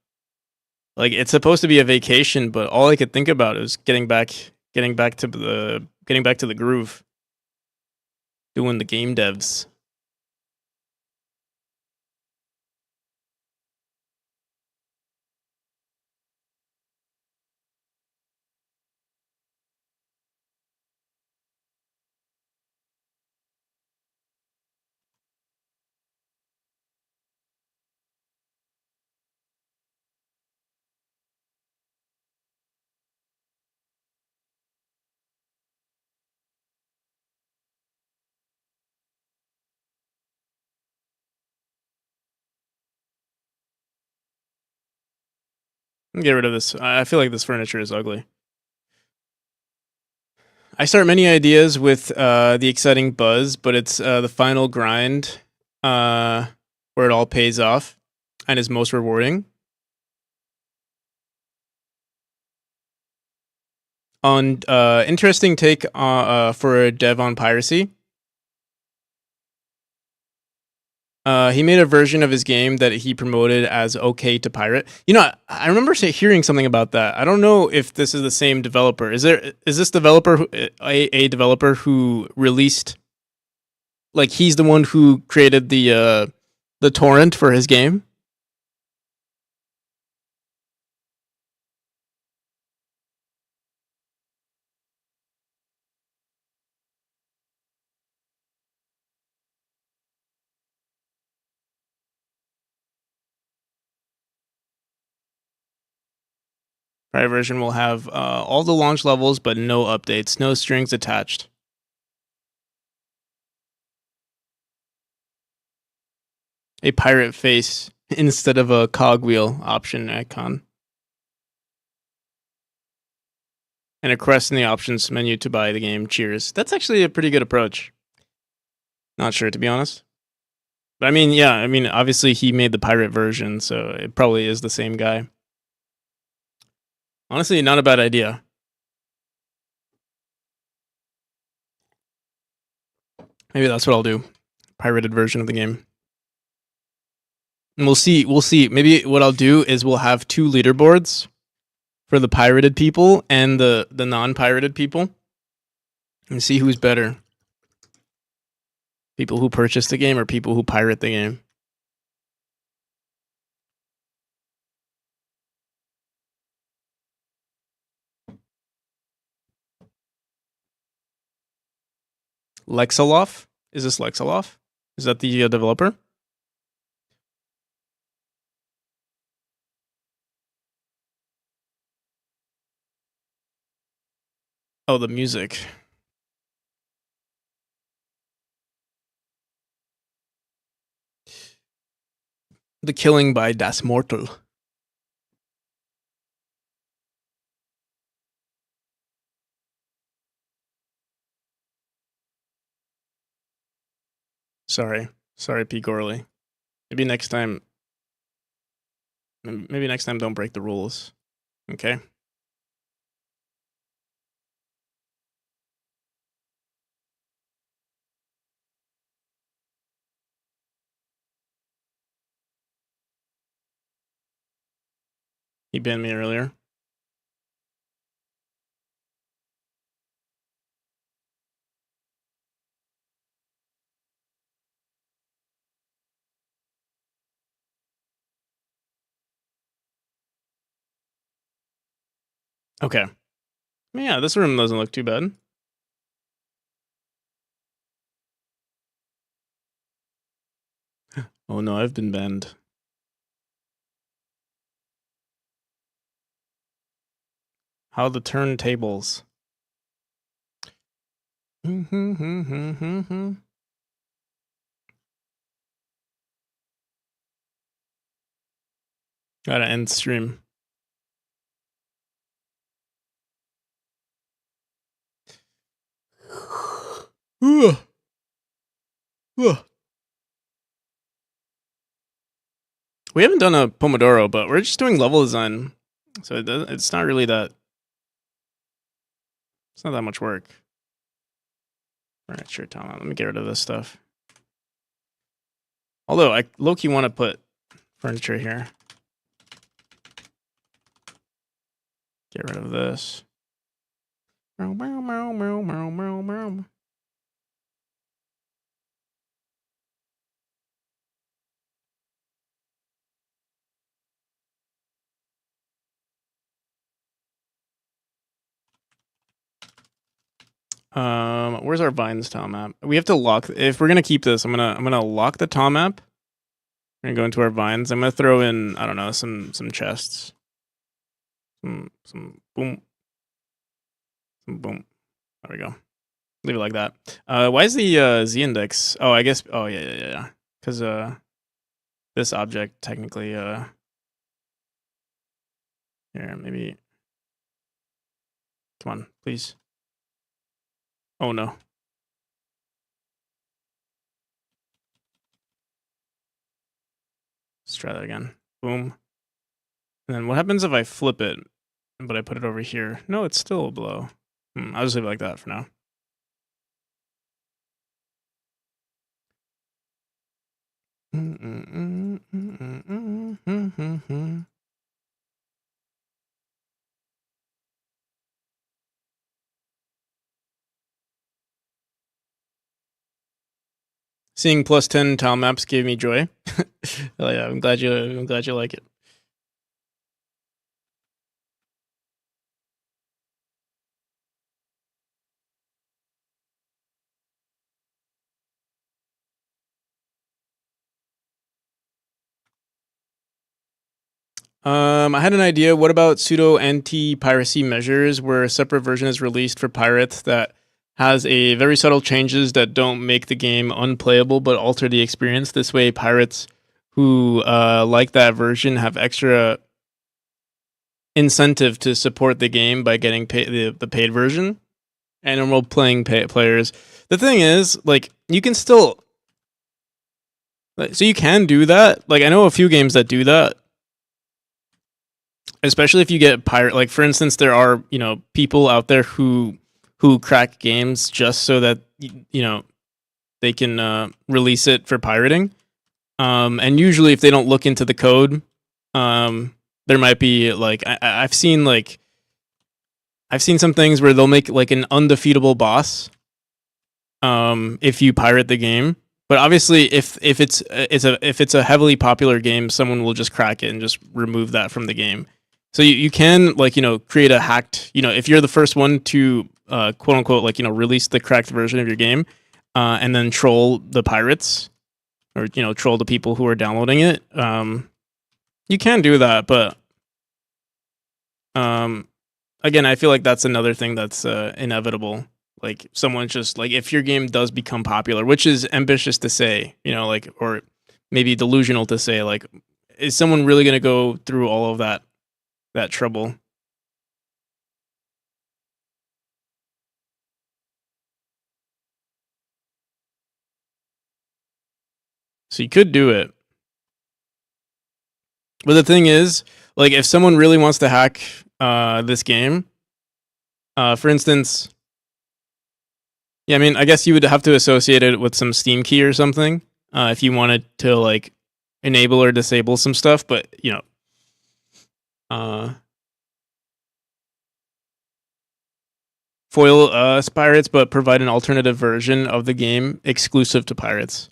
like it's supposed to be a vacation, but all I could think about was getting back to the groove, doing the game devs. Get rid of this. I feel like this furniture is ugly. I start many ideas with the exciting buzz, but it's the final grind where it all pays off and is most rewarding. On interesting take for a dev on piracy. He made a version of his game that he promoted as okay to pirate. You know, I remember hearing something about that. I don't know if this is the same developer. Is this developer a developer who released like he's the one who created the torrent for his game? Private version will have all the launch levels, but no updates, no strings attached. A pirate face instead of a cogwheel option icon. And a crest in the options menu to buy the game. Cheers. That's actually a pretty good approach. Not sure, to be honest. But I mean, yeah, I mean, obviously he made the pirate version, so it probably is the same guy. Honestly, not a bad idea. Maybe that's what I'll do. Pirated version of the game. And we'll see. We'll see. Maybe what I'll do is we'll have two leaderboards for the pirated people and the non-pirated people, and see who's better. People who purchase the game or people who pirate the game. Lexaloff? Is this Lexaloff? Is that the developer? Oh, the music. The killing by Das Mortal. Sorry, P. Gorley. Maybe next time. Maybe next time, don't break the rules. Okay. He banned me earlier. Okay. Yeah, this room doesn't look too bad. Oh no, I've been banned. How the turntables. Gotta end stream. We haven't done a Pomodoro, but we're just doing level design, so it's not really that. It's not that much work. Furniture, Tom. Let me get rid of this stuff. Although I low-key want to put furniture here. Get rid of this. Where's our vines tile map? We have to lock. If we're gonna keep this, I'm gonna lock the tile map. We're gonna go into our vines. I'm gonna throw in, I don't know, some chests. Some boom. Some boom. There we go. Leave it like that. Why is the Z index? Oh, I guess. Oh yeah. Because this object technically here maybe. Come on, please. Oh no. Let's try that again. Boom. And then what happens if I flip it, but I put it over here? No, it's still below. I'll just leave it like that for now. Seeing +10 tile maps gave me joy. Oh, yeah, I'm glad you like it. I had an idea. What about pseudo anti-piracy measures where a separate version is released for pirates that has a very subtle changes that don't make the game unplayable but alter the experience? This way, pirates who like that version have extra incentive to support the game by getting the paid version, and normal playing players. The thing is, like, you can still, so you can do that. Like, I know a few games that do that. Especially if you get pirate, like for instance, there are people out there who crack games just so that they can release it for pirating. And usually, if they don't look into the code, there might be like I've seen some things where they'll make like an undefeatable boss if you pirate the game. But obviously, if it's a heavily popular game, someone will just crack it and just remove that from the game. So you can create a hacked, if you're the first one to quote unquote release the cracked version of your game, and then troll the pirates or troll the people who are downloading it. You can do that, but again, I feel like that's another thing that's inevitable. Like someone just if your game does become popular, which is ambitious to say, or maybe delusional to say, is someone really going to go through all of that trouble? So you could do it. But the thing is, if someone really wants to hack this game, for instance, yeah, I mean, I guess you would have to associate it with some Steam key or something if you wanted to enable or disable some stuff. But foil pirates, but provide an alternative version of the game exclusive to pirates.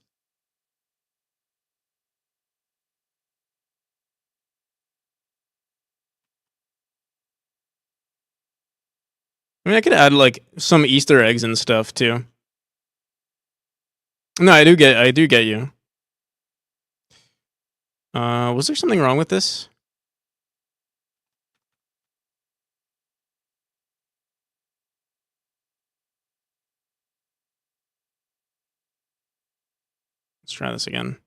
I mean, I could add some Easter eggs and stuff too. No, I do get you. Was there something wrong with this? Let's try this again.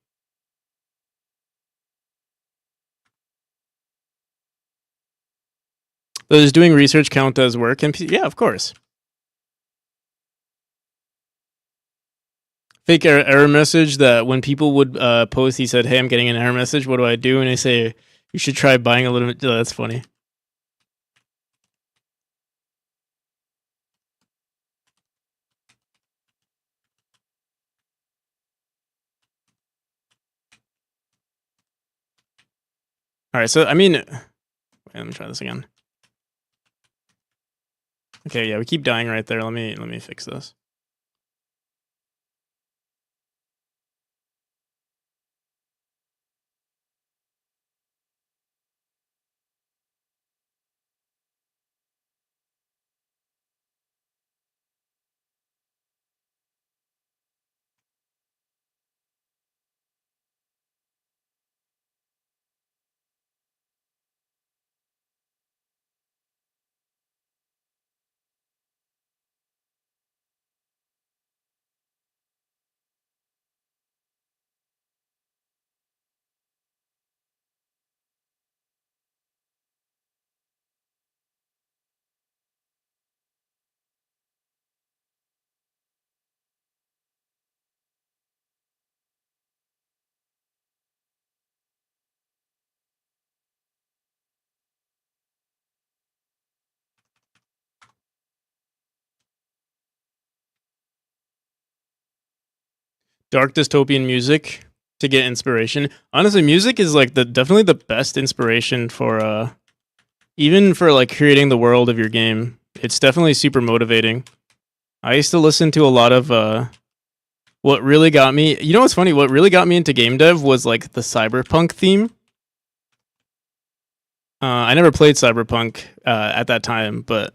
Does doing research count as work? And yeah, of course. Fake error message that when people would post, he said, "Hey, I'm getting an error message. What do I do?" And I say, "You should try buying a little bit." Oh, that's funny. All right, so I mean, wait, let me try this again. Okay, yeah, we keep dying right there. Let me fix this. Dark dystopian music to get inspiration. Honestly, music is like definitely the best inspiration for even for like creating the world of your game. It's definitely super motivating. I used to listen to a lot of what really got me. You know what's funny? What really got me into game dev was like the cyberpunk theme. I never played cyberpunk at that time, but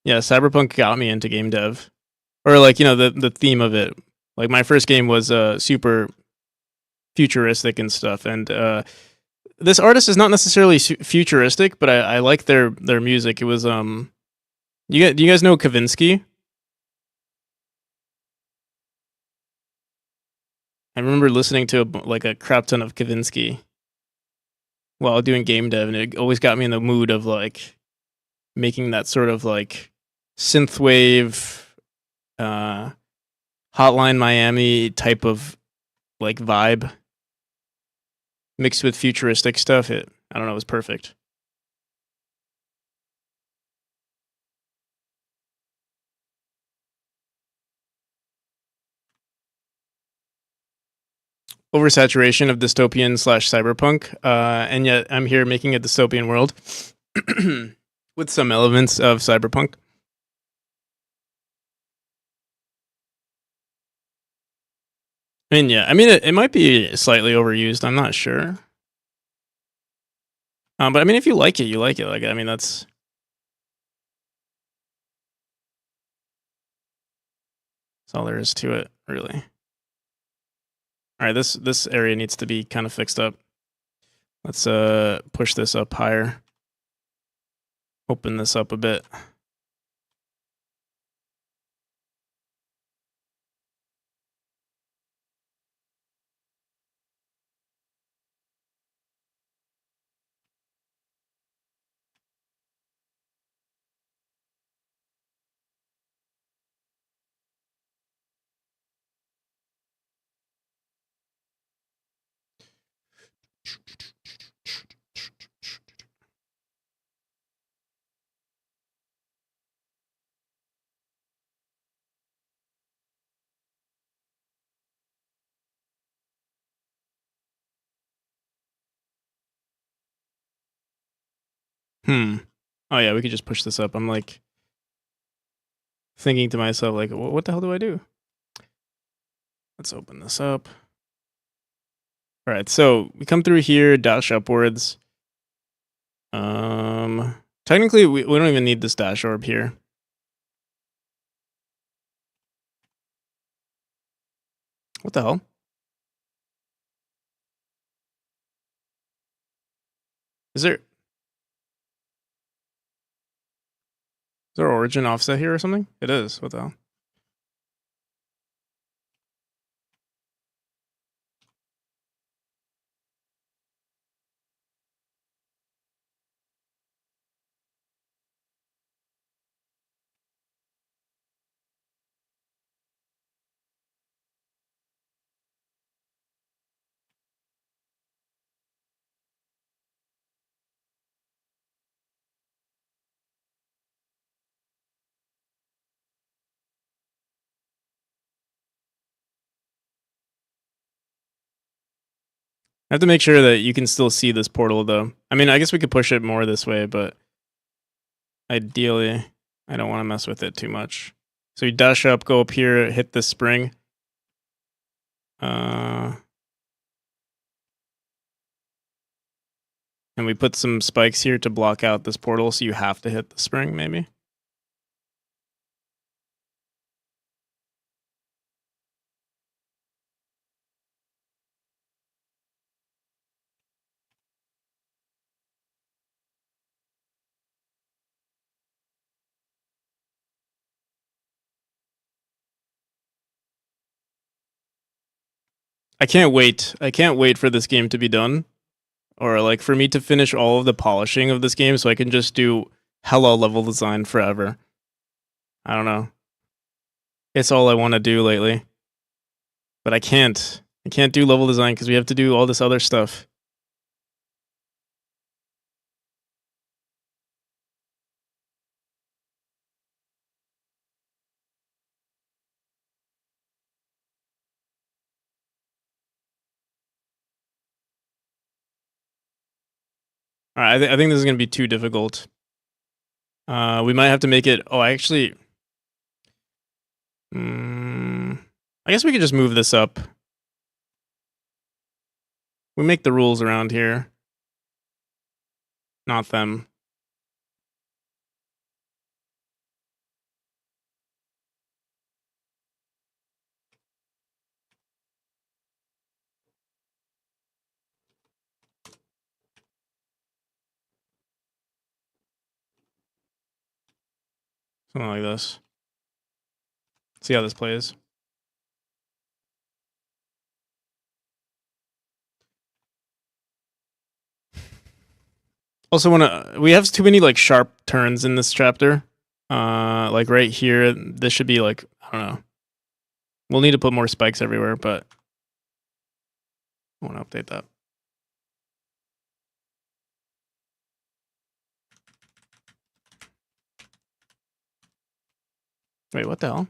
yeah, cyberpunk got me into game dev, or like the theme of it. Like my first game was super futuristic and stuff, and this artist is not necessarily futuristic, but I like their music. It was do you guys know Kavinsky? I remember listening to like a crap ton of Kavinsky while doing game dev, and it always got me in the mood of like making that sort of like synthwave, uh, Hotline Miami type of like vibe mixed with futuristic stuff. I don't know, it was perfect. Oversaturation of dystopian slash cyberpunk, and yet I'm here making a dystopian world with some elements of cyberpunk. And yeah, I mean, it might be slightly overused. I'm not sure. But I mean, if you like it, you like it. Like, I mean, that's all there is to it, really. All right, this area needs to be kind of fixed up. Let's push this up higher. Open this up a bit. Oh yeah, we could just push this up. I'm like thinking to myself, like, what the hell do I do? Let's open this up. All right, so we come through here, dash upwards. Technically, we don't even need this dash orb here. What the hell? Is there origin offset here or something? It is. What the hell? I have to make sure that you can still see this portal, though. I mean, I guess we could push it more this way, but ideally, I don't want to mess with it too much. So you dash up, go up here, hit the spring. And we put some spikes here to block out this portal, so you have to hit the spring, maybe. I can't wait. I can't wait for this game to be done. Or like for me to finish all of the polishing of this game so I can just do hella level design forever. I don't know. It's all I want to do lately. But I can't. I can't do level design because we have to do all this other stuff. All right, I think this is going to be too difficult. We might have to make it... Oh, I actually... I guess we could just move this up. We make the rules around here. Not them. Something like this. See how this plays. Also we have too many like sharp turns in this chapter. Like right here, this should be like, I don't know. We'll need to put more spikes everywhere, but I want to update that. Wait, what the hell?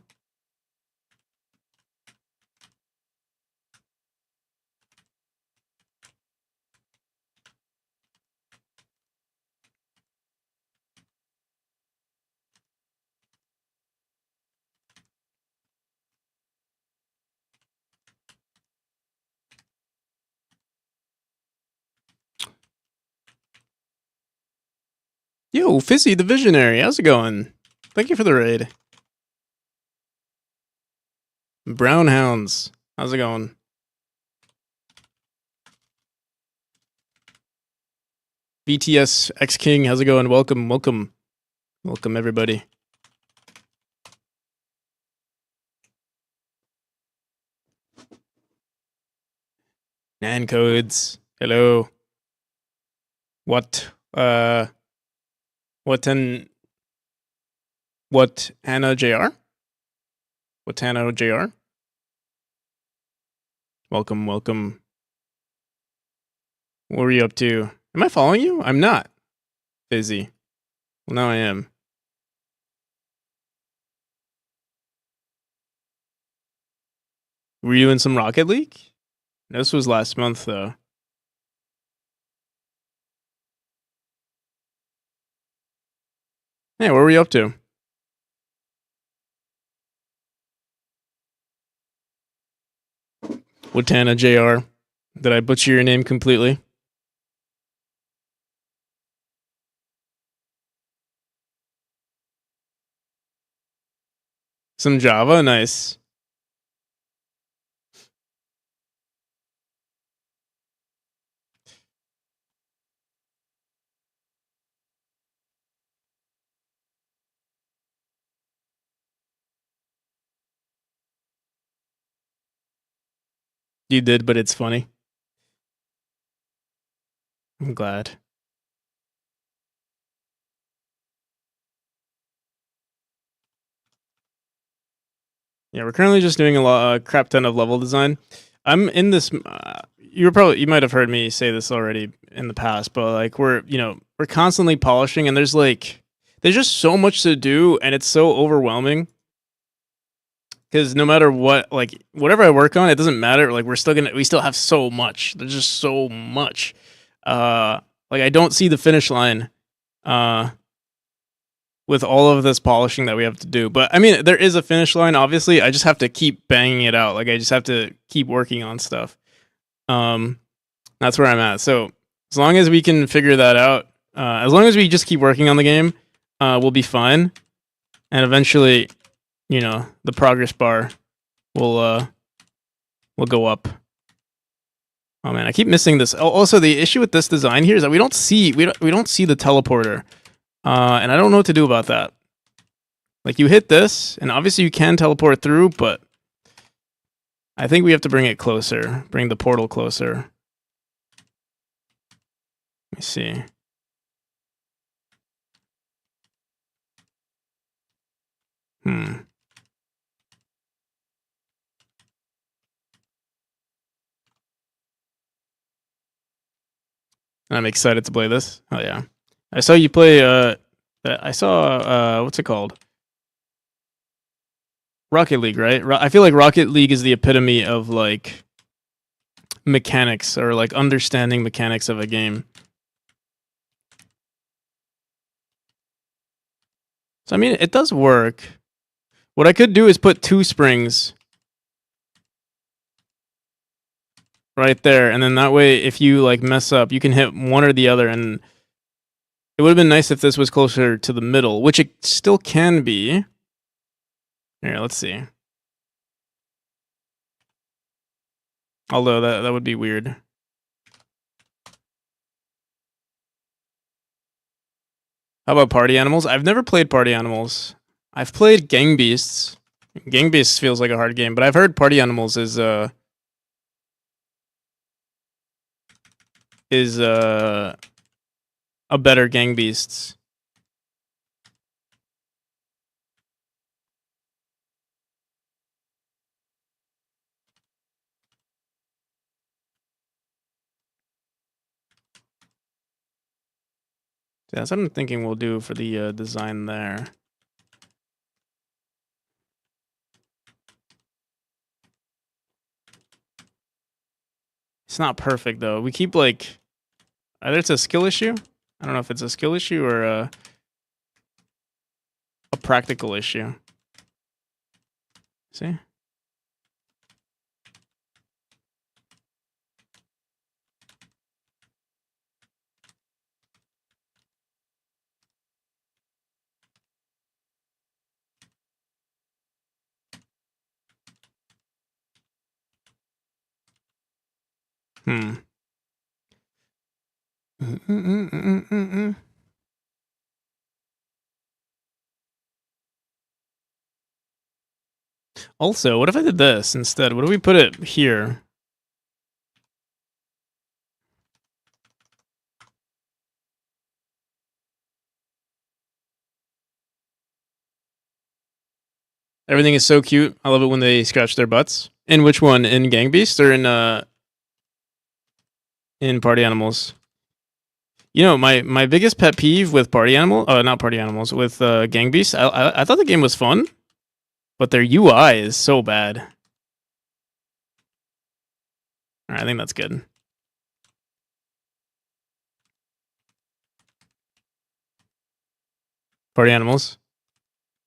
Yo, Fizzy the Visionary, how's it going? Thank you for the raid. Brown Hounds, how's it going? BTS X King, how's it going? Welcome, welcome. Welcome, everybody. Nan Codes, hello. What Hannah JR? What Hannah JR? Welcome, welcome. What were you up to? Am I following you? I'm not. Busy. Well, now I am. Were you in some Rocket League? This was last month, though. Hey, what were you up to? Watana JR. Did I butcher your name completely? Some Java? Nice. You did, but it's funny. I'm glad. Yeah, we're currently just doing a crap ton of level design. I'm in this. You might have heard me say this already in the past, but like we're constantly polishing, and there's just so much to do, and it's so overwhelming. because no matter what, like whatever I work on, it doesn't matter. Like we still have so much. There's just so much. Like I don't see the finish line. With all of this polishing that we have to do. But I mean, there is a finish line, obviously. I just have to keep banging it out. Like I just have to keep working on stuff. That's where I'm at. So as long as we can figure that out, as long as we just keep working on the game, we'll be fine. And eventually, you know, the progress bar will go up. Oh man, I keep missing this. Also, the issue with this design here is that we don't see the teleporter. And I don't know what to do about that. Like, you hit this, and obviously you can teleport through, but I think we have to bring it closer. Bring the portal closer. Let me see. I'm excited to play this. Oh, yeah. I saw you play, I saw, what's it called? Rocket League, right? I feel like Rocket League is the epitome of, like, mechanics, or, like, understanding mechanics of a game. So, I mean, it does work. What I could do is put 2 springs right there, and then that way, if you, like, mess up, you can hit one or the other, and it would have been nice if this was closer to the middle, which it still can be. Here, let's see. Although that would be weird. How about Party Animals? I've never played Party Animals. I've played Gang Beasts. Gang Beasts feels like a hard game, but I've heard Party Animals is a better Gang Beasts. Yeah, that's what I'm thinking we'll do for the design there. It's not perfect though. We keep like either it's a skill issue. I don't know if it's a skill issue or a practical issue. See? Also, what if I did this instead? What if we put it here? Everything is so cute. I love it when they scratch their butts. In which one? In Gang Beasts or in Party Animals? You know, my biggest pet peeve with not Party Animals, with Gang Beasts, I thought the game was fun, but their UI is so bad. All right, I think that's good. Party Animals.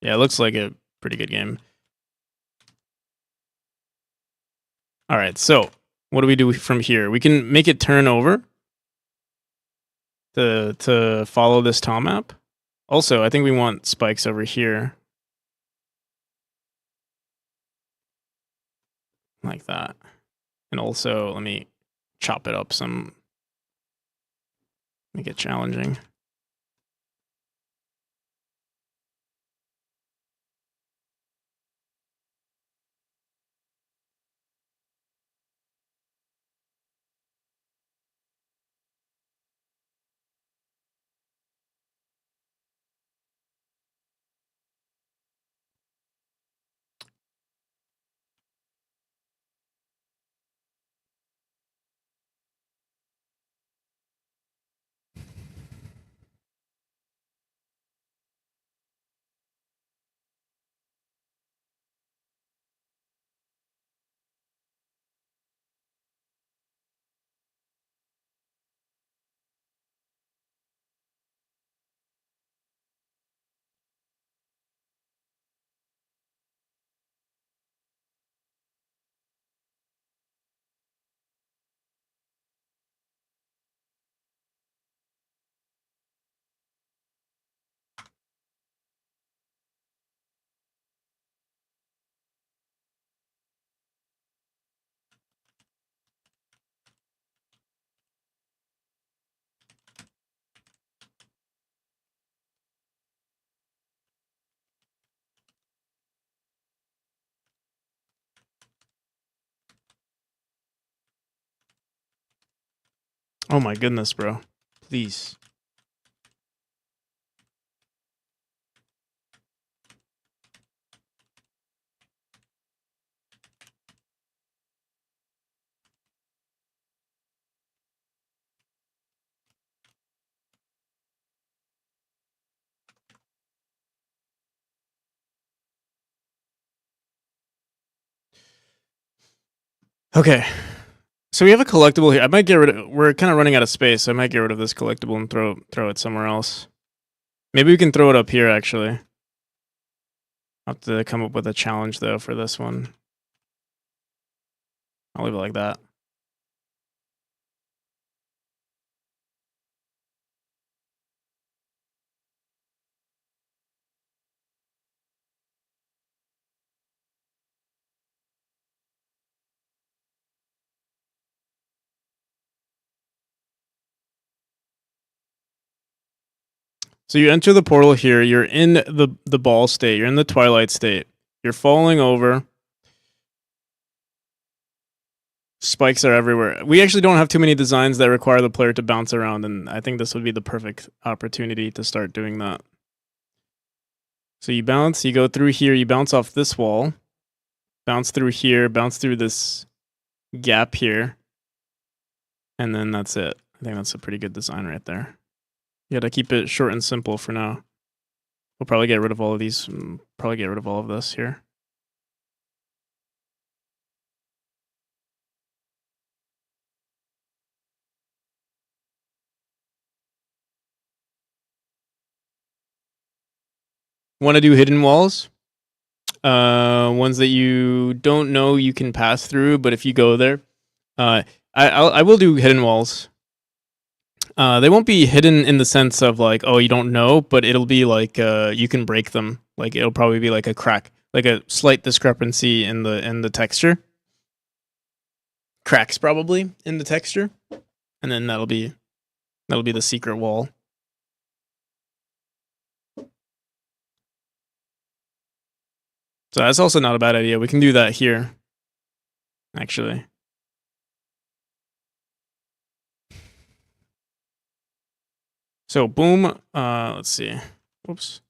Yeah, it looks like a pretty good game. All right, so what do we do from here? We can make it turn over to follow this tile map. Also, I think we want spikes over here. Like that. And also, let me chop it up some. Make it challenging. Oh my goodness, bro. Please. Okay. So we have a collectible here. I might get rid of. We're kind of running out of space. So I might get rid of this collectible and throw it somewhere else. Maybe we can throw it up here. Actually, I'll have to come up with a challenge though for this one. I'll leave it like that. So you enter the portal here. You're in the ball state. You're in the twilight state. You're falling over. Spikes are everywhere. We actually don't have too many designs that require the player to bounce around, and I think this would be the perfect opportunity to start doing that. So you bounce, you go through here, you bounce off this wall, bounce through here, bounce through this gap here, and then that's it. I think that's a pretty good design right there. You gotta keep it short and simple for now. We'll probably get rid of all of these, probably get rid of all of this here. Want to do hidden walls? Ones that you don't know you can pass through, but if you go there, I will do hidden walls. They won't be hidden in the sense of like, oh, you don't know, but it'll be like you can break them. Like it'll probably be like a crack, like a slight discrepancy in the texture. Cracks probably in the texture, and then that'll be the secret wall. So that's also not a bad idea. We can do that here, actually. So boom. Let's see. Whoops.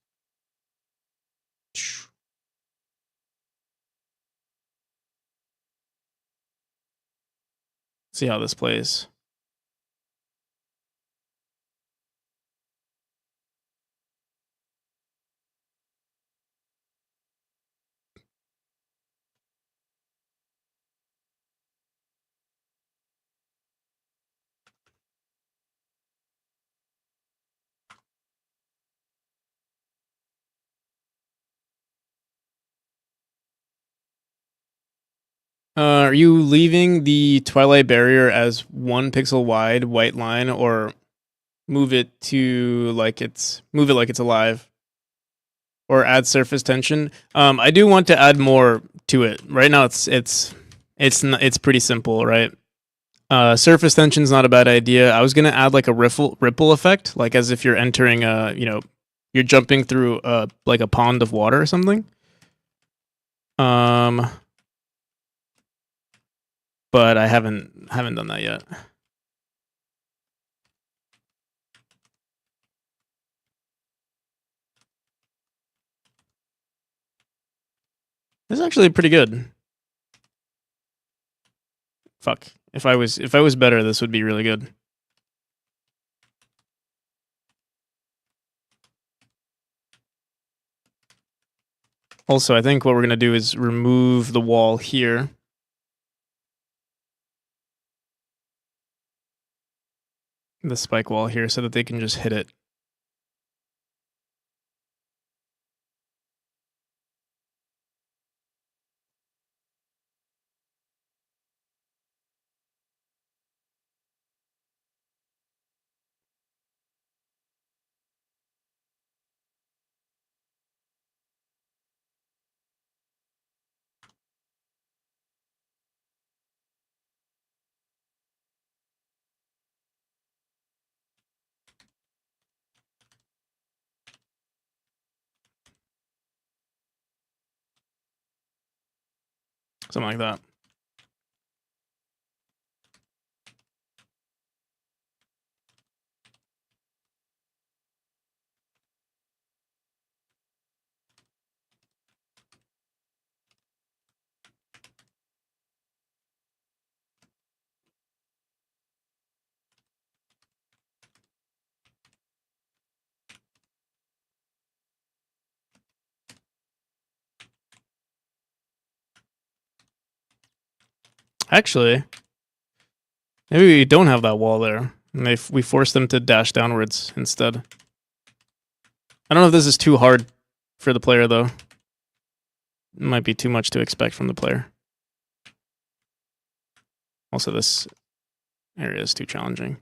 See how this plays. Are you leaving the twilight barrier as 1 pixel wide white line, or move it like it's alive, or add surface tension? I do want to add more to it. Right now, it's pretty simple, right? Surface tension's not a bad idea. I was gonna add like a ripple effect, like as if you're entering you're jumping through like a pond of water or something. But I haven't done that yet. This is actually pretty good. Fuck. If I was better, this would be really good. Also, I think what we're gonna do is remove the wall here. The spike wall here so that they can just hit it. Something like that. Actually, maybe we don't have that wall there. And we force them to dash downwards instead. I don't know if this is too hard for the player, though. It might be too much to expect from the player. Also, this area is too challenging.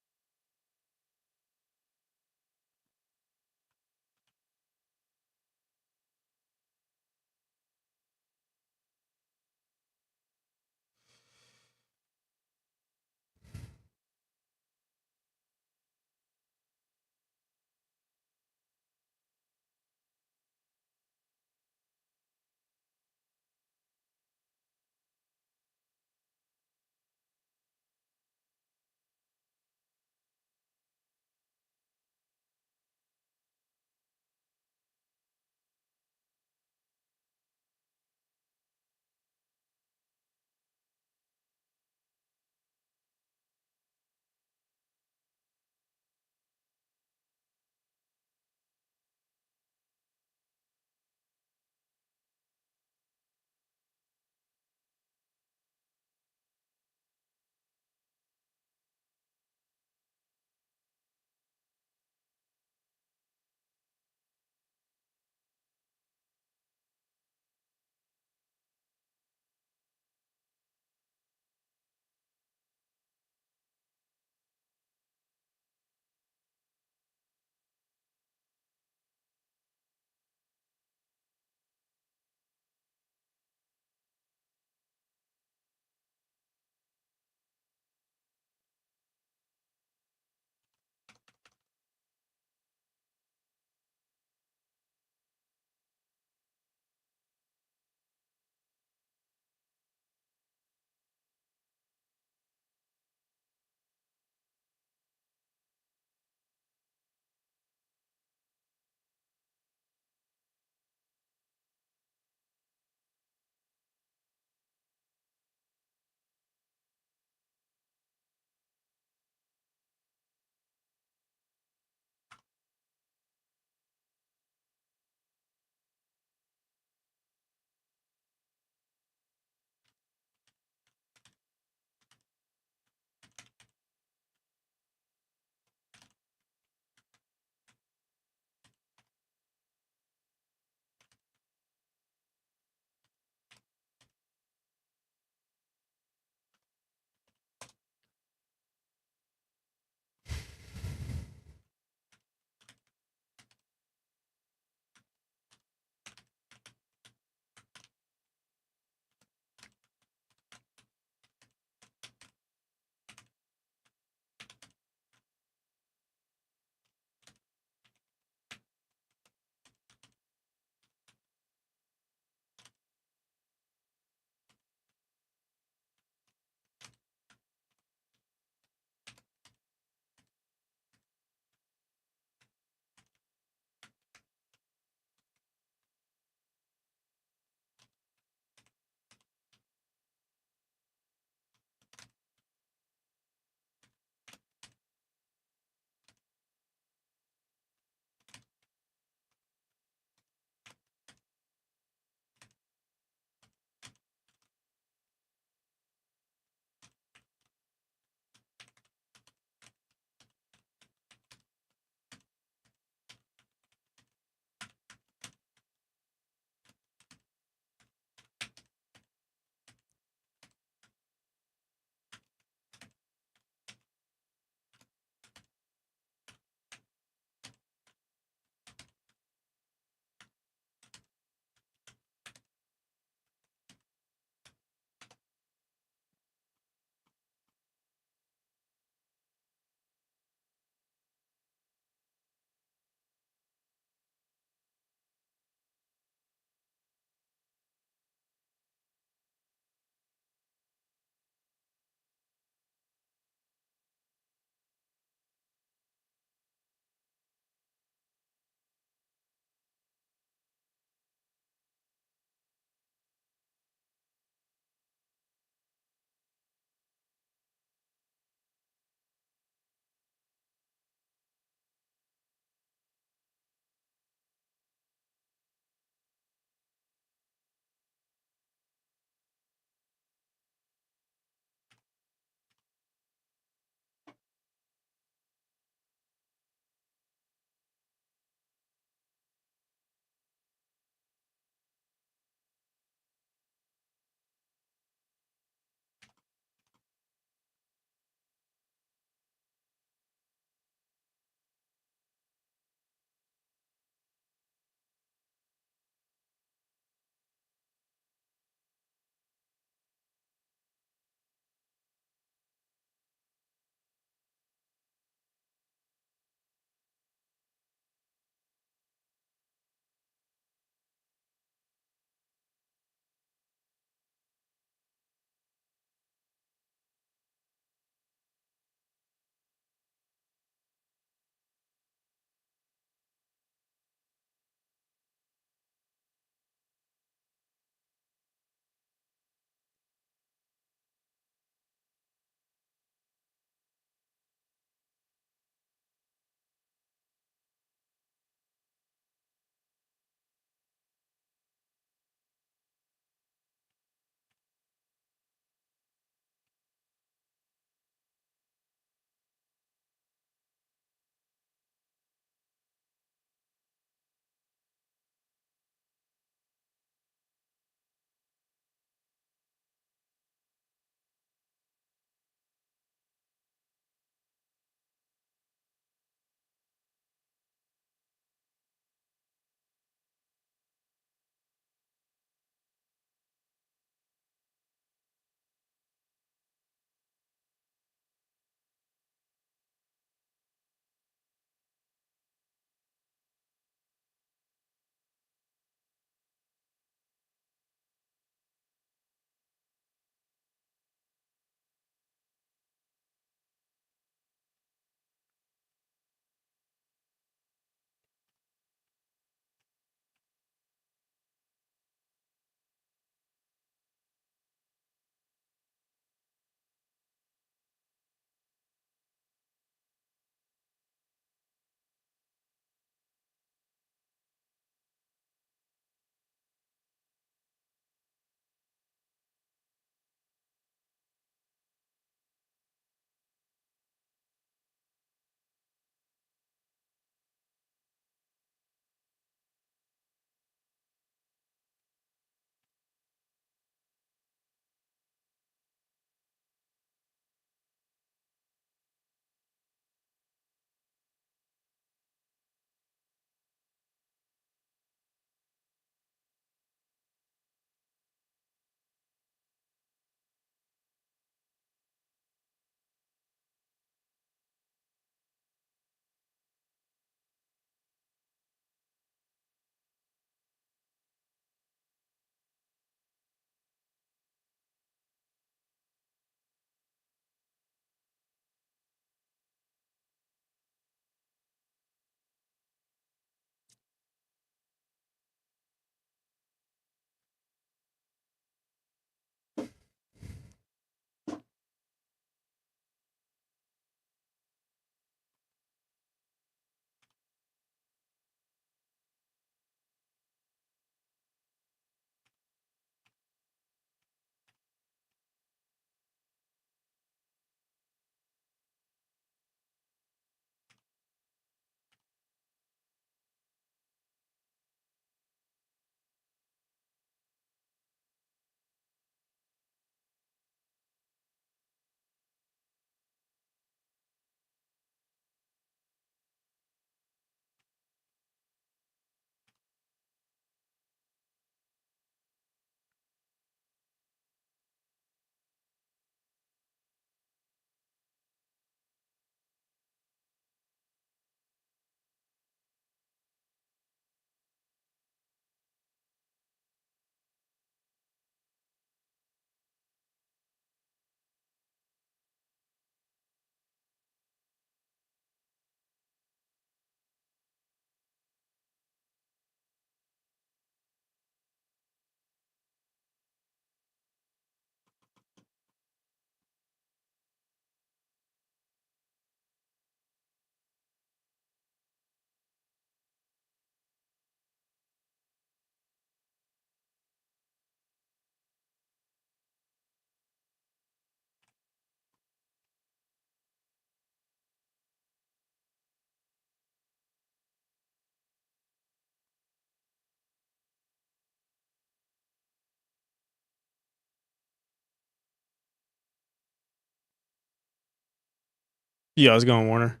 Yeah, I was going Warner.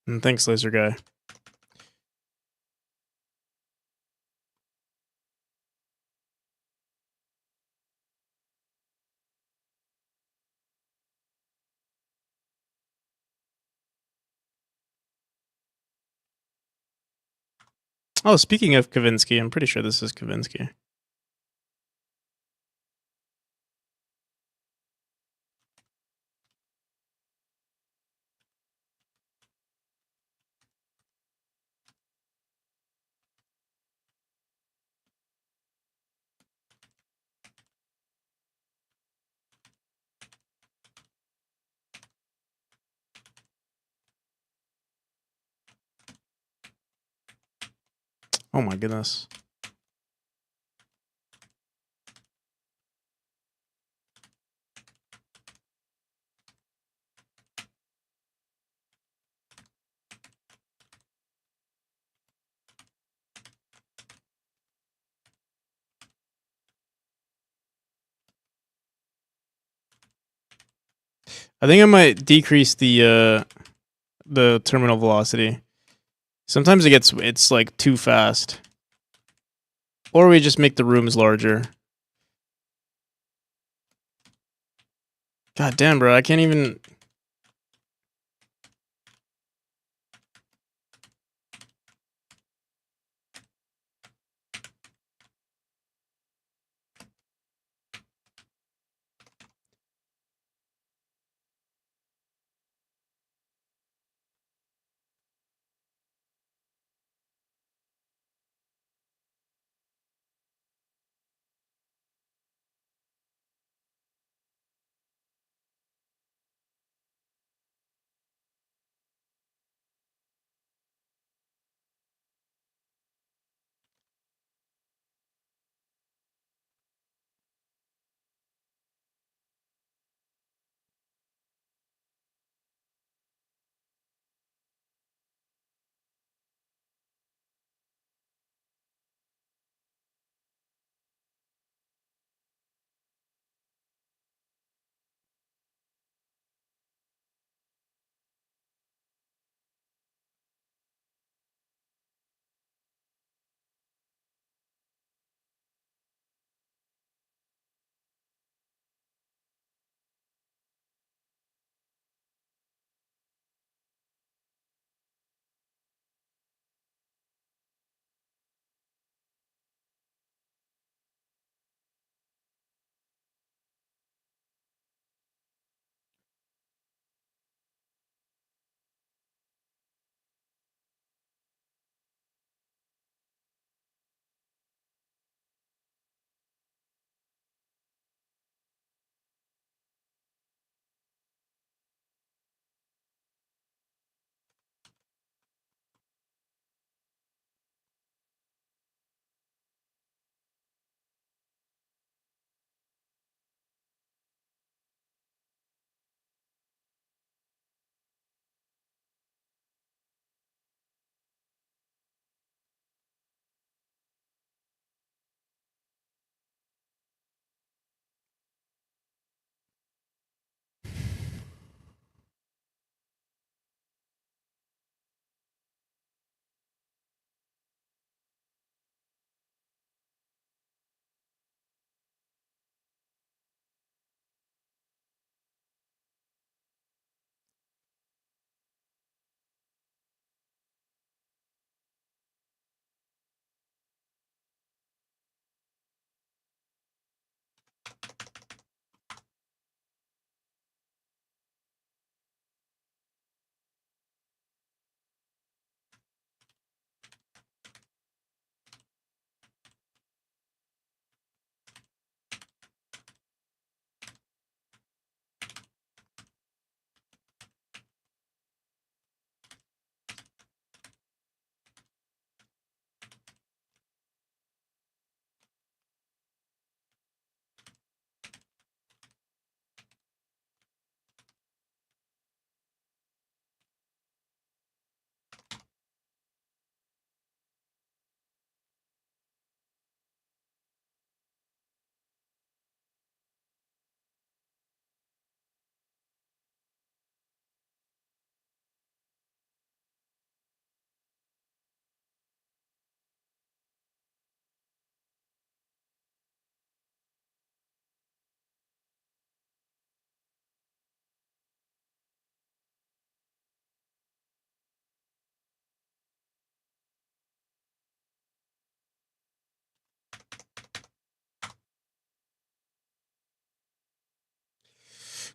And thanks, laser guy. Oh, speaking of Kavinsky, I'm pretty sure this is Kavinsky. Oh my goodness. I think I might decrease the terminal velocity. Sometimes it's like too fast. Or we just make the rooms larger. God damn, bro, I can't even.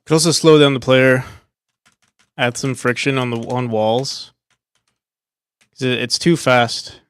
Could also slow down the player, add some friction on walls. It's too fast.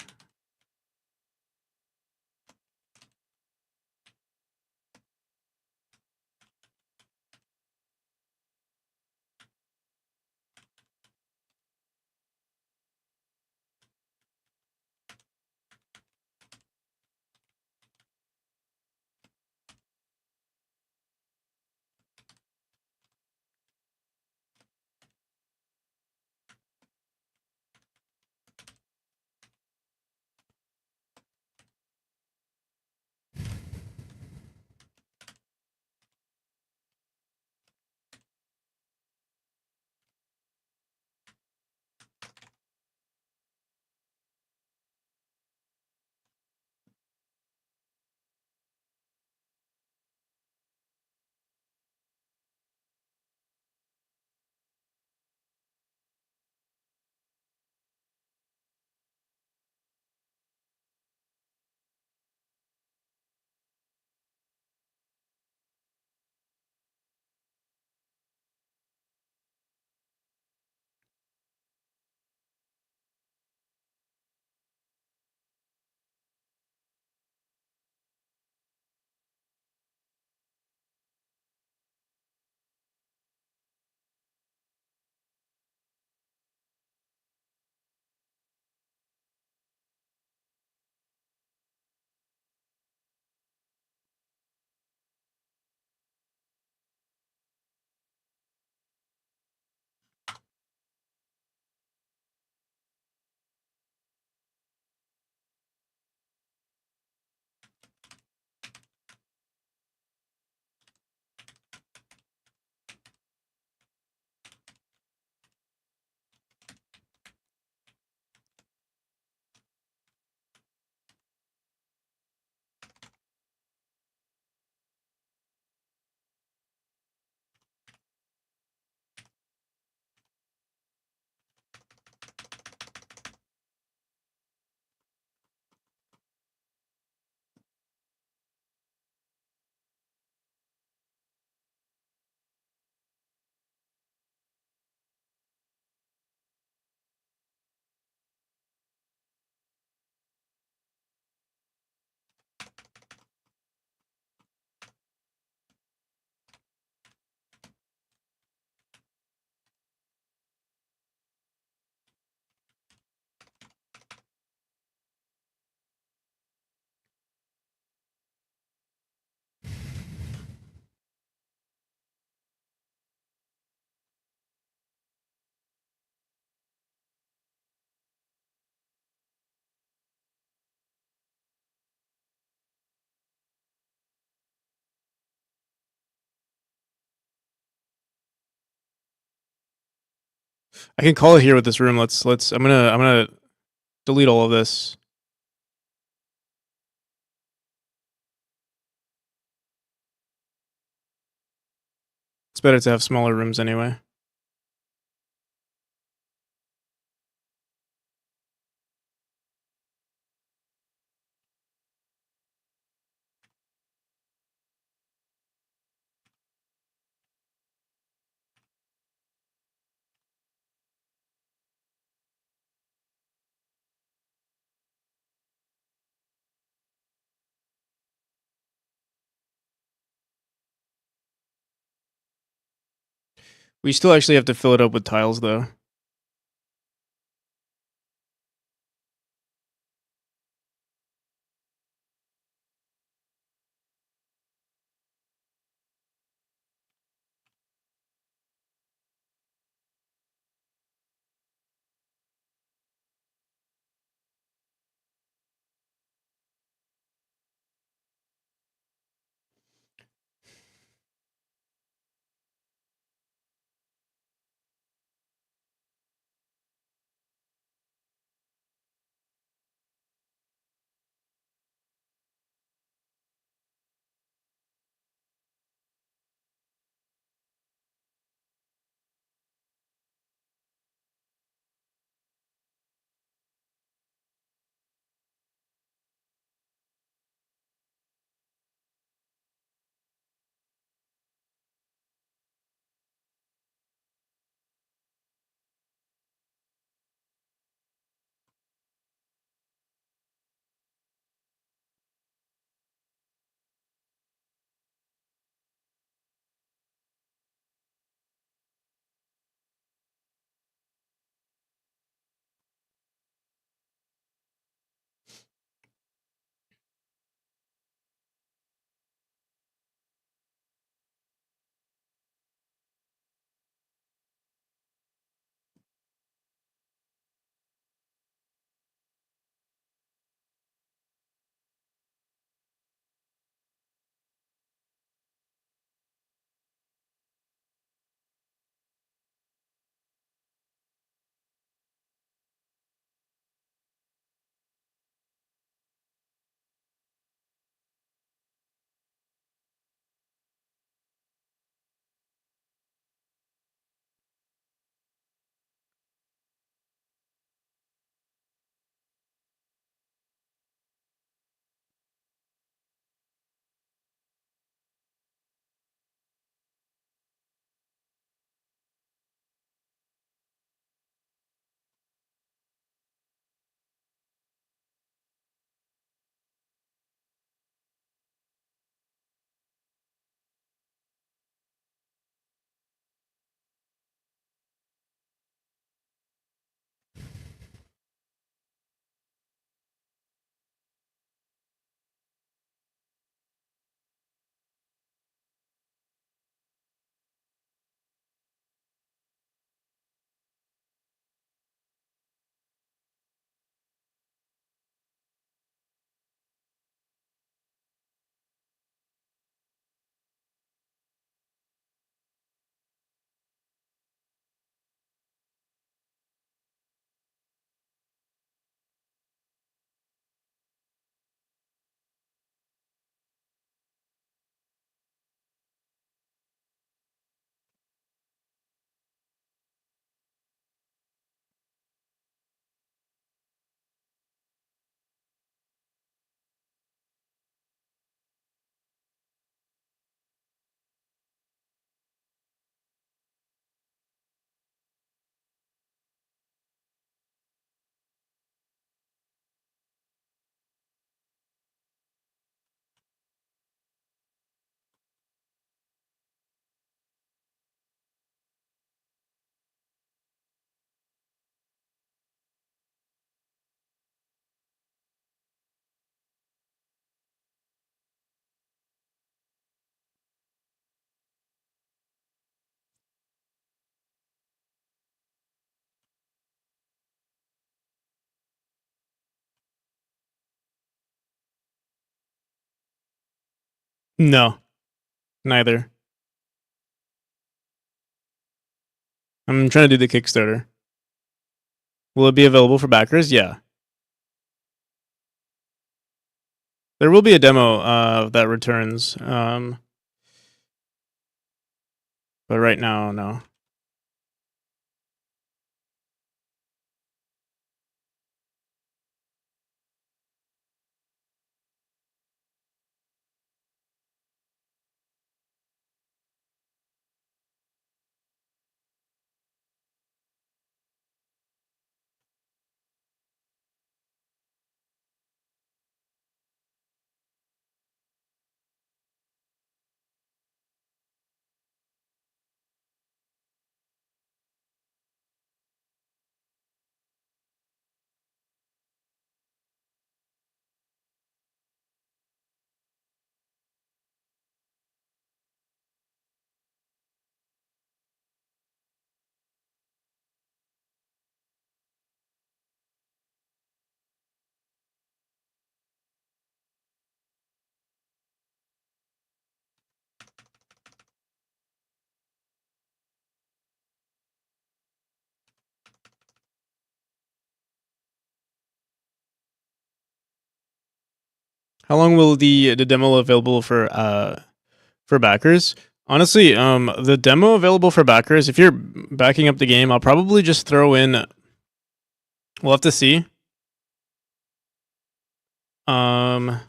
I can call it here with this room. Let's. I'm gonna delete all of this. It's better to have smaller rooms anyway. We still actually have to fill it up with tiles though. No, neither. I'm trying to do the Kickstarter. Will it be available for backers? Yeah. There will be a demo that returns, but right now, no. How long will the demo available for backers? Honestly, the demo available for backers, if you're backing up the game, I'll probably just throw in. We'll have to see. What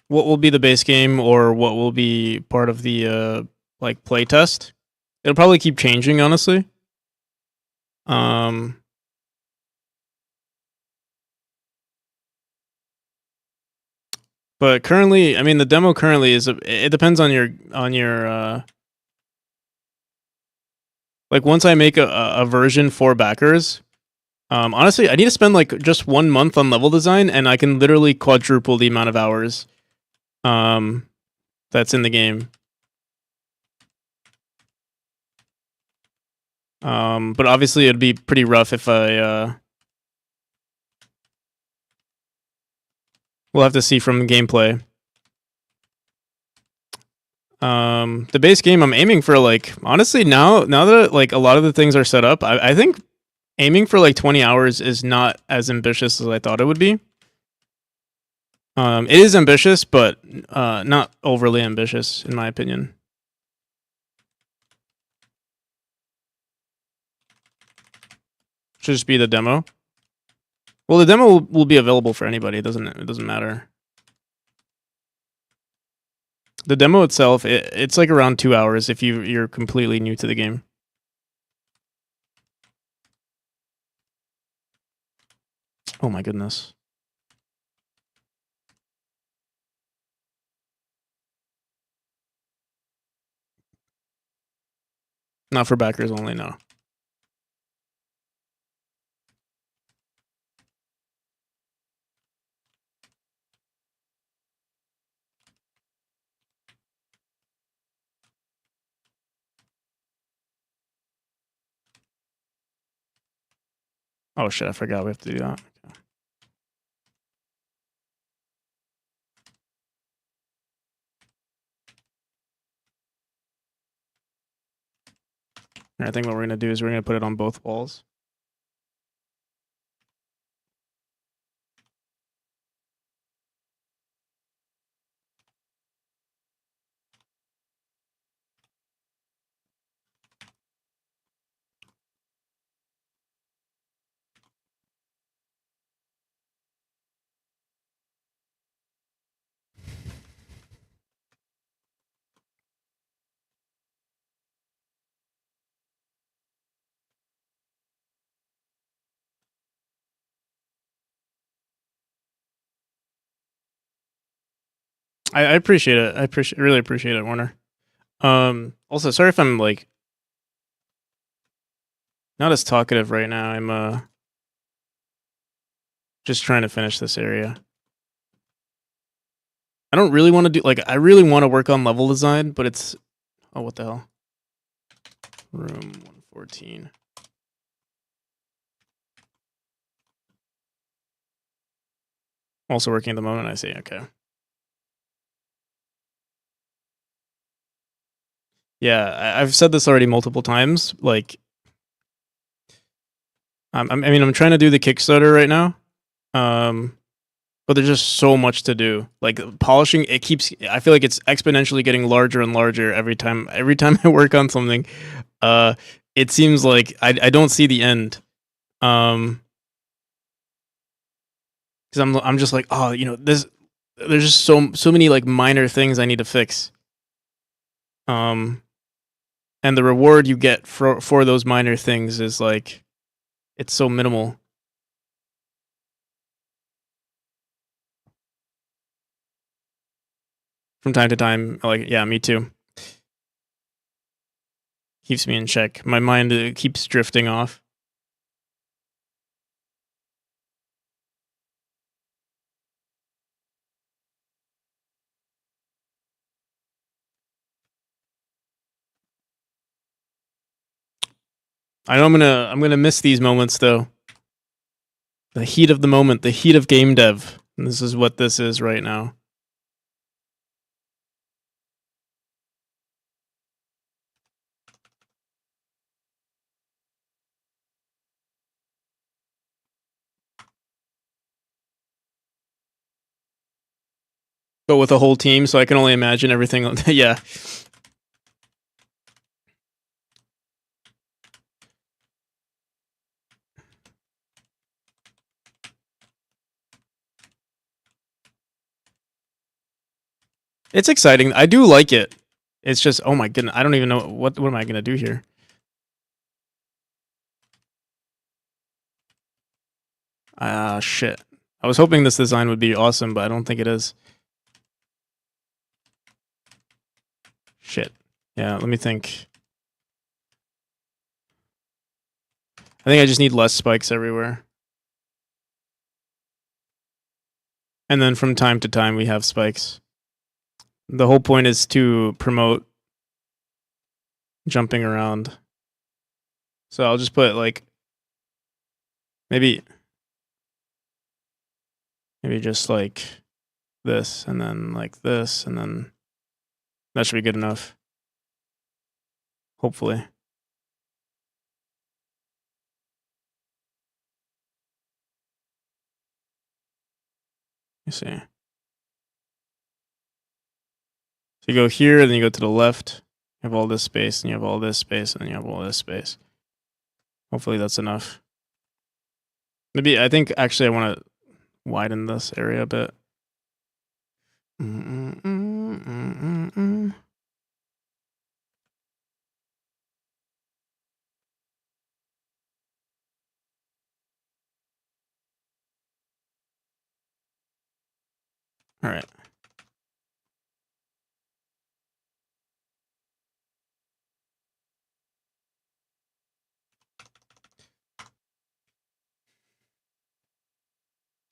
will be the base game, or what will be part of the like play test? It'll probably keep changing, honestly. But currently, I mean, the demo currently is. It depends on your. Like once I make a version for backers, honestly, I need to spend like just 1 month on level design, and I can literally quadruple the amount of hours that's in the game. But obviously, it'd be pretty rough if I. We'll have to see from gameplay. The base game, I'm aiming for like honestly now that like a lot of the things are set up, I think aiming for like 20 hours is not as ambitious as I thought it would be. It is ambitious, but not overly ambitious in my opinion. Should just be the demo. Well, the demo will be available for anybody. It doesn't matter. The demo itself, it's like around 2 hours if you're completely new to the game. Oh my goodness. Not for backers only, no. Oh shit, I forgot we have to do that. I think what we're gonna do is we're gonna put it on both walls. I appreciate it. Really appreciate it, Warner. Also, sorry if I'm like not as talkative right now. I'm just trying to finish this area. I don't really want to do like I really want to work on level design, but it's oh what the hell? Room 114. Also working at the moment, I see. Okay. Yeah, I've said this already multiple times. Like, I mean, I'm trying to do the Kickstarter right now. But there's just so much to do. Like polishing, it keeps. I feel like it's exponentially getting larger and larger every time. Every time I work on something, uh, it seems like I don't see the end. Because I'm just like, oh, there's just so many like minor things I need to fix. Um, and the reward you get for those minor things is like, it's so minimal. From time to time, like, yeah, me too. Keeps me in check. My mind keeps drifting off. I know I'm gonna miss these moments though. The heat of the moment, the heat of game dev. And this is what this is right now. But with a whole team, so I can only imagine everything. Yeah. It's exciting. I do like it. It's just, oh my goodness, I don't even know what am I gonna do here. Shit. I was hoping this design would be awesome, but I don't think it is. Shit. Yeah, let me think. I think I just need less spikes everywhere. And then from time to time we have spikes. The whole point is to promote jumping around. So I'll just put like maybe just like this and then like this and then that should be good enough. Hopefully. You see. So you go here, then you go to the left. You have all this space, and you have all this space, and then you have all this space. Hopefully that's enough. Maybe I think actually I want to widen this area a bit. All right.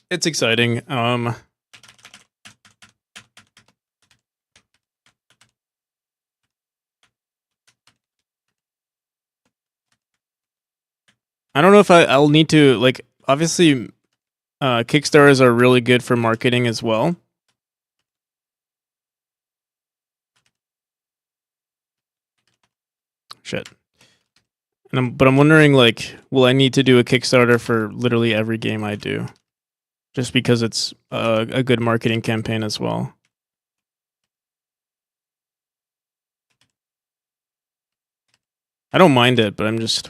It's exciting. I don't know if I'll need to like. Obviously, Kickstarters are really good for marketing as well. Shit. But I'm wondering, like, will I need to do a Kickstarter for literally every game I do? Just because it's a good marketing campaign as well. I don't mind it, but I'm just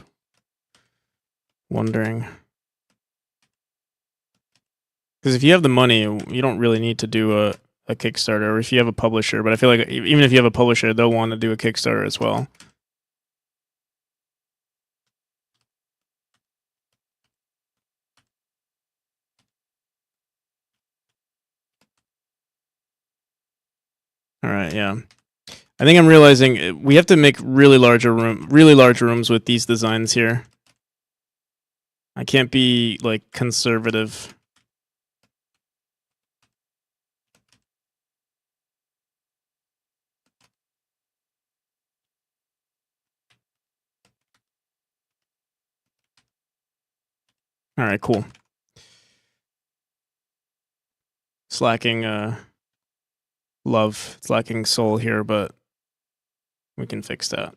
wondering. Because if you have the money, you don't really need to do a Kickstarter, or if you have a publisher. But I feel like even if you have a publisher, they'll want to do a Kickstarter as well. All right, yeah. I think I'm realizing we have to make really large rooms with these designs here. I can't be like conservative. All right, cool. It's lacking love. It's lacking soul here, but we can fix that.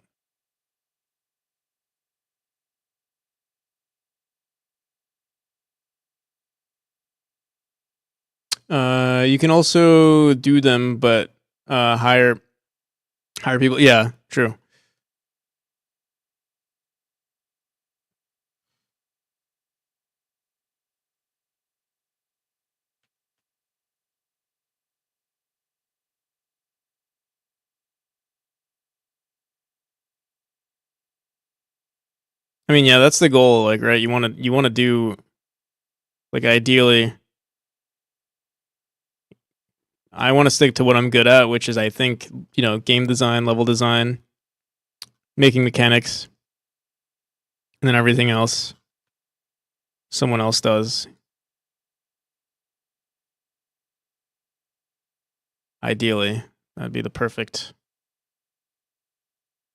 You can also do them, but hire people. Yeah, true. I mean, yeah, that's the goal. Like, right? You want to do, like, ideally. I want to stick to what I'm good at, which is, I think, game design, level design, making mechanics, and then everything else someone else does. Ideally, that'd be the perfect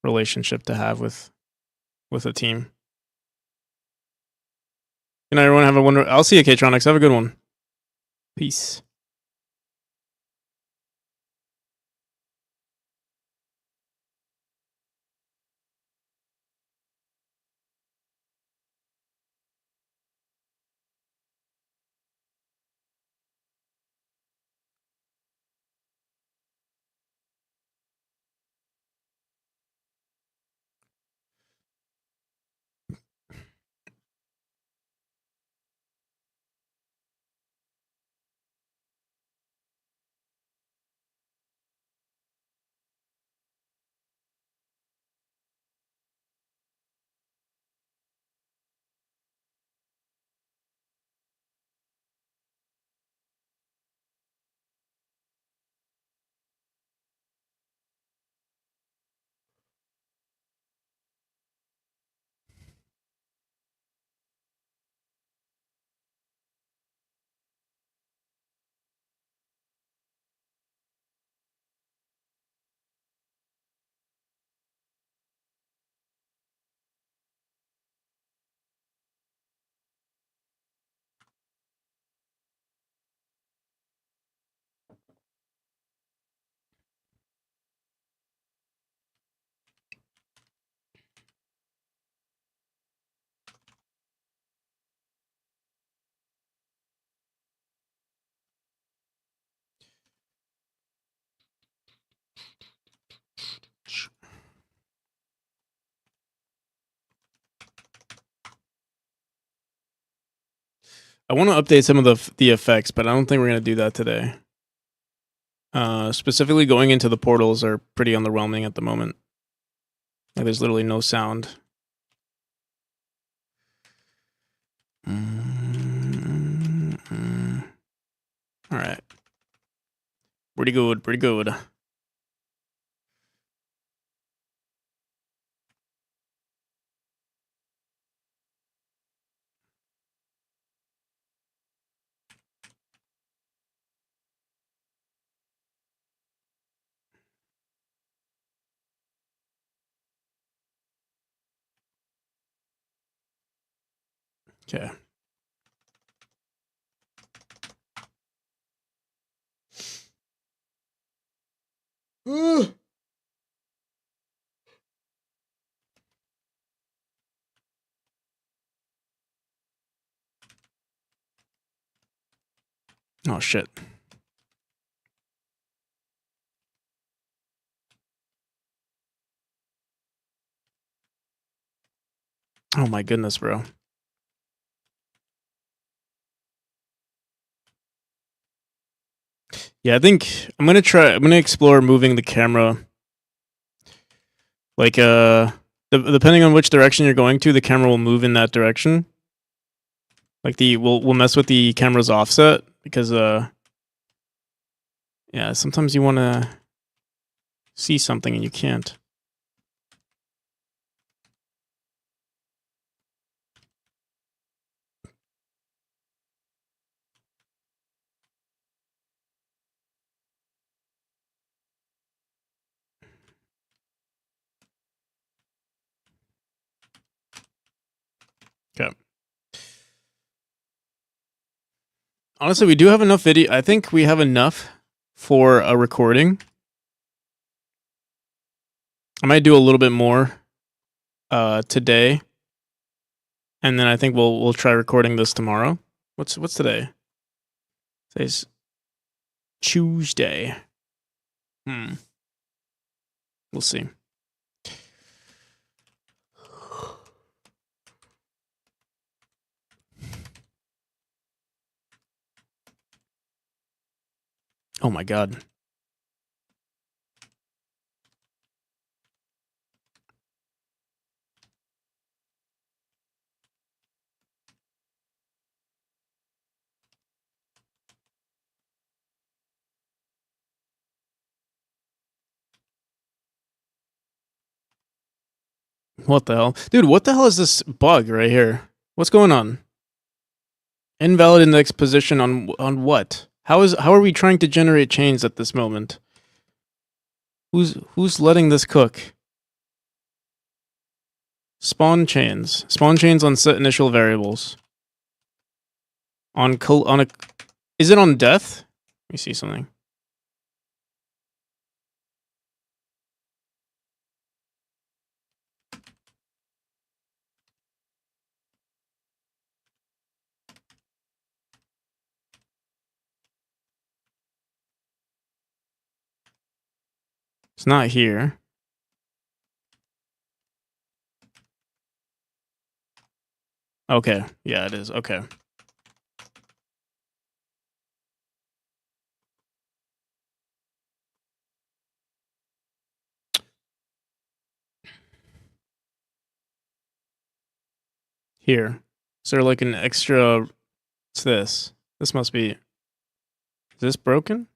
relationship to have with a team. Good night, everyone. Have a wonderful. I'll see you, K-Tronics. Have a good one. Peace. I want to update some of the effects, but I don't think we're gonna do that today. Specifically, going into the portals are pretty underwhelming at the moment. Like, there's literally no sound. All right. Pretty good. Pretty good. Okay. Oh shit. Oh my goodness, bro. Yeah, I think I'm gonna explore moving the camera. Like, depending on which direction you're going to, the camera will move in that direction. Like, we'll mess with the camera's offset because yeah, sometimes you want to see something and you can't. Okay. Honestly, we do have enough video. I think we have enough for a recording. I might do a little bit more today, and then I think we'll try recording this tomorrow. What's today? Today's Tuesday. We'll see. Oh my god. What the hell? Dude, what the hell is this bug right here? What's going on? Invalid index position on what? How are we trying to generate chains at this moment? Who's letting this cook? Spawn chains. Spawn chains on set initial variables. On a is it on death? Let me see something. It's not here. Okay. Yeah, it is. Okay. Here. Is there like an extra... What's this? This must be... Is this broken?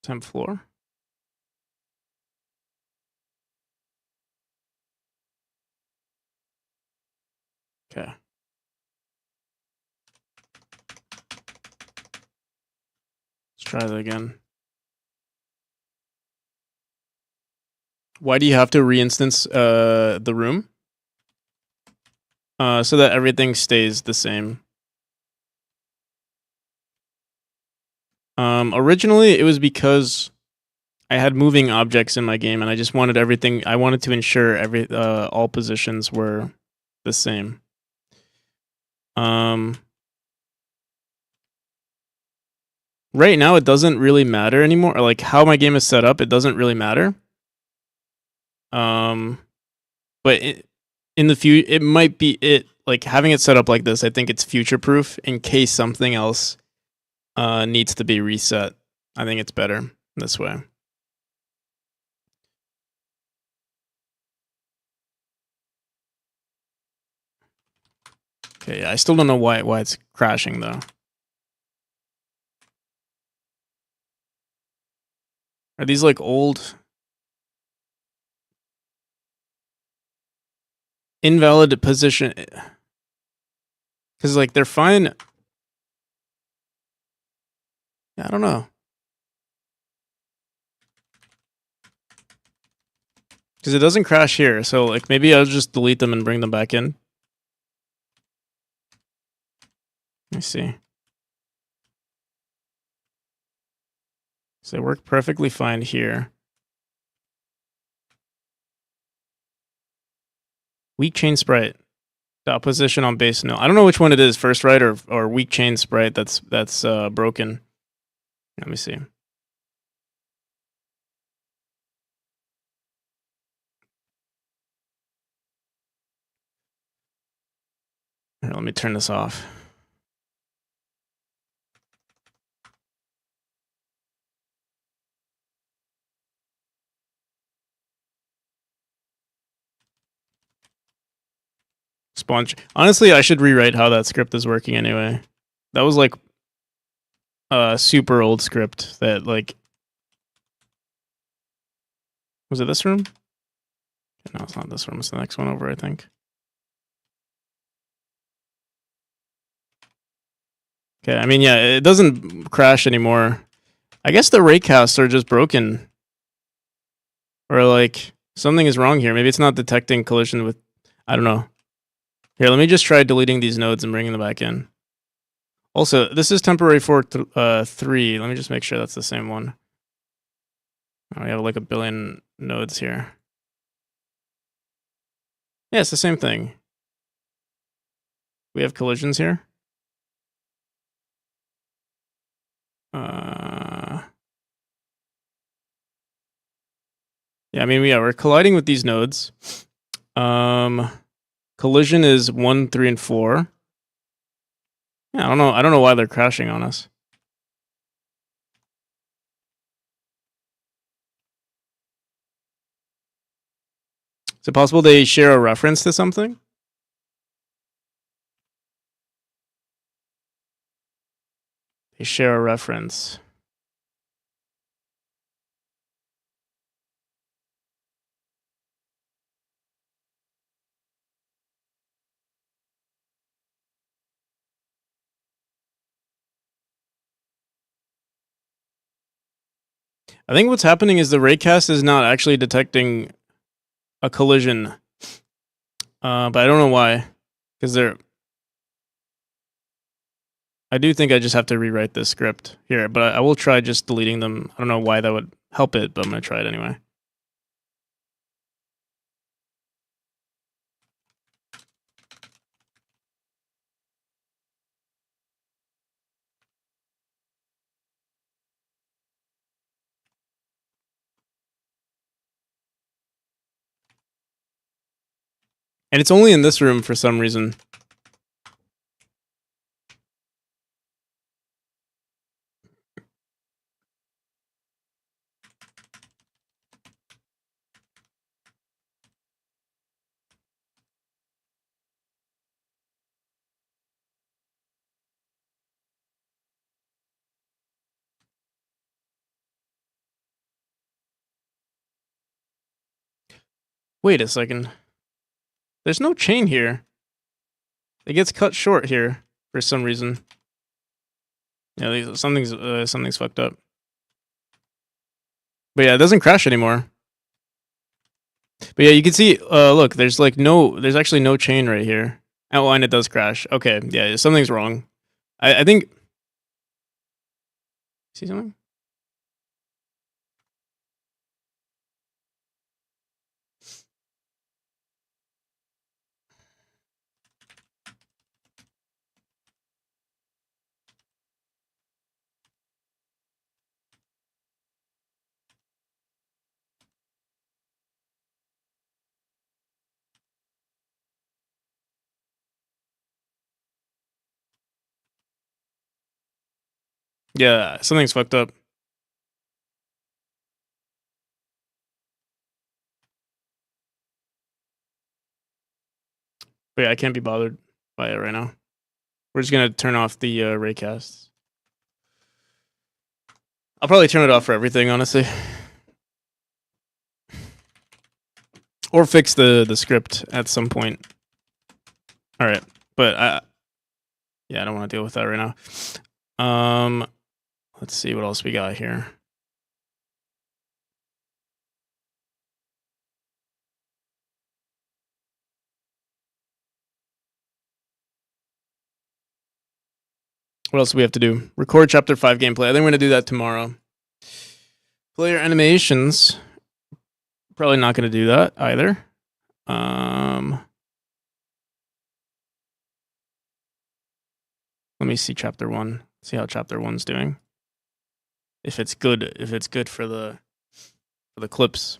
Temp floor? Okay. Let's try that again. Why do you have to reinstance the room? So that everything stays the same. Originally, it was because I had moving objects in my game, and I just wanted everything. I wanted to ensure all positions were the same. Right now, it doesn't really matter anymore. Or like how my game is set up, it doesn't really matter. But in the future, it might be like having it set up like this. I think it's future proof in case something else needs to be reset. I think it's better this way. Okay, yeah, I still don't know why it's crashing though. Are these like old? Invalid position? Because like they're fine. Yeah, I don't know. Because it doesn't crash here, so like maybe I'll just delete them and bring them back in. Let me see. So they work perfectly fine here. Weak chain sprite. Dot position on base. No, I don't know which one it is. First right or weak chain sprite that's broken. Let me see. Here, let me turn this off. Spawn. Honestly, I should rewrite how that script is working anyway. That was like a super old script that like... Was it this room? No, it's not this room. It's the next one over, I think. Okay, I mean, yeah, it doesn't crash anymore. I guess the raycasts are just broken. Or like, something is wrong here. Maybe it's not detecting collision with... I don't know. Here, let me just try deleting these nodes and bringing them back in. Also, this is temporary for 3. Let me just make sure that's the same one. Oh, we have like a billion nodes here. Yeah, it's the same thing. We have collisions here. Yeah, I mean, we're colliding with these nodes. Collision is 1, 3, and 4. Yeah, I don't know why they're crashing on us. Is it possible they share a reference to something? They share a reference. I think what's happening is the raycast is not actually detecting a collision. But I don't know why. Because I do think I just have to rewrite this script here, but I will try just deleting them. I don't know why that would help it, but I'm going to try it anyway. And it's only in this room for some reason. Wait a second. There's no chain here. It gets cut short here for some reason. Yeah, something's fucked up. But yeah, it doesn't crash anymore. But yeah, you can see, look, there's actually no chain right here. Oh, and it does crash. Okay, yeah, something's wrong. I think... See something? Yeah, something's fucked up. But yeah, I can't be bothered by it right now. We're just gonna turn off the raycasts. I'll probably turn it off for everything, honestly. Or fix the script at some point. Alright, but yeah, I don't want to deal with that right now. Let's see what else we got here. What else do we have to do? Record chapter 5 gameplay. I think we're going to do that tomorrow. Player animations. Probably not going to do that either. Let me see chapter 1. See how chapter 1's doing. If it's good for the clips.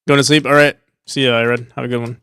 Going to sleep? All right. See ya, Ired. Have a good one.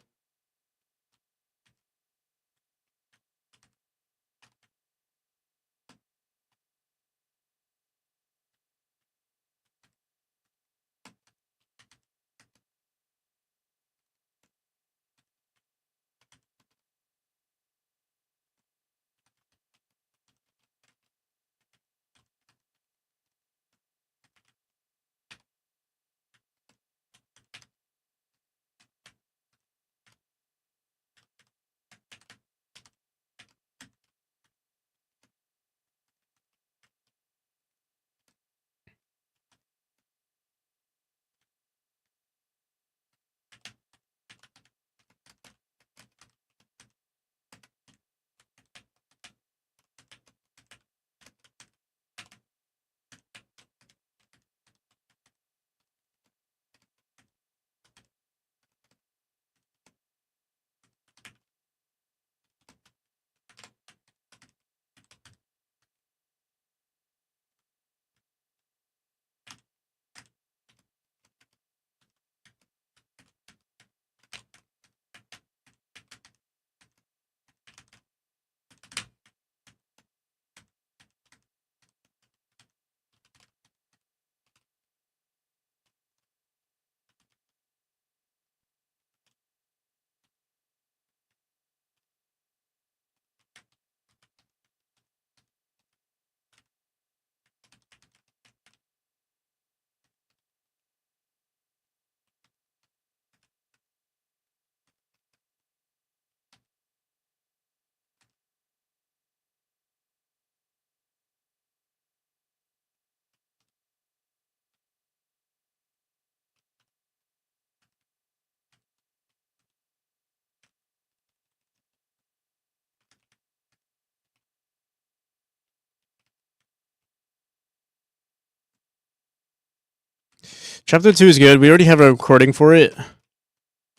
Chapter 2 is good. We already have a recording for it.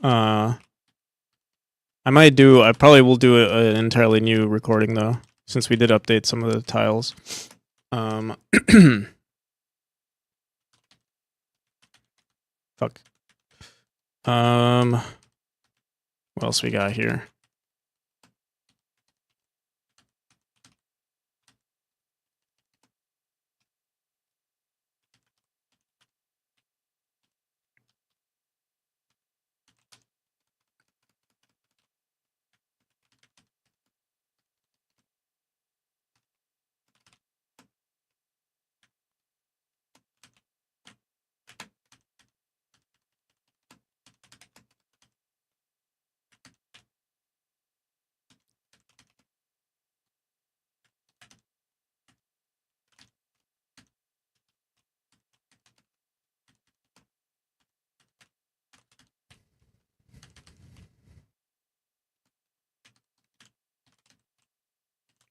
I probably will do an entirely new recording though, since we did update some of the tiles. Fuck. What else we got here?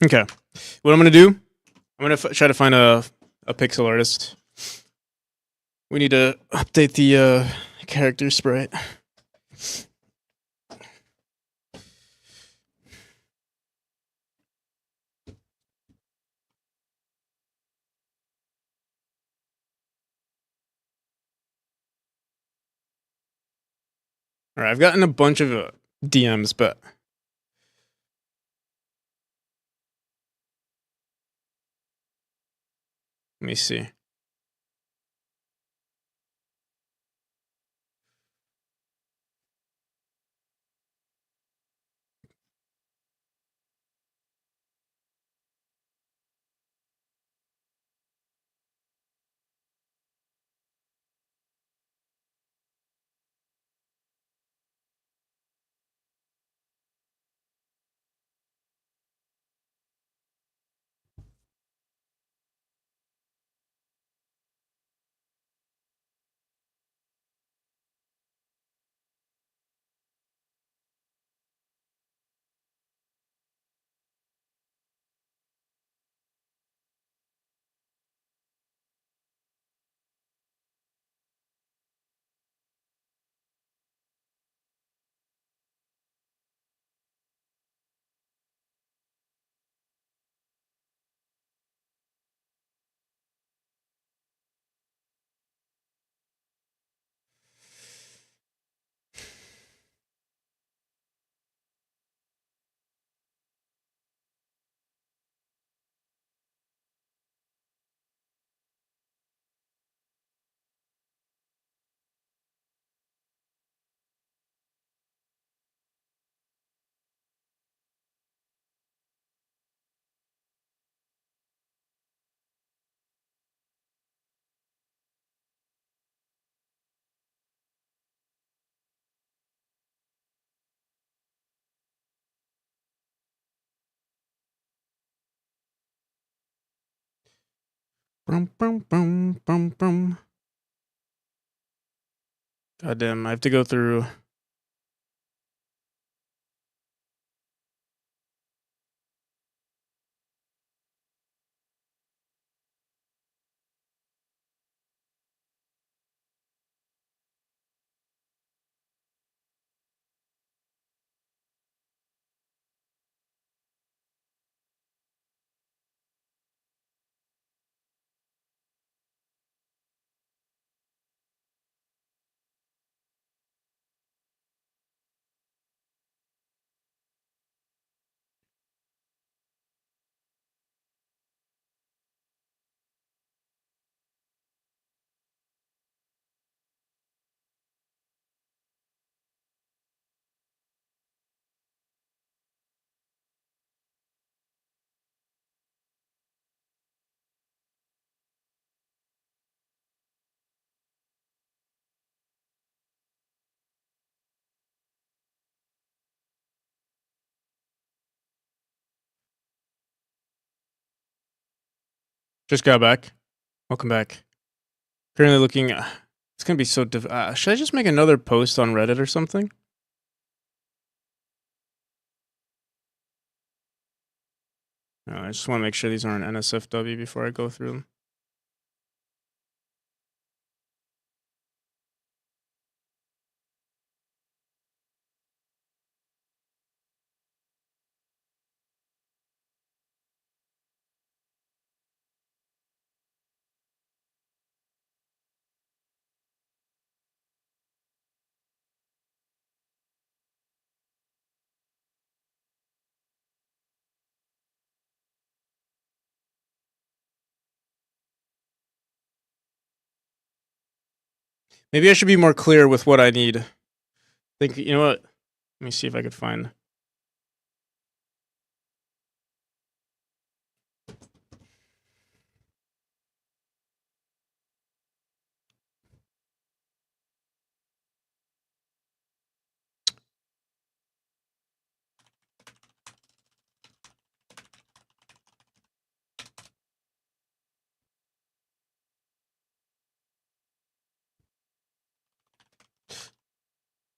Okay. What I'm gonna do? I'm gonna try to find a pixel artist. We need to update the character sprite. All right, I've gotten a bunch of DMs, but let me see. Brum, brum, brum, brum, brum. God damn, I have to go through. Just got back. Welcome back. Currently looking. It's gonna be so should I just make another post on Reddit or something? No, I just want to make sure these aren't NSFW before I go through them. Maybe I should be more clear with what I need. Think, you know what? Let me see if I could find.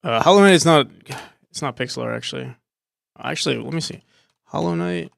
Hollow Knight is not. It's not pixel art actually. Actually, let me see. Hollow Knight.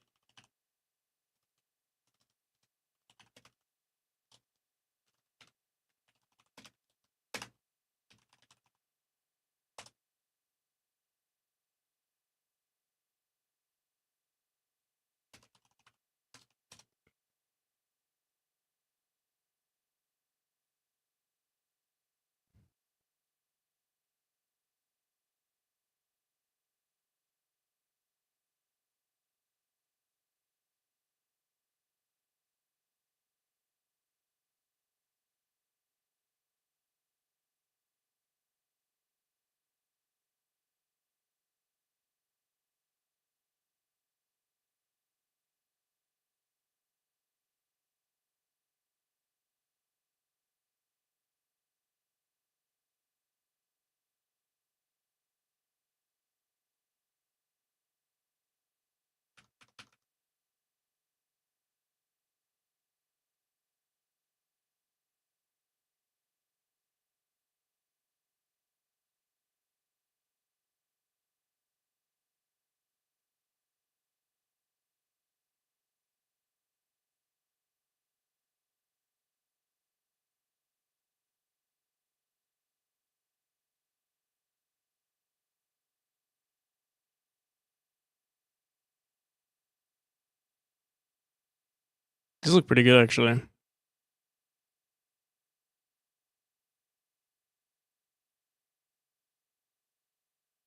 These look pretty good actually.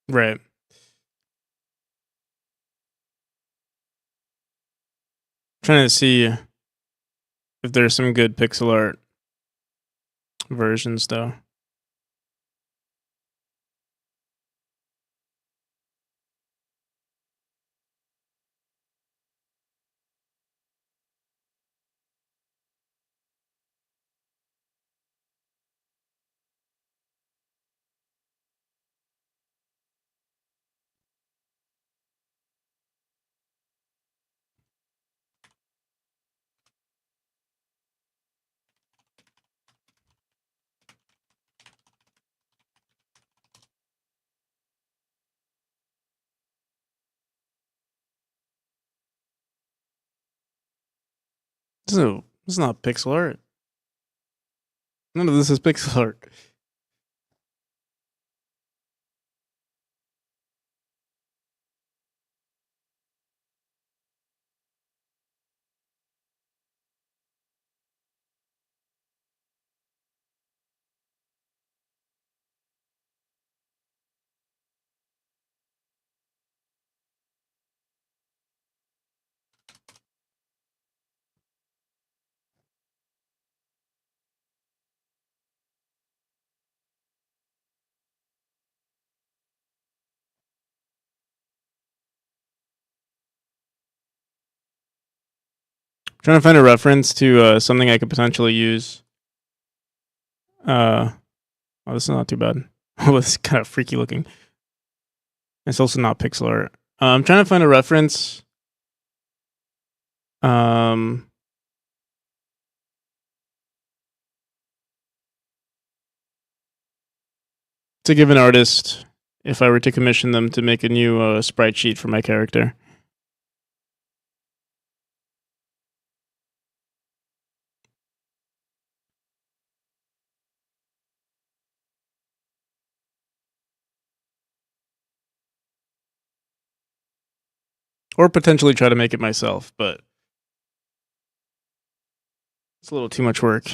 Right. Trying to see if there's some good pixel art versions though. This is not pixel art. None of this is pixel art. Trying to find a reference to something I could potentially use. Oh, this is not too bad. Oh, this is kind of freaky looking. It's also not pixel art. I'm trying to find a reference. To give an artist if I were to commission them to make a new sprite sheet for my character. Or potentially try to make it myself, but it's a little too much work.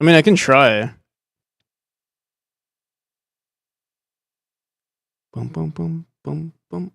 I mean, I can try. Boom, boom, boom, boom, boom.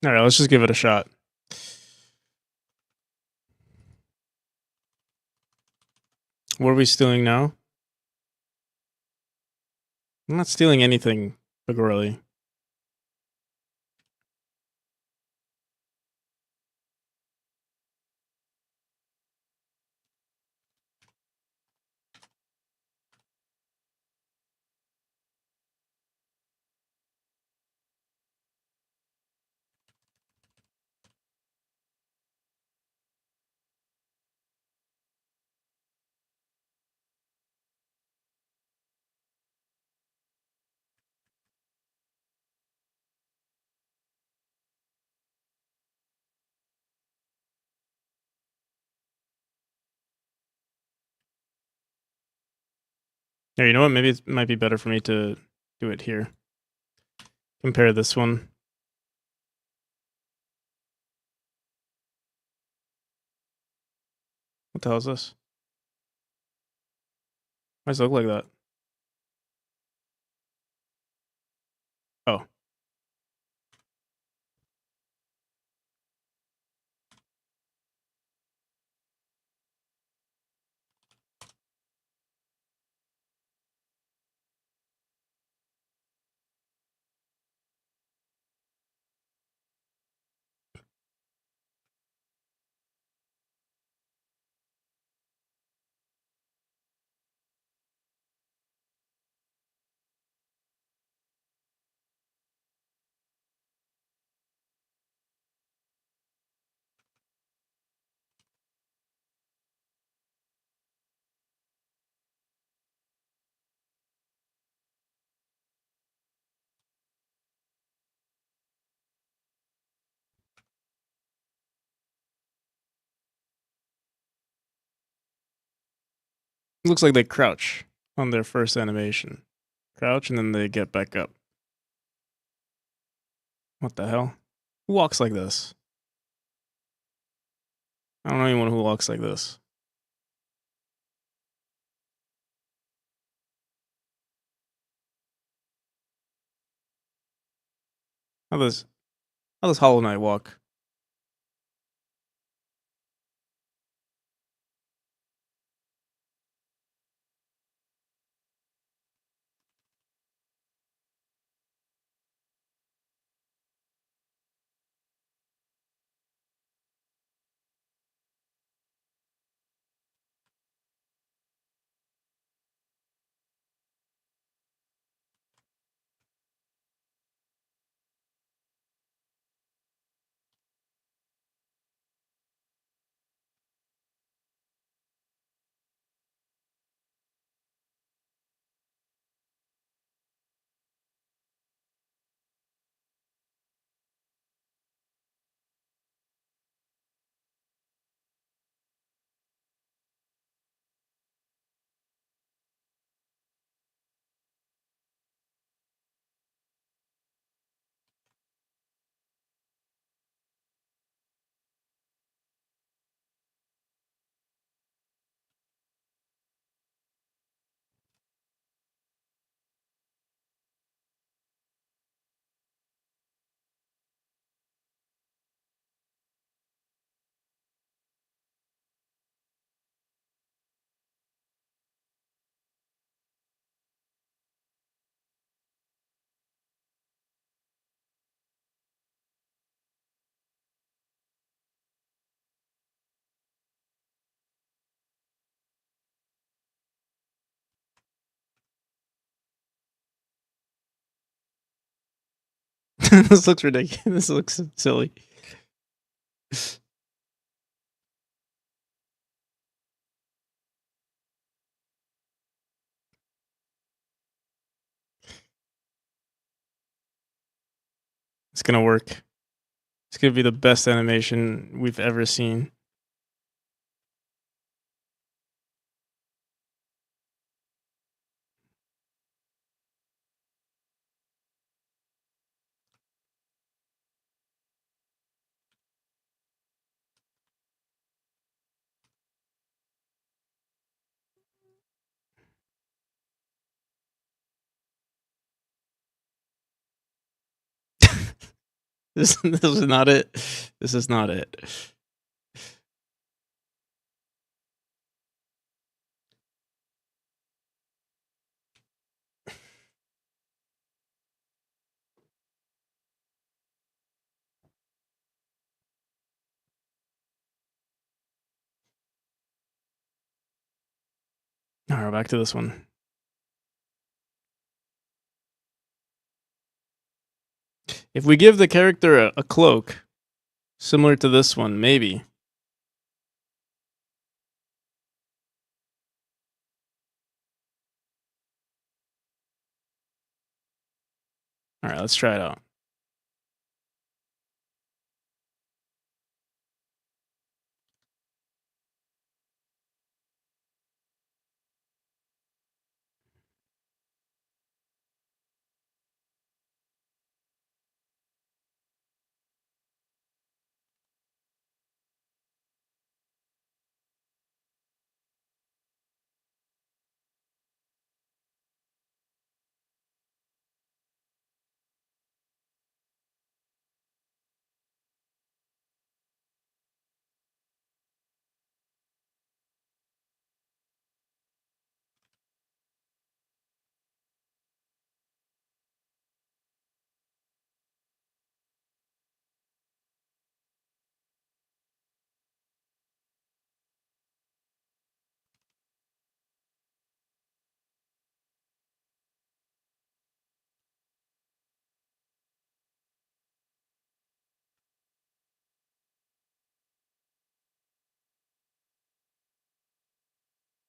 All right, let's just give it a shot. What are we stealing now? I'm not stealing anything, Pagorelli. Here, you know what? Maybe it might be better for me to do it here. Compare this one. What the hell is this? Why does it look like that? Oh. It looks like they crouch on their first animation. Crouch and then they get back up. What the hell? Who walks like this? I don't know anyone who walks like this. How does Hollow Knight walk? This looks ridiculous. This looks silly. It's gonna work. It's gonna be the best animation we've ever seen. This is not it. This is not it. All right, back to this one. If we give the character a cloak, similar to this one, maybe. All right, let's try it out.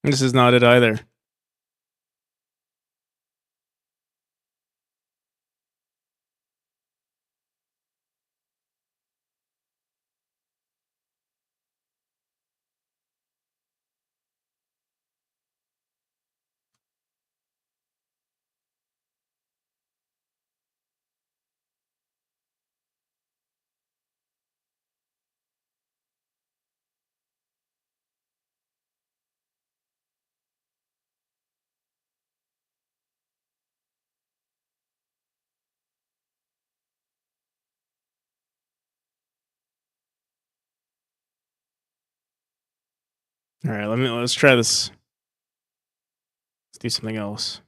This is not it either. All right, let's try this. Let's do something else.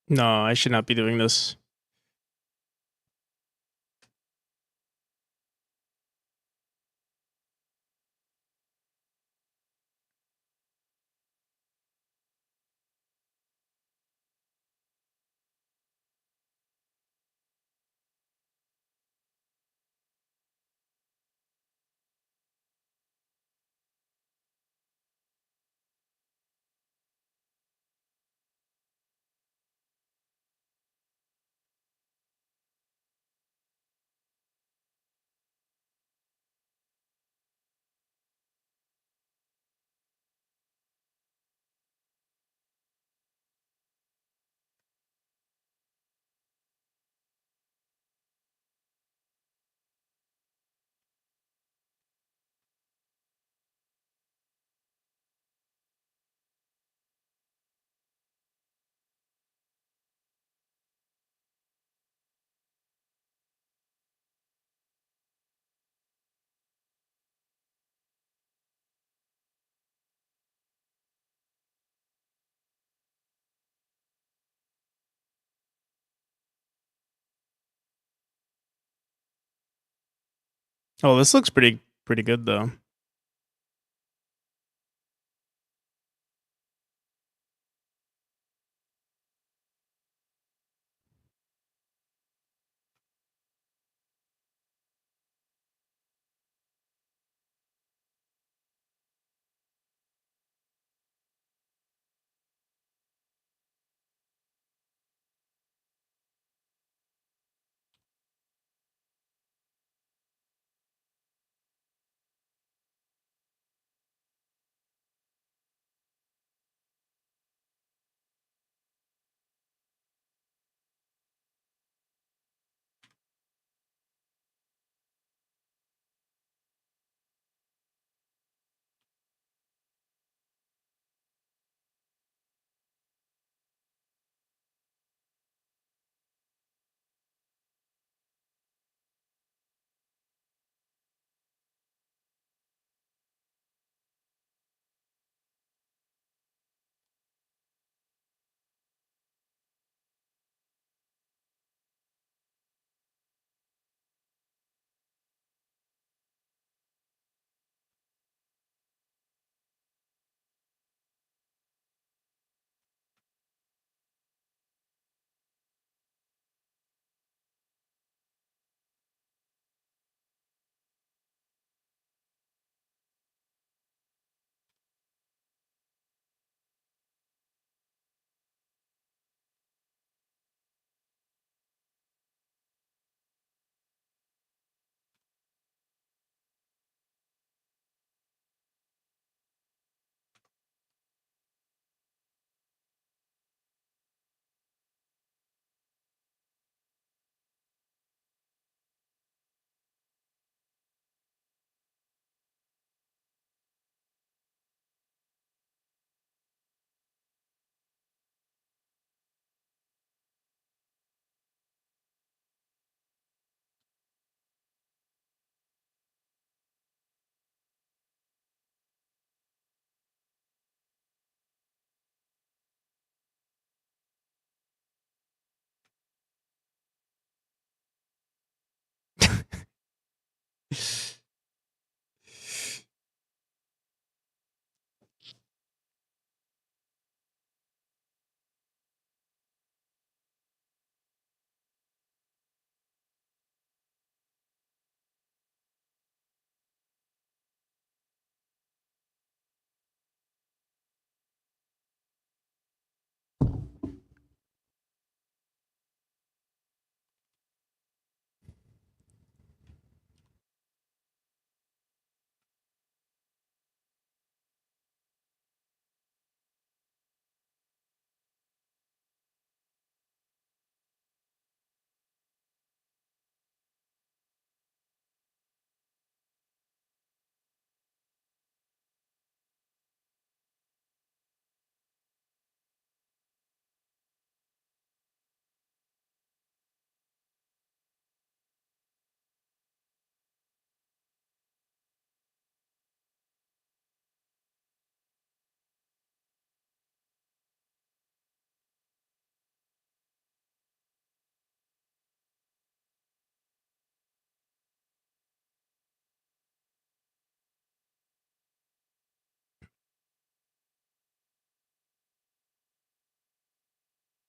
No, I should not be doing this. Oh, this looks pretty good though.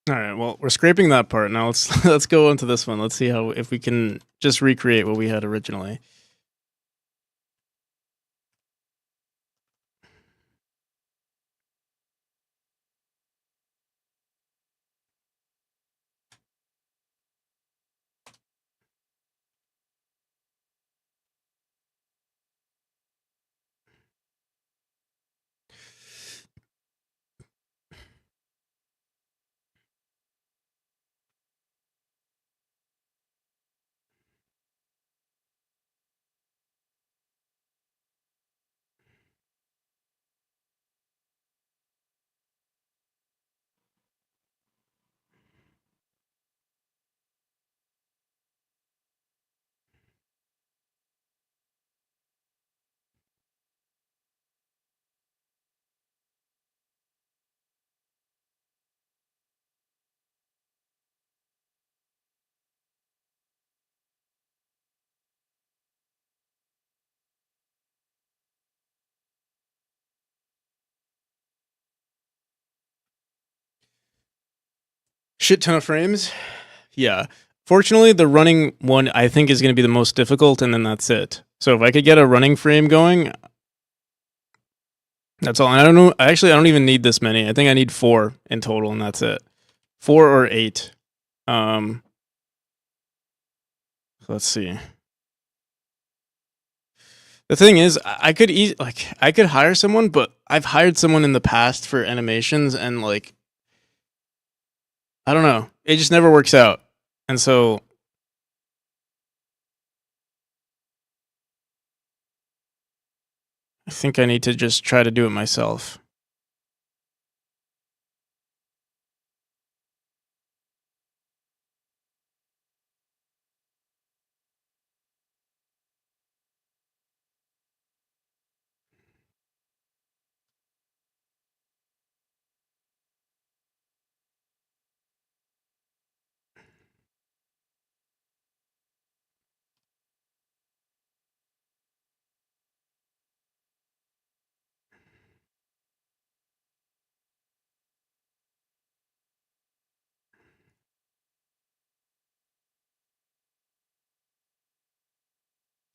All right, well, we're scraping that part. Now let's let's go into this one. Let's see how if we can just recreate what we had originally. shit ton of frames. Yeah. Fortunately, the running one I think is going to be the most difficult, and then that's it. So if I could get a running frame going, that's all. And I don't know. Actually, I don't even need this many. I think I need 4 in total, and that's it. 4 or 8. Let's see. The thing is, I could I could hire someone, but I've hired someone in the past for animations, and like, I don't know, it just never works out. And so I think I need to just try to do it myself.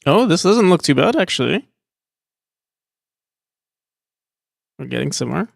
Oh, this doesn't look too bad, actually. We're getting somewhere.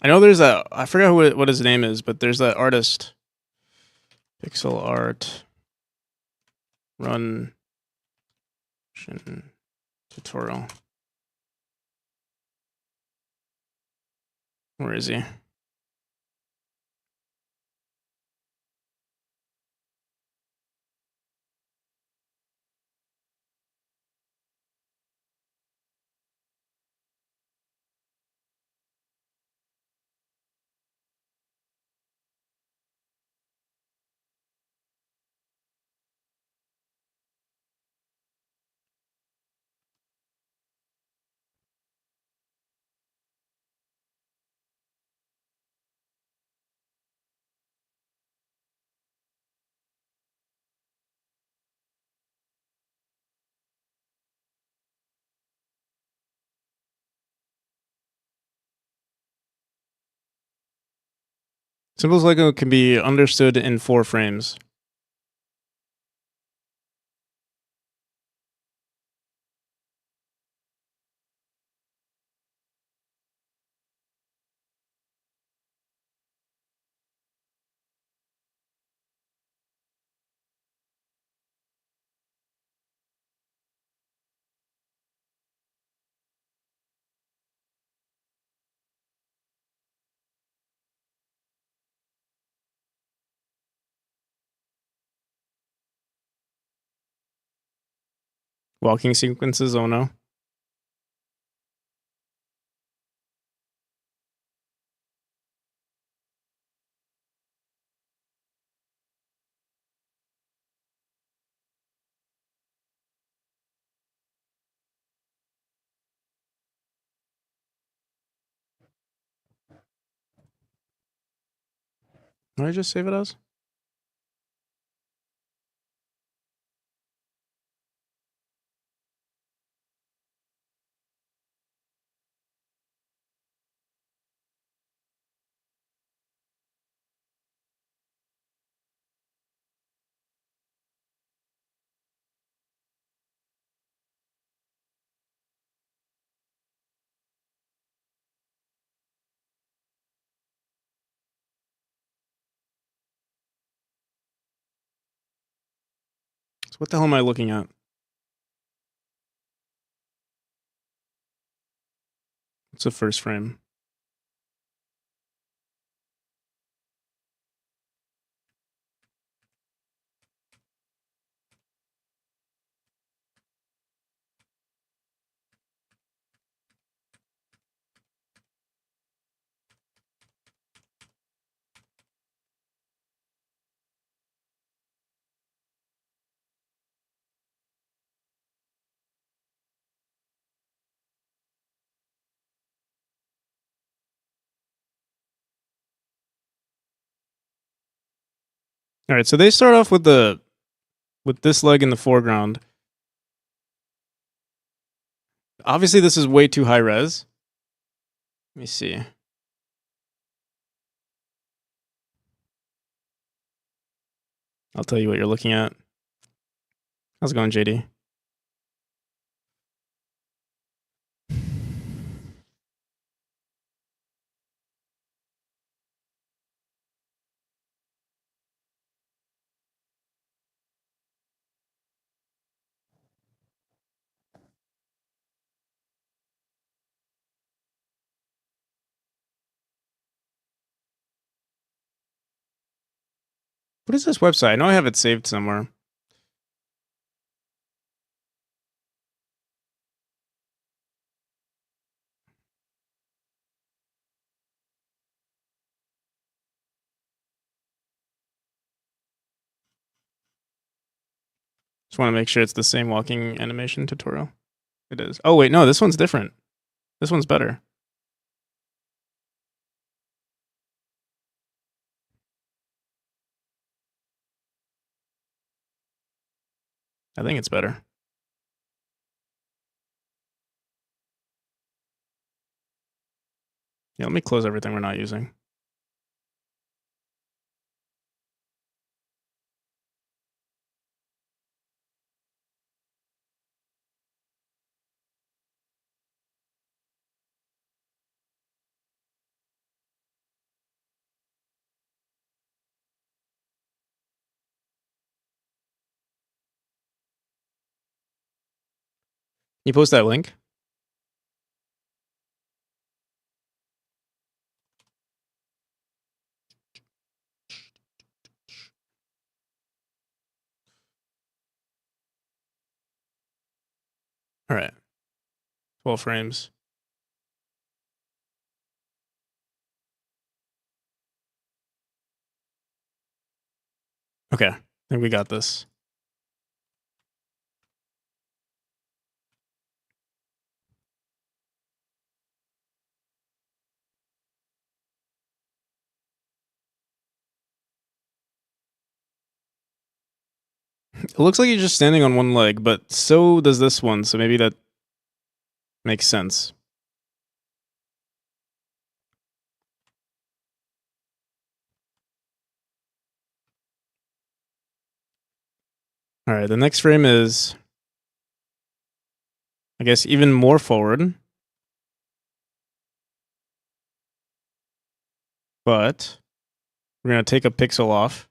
I know there's a, I forgot what his name is, but there's that artist, pixel art, run tutorial. Where is he? Symbols Lego can be understood in 4 frames. Walking sequences, oh no. What did I just save it as? So what the hell am I looking at? It's the first frame. All right, so they start off with this leg in the foreground. Obviously, this is way too high res. Let me see. I'll tell you what you're looking at. How's it going, JD? What is this website? I know I have it saved somewhere. Just want to make sure it's the same walking animation tutorial. It is. Oh, wait, no, this one's different. This one's better. I think it's better. Yeah, let me close everything we're not using. Can you post that link? All right. 12 frames. Okay. I think we got this. It looks like he's just standing on one leg, but so does this one, so maybe that makes sense. All right, the next frame is, I guess, even more forward. But we're going to take a pixel off.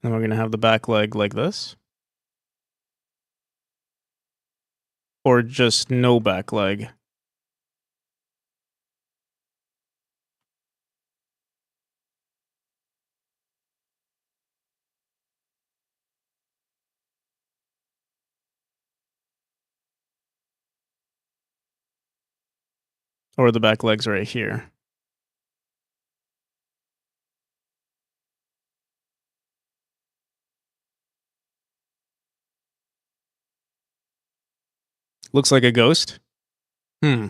And we're going to have the back leg like this. Or just no back leg. Or the back leg's right here. Looks like a ghost. Oh,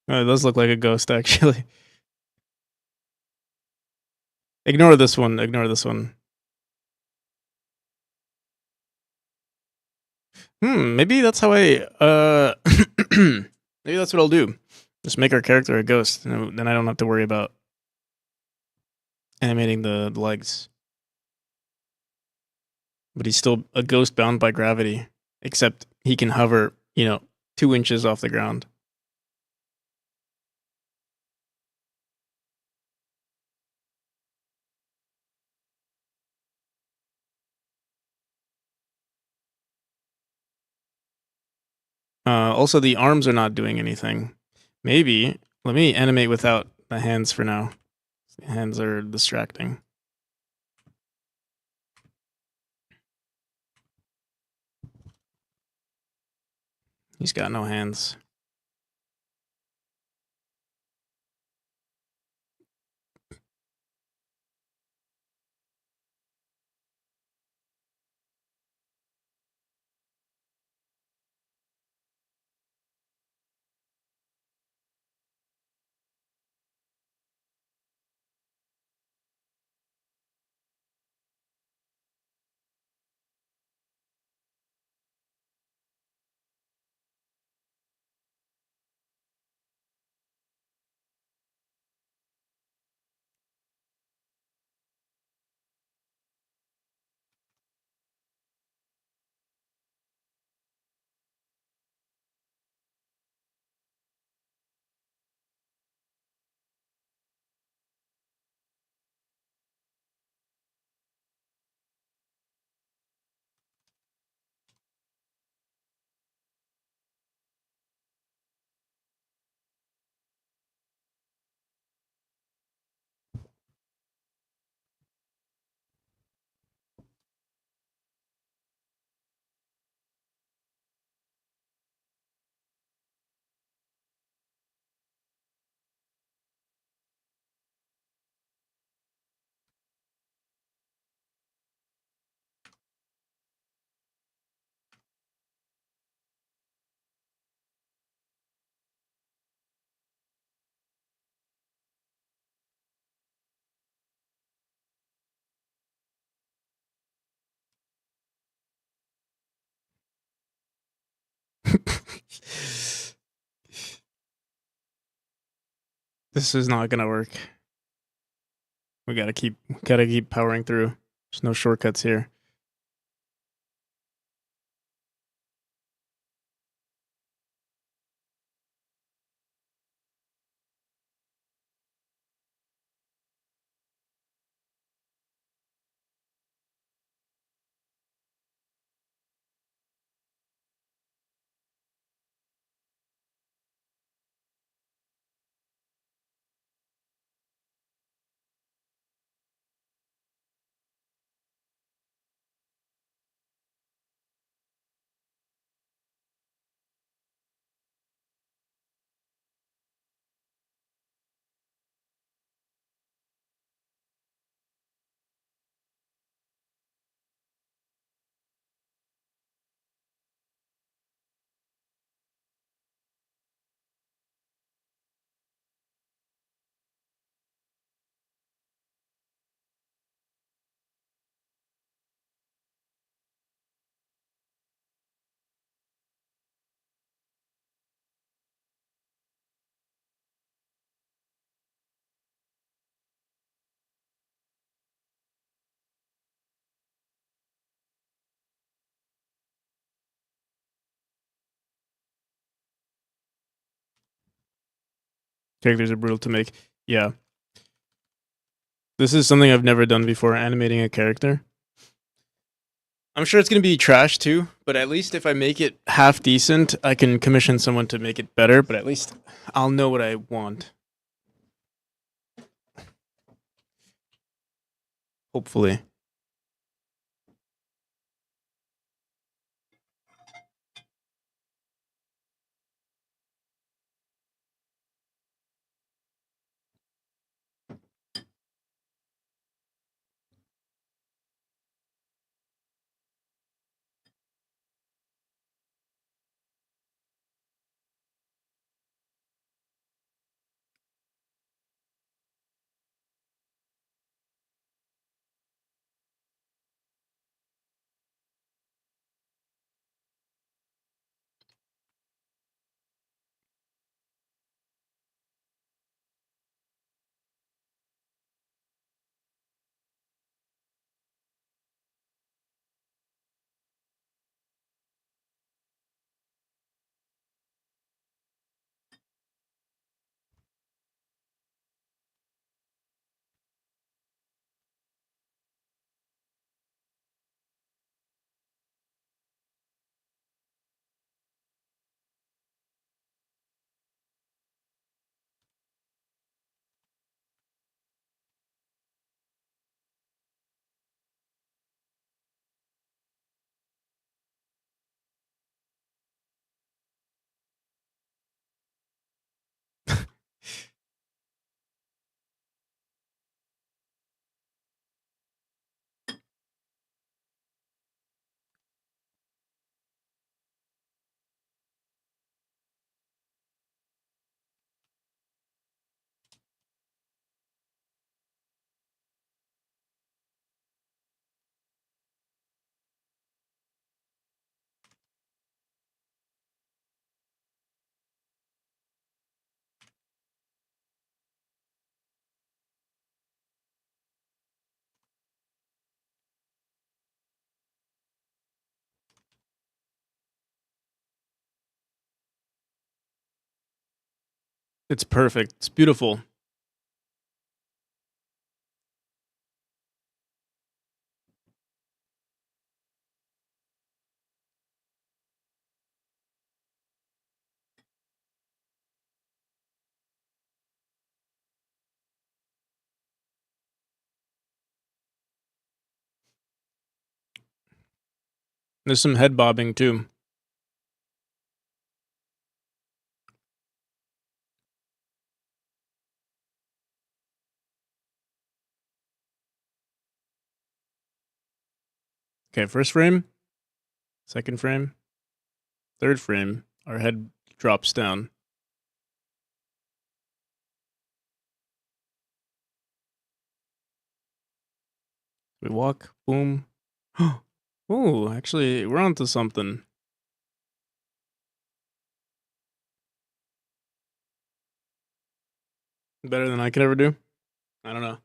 it does look like a ghost, actually. Ignore this one. Ignore this one. Maybe that's how I, maybe that's what I'll do. Just make our character a ghost. Then I don't have to worry about animating the legs. But he's still a ghost bound by gravity. Except he can hover, 2 inches off the ground. Also, the arms are not doing anything. Maybe, let me animate without the hands for now. The hands are distracting. He's got no hands. This is not gonna work. We gotta keep powering through. There's no shortcuts here. Characters are brutal to make. Yeah. This is something I've never done before, animating a character. I'm sure it's going to be trash too, but at least if I make it half decent, I can commission someone to make it better, but at least I'll know what I want. Hopefully. It's perfect. It's beautiful. There's some head bobbing too. Okay, first frame, second frame, third frame, our head drops down. We walk, boom. Ooh, actually, we're onto something. Better than I could ever do? I don't know.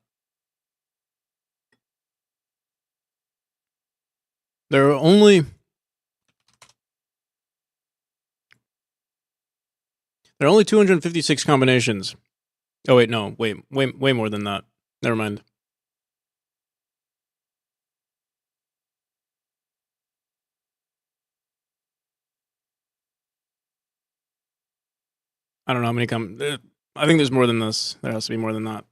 There are only 256 combinations. Oh wait, no, way more than that. Never mind. I don't know how many I think there's more than this. There has to be more than that.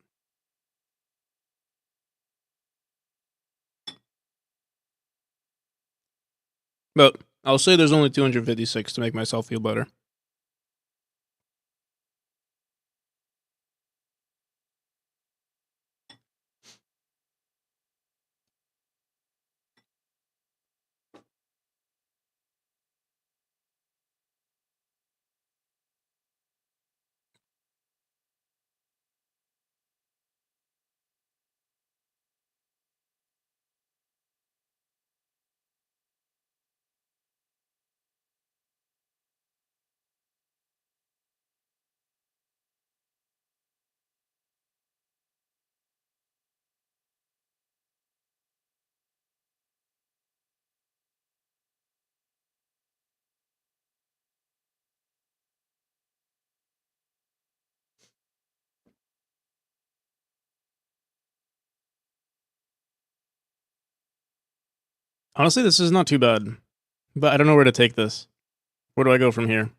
But I'll say there's only 256 to make myself feel better. Honestly, this is not too bad. But I don't know where to take this. Where do I go from here?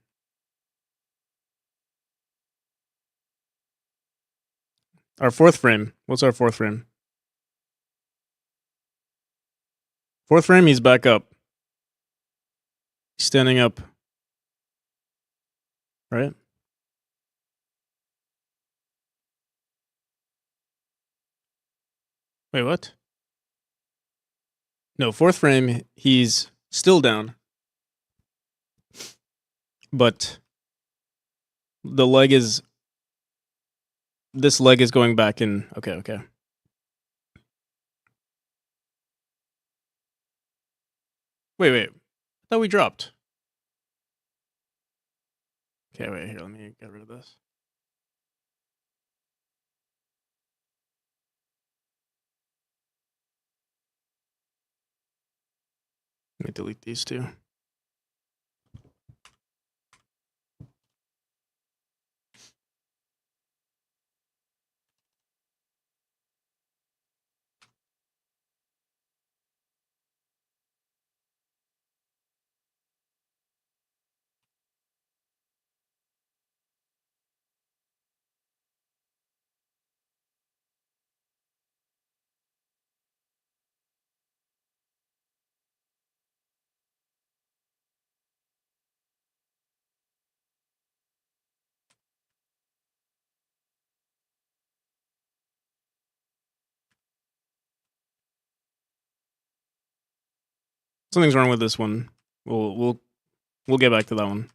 Our fourth frame. What's our fourth frame? Fourth frame, he's back up. He's standing up. Right? Wait, what? No, fourth frame, he's still down. But the leg is. This leg is going back in. Okay. Wait. I thought we dropped. Okay, wait, here, let me get rid of this. Let me delete these two. Something's wrong with this one. We'll get back to that one.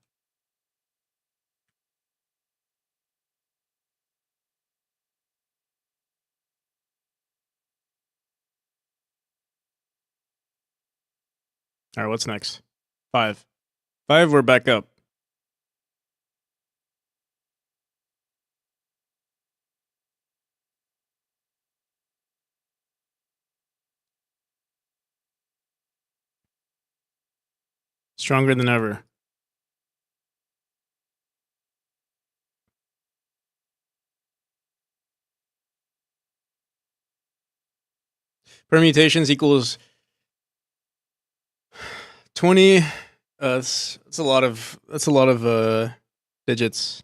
All right, what's next? 5. 5, we're back up. Stronger than ever. Permutations equals 20. That's a lot of digits.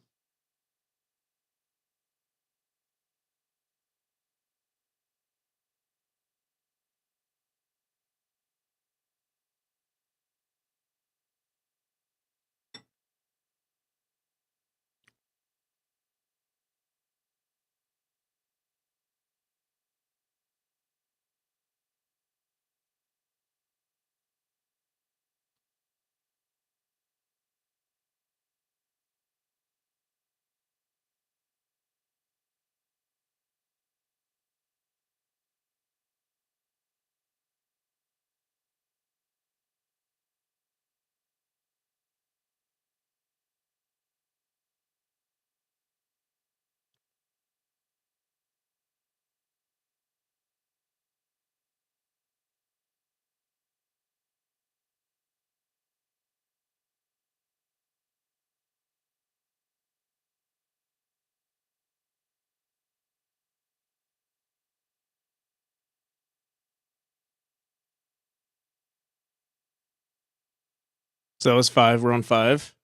So that was 5. We're on 5.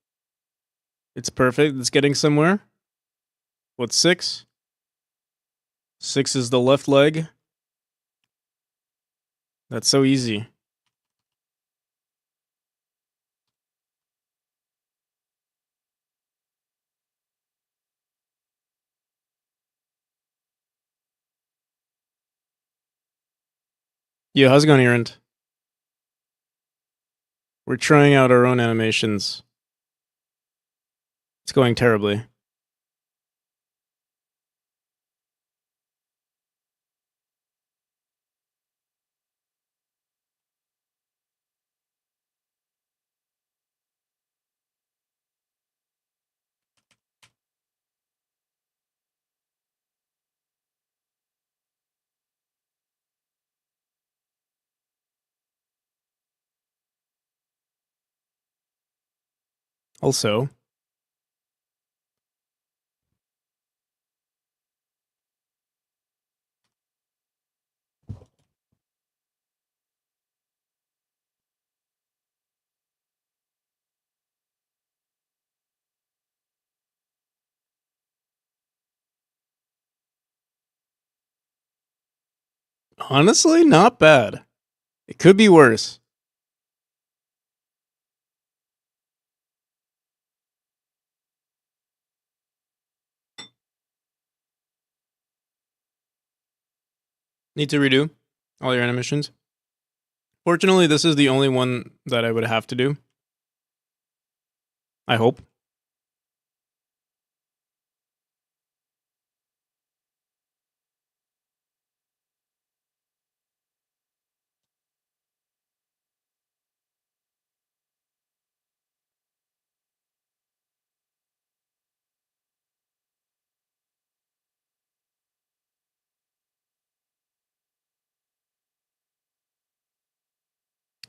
It's perfect. It's getting somewhere. What's 6? 6 is the left leg. That's so easy. Yo, how's it going, Errant? We're trying out our own animations. It's going terribly. Also, honestly, not bad. It could be worse. Need to redo all your animations. Fortunately, this is the only one that I would have to do. I hope.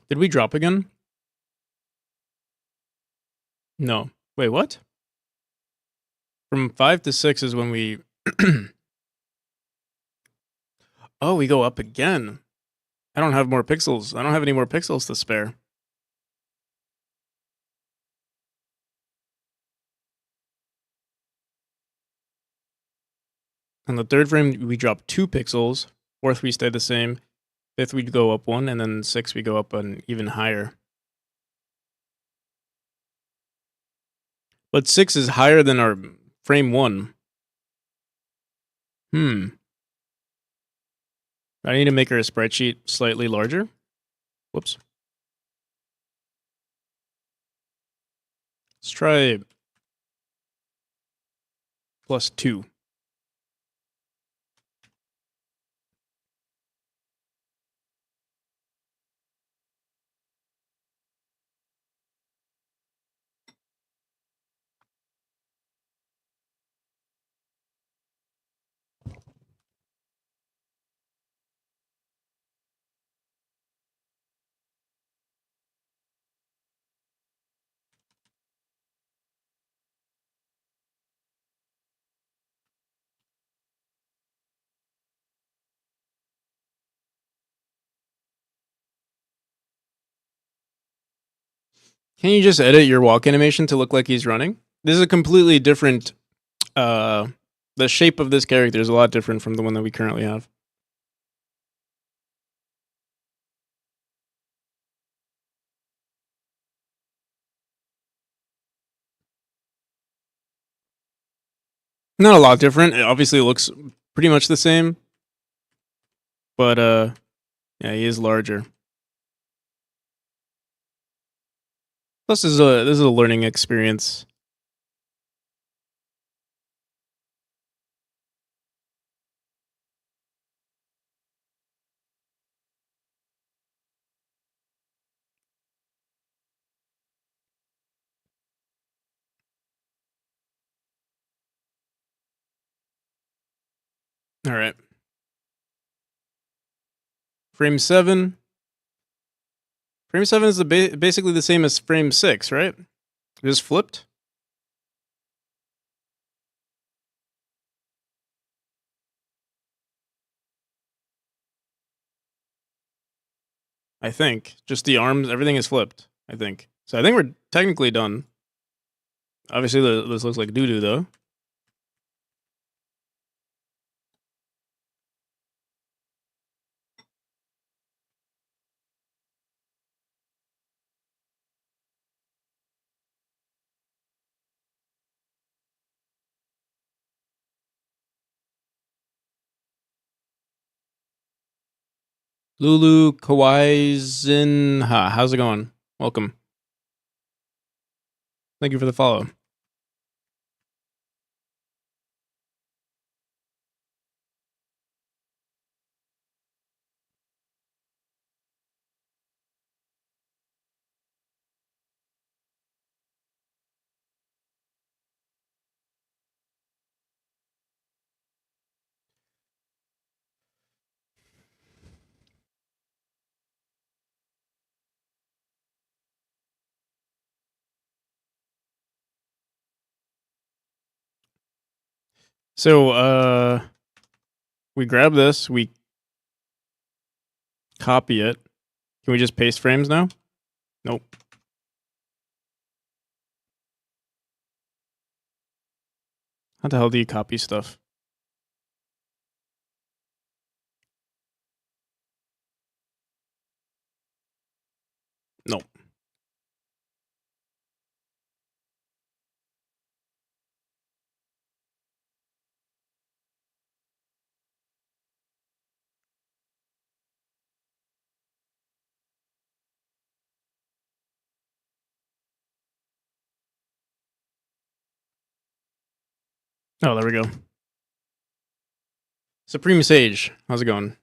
Did we drop again? No. Wait, what? From 5 to 6 is when we... Oh, we go up again. I don't have more pixels. I don't have any more pixels to spare. On the third frame, we drop 2 pixels. Fourth, we stay the same. Fifth, we go up 1. And then 6, we go up an even higher. But 6 is higher than our frame 1. I need to make our spreadsheet slightly larger. Whoops. Let's try +2. Can you just edit your walk animation to look like he's running? This is a completely different... the shape of this character is a lot different from the one that we currently have. Not a lot different. It obviously looks pretty much the same. But, yeah, he is larger. Plus, this is a learning experience. All right. Frame 7. Frame 7 is basically the same as frame 6, right? Just flipped. I think. Just the arms, everything is flipped, I think. So I think we're technically done. Obviously, this looks like doo-doo, though. Lulu Kawaizen, how's it going? Welcome. Thank you for the follow. So, we grab this, we copy it. Can we just paste frames now? Nope. How the hell do you copy stuff? Nope. Oh, there we go. Supreme Sage, how's it going?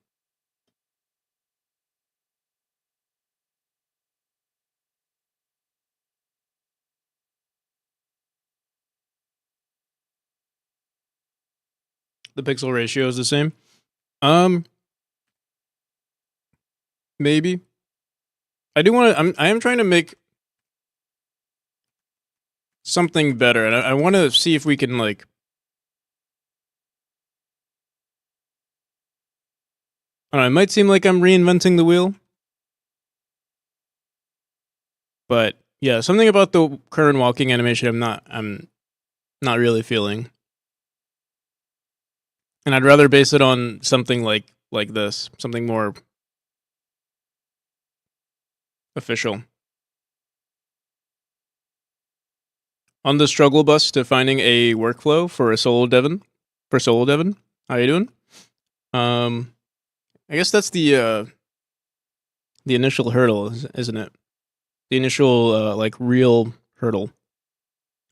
The pixel ratio is the same. Maybe. I do want to. I am trying to make something better, and I want to see if we can like. I don't know. It might seem like I'm reinventing the wheel, but yeah, something about the current walking animation I'm not really feeling, and I'd rather base it on something like this, something more official. On the struggle bus to finding a workflow for a solo Devon. For solo Devon, how you doing? I guess that's the initial hurdle, isn't it? The initial like real hurdle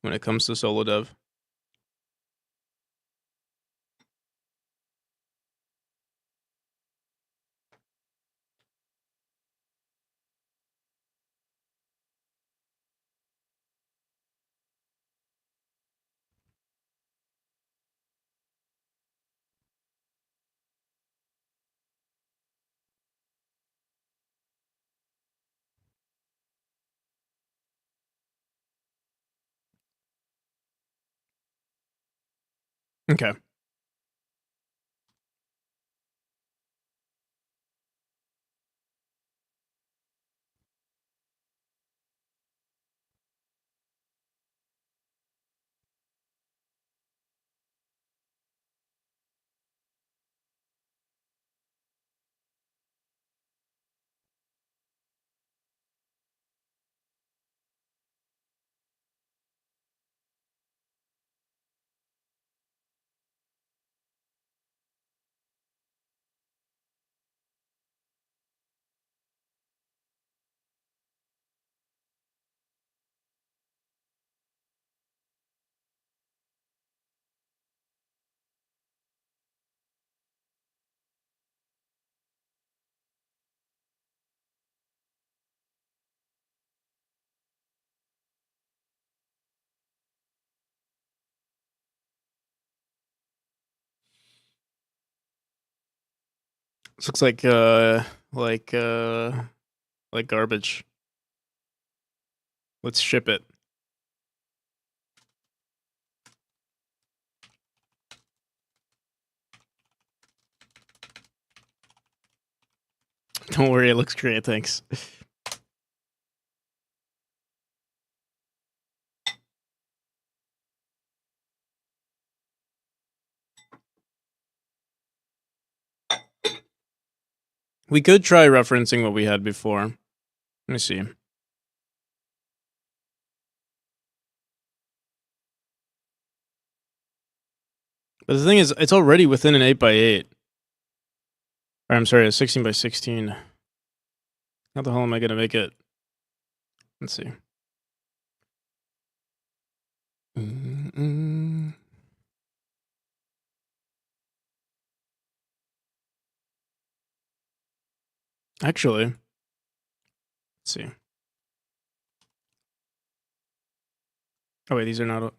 when it comes to solo dev. Okay. This looks like garbage. Let's ship it. Don't worry, it looks great. Thanks. We could try referencing what we had before. Let me see. But the thing is, it's already within an 8x8. Or I'm sorry, a 16x16. How the hell am I gonna make it? Let's see. Actually, let's see. Oh wait, these are not.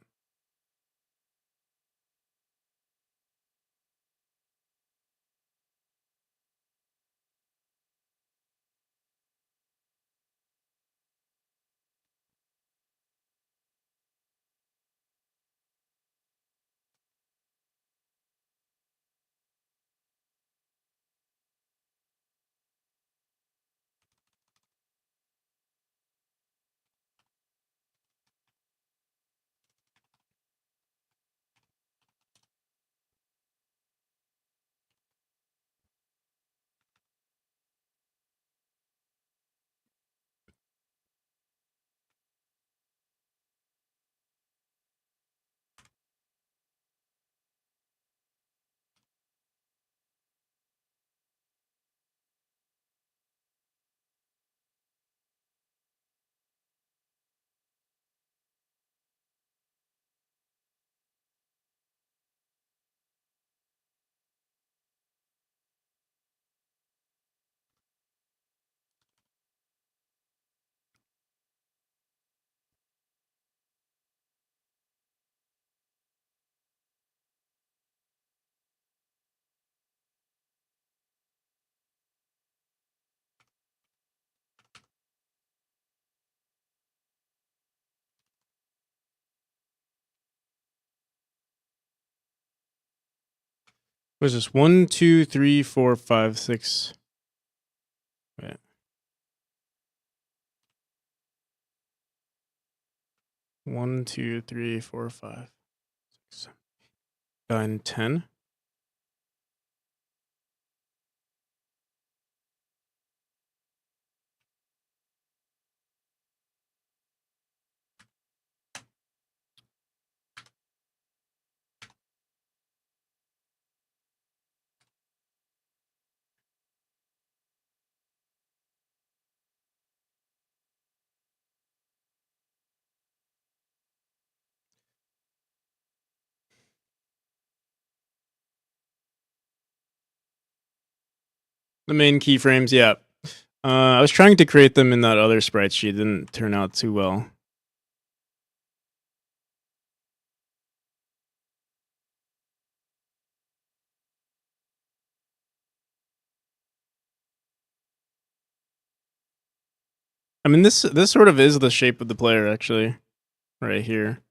What is this? 1, 2, 3, 4, 5, 6. Wait. 1, 2, 3, 4, 5, 6, 9, 10. The main keyframes, yeah. I was trying to create them in that other sprite sheet. It didn't turn out too well. I mean, this sort of is the shape of the player, actually, right here.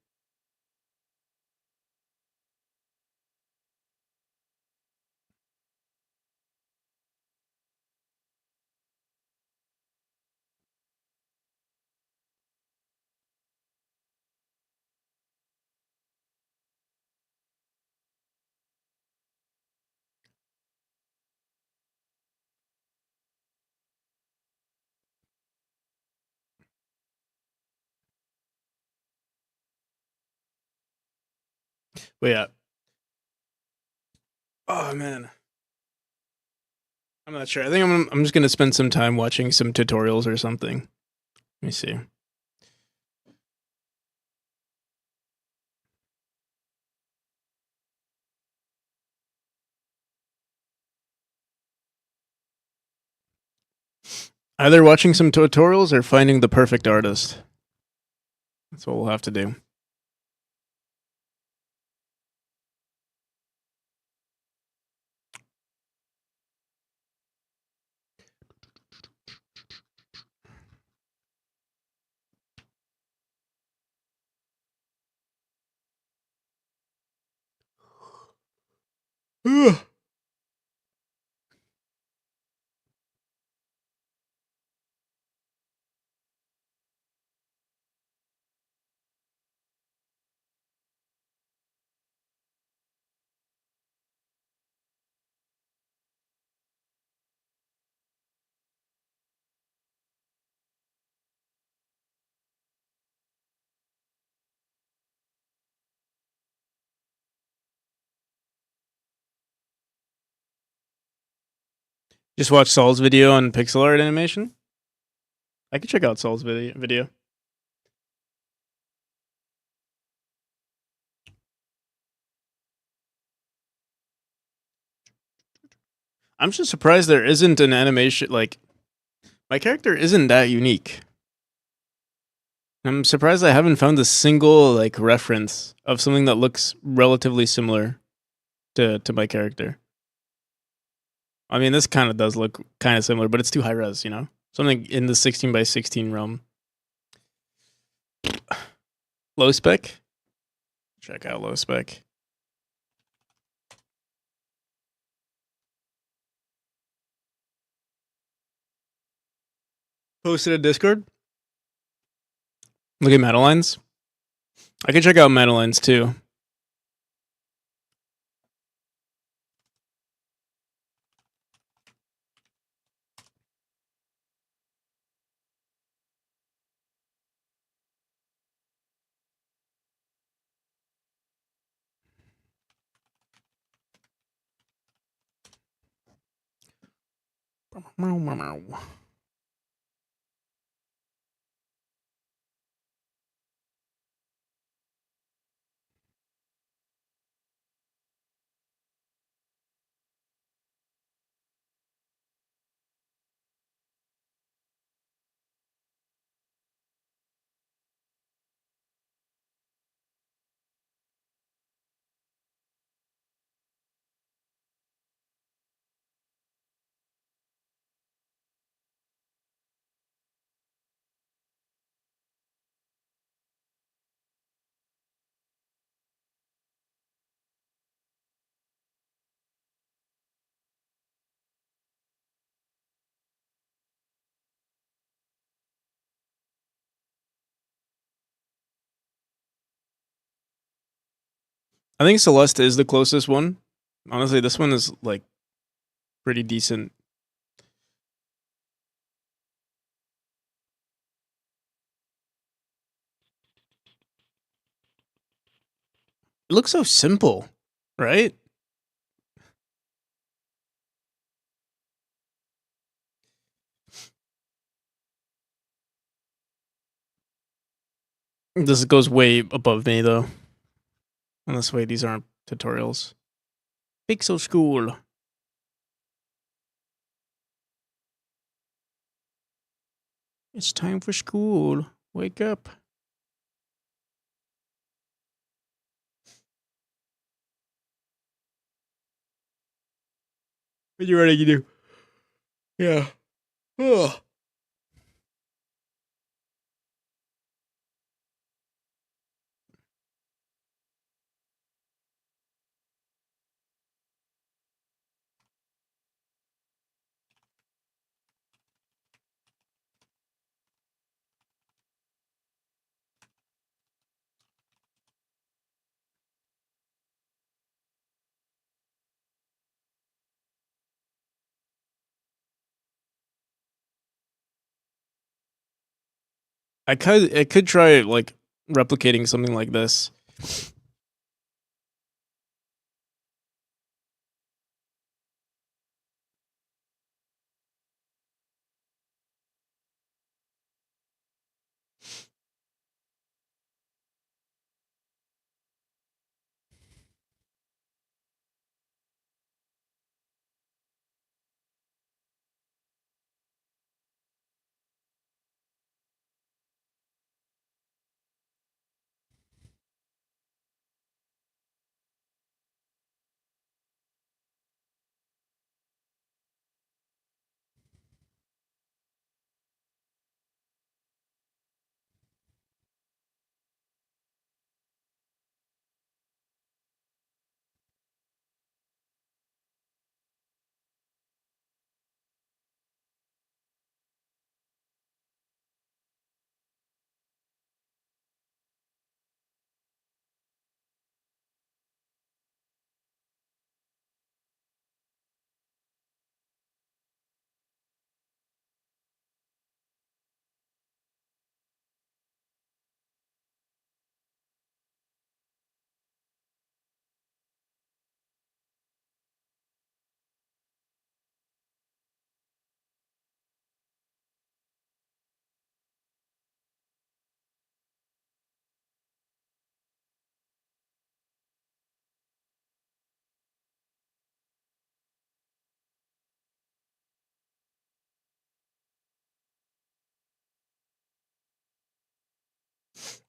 But yeah. Oh man, I'm not sure. I think I'm just gonna spend some time watching some tutorials or something. Let me see. Either watching some tutorials or finding the perfect artist. That's what we'll have to do. Just watch Saul's video on pixel art animation. I could check out Saul's video. I'm just surprised there isn't an animation like my character isn't that unique. I'm surprised I haven't found a single like reference of something that looks relatively similar to my character. I mean, this kind of does look kind of similar, but it's too high res, you know? Something in the 16 by 16 realm. Low spec? Check out low spec. Posted a Discord. Look at Madeline's. I can check out Madeline's too. I think Celeste is the closest one. Honestly, this one is like pretty decent. It looks so simple, right? This goes way above me though. And this way, these aren't tutorials. Pixel School. It's time for school. Wake up. What you ready to do? Yeah. Ugh. I could try like replicating something like this.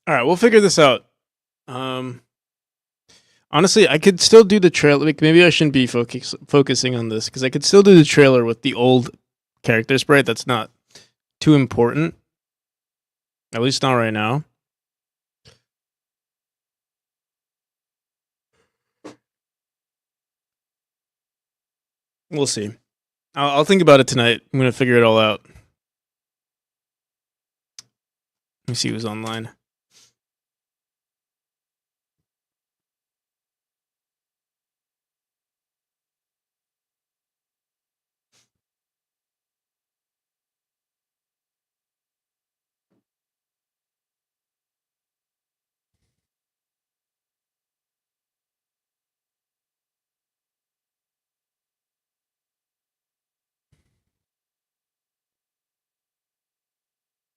All right, we'll figure this out. Honestly, I could still do the trailer. Like, maybe I shouldn't be focusing on this because I could still do the trailer with the old character sprite. That's not too important, at least not right now. We'll see. I'll think about it tonight. I'm gonna figure it all out. Let me see who's online.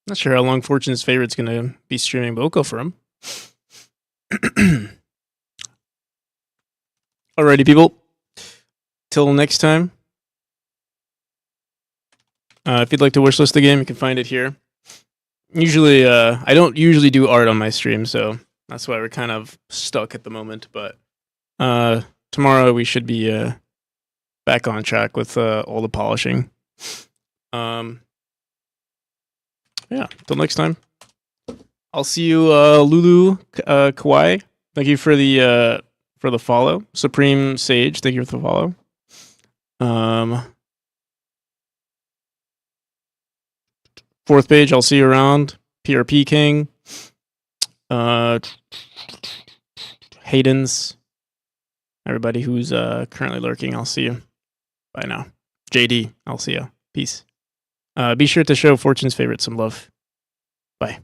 Not sure how long Fortune's Favorite's gonna be streaming, but we'll go for him. Alrighty, people. Till next time. If you'd like to wishlist the game, you can find it here. Usually, I don't usually do art on my stream, so that's why we're kind of stuck at the moment. But tomorrow we should be back on track with all the polishing. Yeah, till next time. I'll see you, Lulu Kawaii. Thank you for the follow. Supreme Sage, thank you for the follow. Fourth page, I'll see you around. PRP King. Hayden's. Everybody who's currently lurking, I'll see you. Bye now. JD, I'll see you. Peace. Be sure to show Fortune's Favorite some love. Bye.